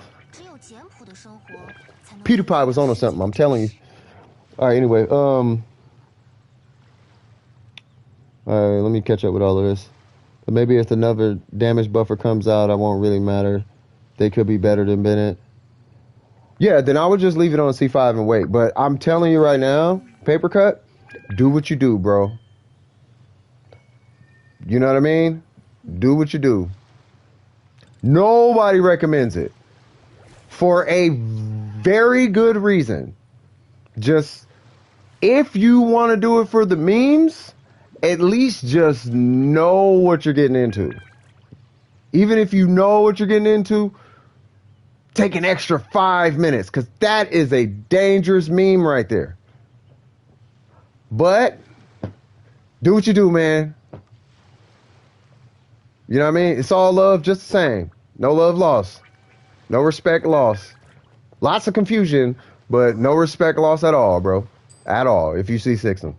Speaker 1: PewDiePie was on or something, I'm telling you. All right, anyway, all right, let me catch up with all of this. But maybe if another damage buffer comes out, I won't really matter. They could be better than Bennett. Yeah, then I would just leave it on C5 and wait. But I'm telling you right now, paper cut, do what you do, bro. You know what I mean? Do what you do. Nobody recommends it. For a very good reason. Just, if you want to do it for the memes, at least just know what you're getting into. Even if you know what you're getting into, take an extra 5 minutes, because that is a dangerous meme right there. But do what you do, man. You know what I mean? It's all love, just the same. No love lost. No respect lost. Lots of confusion, but no respect lost at all, bro. At all, if you C6 them.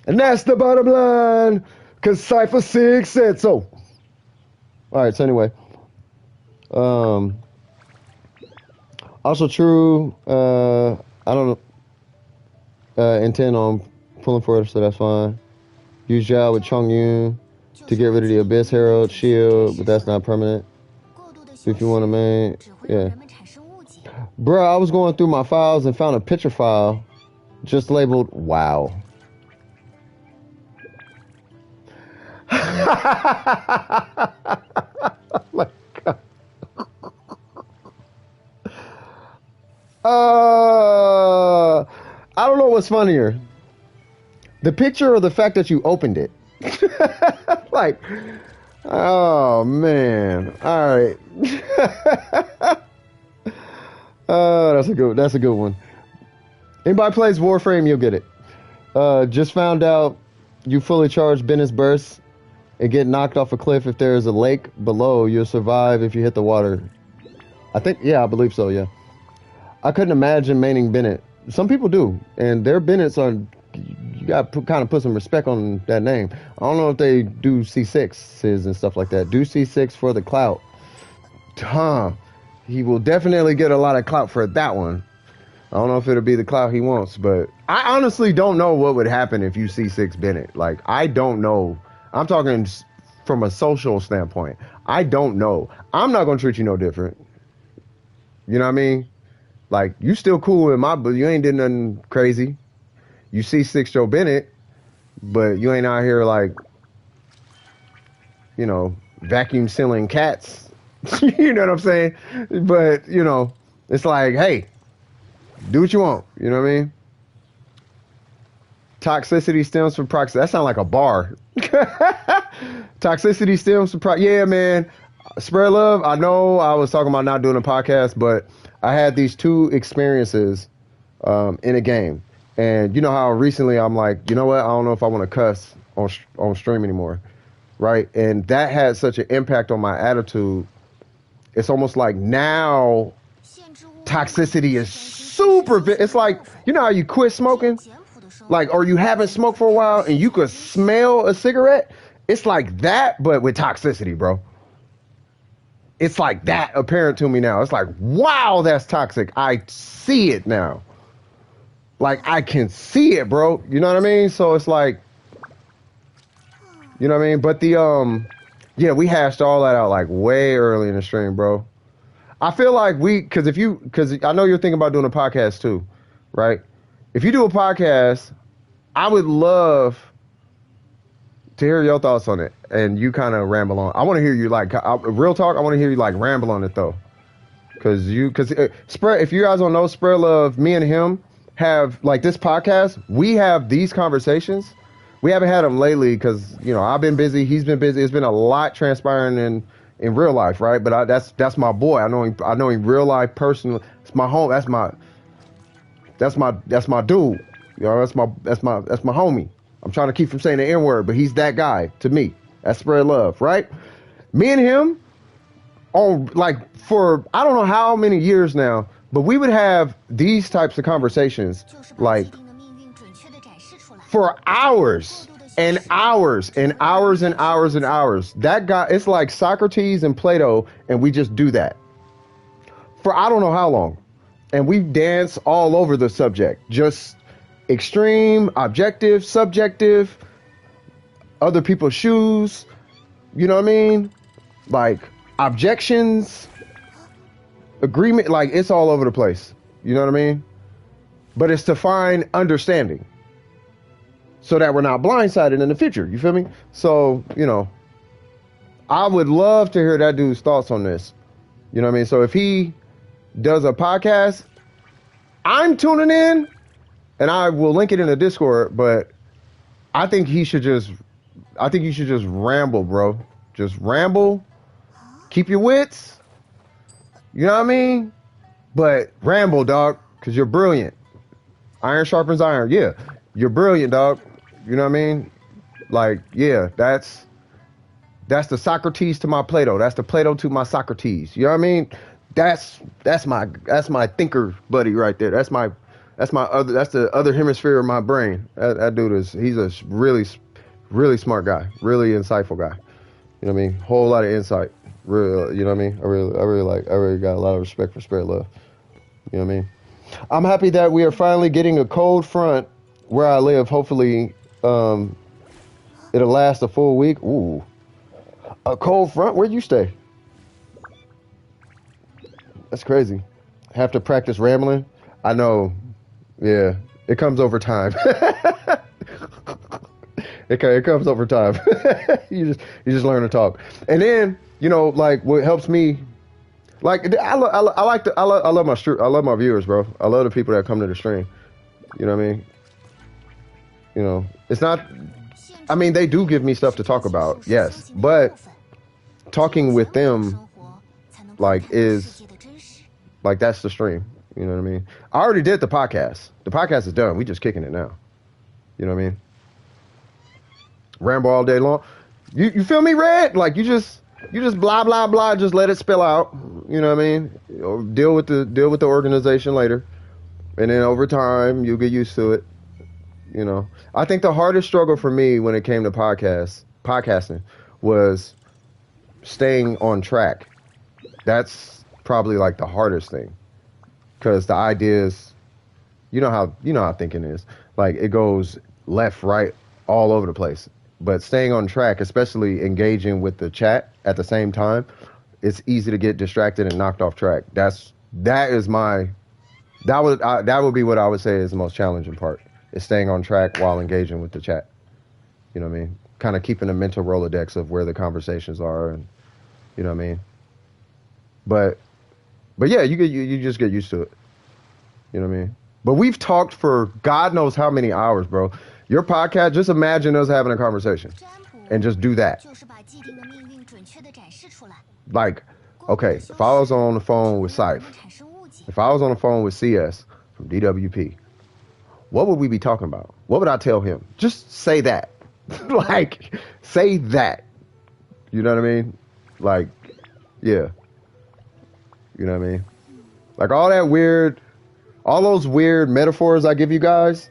Speaker 1: And that's the bottom line, because Cypher 6 said so. All right, so anyway. Also true, I don't intend on pulling for it, so that's fine. Use Zhao with Chongyun to get rid of the Abyss Herald shield, but that's not permanent. If you want to main, yeah. Bruh, I was going through my files and found a picture file just labeled wow. Oh my God. I don't know what's funnier, the picture or the fact that you opened it. Like, oh man. All right. That's a good one. Anybody plays Warframe, you'll get it. Just found out you fully charge Bennett's burst and get knocked off a cliff if there is a lake below. You'll survive if you hit the water. I think, yeah, I believe so, yeah. I couldn't imagine maining Bennett. Some people do, and their Bennetts are, you got to kind of put some respect on that name. I don't know if they do C6s and stuff like that. Do C6 for the clout. He will definitely get a lot of clout for that one. I don't know if it'll be the clout he wants, but I honestly don't know what would happen if you C6 Bennett. Like, I don't know. I'm talking from a social standpoint. I don't know. I'm not going to treat you no different. You know what I mean? Like, you still cool in my book. You ain't did nothing crazy. You C6 Joe Bennett, but you ain't out here like, you know, vacuum sealing cats. You know what I'm saying? But, you know, it's like, hey, do what you want. You know what I mean? Toxicity stems from proximity. That sounds like a bar. Toxicity stems from yeah, man. Spread love. I know I was talking about not doing a podcast, but I had these two experiences in a game. And you know how recently I'm like, you know what? I don't know if I want to cuss on stream anymore. Right? And that had such an impact on my attitude. It's almost like now toxicity is super. It's like, you know how you quit smoking? Like, or you haven't smoked for a while and you could smell a cigarette? It's like that, but with toxicity, bro. It's like that apparent to me now. It's like, wow, that's toxic. I see it now. Like, I can see it, bro. You know what I mean? So it's like, you know what I mean? But the, yeah, we hashed all that out like way early in the stream, bro. I feel like because I know you're thinking about doing a podcast too, right? If you do a podcast, I would love to hear your thoughts on it, and you kind of ramble on. I want to hear you real talk. I want to hear you like ramble on it though, because Spread. If you guys don't know, Spread Love, me and him have like this podcast. We have these conversations We haven't had him lately because I've been busy. He's been busy. It's been a lot transpiring in real life, right? But that's my boy. I know him. I know him real life, personally. It's my home. That's my dude. That's my homie. I'm trying to keep from saying the N word, but he's that guy to me. That's spread love, right? Me and him on like for I don't know how many years now, but we would have these types of conversations like for hours and hours and hours and hours and hours. That guy, it's like Socrates and Plato, and we just do that for I don't know how long. And we dance all over the subject, just extreme, objective, subjective, other people's shoes, you know what I mean? Like objections, agreement, like it's all over the place. You know what I mean? But it's to find understanding so that we're not blindsided in the future. You feel me? So, I would love to hear that dude's thoughts on this. You know what I mean? So if he does a podcast, I'm tuning in and I will link it in the Discord, but I think you should just ramble, bro. Just ramble. Keep your wits. You know what I mean? But ramble, dog, because you're brilliant. Iron sharpens iron. Yeah, you're brilliant, dog. You know what I mean? Like, yeah, that's the Socrates to my Plato. That's the Plato to my Socrates. You know what I mean? That's my thinker buddy right there. That's the other hemisphere of my brain. That dude he's a really smart guy, really insightful guy. You know what I mean? Whole lot of insight. Real, you know what I mean? I really got a lot of respect for Spirit Love. You know what I mean? I'm happy that we are finally getting a cold front where I live. Hopefully, it'll last a full week. Ooh, a cold front? Where'd you stay? That's crazy. Have to practice rambling. I know. Yeah, it comes over time. It comes over time. you just learn to talk, and then like what helps me. Like I love my viewers, bro. I love the people that come to the stream. You know what I mean? It's not. I mean, they do give me stuff to talk about, yes, but talking with them, is that's the stream. You know what I mean? I already did the podcast. The podcast is done. We just kicking it now. You know what I mean? Ramble all day long. You feel me, Red? Like you just blah blah blah. Just let it spill out. You know what I mean? Deal with the organization later, and then over time you'll get used to it. I think the hardest struggle for me when it came to podcasting was staying on track. That's probably like the hardest thing, because the ideas, you know how thinking is. Like it goes left, right, all over the place. But staying on track, especially engaging with the chat at the same time, it's easy to get distracted and knocked off track. That would be what I would say is the most challenging part, is staying on track while engaging with the chat. You know what I mean? Kind of keeping a mental Rolodex of where the conversations are, and you know what I mean? But yeah, you just get used to it. You know what I mean? But we've talked for God knows how many hours, bro. Your podcast, just imagine us having a conversation and just do that. Like, okay, if I was on the phone with Syph, if I was on the phone with CS from DWP, what would we be talking about? What would I tell him? Just say that. Like, say that. You know what I mean? Like, yeah. You know what I mean? Like all those weird metaphors I give you guys,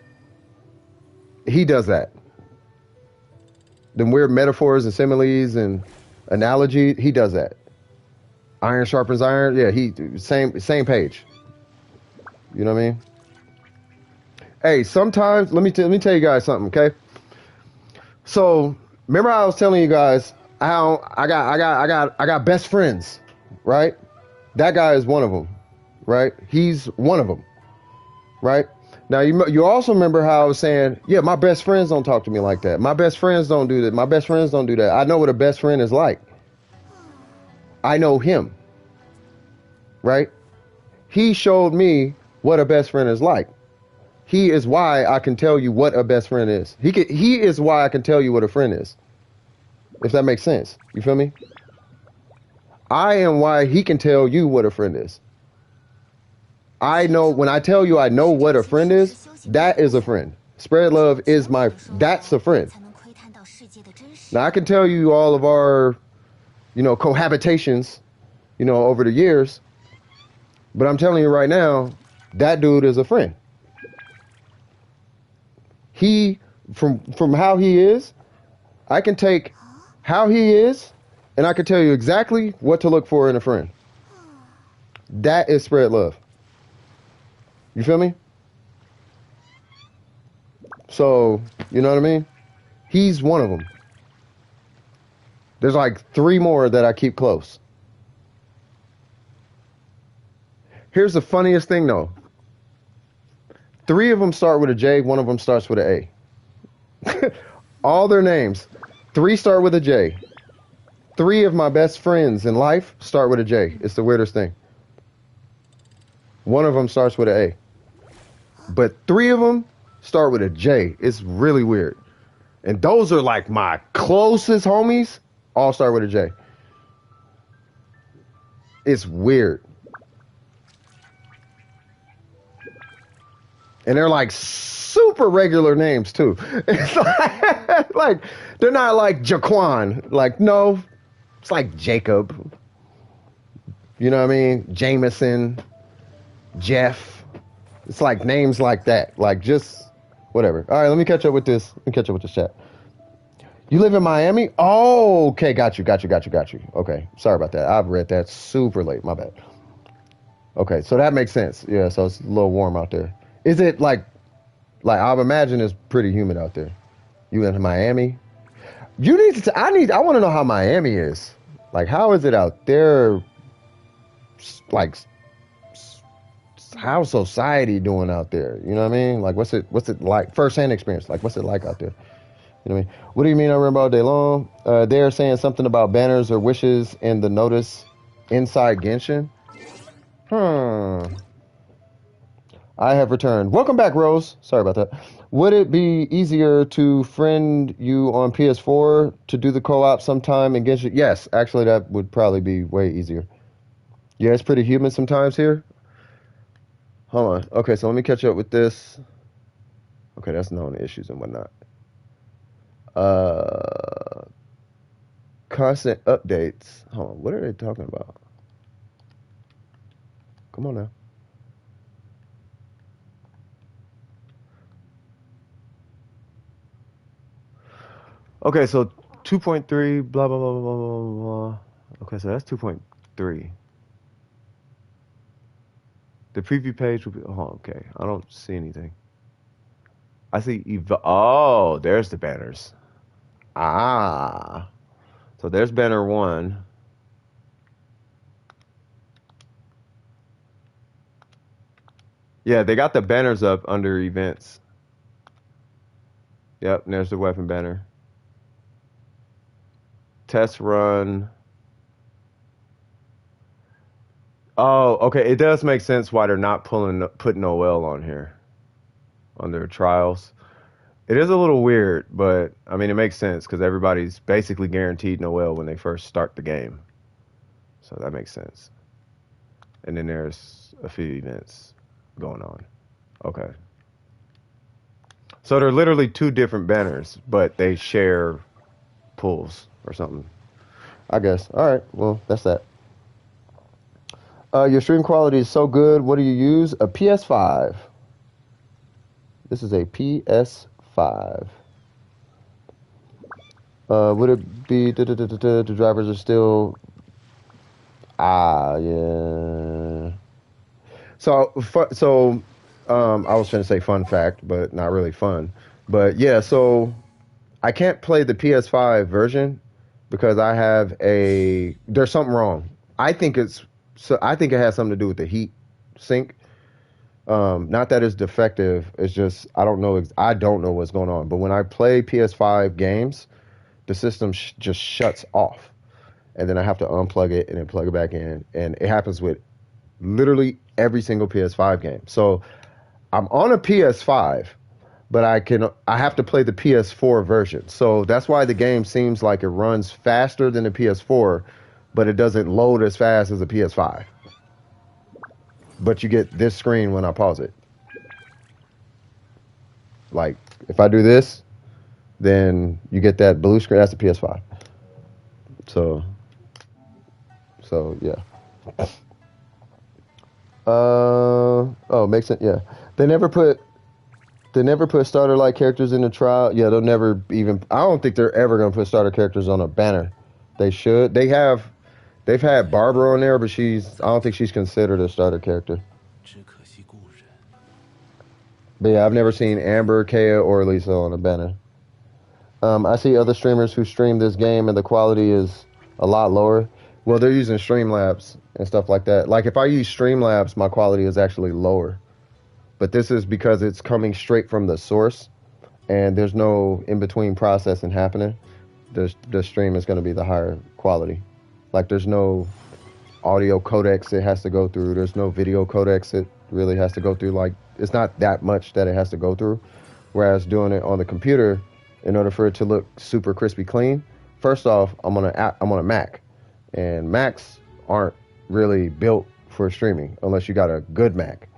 Speaker 1: he does that. Them weird metaphors and similes and analogy, he does that. Iron sharpens iron. Yeah, same page. You know what I mean? Hey, sometimes let me tell you guys something, okay? So remember I was telling you guys how I got best friends, right? That guy is one of them, right? He's one of them, right? Now, you also remember how I was saying, yeah, my best friends don't talk to me like that. My best friends don't do that. My best friends don't do that. I know what a best friend is like. I know him, right? He showed me what a best friend is like. He is why I can tell you what a best friend is. He is why I can tell you what a friend is. If that makes sense. You feel me? I am why he can tell you what a friend is. I know when I tell you I know what a friend is, that is a friend. Spread love is that's a friend. Now I can tell you all of our, cohabitations, over the years, but I'm telling you right now, that dude is a friend. He, from how he is, I can take how he is, and I can tell you exactly what to look for in a friend. That is spread love. You feel me? So, you know what I mean? He's one of them. There's like 3 more that I keep close. Here's the funniest thing, though. 3 of them start with a J, 1 of them starts with an A. All their names. 3 start with a J. 3 of my best friends in life start with a J. It's the weirdest thing. 1 of them starts with an A. But 3 of them start with a J. It's really weird. And those are like my closest homies. All start with a J. It's weird. And they're like super regular names too. It's like they're not like Jaquan. Like, no, it's like Jacob. You know what I mean? Jameson, Jeff. It's like names like that. Like just whatever. All right, let me catch up with this. Let me catch up with this chat. You live in Miami? Oh, okay, got you. Okay, sorry about that. I've read that super late. My bad. Okay, so that makes sense. Yeah, so it's a little warm out there. Is it like I would imagine it's pretty humid out there. You in Miami? You need to. I want to know how Miami is. Like, how is it out there? Like, how's society doing out there? You know what I mean? Like, what's it like? First-hand experience. Like, what's it like out there? You know what I mean? What do you mean I remember all day long? They're saying something about banners or wishes in the notice inside Genshin. I have returned. Welcome back, Rose. Sorry about that. Would it be easier to friend you on PS4 to do the co-op sometime in Genshin? Yes, actually, that would probably be way easier. Yeah, it's pretty humid sometimes here. Hold on. Okay, so let me catch up with this. Okay, that's known issues and whatnot. Constant updates. Hold on. What are they talking about? Come on now. Okay, so 2.3, blah, blah, blah, blah, blah, blah. Okay, so that's 2.3. The preview page will be, oh, okay. I don't see anything. I see, oh, there's the banners. Ah. So there's banner 1. Yeah, they got the banners up under events. Yep, and there's the weapon banner. Test run. Oh, okay. It does make sense why they're not putting Noel on here on their trials. It is a little weird, but I mean it makes sense because everybody's basically guaranteed Noel when they first start the game, so that makes sense. And then there's a few events going on. Okay. So they're literally 2 different banners, but they share pulls or something. I guess. All right. Well, that's that. Your stream quality is so good. What do you use? A PS5. This is a PS5. Would it be the drivers are still? Yeah. So I was trying to say fun fact, but not really fun. But yeah, so I can't play the PS5 version because there's something wrong. I think it has something to do with the heat sink. Not that it's defective. It's just I don't know what's going on. But when I play PS5 games, the system just shuts off, and then I have to unplug it and then plug it back in. And it happens with literally every single PS5 game. So I'm on a PS5, but I have to play the PS4 version. So that's why the game seems like it runs faster than the PS4, but it doesn't load as fast as a PS5. But you get this screen when I pause it. Like if I do this, then you get that blue screen. That's the PS5. So yeah. Oh, makes sense. Yeah, they never put starter like characters in the trial. Yeah, they'll never even. I don't think they're ever gonna put starter characters on a banner. They should. They've had Barbara on there, but I don't think she's considered a starter character. But yeah, I've never seen Amber, Kea, or Lisa on a banner. I see other streamers who stream this game and the quality is a lot lower. Well, they're using Streamlabs and stuff like that. Like if I use Streamlabs, my quality is actually lower. But this is because it's coming straight from the source and there's no in-between processing happening. The stream is going to be the higher quality. Like there's no audio codecs it has to go through. There's no video codecs it really has to go through. Like it's not that much that it has to go through. Whereas doing it on the computer, in order for it to look super crispy clean, first off, I'm on a Mac, and Macs aren't really built for streaming unless you got a good Mac,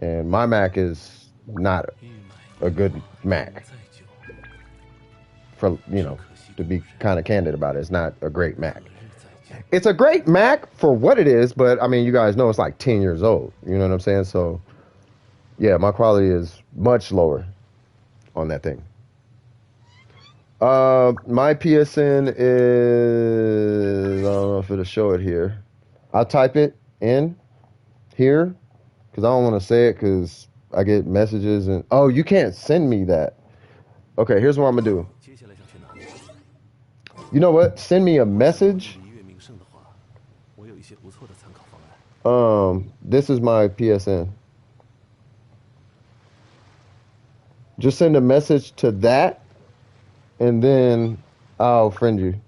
Speaker 1: and my Mac is not a good Mac. For to be kind of candid about it, it's not a great Mac. It's a great Mac for what it is, but I mean, you guys know it's like 10 years old. You know what I'm saying? So, yeah, my quality is much lower on that thing. My PSN is, I don't know if it'll show it here. I'll type it in here because I don't want to say it because I get messages and, oh, you can't send me that. Okay, here's what I'm going to do. You know what? Send me a message. This is my PSN. Just send a message to that, and then I'll friend you.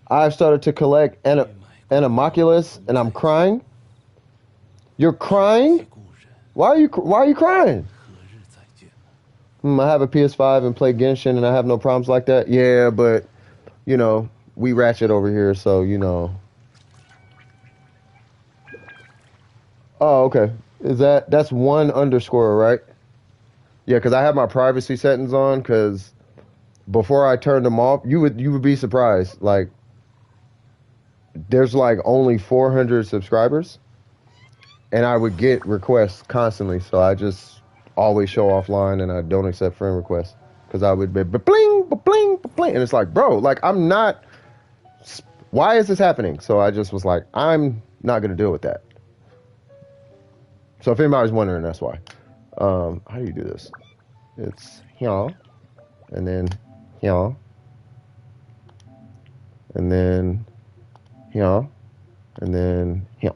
Speaker 1: I've started to collect Animoculus, and I'm crying. You're crying? Why are you crying? I have a PS5 and play Genshin, and I have no problems like that. Yeah, but we ratchet over here, so Oh, okay. That's 1_, right? Yeah, because I have my privacy settings on. Because before I turned them off, you would be surprised. Like, there's like only 400 subscribers, and I would get requests constantly. So I just always show offline, and I don't accept friend requests because I would be bling, bling, bling, and it's like, bro, like I'm not. Why is this happening? So I just was like, I'm not gonna deal with that. So if anybody's wondering, that's why. How do you do this? It's here, and then here, and then here, and then here.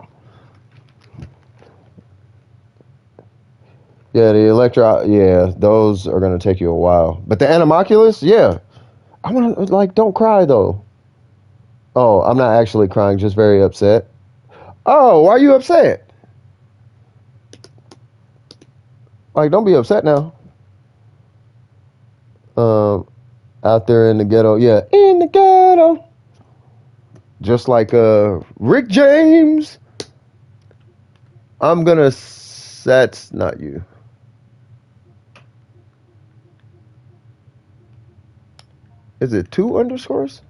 Speaker 1: Yeah, the Electro, yeah, those are gonna take you a while. But the Animoculus, yeah. I want to, don't cry though. Oh, I'm not actually crying, just very upset. Oh, why are you upset? Like, don't be upset now. Out there in the ghetto, yeah, in the ghetto. Just like Rick James. That's not you. Is it 2_?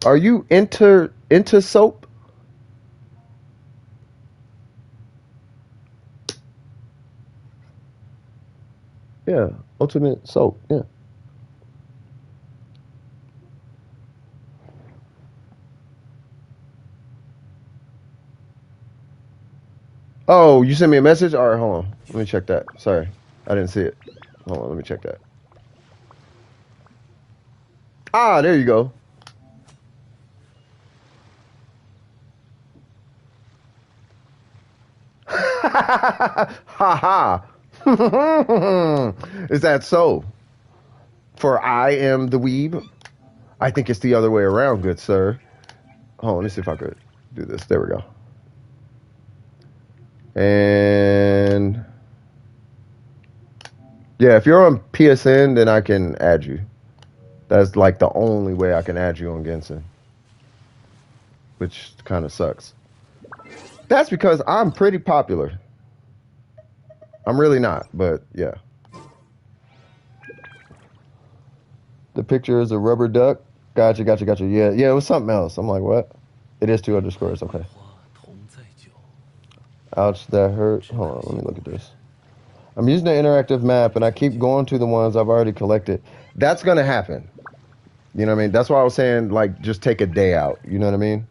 Speaker 1: Are you into soap? Yeah, ultimate soap. Yeah. Oh, you sent me a message? All right, hold on. Let me check that. Sorry, I didn't see it. Hold on, let me check that. Ah, there you go. Ha ha. Is that so? For I am the weeb? I think it's the other way around, good sir. Hold on, let me see if I could do this. There we go. And yeah, if you're on PSN, then I can add you. That's like the only way I can add you on Genshin, which kind of sucks. That's because I'm pretty popular. I'm really not, but yeah. The picture is a rubber duck. Gotcha. Yeah, it was something else. I'm like, what? It is 2 underscores. Okay. Ouch, that hurt. Hold on, let me look at this. I'm using the interactive map, and I keep going to the ones I've already collected. That's gonna happen. You know what I mean? That's why I was saying, like, just take a day out. You know what I mean?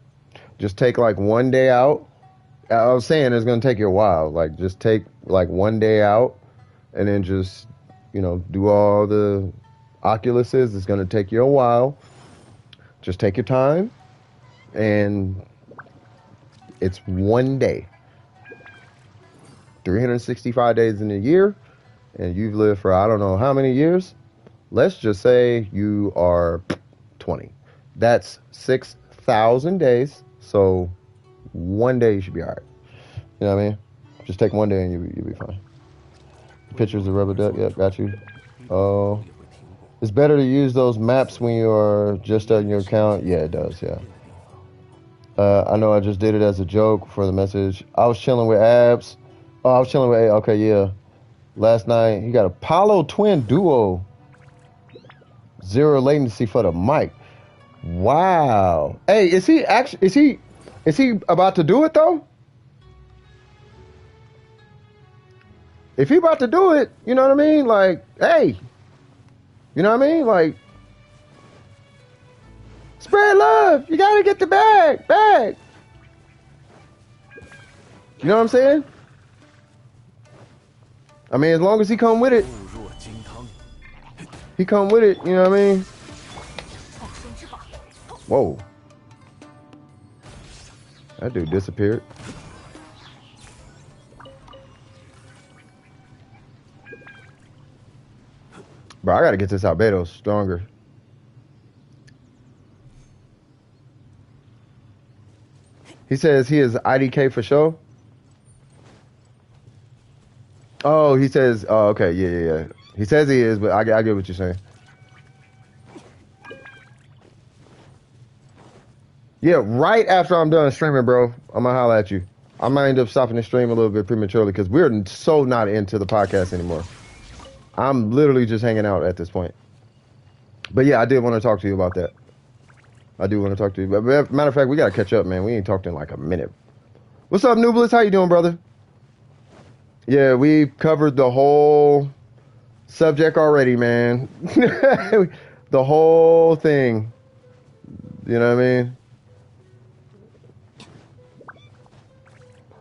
Speaker 1: Just take like 1 day out. I was saying it's gonna take you a while. Like, just take like 1 day out, and then just, do all the Oculuses. It's gonna take you a while. Just take your time, and it's 1 day. 365 days in a year, and you've lived for I don't know how many years. Let's just say you are 20. That's 6,000 days. So 1 day you should be all right. You know what I mean? Just take 1 day and you'll be fine. Pictures of rubber duck. Yep, got you. Oh, it's better to use those maps when you're just starting your account. Yeah, it does. Yeah. I know I just did it as a joke for the message. I was chilling with Abs. Oh, I was chilling with. Okay, yeah. Last night he got Apollo Twin Duo. 0 latency for the mic. Wow. Hey, is he about to do it though? If he about to do it, you know what I mean? Like, hey, you know what I mean? Like, spread love. You gotta get the bag. You know what I'm saying? I mean, as long as he come with it. He come with it, you know what I mean? Whoa. That dude disappeared. Bro, I gotta get this albedo stronger. He says he is IDK for sure. Oh, he says, oh, okay, yeah. He says he is, but I get what you're saying. Yeah, right after I'm done streaming, bro, I'm gonna holler at you. I might end up stopping the stream a little bit prematurely because we're so not into the podcast anymore. I'm literally just hanging out at this point. But yeah, I did want to talk to you about that. I do want to talk to you. But matter of fact, we gotta catch up, man. We ain't talked in like a minute. What's up, Nubliss? How you doing, brother? Yeah, we covered the whole subject already, man. The whole thing. You know what I mean?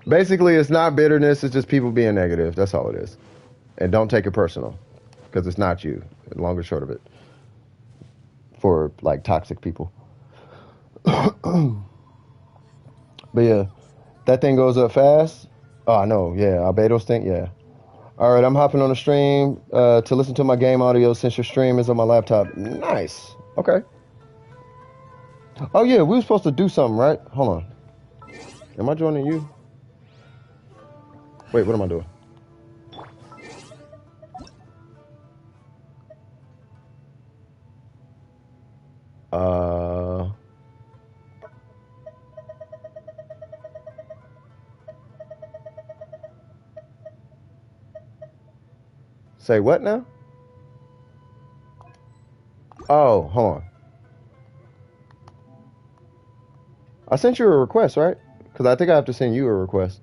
Speaker 1: Basically, it's not bitterness. It's just people being negative. That's all it is. And don't take it personal, because it's not you. Long or short of it. For like toxic people. But yeah, that thing goes up fast. Oh, no, yeah, albedo stink, yeah. All right, I'm hopping on the stream to listen to my game audio since your stream is on my laptop. Nice. Okay. Oh, yeah, we were supposed to do something, right? Hold on. Am I joining you? Wait, what am I doing? Say what now? Oh, hold on. I sent you a request, right? Because I think I have to send you a request.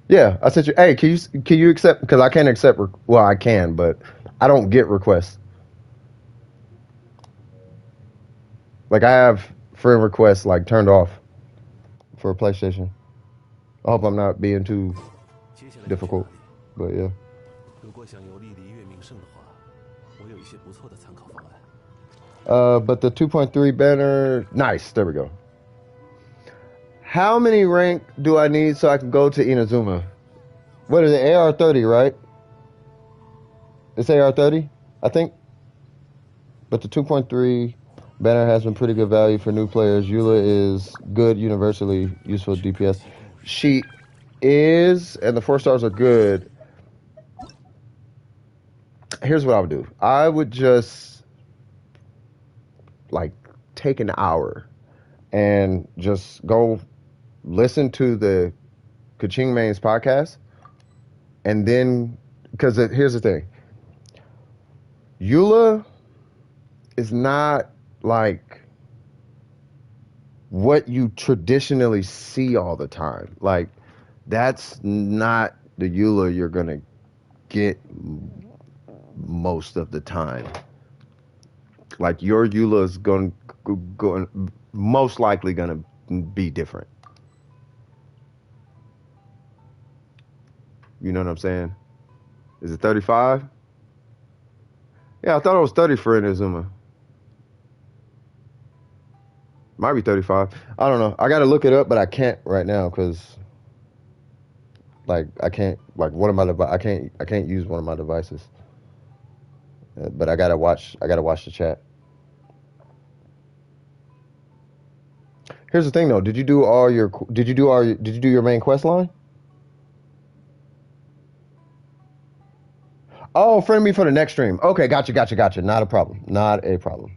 Speaker 1: Yeah, I sent you. Hey, can you accept? Because I can't accept. Well, I can, but I don't get requests. Like I have friend requests like turned off for a PlayStation. I hope I'm not being too difficult, but yeah. But the 2.3 banner, nice. There we go. How many rank do I need so I can go to Inazuma? What is it? AR 30, right? It's AR30, I think. But the 2.3 banner has been pretty good value for new players. Eula is good, universally useful DPS. She is, and the 4 stars are good. Here's what I would do. I would just like take an hour and just go listen to the Kaching Mains podcast, and then because here's the thing, Eula is not like what you traditionally see all the time. Like, that's not the Eula you're gonna get most of the time. Like, your Eula is going most likely gonna be different. You know what I'm saying? Is it 35? Yeah, I thought it was 30 for Inazuma. Might be 35. I don't know. I got to look it up, but I can't right now because, like, I can't. Like, one of my I can't use one of my devices. But I gotta watch. I gotta watch the chat. Here's the thing, though. Did you do your main quest line? Oh, friend me for the next stream. Okay, gotcha. Not a problem. Not a problem.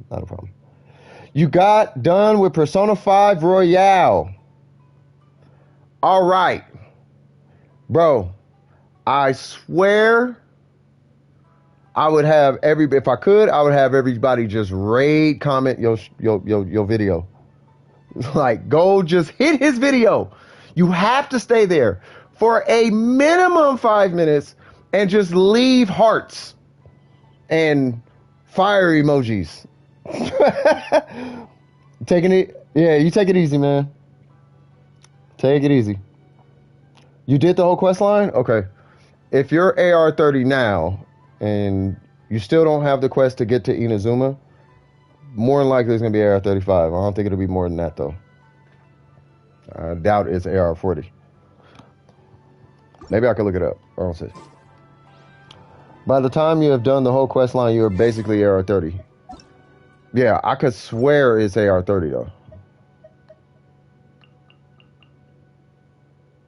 Speaker 1: You got done with Persona 5 Royale. All right. Bro, I swear I would have if I could, I would have everybody just raid, comment your video. Like, go just hit his video. You have to stay there for a minimum 5 minutes and just leave hearts and fire emojis. Taking it, yeah, you take it easy, man. Take it easy. You did the whole quest line? Okay. If you're AR30 now and you still don't have the quest to get to Inazuma, more than likely it's going to be AR35. I don't think it'll be more than that, though. I doubt it's AR40. Maybe I could look it up. I don't see. By the time you have done the whole quest line, you're basically AR30. Yeah, I could swear it's AR30, though.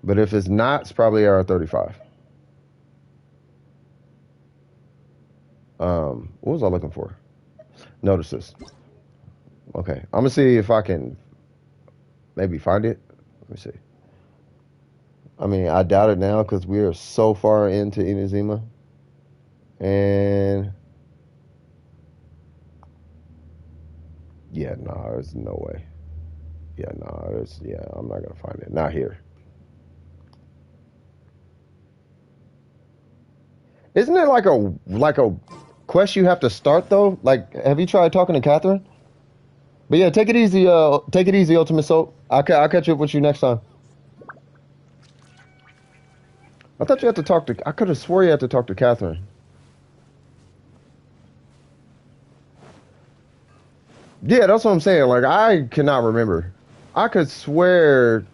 Speaker 1: But if it's not, it's probably AR35. What was I looking for? Notices. Okay, I'm gonna see if I can maybe find it. Let me see. I mean, I doubt it now because we are so far into Inazuma. And yeah, no, there's no way. Yeah, no, I'm not gonna find it. Not here. Isn't it like a quest you have to start though? Like, have you tried talking to Catherine? But yeah, take it easy. Take it easy, Ultimate Soap. I'll catch up with you next time. I thought you had to talk to. I could have swore you had to talk to Catherine. Yeah, that's what I'm saying. Like, I cannot remember. I could swear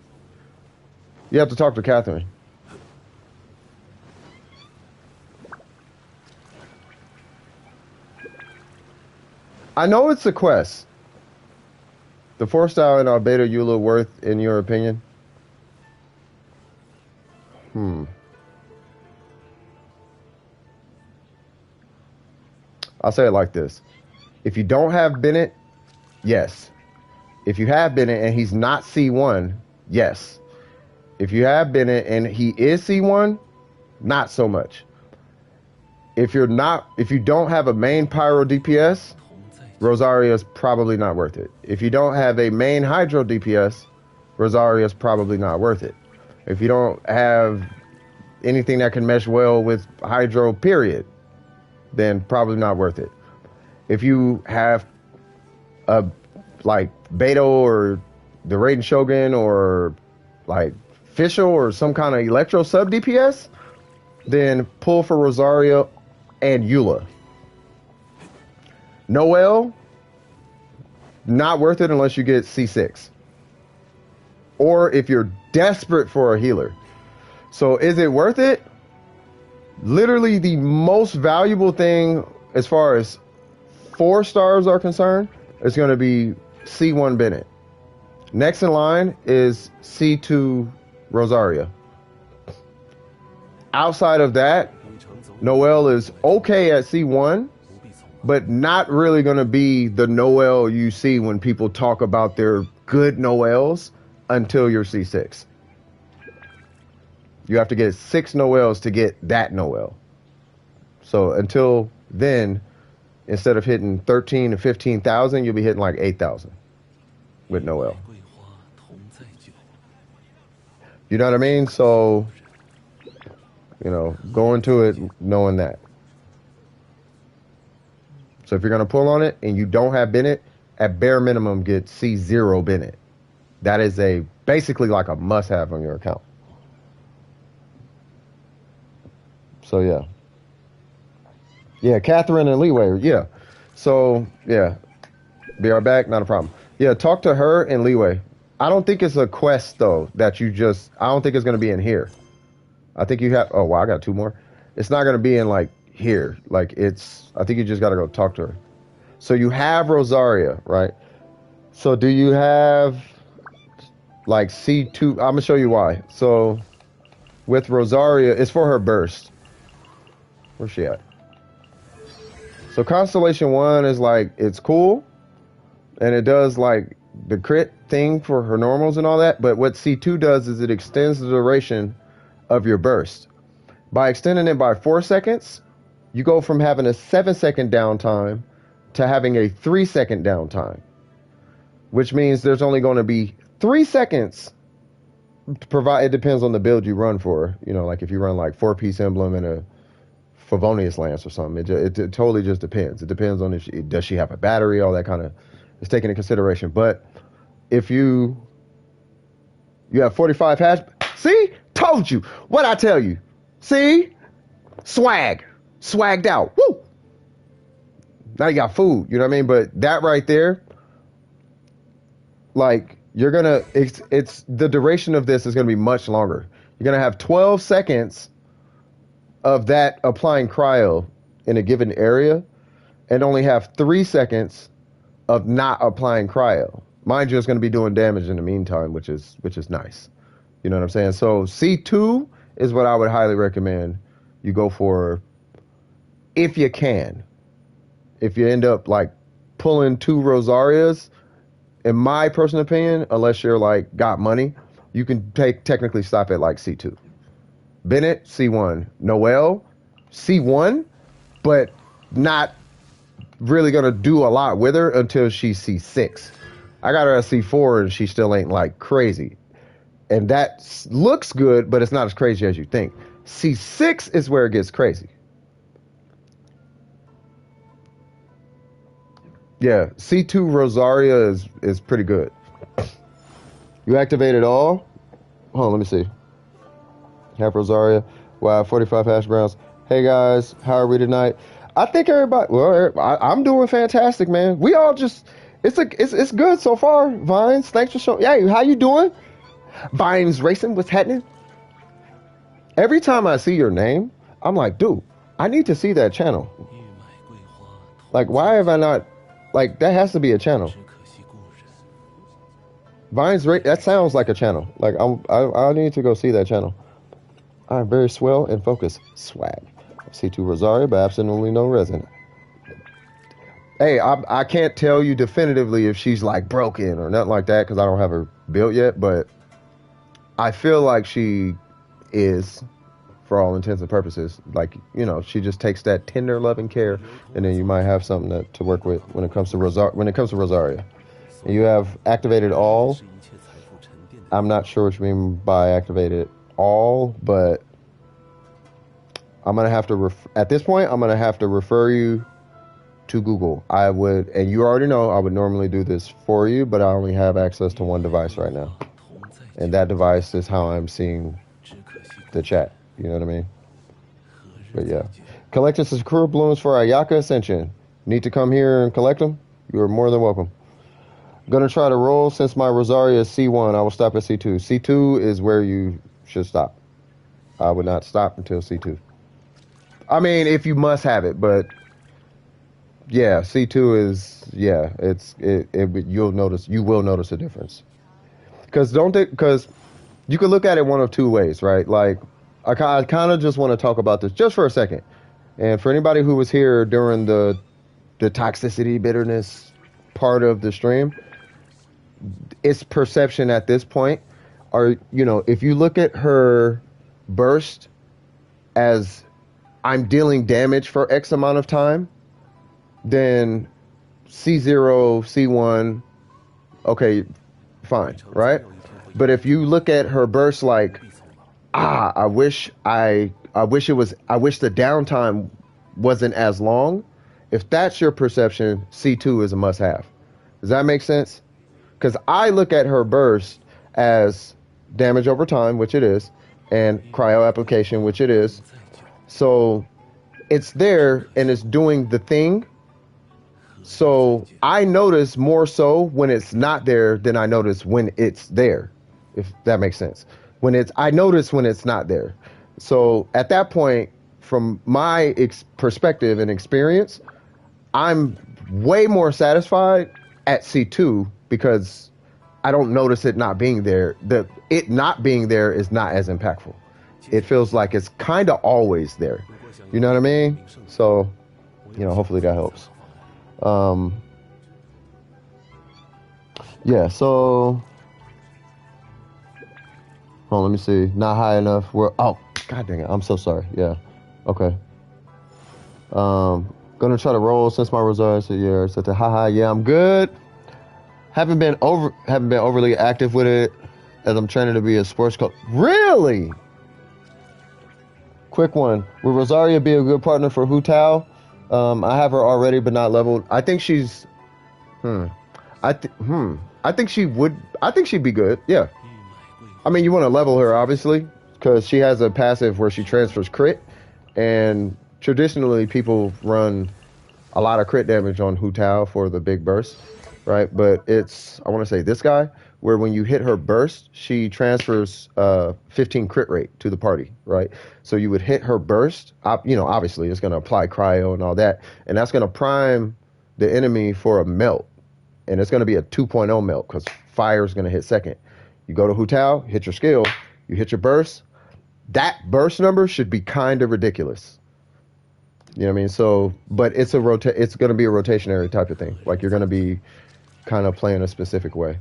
Speaker 1: you have to talk to Catherine. I know it's a quest. The 4-star in our beta Eula worth, in your opinion? I'll say it like this. If you don't have Bennett, yes. If you have Bennett and he's not C1, yes. If you have Bennett and he is C1, not so much. If you don't have a main Pyro DPS, Rosaria's probably not worth it. If you don't have a main Hydro DPS, Rosaria's probably not worth it. If you don't have anything that can mesh well with Hydro, period, then probably not worth it. If you have a like Beto or the Raiden Shogun or like Fischl or some kind of Electro sub DPS, then pull for Rosaria and Eula. Noelle, not worth it unless you get C6. Or if you're desperate for a healer. So is it worth it? Literally the most valuable thing as far as 4 stars are concerned is going to be C1 Bennett. Next in line is C2 Rosaria. Outside of that, Noelle is okay at C1, but not really going to be the Noelle you see when people talk about their good Noelles until you're C6. You have to get 6 Noelles to get that Noelle. So until then, instead of hitting 13 to 15,000, you'll be hitting like 8,000 with Noelle. You know what I mean? So, you know, go into it knowing that. So if you're going to pull on it and you don't have Bennett, at bare minimum, get C0 Bennett. That is basically like a must-have on your account. So, yeah. Yeah, Catherine and Leeway, yeah. So, yeah. Be right back, not a problem. Yeah, talk to her and Leeway. I don't think it's a quest, though, I don't think it's going to be in here. I think you have, oh, wow, I got 2 more. It's not going to be in, like, here. Like, I think you just got to go talk to her. So you have Rosaria, right? So do you have, like, C2? I'm going to show you why. So with Rosaria, it's for her burst. Where's she at? So Constellation 1 is, like, it's cool. And it does, like, the crit thing for her normals and all that. But what C2 does is it extends the duration of your burst. By extending it by 4 seconds, you go from having a 7-second downtime to having a 3-second downtime, which means there's only going to be 3 seconds to provide. It depends on the build you run for. You know, like if you run like 4-piece emblem and a Favonius Lance or something, it totally just depends. It depends on does she have a battery, all that kind of is taken into consideration. But if you have 45 hash, see, told you what I tell you. See, swagged out. Woo! Now you got food, you know what I mean? But that right there, like, it's the duration of this is going to be much longer. You're going to have 12 seconds of that applying cryo in a given area and only have 3 seconds of not applying cryo. Mind you, it's going to be doing damage in the meantime, which is nice. You know what I'm saying? So C2 is what I would highly recommend you go for if you can. If you end up like pulling 2 Rosarias, in my personal opinion, unless you're like got money, you can technically stop at like C2. Bennett, C1. Noelle, C1, but not really going to do a lot with her until she's C6. I got her at C4 and she still ain't like crazy. And that looks good, but it's not as crazy as you think. C6 is where it gets crazy. Yeah, C2 Rosaria is pretty good. You activate it all. Hold on, let me see. Have Rosaria. Wow, 45 hash browns. Hey guys, how are we tonight? I think everybody. Well, I'm doing fantastic, man. We all just. It's good so far. Vines, thanks for showing. Yeah, how you doing? Vines Racing, what's happening? Every time I see your name, I'm like, dude, I need to see that channel. Like, why have I not? Like, that has to be a channel. Vines, that sounds like a channel. Like, I need to go see that channel. I'm very swell and focused. Swag. C2 Rosaria, but absolutely no resin. Hey, I can't tell you definitively if she's like broken or nothing like that because I don't have her built yet, but I feel like she is, for all intents and purposes. Like, you know, she just takes that tender loving care, and then you might have something to work with when it comes to Rosaria. And you have activated all. I'm not sure what you mean by activated all, but I'm gonna have to at this point I'm gonna have to refer you to Google. I would, and you already know I would normally do this for you, but I only have access to one device right now, and that device is how I'm seeing the chat. You know what I mean? But yeah, collecting Sakura blooms for Ayaka Ascension. Need to come here and collect them? You are more than welcome. Gonna try to roll since my Rosaria is C1. I will stop at C2. C2 is where you should stop. I would not stop until C2. I mean, if you must have it, but yeah, C2 is yeah. You will notice a difference because you can look at it one of two ways, right? Like I kind of just want to talk about this just for a second, and for anybody who was here during the toxicity bitterness part of the stream, it's perception at this point. Or if you look at her burst as I'm dealing damage for X amount of time, then C0, C1, okay, fine, right? But if you look at her burst like, I wish I wish the downtime wasn't as long. If that's your perception, C2 is a must have. Does that make sense? Because I look at her burst as damage over time, which it is, and cryo application, which it is. So it's there and it's doing the thing. So I notice more so when it's not there than I notice when it's there, if that makes sense. I notice when it's not there. So at that point, from my perspective and experience, I'm way more satisfied at C2 because I don't notice it not being there. It not being there is not as impactful. It feels like it's kind of always there. You know what I mean? So, hopefully that helps. Yeah, so let me see. Not high enough. God dang it. I'm so sorry. Yeah. Okay. Gonna try to roll since my Rosario said yeah. Said to haha, yeah, I'm good. Haven't been overly active with it as I'm training to be a sports coach. Really? Quick one. Will Rosaria be a good partner for Hu Tao? I have her already, but not leveled. I think she's. I think she would. I think she'd be good. Yeah. I mean, you want to level her obviously because she has a passive where she transfers crit, and traditionally people run a lot of crit damage on Hu Tao for the big burst, right? But I want to say this guy where when you hit her burst, she transfers 15 crit rate to the party, right? So you would hit her burst, obviously it's going to apply cryo and all that, and that's going to prime the enemy for a melt, and it's going to be a 2.0 melt because fire is going to hit second. You go to Hu Tao, hit your skill, you hit your burst. That burst number should be kind of ridiculous. You know what I mean? So, but it's going to be a rotationary type of thing. Like you're going to be kind of playing a specific way.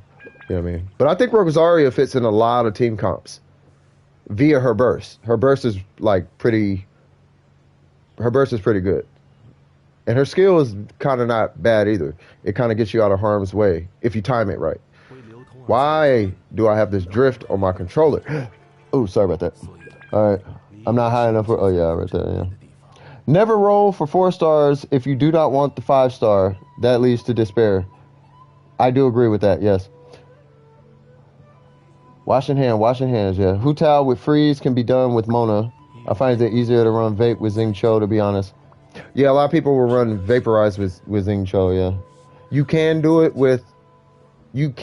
Speaker 1: You know what I mean? But I think Rosaria fits in a lot of team comps via her burst. Her burst is pretty good. And her skill is kind of not bad either. It kind of gets you out of harm's way if you time it right. Why do I have this drift on my controller? Oh, sorry about that. All right. I'm not high enough for... Oh, yeah, right there, yeah. Never roll for 4 stars if you do not want the 5-star. That leads to despair. I do agree with that, yes. Washing hands, yeah. Hu Tao with freeze can be done with Mona. I find it easier to run vape with Xing Cho, to be honest. Yeah, a lot of people will run vaporize with Xing Cho, yeah. You can do it with who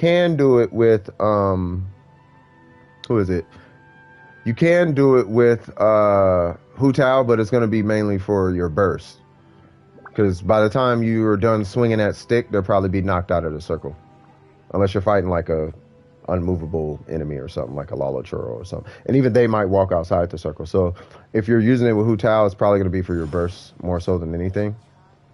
Speaker 1: is it? You can do it with Hu Tao, but it's going to be mainly for your burst. Because by the time you are done swinging that stick, they'll probably be knocked out of the circle. Unless you're fighting like a unmovable enemy or something, like a Lala Churro or something. And even they might walk outside the circle. So if you're using it with Hu Tao, it's probably going to be for your burst more so than anything.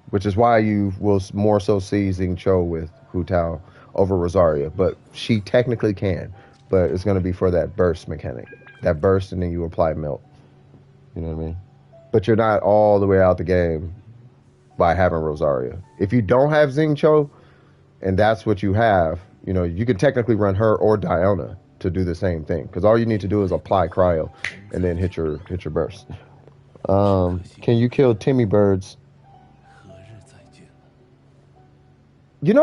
Speaker 1: Which is why you will more so see Xing Cho with Hu Tao over Rosaria. But she technically can. But it's going to be for that burst mechanic. That burst and then you apply melt. You know what I mean? But you're not all the way out the game by having Rosaria. If you don't have Xing Cho, and that's what you have, you could technically run her or Diona to do the same thing. Because all you need to do is apply cryo and then hit your burst. Can you kill Timmy birds?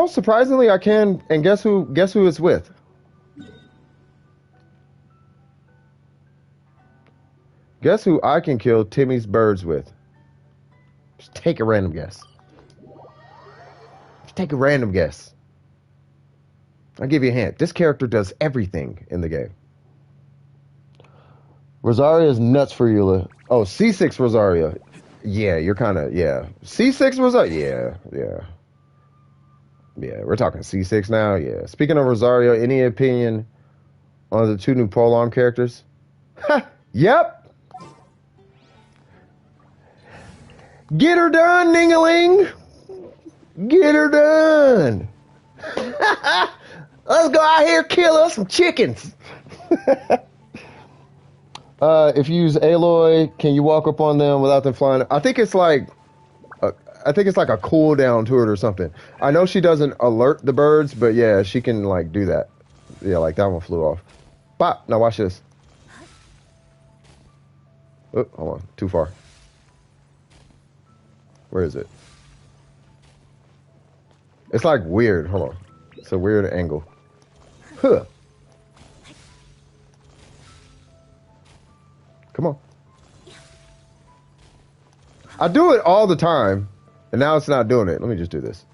Speaker 1: Surprisingly I can, and guess who it's with? Guess who I can kill Timmy's birds with? Just take a random guess. I'll give you a hint. This character does everything in the game. Rosaria is nuts for Eula. Oh, C6 Rosaria. Yeah, you're kind of, yeah. C6 was up. Yeah, yeah. Yeah, we're talking C6 now. Yeah. Speaking of Rosario, any opinion on the two new polearm characters? Yep. Get her done, Ningaling. Get her done. Let's go out here kill us some chickens. If you use Aloy, can you walk up on them without them flying? I think it's like I think it's like a cooldown to it or something. I know she doesn't alert the birds, but yeah, she can like do that. Yeah, like that one flew off. Bop. Now watch this. Oh, hold on. Too far. Where is it? It's like weird. Hold on. It's a weird angle. Huh. Come on. I do it all the time, and now it's not doing it. Let me just do this.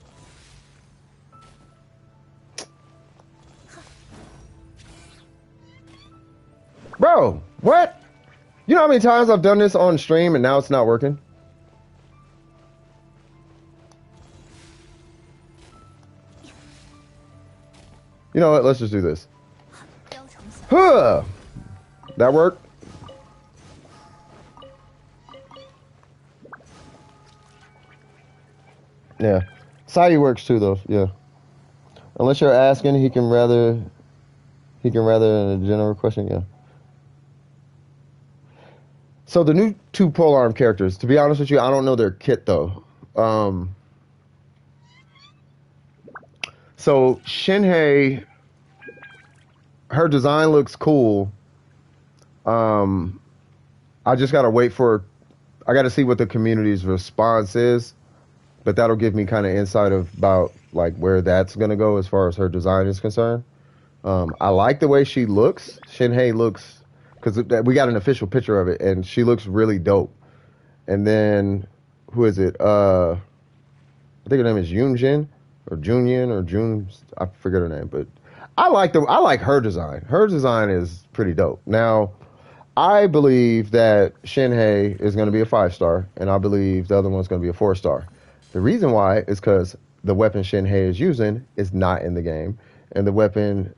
Speaker 1: Bro, what? You know how many times I've done this on stream and now it's not working? You know what? Let's just do this. Huh. That worked? Yeah. Sayu works too, though. Yeah. Unless you're asking, he can rather a general question. Yeah. So the new two polearm characters. To be honest with you, I don't know their kit though. So Shinhei, her design looks cool. I just gotta wait for. I gotta see what the community's response is. But that'll give me kind of insight about like where that's gonna go as far as her design is concerned. I like the way she looks. Shinhei looks because we got an official picture of it, and she looks really dope. And then who is it? I think her name is Yunjin or Junyin or Jun. I forget her name, but I like her design. Her design is pretty dope. Now, I believe that Shinhei is going to be a 5-star, and I believe the other one's going to be a 4-star. The reason why is because the weapon Shinhei is using is not in the game, and the weapon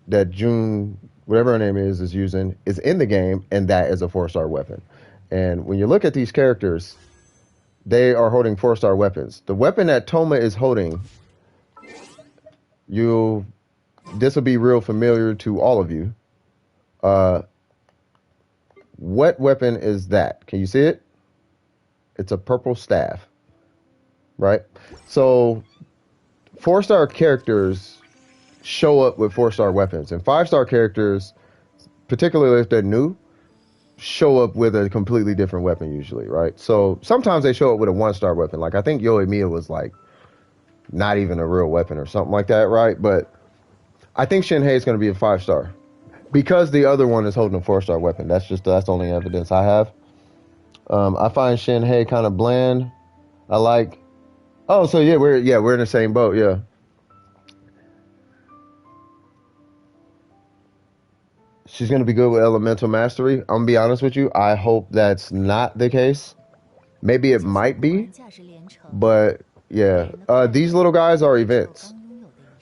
Speaker 1: that June, whatever her name is using is in the game, and that is a 4-star weapon. And when you look at these characters, they are holding 4-star weapons. The weapon that Toma is holding, this will be real familiar to all of you. What weapon is that? Can you see it? It's a purple staff, right? So 4-star characters show up with 4-star weapons, and 5-star characters, particularly if they're new, show up with a completely different weapon usually, right? So sometimes they show up with a 1-star weapon. Like I think Yoimiya was like not even a real weapon or something like that, right? But I think Shinhei is going to be a 5-star because the other one is holding a 4-star weapon. That's the only evidence I have. I find Shinhei kind of bland. I like. Oh, so yeah, we're in the same boat. Yeah. She's going to be good with elemental mastery. I'm going to be honest with you. I hope that's not the case. Maybe it might be, but yeah. These little guys are events.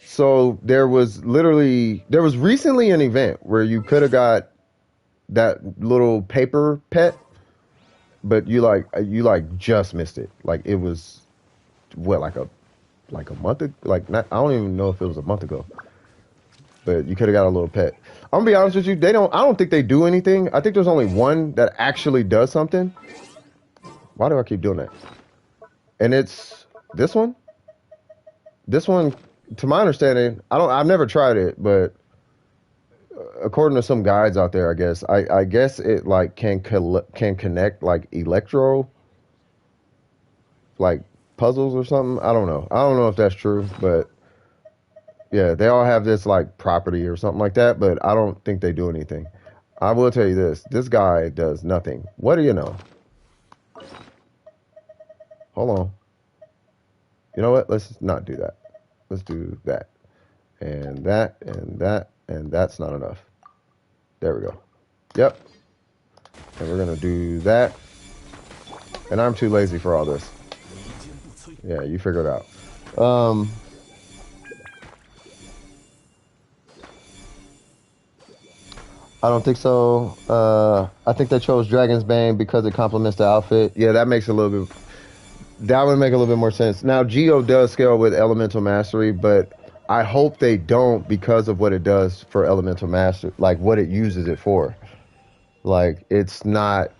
Speaker 1: So there was recently an event where you could have got that little paper pet, but you just missed it. Like it was what, like a month ago? Like not, I don't even know if it was a month ago. But you could have got a little pet. I'm gonna be honest with you, I don't think they do anything. I think there's only one that actually does something. Why do I keep doing that? And it's this one. This one, to my understanding, I've never tried it, but according to some guides out there, I guess it like can connect like electro like puzzles or something. I don't know if that's true, but yeah, they all have this like property or something like that, but I don't think they do anything. I will tell you this guy does nothing. What do you know? Hold on. You know what? Let's not do that. Let's do that. And that, and that, and that's not enough. There we go. Yep. And we're going to do that. And I'm too lazy for all this. Yeah, you figure it out. Um, I don't think so. I think they chose Dragon's Bane because it complements the outfit. Yeah, that makes a little bit. That would make a little bit more sense. Now, Geo does scale with Elemental Mastery, but I hope they don't because of what it does for Elemental Mastery, like what it uses it for. Like, it's not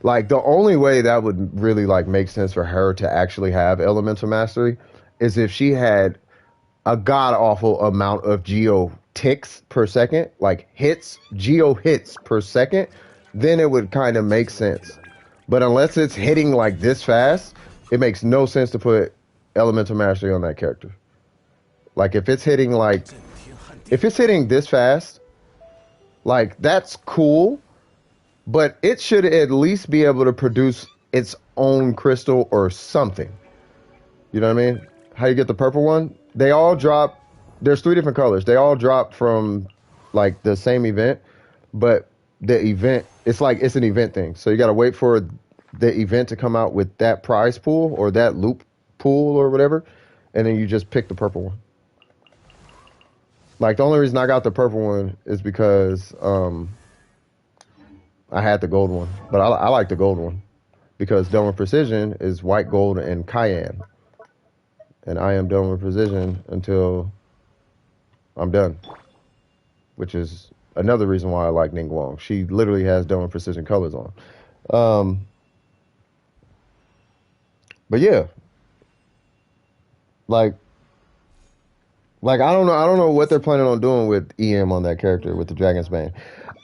Speaker 1: like the only way that would really like make sense for her to actually have Elemental Mastery is if she had a god awful amount of geo ticks per second, like hits, geo hits per second, then it would kind of make sense. But unless it's hitting like this fast, it makes no sense to put elemental mastery on that character. Like if it's hitting this fast, like that's cool, but it should at least be able to produce its own crystal or something. You know what I mean? How you get the purple one? They all drop. There's three different colors. They all drop from like the same event, but the event it's like it's an event thing. So you got to wait for the event to come out with that prize pool or that loop pool or whatever, and then you just pick the purple one. Like the only reason I got the purple one is because I had the gold one, but I like the gold one because Dome with Precision is white, gold, and cayenne. And I am done with precision until I'm done, which is another reason why I like Ning Wong. She literally has done with precision colors on. But yeah, like, I don't know what they're planning on doing with EM on that character with the Dragon's Bane.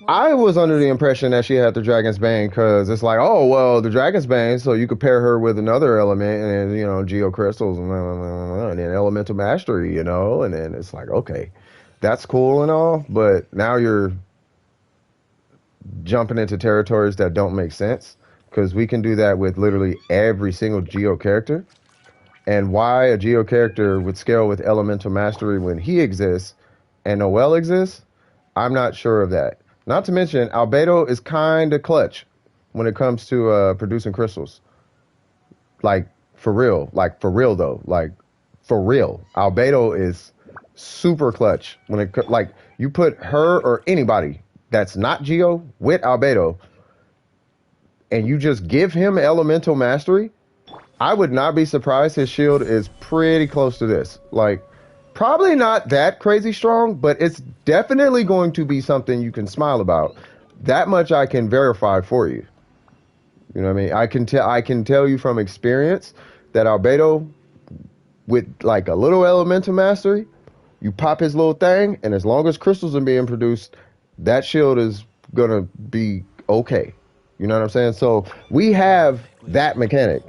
Speaker 1: I was under the impression that she had the Dragon's Bane because it's like, oh, well, the Dragon's Bane, so you could pair her with another element and, you know, Geo Crystals and then Elemental Mastery, you know, and then it's like, okay, that's cool and all, but now you're jumping into territories that don't make sense because we can do that with literally every single Geo character. And why a Geo character would scale with Elemental Mastery when he exists and Noelle exists, I'm not sure of that. Not to mention, Albedo is kind of clutch when it comes to producing crystals. Like, for real. Like, for real, though. Like, for real. Albedo is super clutch. When it like, you put her or anybody that's not Geo with Albedo, and you just give him Elemental Mastery, I would not be surprised his shield is pretty close to this. Like, probably not that crazy strong, but it's definitely going to be something you can smile about. That much I can verify for you. You know what I mean? I can tell you from experience that Albedo, with like a little elemental mastery, you pop his little thing, and as long as crystals are being produced, that shield is gonna be okay. You know what I'm saying? So we have that mechanic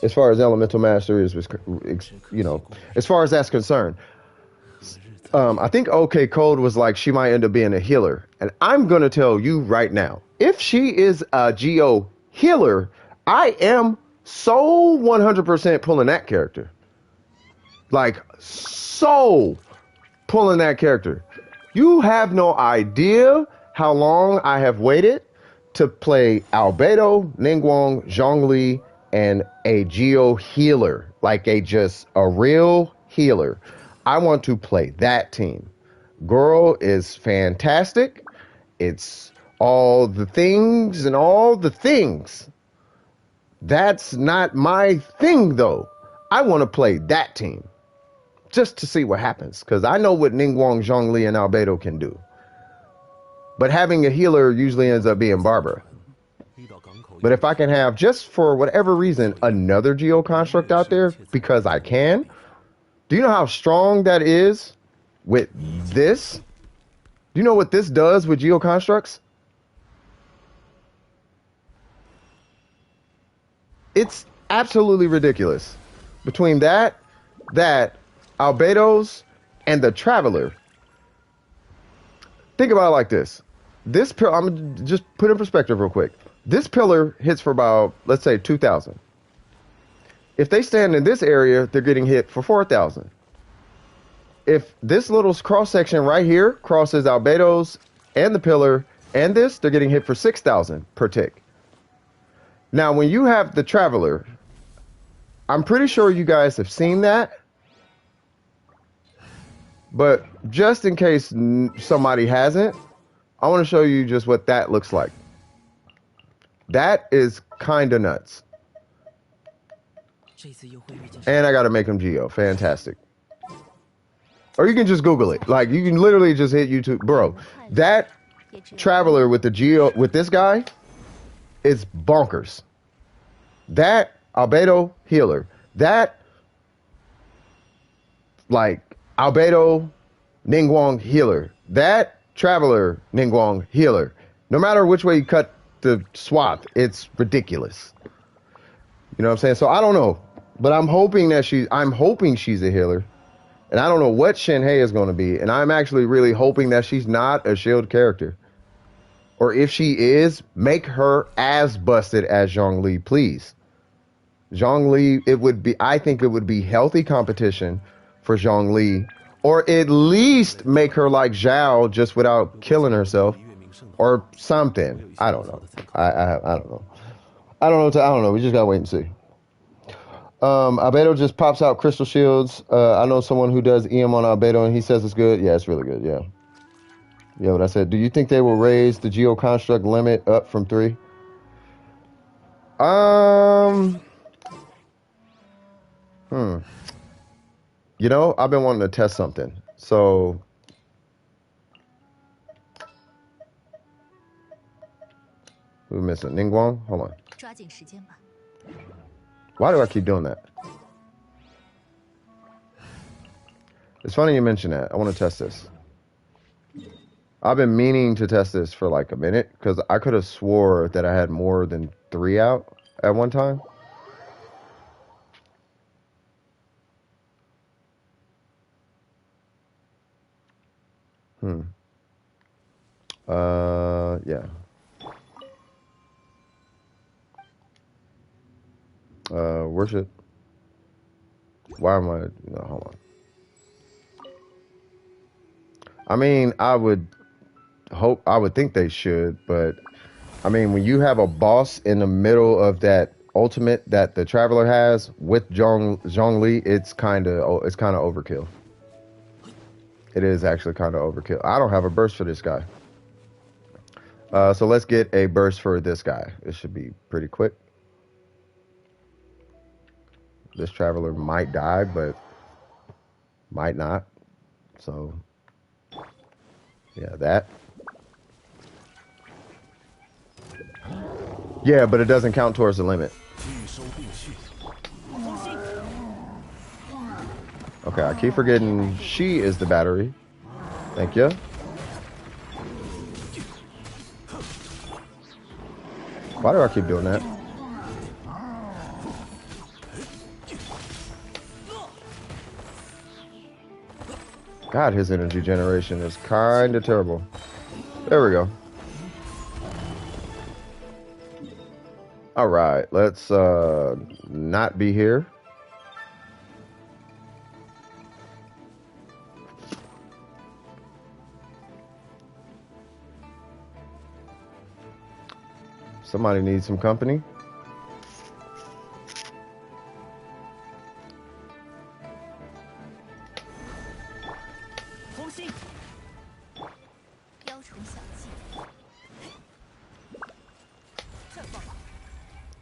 Speaker 1: as far as elemental mastery is, you know, as far as that's concerned. I think OK Code was like she might end up being a healer. And I'm going to tell you right now, if she is a Geo healer, I am so 100% pulling that character. Like, so pulling that character. You have no idea how long I have waited to play Albedo, Ningguang, Zhongli, and a Geo healer. Like a real healer. I want to play that team. Girl is fantastic. It's all the things and all the things. That's not my thing, though. I want to play that team just to see what happens, because I know what Ningguang, Zhongli, and Albedo can do. But having a healer usually ends up being Barbara. But if I can have, just for whatever reason, another Geo construct out there, because I can. Do you know how strong that is with this? Do you know what this does with Geo constructs? It's absolutely ridiculous. Between that, Albedo's, and the Traveler. Think about it like this. This pillar, I'm going to just put in perspective real quick. This pillar hits for about, let's say, 2,000. If they stand in this area, they're getting hit for 4,000. If this little cross section right here crosses Albedo's and the pillar and this, they're getting hit for 6,000 per tick. Now, when you have the Traveler, I'm pretty sure you guys have seen that. But just in case somebody hasn't, I want to show you just what that looks like. That is kind of nuts. And I got to make him Geo. Fantastic. Or you can just Google it. Like, you can literally just hit YouTube. Bro, that Traveler with the Geo, with this guy, is bonkers. That Albedo Healer. That, like, Albedo Ningguang Healer. That Traveler Ningguang Healer. No matter which way you cut the swath, it's ridiculous. You know what I'm saying? So I don't know. But I'm hoping she's a healer. And I don't know what Shenhei is going to be. And I'm actually really hoping that she's not a shield character. Or if she is, make her as busted as Zhongli, please. Zhongli, I think it would be healthy competition for Zhongli. Or at least make her like Zhao just without killing herself. Or something. I don't know. I don't know. I don't know. We just got to wait and see. Albedo just pops out crystal shields. I know someone who does EM on Albedo and he says it's good. Yeah, it's really good. Yeah. Yeah, what I said. Do you think they will raise the Geo construct limit up from 3? You know, I've been wanting to test something. So who's missing? Ningguang? Hold on. Why do I keep doing that? It's funny you mention that. I want to test this. I've been meaning to test this for like a minute because I could have swore that I had more than 3 out at one time. Yeah. Worship. Why am I? No, hold on. I mean, I would think they should, but I mean, when you have a boss in the middle of that ultimate that the Traveler has with Zhongli, it's kind of overkill. It is actually kind of overkill. I don't have a burst for this guy. So let's get a burst for this guy. It should be pretty quick. This Traveler might die, but might not. So, yeah, that. Yeah, but it doesn't count towards the limit. Okay, I keep forgetting she is the battery. Thank you. Why do I keep doing that? God, his energy generation is kind of terrible. There we go. All right, let's not be here. Somebody needs some company.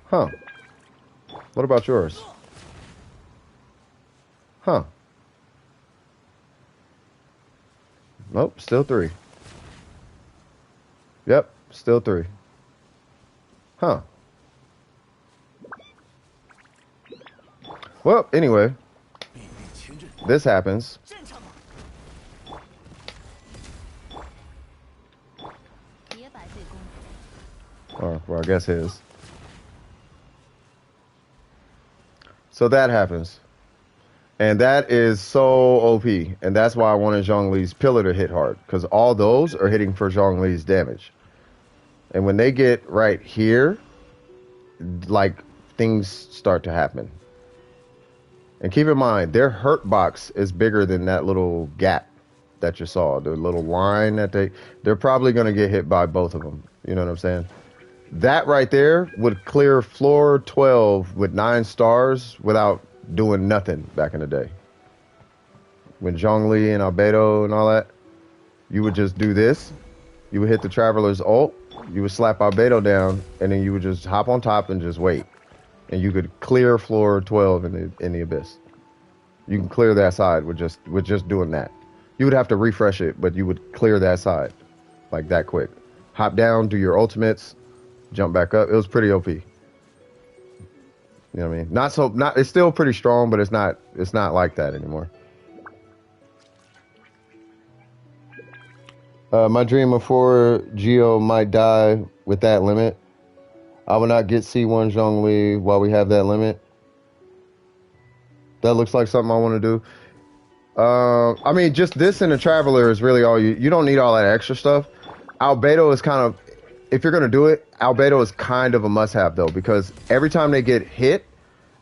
Speaker 1: Huh. What about yours? Huh. Nope, still 3. Yep, still 3. Huh. Well, anyway, this happens. Or, well, I guess his. So that happens. And that is so OP. And that's why I wanted Zhongli's pillar to hit hard. Because all those are hitting for Zhongli's damage. And when they get right here, like, things start to happen. And keep in mind, their hurt box is bigger than that little gap that you saw. The little line that they're probably going to get hit by both of them. You know what I'm saying? That right there would clear floor 12 with 9 stars without doing nothing back in the day. When Zhongli and Albedo and all that, you would just do this. You would hit the Traveler's ult. You would slap Albedo down, and then you would just hop on top and just wait. And you could clear floor 12 in the Abyss. You can clear that side with just doing that. You would have to refresh it, but you would clear that side like that quick. Hop down, do your ultimates, jump back up. It was pretty OP. You know what I mean? It's still pretty strong, but it's not like that anymore. My dream of 4 Geo might die with that limit. I will not get C1 Zhongli while we have that limit. That looks like something I want to do. I mean, just this and the Traveler is really all you don't need all that extra stuff. Albedo is kind of, if you're going to do it, Albedo is kind of a must-have, though, because every time they get hit,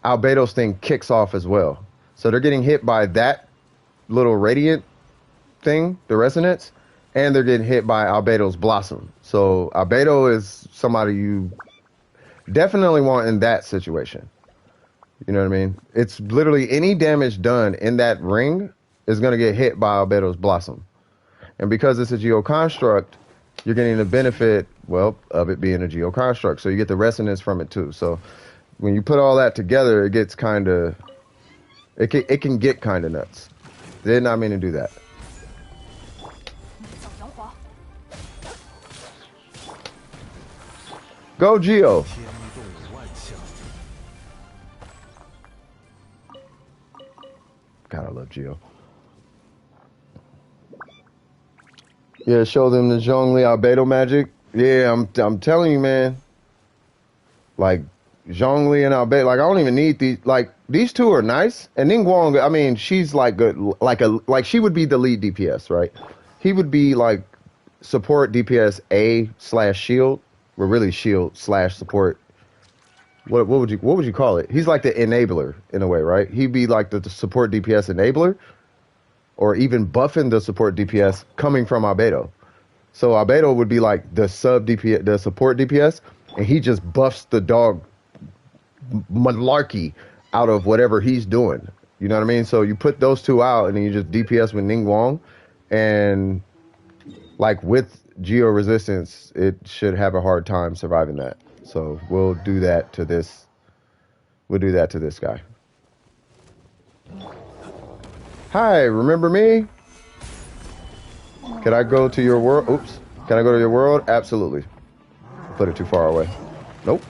Speaker 1: Albedo's thing kicks off as well. So they're getting hit by that little radiant thing, the resonance, and they're getting hit by Albedo's Blossom. So Albedo is somebody you definitely want in that situation. You know what I mean? It's literally any damage done in that ring is going to get hit by Albedo's Blossom. And because it's a Geo Construct, you're getting the benefit, well, of it being a Geo Construct. So you get the resonance from it too. So when you put all that together, it gets kind of, it can get kind of nuts. They did not mean to do that. Go Geo. God, I love Geo. Yeah, show them the Zhongli Albedo magic. Yeah, I'm telling you, man. Like Zhongli and Albedo, like I don't even need these. Like these two are nice, and Ningguang. I mean, she's like good, like she would be the lead DPS, right? He would be like support DPS A/shield, or really shield/support. What would you call it? He's like the enabler in a way, right? He'd be like the support DPS enabler, or even buffing the support DPS coming from Albedo. So Albedo would be like the sub DPS, the support DPS, and he just buffs the dog malarkey out of whatever he's doing. You know what I mean? So you put those two out, and then you just DPS with Ningguang, and like with Geo Resistance, it should have a hard time surviving that. So we'll do that to this. We'll do that to this guy. Hi, remember me? Can I go to your world? Oops. Can I go to your world? Absolutely. Put it too far away. Nope.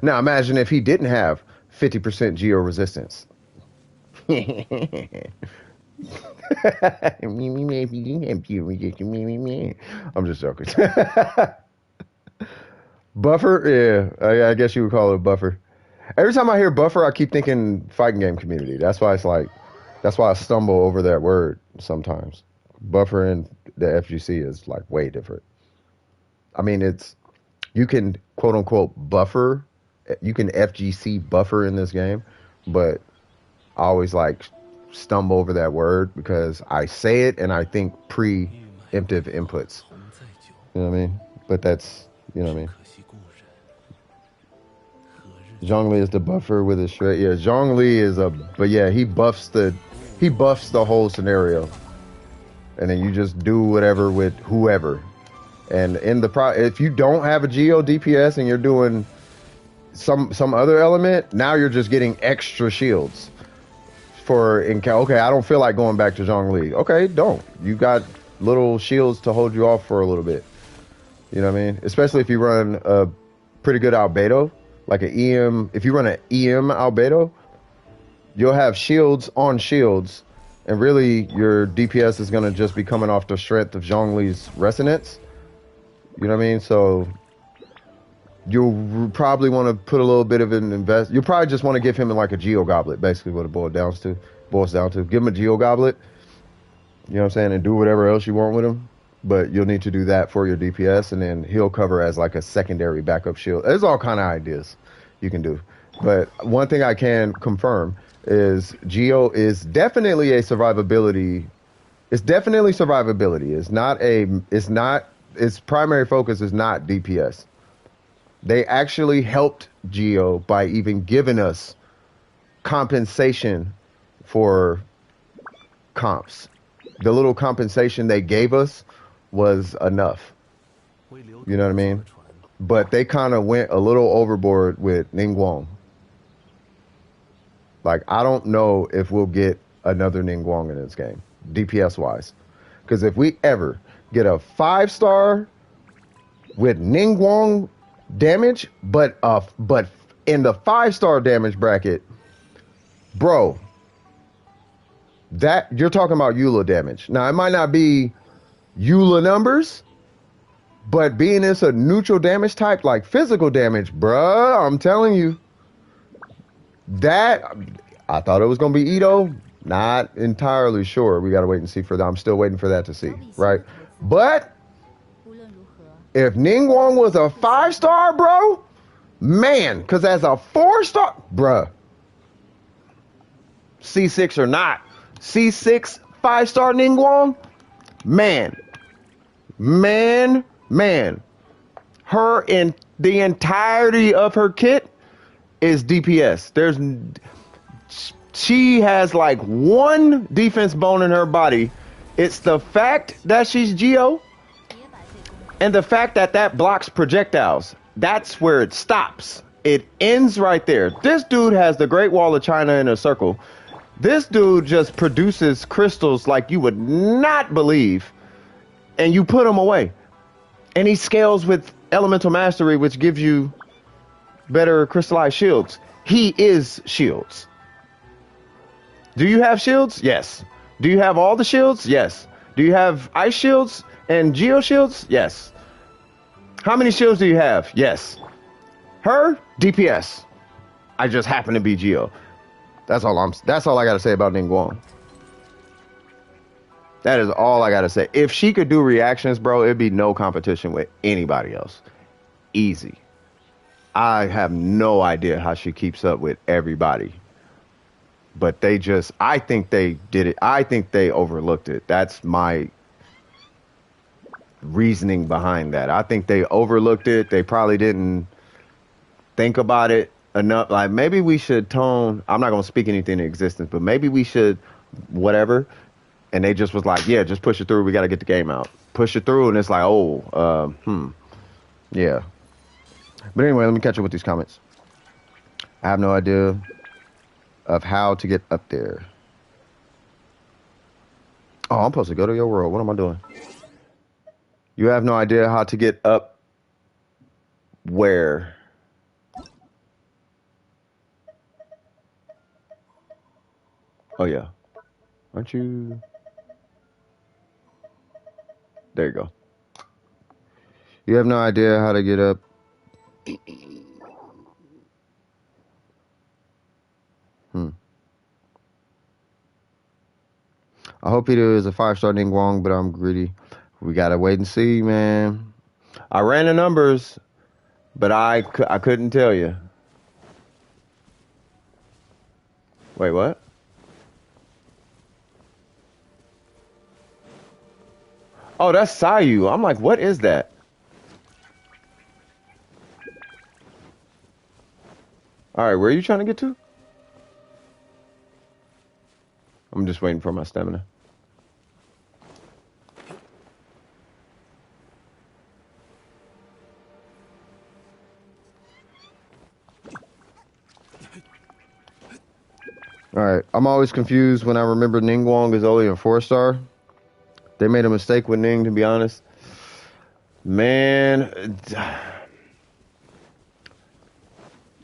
Speaker 1: Now imagine if he didn't have 50% geo resistance. I'm just joking. Buffer? Yeah, I guess you would call it a buffer. Every time I hear buffer, I keep thinking fighting game community. That's why I stumble over that word sometimes. Buffer in the FGC is like way different. I mean, you can quote unquote buffer, you can FGC buffer in this game, but I always like stumble over that word because I say it and I think preemptive inputs. You know what I mean? But that's, you know what I mean? Zhongli is the buffer with his shred. Yeah, Zhongli is but yeah, he buffs the whole scenario. And then you just do whatever with whoever. And if you don't have a Geo DPS and you're doing some other element, now you're just getting extra shields. Okay, I don't feel like going back to Zhongli. Okay, don't. You got little shields to hold you off for a little bit. You know what I mean? Especially if you run a pretty good Albedo, like an EM. If you run an EM Albedo, you'll have shields on shields, and really your DPS is going to just be coming off the strength of Zhongli's resonance. You know what I mean? So you'll probably want to put a little bit of an invest. You'll probably just want to give him like a Geo Goblet, basically what it boils down to. Give him a Geo Goblet, You know what I'm saying? And do whatever else you want with him. But you'll need to do that for your DPS, and then he'll cover as like a secondary backup shield. There's all kind of ideas you can do. But one thing I can confirm is Geo is definitely a survivability. It's definitely survivability. It's not a. It's not. Its primary focus is not DPS. They actually helped Geo by even giving us compensation for comps. The little compensation they gave us was enough. You know what I mean? But they kind of went a little overboard with Ningguang. Like, I don't know if we'll get another Ningguang in this game, DPS wise. Because if we ever get a 5-star with Ningguang damage, but in the 5-star damage bracket, bro, that you're talking about EULA damage. Now, it might not be EULA numbers, but being it's a neutral damage type, like physical damage, bruh, I'm telling you, that I thought it was gonna be Ito. Not entirely sure. We gotta wait and see for that. I'm still waiting for that to see, right? But if Ningguang was a 5-star, bro, man, because as a 4-star, bruh, C6 or not, C6 5-star Ningguang, man, her in the entirety of her kit is DPS. She has like one defense bone in her body. It's the fact that she's Geo and the fact that that blocks projectiles. That's where it stops. It ends right there. This dude has the Great Wall of China in a circle. This dude just produces crystals like you would not believe, and you put them away. And he scales with Elemental Mastery, which gives you better crystallized shields. He is shields. Do you have shields? Yes. Do you have all the shields? Yes. Do you have ice shields and geo shields? Yes. How many shields do you have? Yes. Her, DPS. I just happen to be geo. That's all I gotta say about Ningguang. That is all I gotta say. If she could do reactions, bro, it'd be no competition with anybody else. Easy. I have no idea how she keeps up with everybody. But I think they did it. I think they overlooked it. That's my reasoning behind that. I think they overlooked it. They probably didn't think about it enough. Like, maybe we should tone, I'm not going to speak anything into existence, but maybe we should whatever. And they just was like, yeah, just push it through. We got to get the game out. Push it through. And it's like, yeah. But anyway, let me catch up with these comments. I have no idea of how to get up there. Oh, I'm supposed to go to your world. What am I doing? You have no idea how to get up where? Oh, yeah. Aren't you? There you go. You have no idea how to get up. I hope it is a 5-star Ningguang, but I'm greedy. We gotta wait and see, man. I ran the numbers, but I couldn't tell you. Wait, what? Oh, that's Sayu. I'm like, what is that? All right, where are you trying to get to? I'm just waiting for my stamina. All right, I'm always confused when I remember Ningguang is only a 4-star. They made a mistake with Ning, to be honest. Man,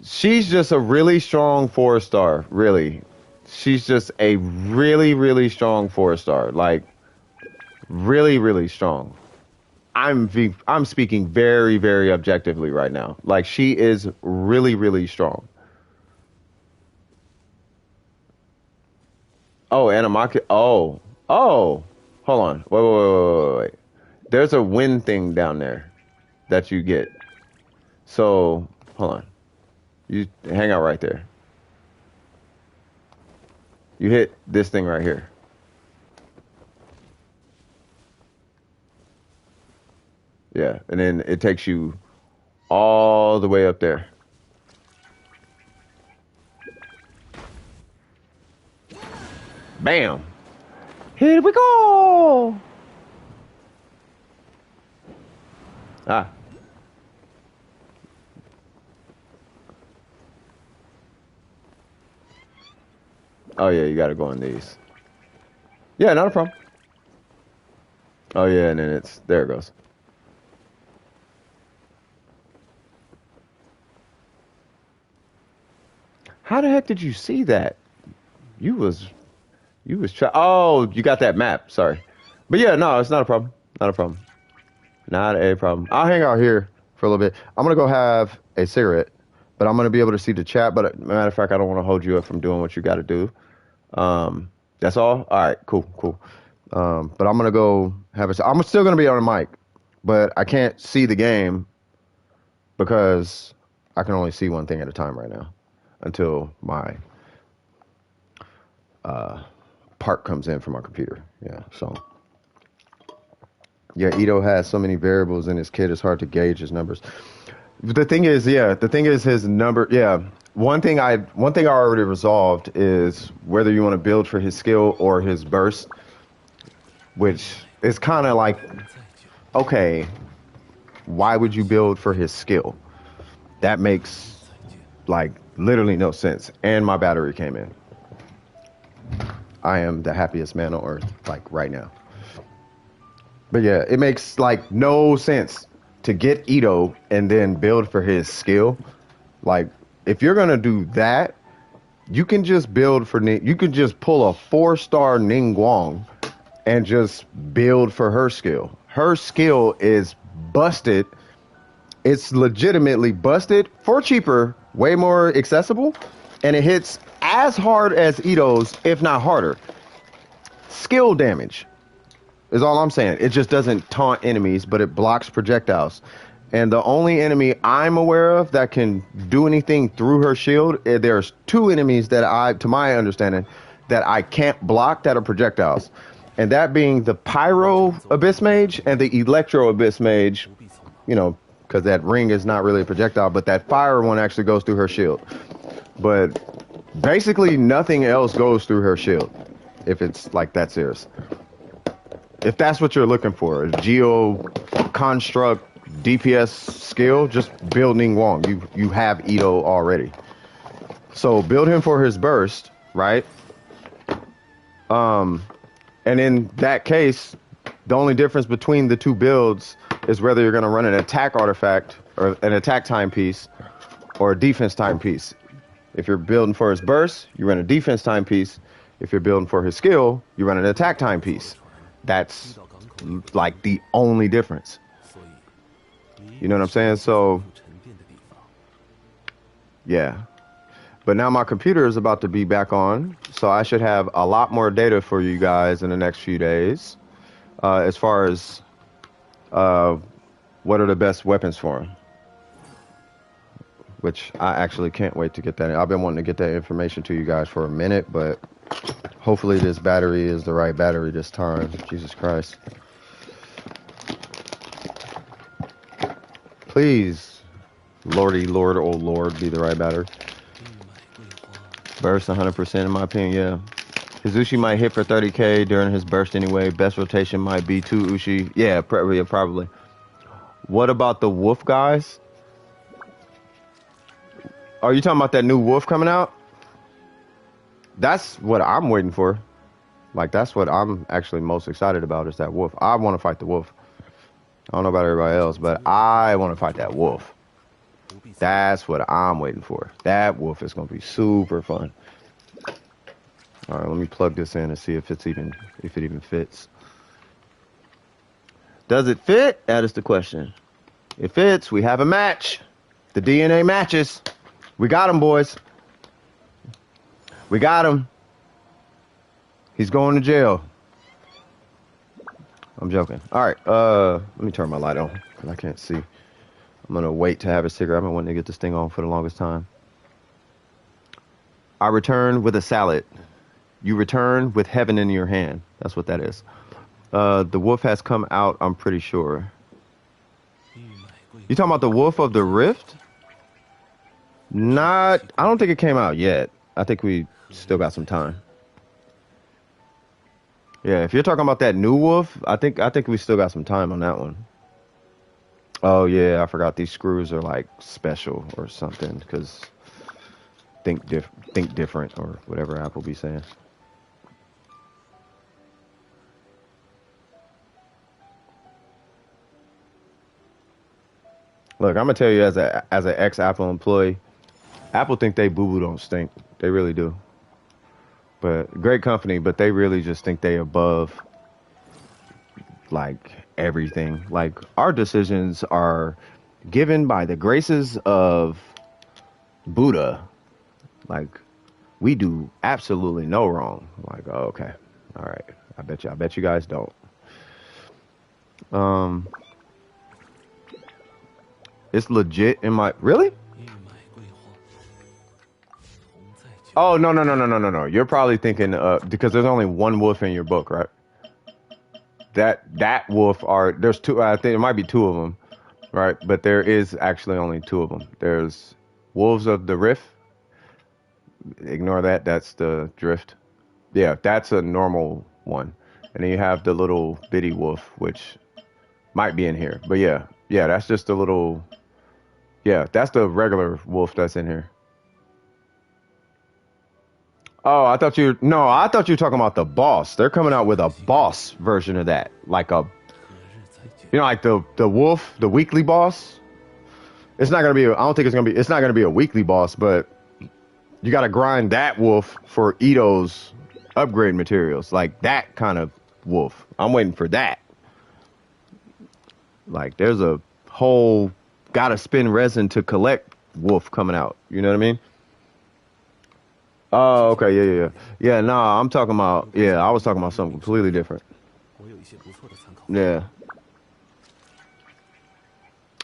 Speaker 1: she's just a really strong 4-star, really. She's just a really, really strong 4-star. Like, really, really strong. I'm speaking very, very objectively right now. Like, she is really, really strong. Oh, Anamaki. Oh. Hold on. Wait. There's a win thing down there that you get. So, hold on. You hang out right there. You hit this thing right here. Yeah, and then it takes you all the way up there. Bam! Here we go! Ah. Oh yeah, you gotta go on these. Yeah, not a problem. Oh yeah, and then there it goes. How the heck did you see that? You was oh, you got that map. Sorry. But yeah, no, it's not a problem. Not a problem. Not a problem. I'll hang out here for a little bit. I'm going to go have a cigarette, but I'm going to be able to see the chat. But matter of fact, I don't want to hold you up from doing what you got to do. That's all? All right, cool. But I'm going to go have I'm still going to be on the mic, but I can't see the game because I can only see one thing at a time right now until my part comes in from my computer. Yeah, so. Yeah, Ito has so many variables in his kit, it's hard to gauge his numbers. The thing is his number, yeah. One thing I already resolved is whether you want to build for his skill or his burst, which is kind of like, okay, why would you build for his skill? That makes, like, literally no sense. And my battery came in. I am the happiest man on earth, like, right now. But yeah, it makes like no sense to get Ito and then build for his skill. Like, if you're gonna do that, you can just build for you can just pull a 4-star Ningguang and just build for her skill. Her skill is busted. It's legitimately busted for cheaper, way more accessible, and it hits as hard as Ito's, if not harder. Skill damage is all I'm saying. It just doesn't taunt enemies, but it blocks projectiles. And the only enemy I'm aware of that can do anything through her shield, there's 2 enemies that to my understanding, that I can't block that are projectiles. And that being the Pyro Abyss Mage and the Electro Abyss Mage, you know, because that ring is not really a projectile, but that fire one actually goes through her shield. But basically nothing else goes through her shield, if it's like that serious. If that's what you're looking for, a Geo Construct DPS skill, just build Ningguang. You have Ito already. So build him for his burst, right? And in that case, the only difference between the 2 builds is whether you're going to run an attack artifact or an attack timepiece or a defense timepiece. If you're building for his burst, you run a defense timepiece. If you're building for his skill, you run an attack timepiece. That's like the only difference. You know what I'm saying? So, yeah. But now my computer is about to be back on, so I should have a lot more data for you guys in the next few days. As far as what are the best weapons for him. Which I actually can't wait to get that. I've been wanting to get that information to you guys for a minute, but hopefully this battery is the right battery this time. Jesus Christ. Please, Lordy, Lord, oh Lord, be the right battery. Burst 100% in my opinion, yeah. His Ushi might hit for 30k during his burst anyway. Best rotation might be 2 Ushi. Yeah, probably. What about the wolf guys? Are you talking about that new wolf coming out? That's what I'm waiting for. Like, that's what I'm actually most excited about is that wolf. I want to fight the wolf. I don't know about everybody else, but I want to fight that wolf. That's what I'm waiting for. That wolf is going to be super fun. All right, let me plug this in and see if it even fits. Does it fit? That is the question. It fits. We have a match. The DNA matches. We got him, boys. We got him. He's going to jail. I'm joking. All right. Let me turn my light on because I can't see. I'm gonna wait to have a cigarette. I've been wanting to get this thing on for the longest time. I return with a salad. You return with heaven in your hand. That's what that is. The wolf has come out, I'm pretty sure. You talking about the wolf of the rift? Not, I don't think it came out yet. I think we still got some time. Yeah, if you're talking about that new wolf, I think we still got some time on that one. Oh yeah, I forgot these screws are like special or something because think different or whatever Apple be saying. Look, I'm gonna tell you as an ex Apple employee, Apple think they boo boo don't stink. They really do. But great company, but they really just think they above like everything. Like our decisions are given by the graces of Buddha. Like we do absolutely no wrong. Like, oh, okay. All right. I bet you guys don't. Um it's legit in my really? Oh no. You're probably thinking because there's only one wolf in your book, right? That wolf are there's two I think there might be two of them, right? But there is actually only two of them. There's Wolves of the Rift. Ignore that. That's the drift. Yeah, that's a normal one. And then you have the little bitty wolf, which might be in here. But yeah, that's just a little. Yeah, that's the regular wolf that's in here. Oh, I thought you were talking about the boss. They're coming out with a boss version of that, like like the wolf, the weekly boss. It's not gonna be. I don't think it's gonna be. It's not gonna be a weekly boss, but you got to grind that wolf for Ito's upgrade materials, like that kind of wolf. I'm waiting for that. Like there's a whole gotta spin resin to collect wolf coming out. You know what I mean? Oh, okay, yeah. No, I'm talking about. Yeah, I was talking about something completely different. Yeah,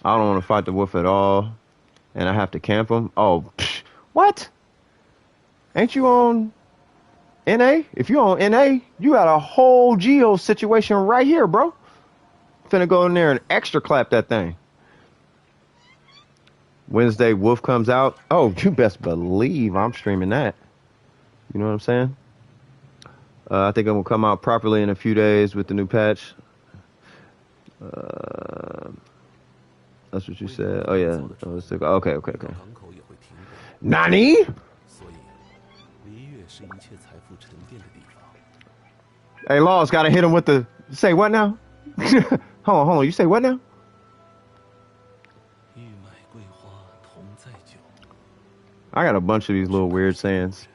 Speaker 1: I don't want to fight the wolf at all, and I have to camp him. Oh, psh, what? Ain't you on NA? If you on NA, you got a whole geo situation right here, bro. Finna go in there and extra clap that thing. Wednesday, Wolf comes out. Oh, you best believe I'm streaming that. You know what I'm saying? I think I'm gonna come out properly in a few days with the new patch. Uh, that's what you said. Oh yeah. Okay. Nani? Hey, Laws gotta hit him with the. Say what now? Hold on. You say what now? I got a bunch of these little weird sayings.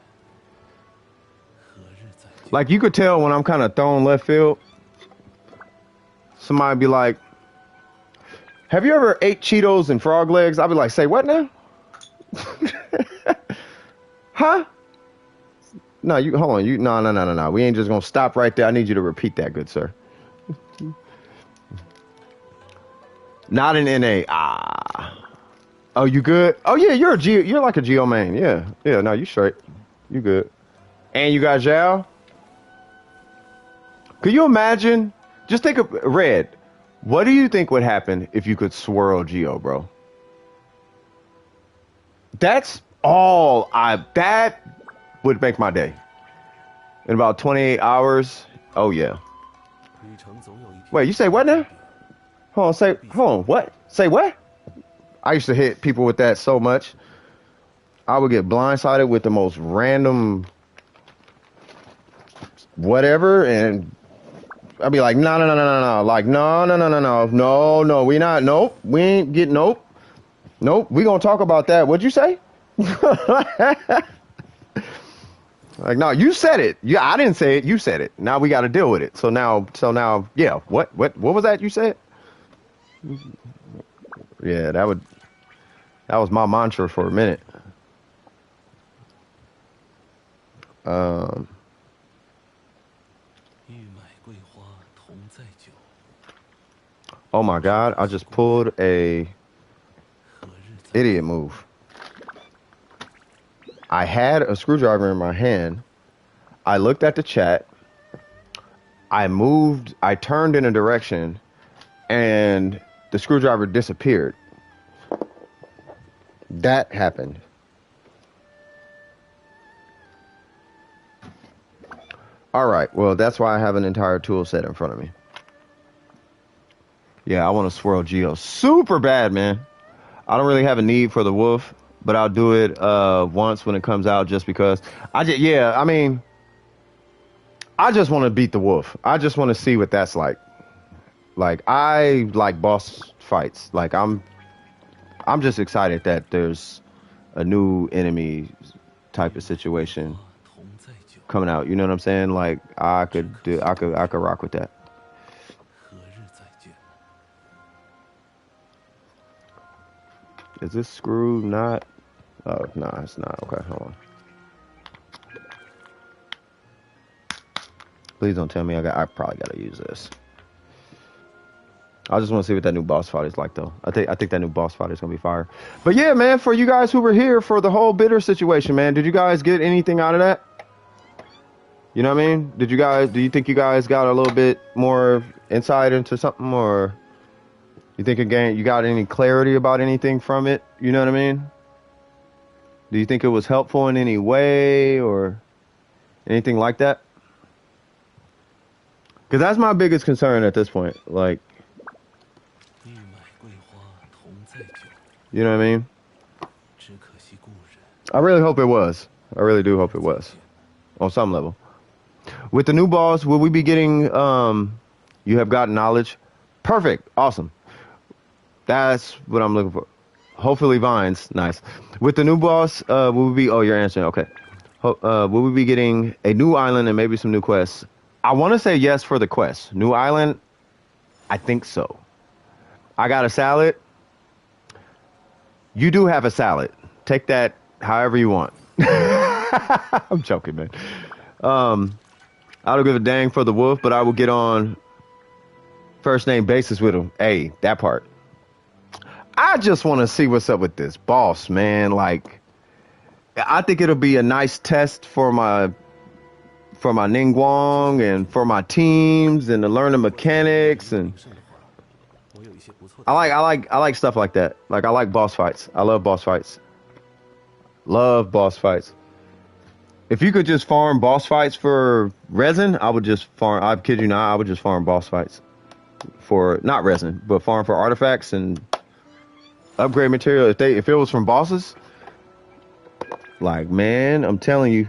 Speaker 1: Like you could tell when I'm kind of throwing left field. Somebody be like, "Have you ever ate Cheetos and frog legs?" I'll be like, "Say what now?" Huh? No, you hold on. No. We ain't just gonna stop right there. I need you to repeat that, good sir. Not an NA. Ah. Oh, you good? Oh yeah, you're a Geo. You're like a Geo main. Yeah. No, you straight. You good. And you got Zhao. Could you imagine? Just think of Red. What do you think would happen if you could swirl Geo, bro? That's all that would make my day. In about 28 hours. Oh yeah. Wait, you say what now? Hold on, what? Say what? I used to hit people with that so much. I would get blindsided with the most random whatever, and I'd be like, no. Like, no, we not, nope. We ain't get, nope. We gonna talk about that. What'd you say? Like, no, you said it. Yeah, I didn't say it. You said it. Now we got to deal with it. So now, yeah. What was that you said? Yeah, that was my mantra for a minute. Oh my God, I just pulled a idiot move. I had a screwdriver in my hand. I looked at the chat. I moved, I turned in a direction, and the screwdriver disappeared. That happened. All right, well, that's why I have an entire tool set in front of me. Yeah, I want to swirl Geo super bad, man. I don't really have a need for the wolf, but I'll do it once when it comes out just because. I mean, I just want to beat the wolf. I just want to see what that's like. Like, I like boss fights. Like, I'm just excited that there's a new enemy type of situation coming out. You know what I'm saying? Like, I could rock with that. Is this screw not? Oh, no, it's not. Okay, hold on. Please don't tell me I probably gotta use this. I just want to see what that new boss fight is like, though. I think that new boss fight is gonna be fire. But yeah, man, for you guys who were here for the whole bitter situation, man, did you guys get anything out of that? You know what I mean? Do you think you guys got a little bit more insight into something, or you think again you got any clarity about anything from it? You know what I mean? Do you think it was helpful in any way or anything like that? Because that's my biggest concern at this point. Like, you know what I mean? I really hope it was. I really do hope it was. On some level. With the new boss, will we be getting, you have gotten knowledge? Perfect. Awesome. That's what I'm looking for. Hopefully vines. Nice. With the new boss, will we be, oh, you're answering. Okay. Will we be getting a new island and maybe some new quests? I want to say yes for the quest. New island, I think so. I got a salad. You do have a salad. Take that however you want. I'm joking, man. I don't give a dang for the wolf, but I will get on first name basis with him. Hey, that part. I just want to see what's up with this boss, man. Like, I think it'll be a nice test for my Ningguang and for my teams and to learn the mechanics, and I like stuff like that. Like, I like boss fights. I love boss fights. Love boss fights. If you could just farm boss fights for resin, I would just farm. I kid you not, I would just farm boss fights for not resin, but farm for artifacts and upgrade material. If it was from bosses, like, man, I'm telling you.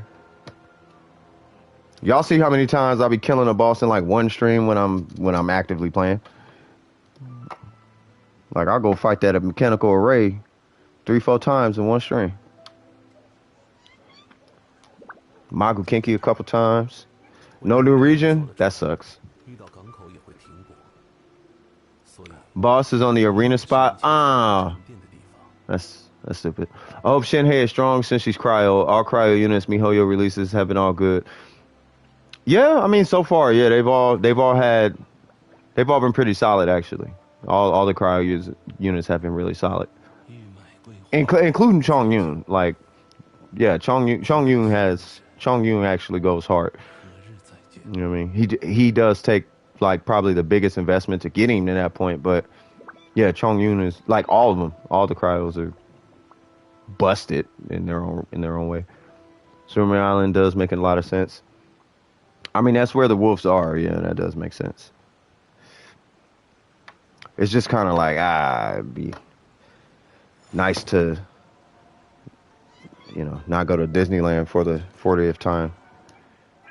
Speaker 1: Y'all see how many times I'll be killing a boss in like one stream when I'm actively playing. Like, I'll go fight that mechanical array 3-4 times in one stream. Magu Kinky a couple times. No new region? That sucks. Boss is on the arena spot. That's stupid. I hope Shenhei is strong since she's cryo. All cryo units MiHoYo releases have been all good. Yeah, I mean, so far, yeah, they've all been pretty solid, actually. All the cryo units have been really solid, including Chongyun. Like, yeah, Chongyun actually goes hard. You know what I mean? He does take like probably the biggest investment to get him to that point, but yeah, Chongyun is like all of them. All the cryos are busted in their own way. Superman Island does make a lot of sense. I mean, that's where the wolves are. Yeah, that does make sense. It's just kind of like, it'd be nice to, not go to Disneyland for the 40th time.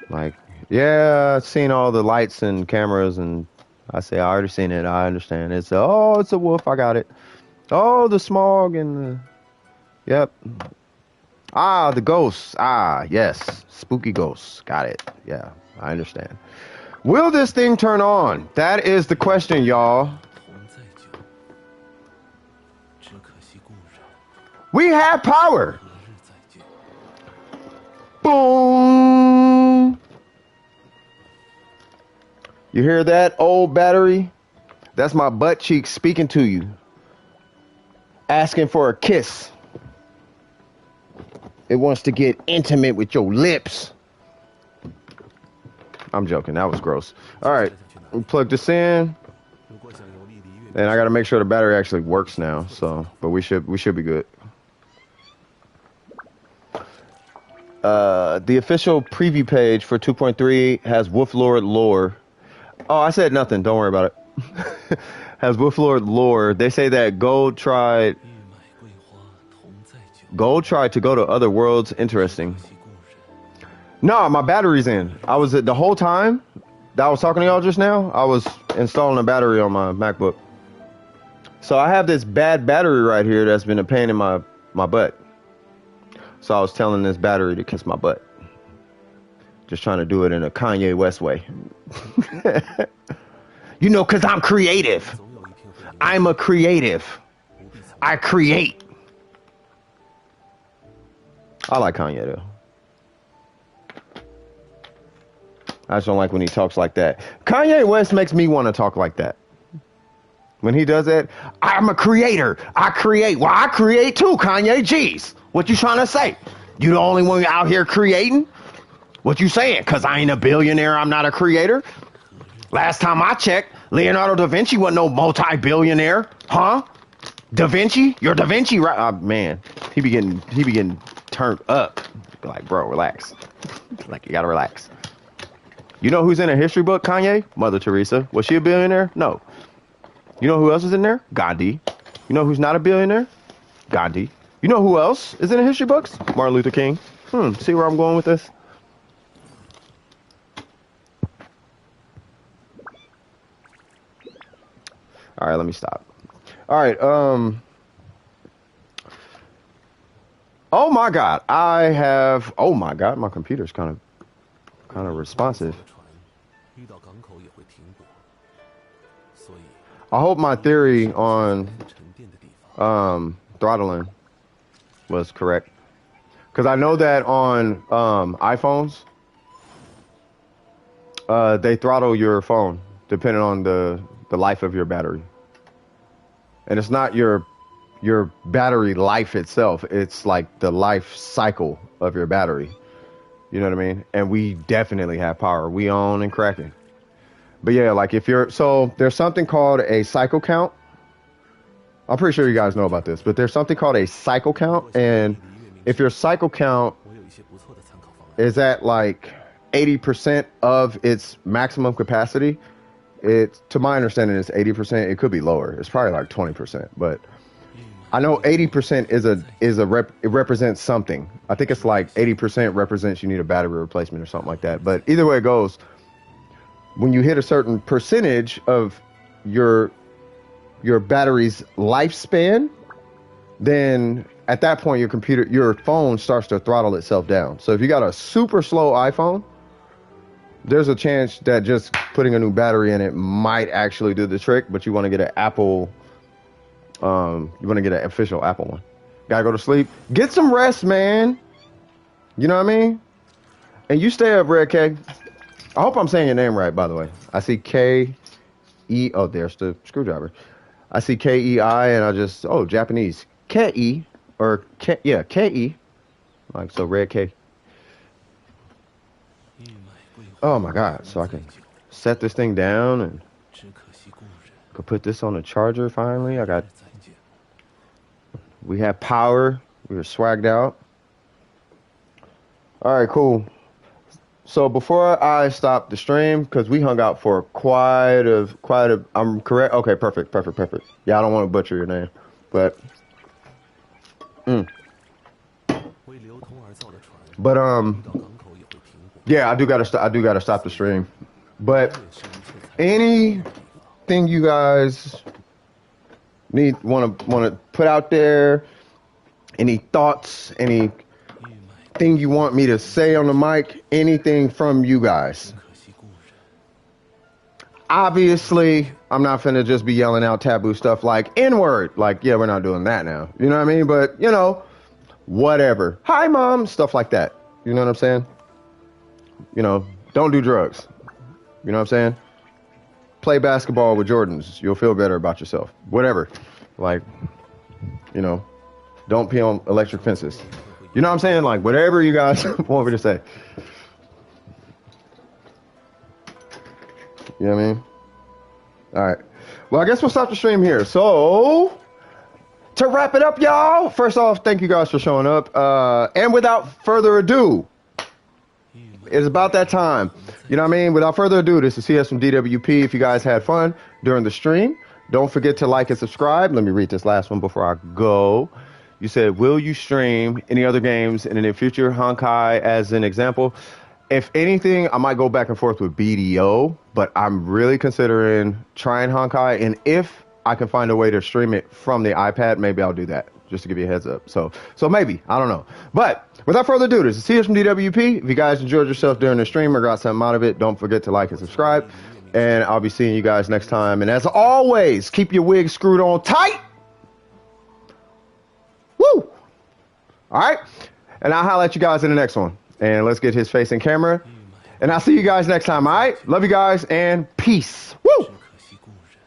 Speaker 1: Like, yeah, I've seen all the lights and cameras, and I already seen it. I understand. It's a wolf. I got it. Oh, the smog and yep. The ghosts. Yes. Spooky ghosts. Got it. Yeah, I understand. Will this thing turn on? That is the question, y'all. We have power. Boom. You hear that, old battery? That's my butt cheek speaking to you. Asking for a kiss. It wants to get intimate with your lips. I'm joking. That was gross. All right. We plug this in. And I got to make sure the battery actually works now. So, but we should be good. The official preview page for 2.3 has Wolflord lore. Oh, I said nothing. Don't worry about it. Has Wolflord lore. They say that Gold tried to go to other worlds. Interesting. No, my battery's in. I was the whole time that I was talking to y'all just now, I was installing a battery on my MacBook. So I have this bad battery right here that's been a pain in my butt. So I was telling this battery to kiss my butt. Just trying to do it in a Kanye West way. You know, because I'm creative. I'm a creative. I create. I like Kanye, though. I just don't like when he talks like that. Kanye West makes me want to talk like that. When he does that, I'm a creator. I create. Well, I create too, Kanye. Jeez. What you trying to say? You the only one out here creating? What you saying? Because I ain't a billionaire, I'm not a creator? Last time I checked, Leonardo da Vinci wasn't no multi-billionaire. Huh? Da Vinci? You're Da Vinci, right? Man, he be getting turned up. Like, bro, relax. Like, you gotta relax. You know who's in a history book, Kanye? Mother Teresa. Was she a billionaire? No. You know who else is in there? Gandhi. You know who's not a billionaire? Gandhi. You know who else is in the history books? Martin Luther King. See where I'm going with this? All right, let me stop. All right, oh my God, oh my God, my computer's kind of responsive. I hope my theory on throttling was correct. Because I know that on iPhones, they throttle your phone depending on the life of your battery. And it's not your battery life itself. It's like the life cycle of your battery. You know what I mean? And we definitely have power. We own and cracking. But yeah, like so there's something called a cycle count. I'm pretty sure you guys know about this, but there's something called a cycle count. And if your cycle count is at like 80% of its maximum capacity, to my understanding, it's 80%. It could be lower. It's probably like 20%, but I know 80% it represents something. I think it's like 80% represents you need a battery replacement or something like that. But either way it goes, when you hit a certain percentage of your battery's lifespan, then at that point your phone starts to throttle itself down. So if you got a super slow iPhone, there's a chance that just putting a new battery in it might actually do the trick, but you want to get an Apple, you want to get an official Apple one. Gotta go to sleep. Get some rest, man. You know what I mean? And you stay up, Red K. I hope I'm saying your name right, by the way. I see K-E. Oh, there's the screwdriver. I see K-E-I, and Japanese. K-E, or K, yeah, K-E. Like, so Red K. Oh my God, so I can set this thing down and could put this on the charger finally. We have power. We were swagged out. All right, cool. So before I stop the stream, because we hung out for quite a, I'm correct? Okay, perfect. Yeah, I don't want to butcher your name, but, yeah, I do gotta stop the stream. But anything you guys want to put out there, any thoughts, anything you want me to say on the mic, anything from you guys. Obviously, I'm not finna just be yelling out taboo stuff like N-word. Like, yeah, we're not doing that now. You know what I mean? But, you know, whatever. Hi, Mom. Stuff like that. You know what I'm saying? You know, don't do drugs. You know what I'm saying? play basketball with Jordans. You'll feel better about yourself. Whatever. Like, you know, don't pee on electric fences. You know what I'm saying? Like, whatever you guys want me to say. You know what I mean? All right. Well, I guess we'll stop the stream here. So, to wrap it up, y'all, first off, thank you guys for showing up. And without further ado, it's about that time. You know what I mean? Without further ado, this is CS from DWP. If you guys had fun during the stream, don't forget to like and subscribe. Let me read this last one before I go. You said, will you stream any other games in the near future? Honkai as an example. If anything, I might go back and forth with BDO, but I'm really considering trying Honkai. And if I can find a way to stream it from the iPad, maybe I'll do that, just to give you a heads up. So maybe, I don't know. But without further ado, this is CS from DWP. If you guys enjoyed yourself during the stream or got something out of it, don't forget to like and subscribe. And I'll be seeing you guys next time. And as always, keep your wig screwed on tight. Woo! All right. And I'll holler at you guys in the next one. And let's get his face in camera. And I'll see you guys next time, all right? Love you guys, and peace. Woo!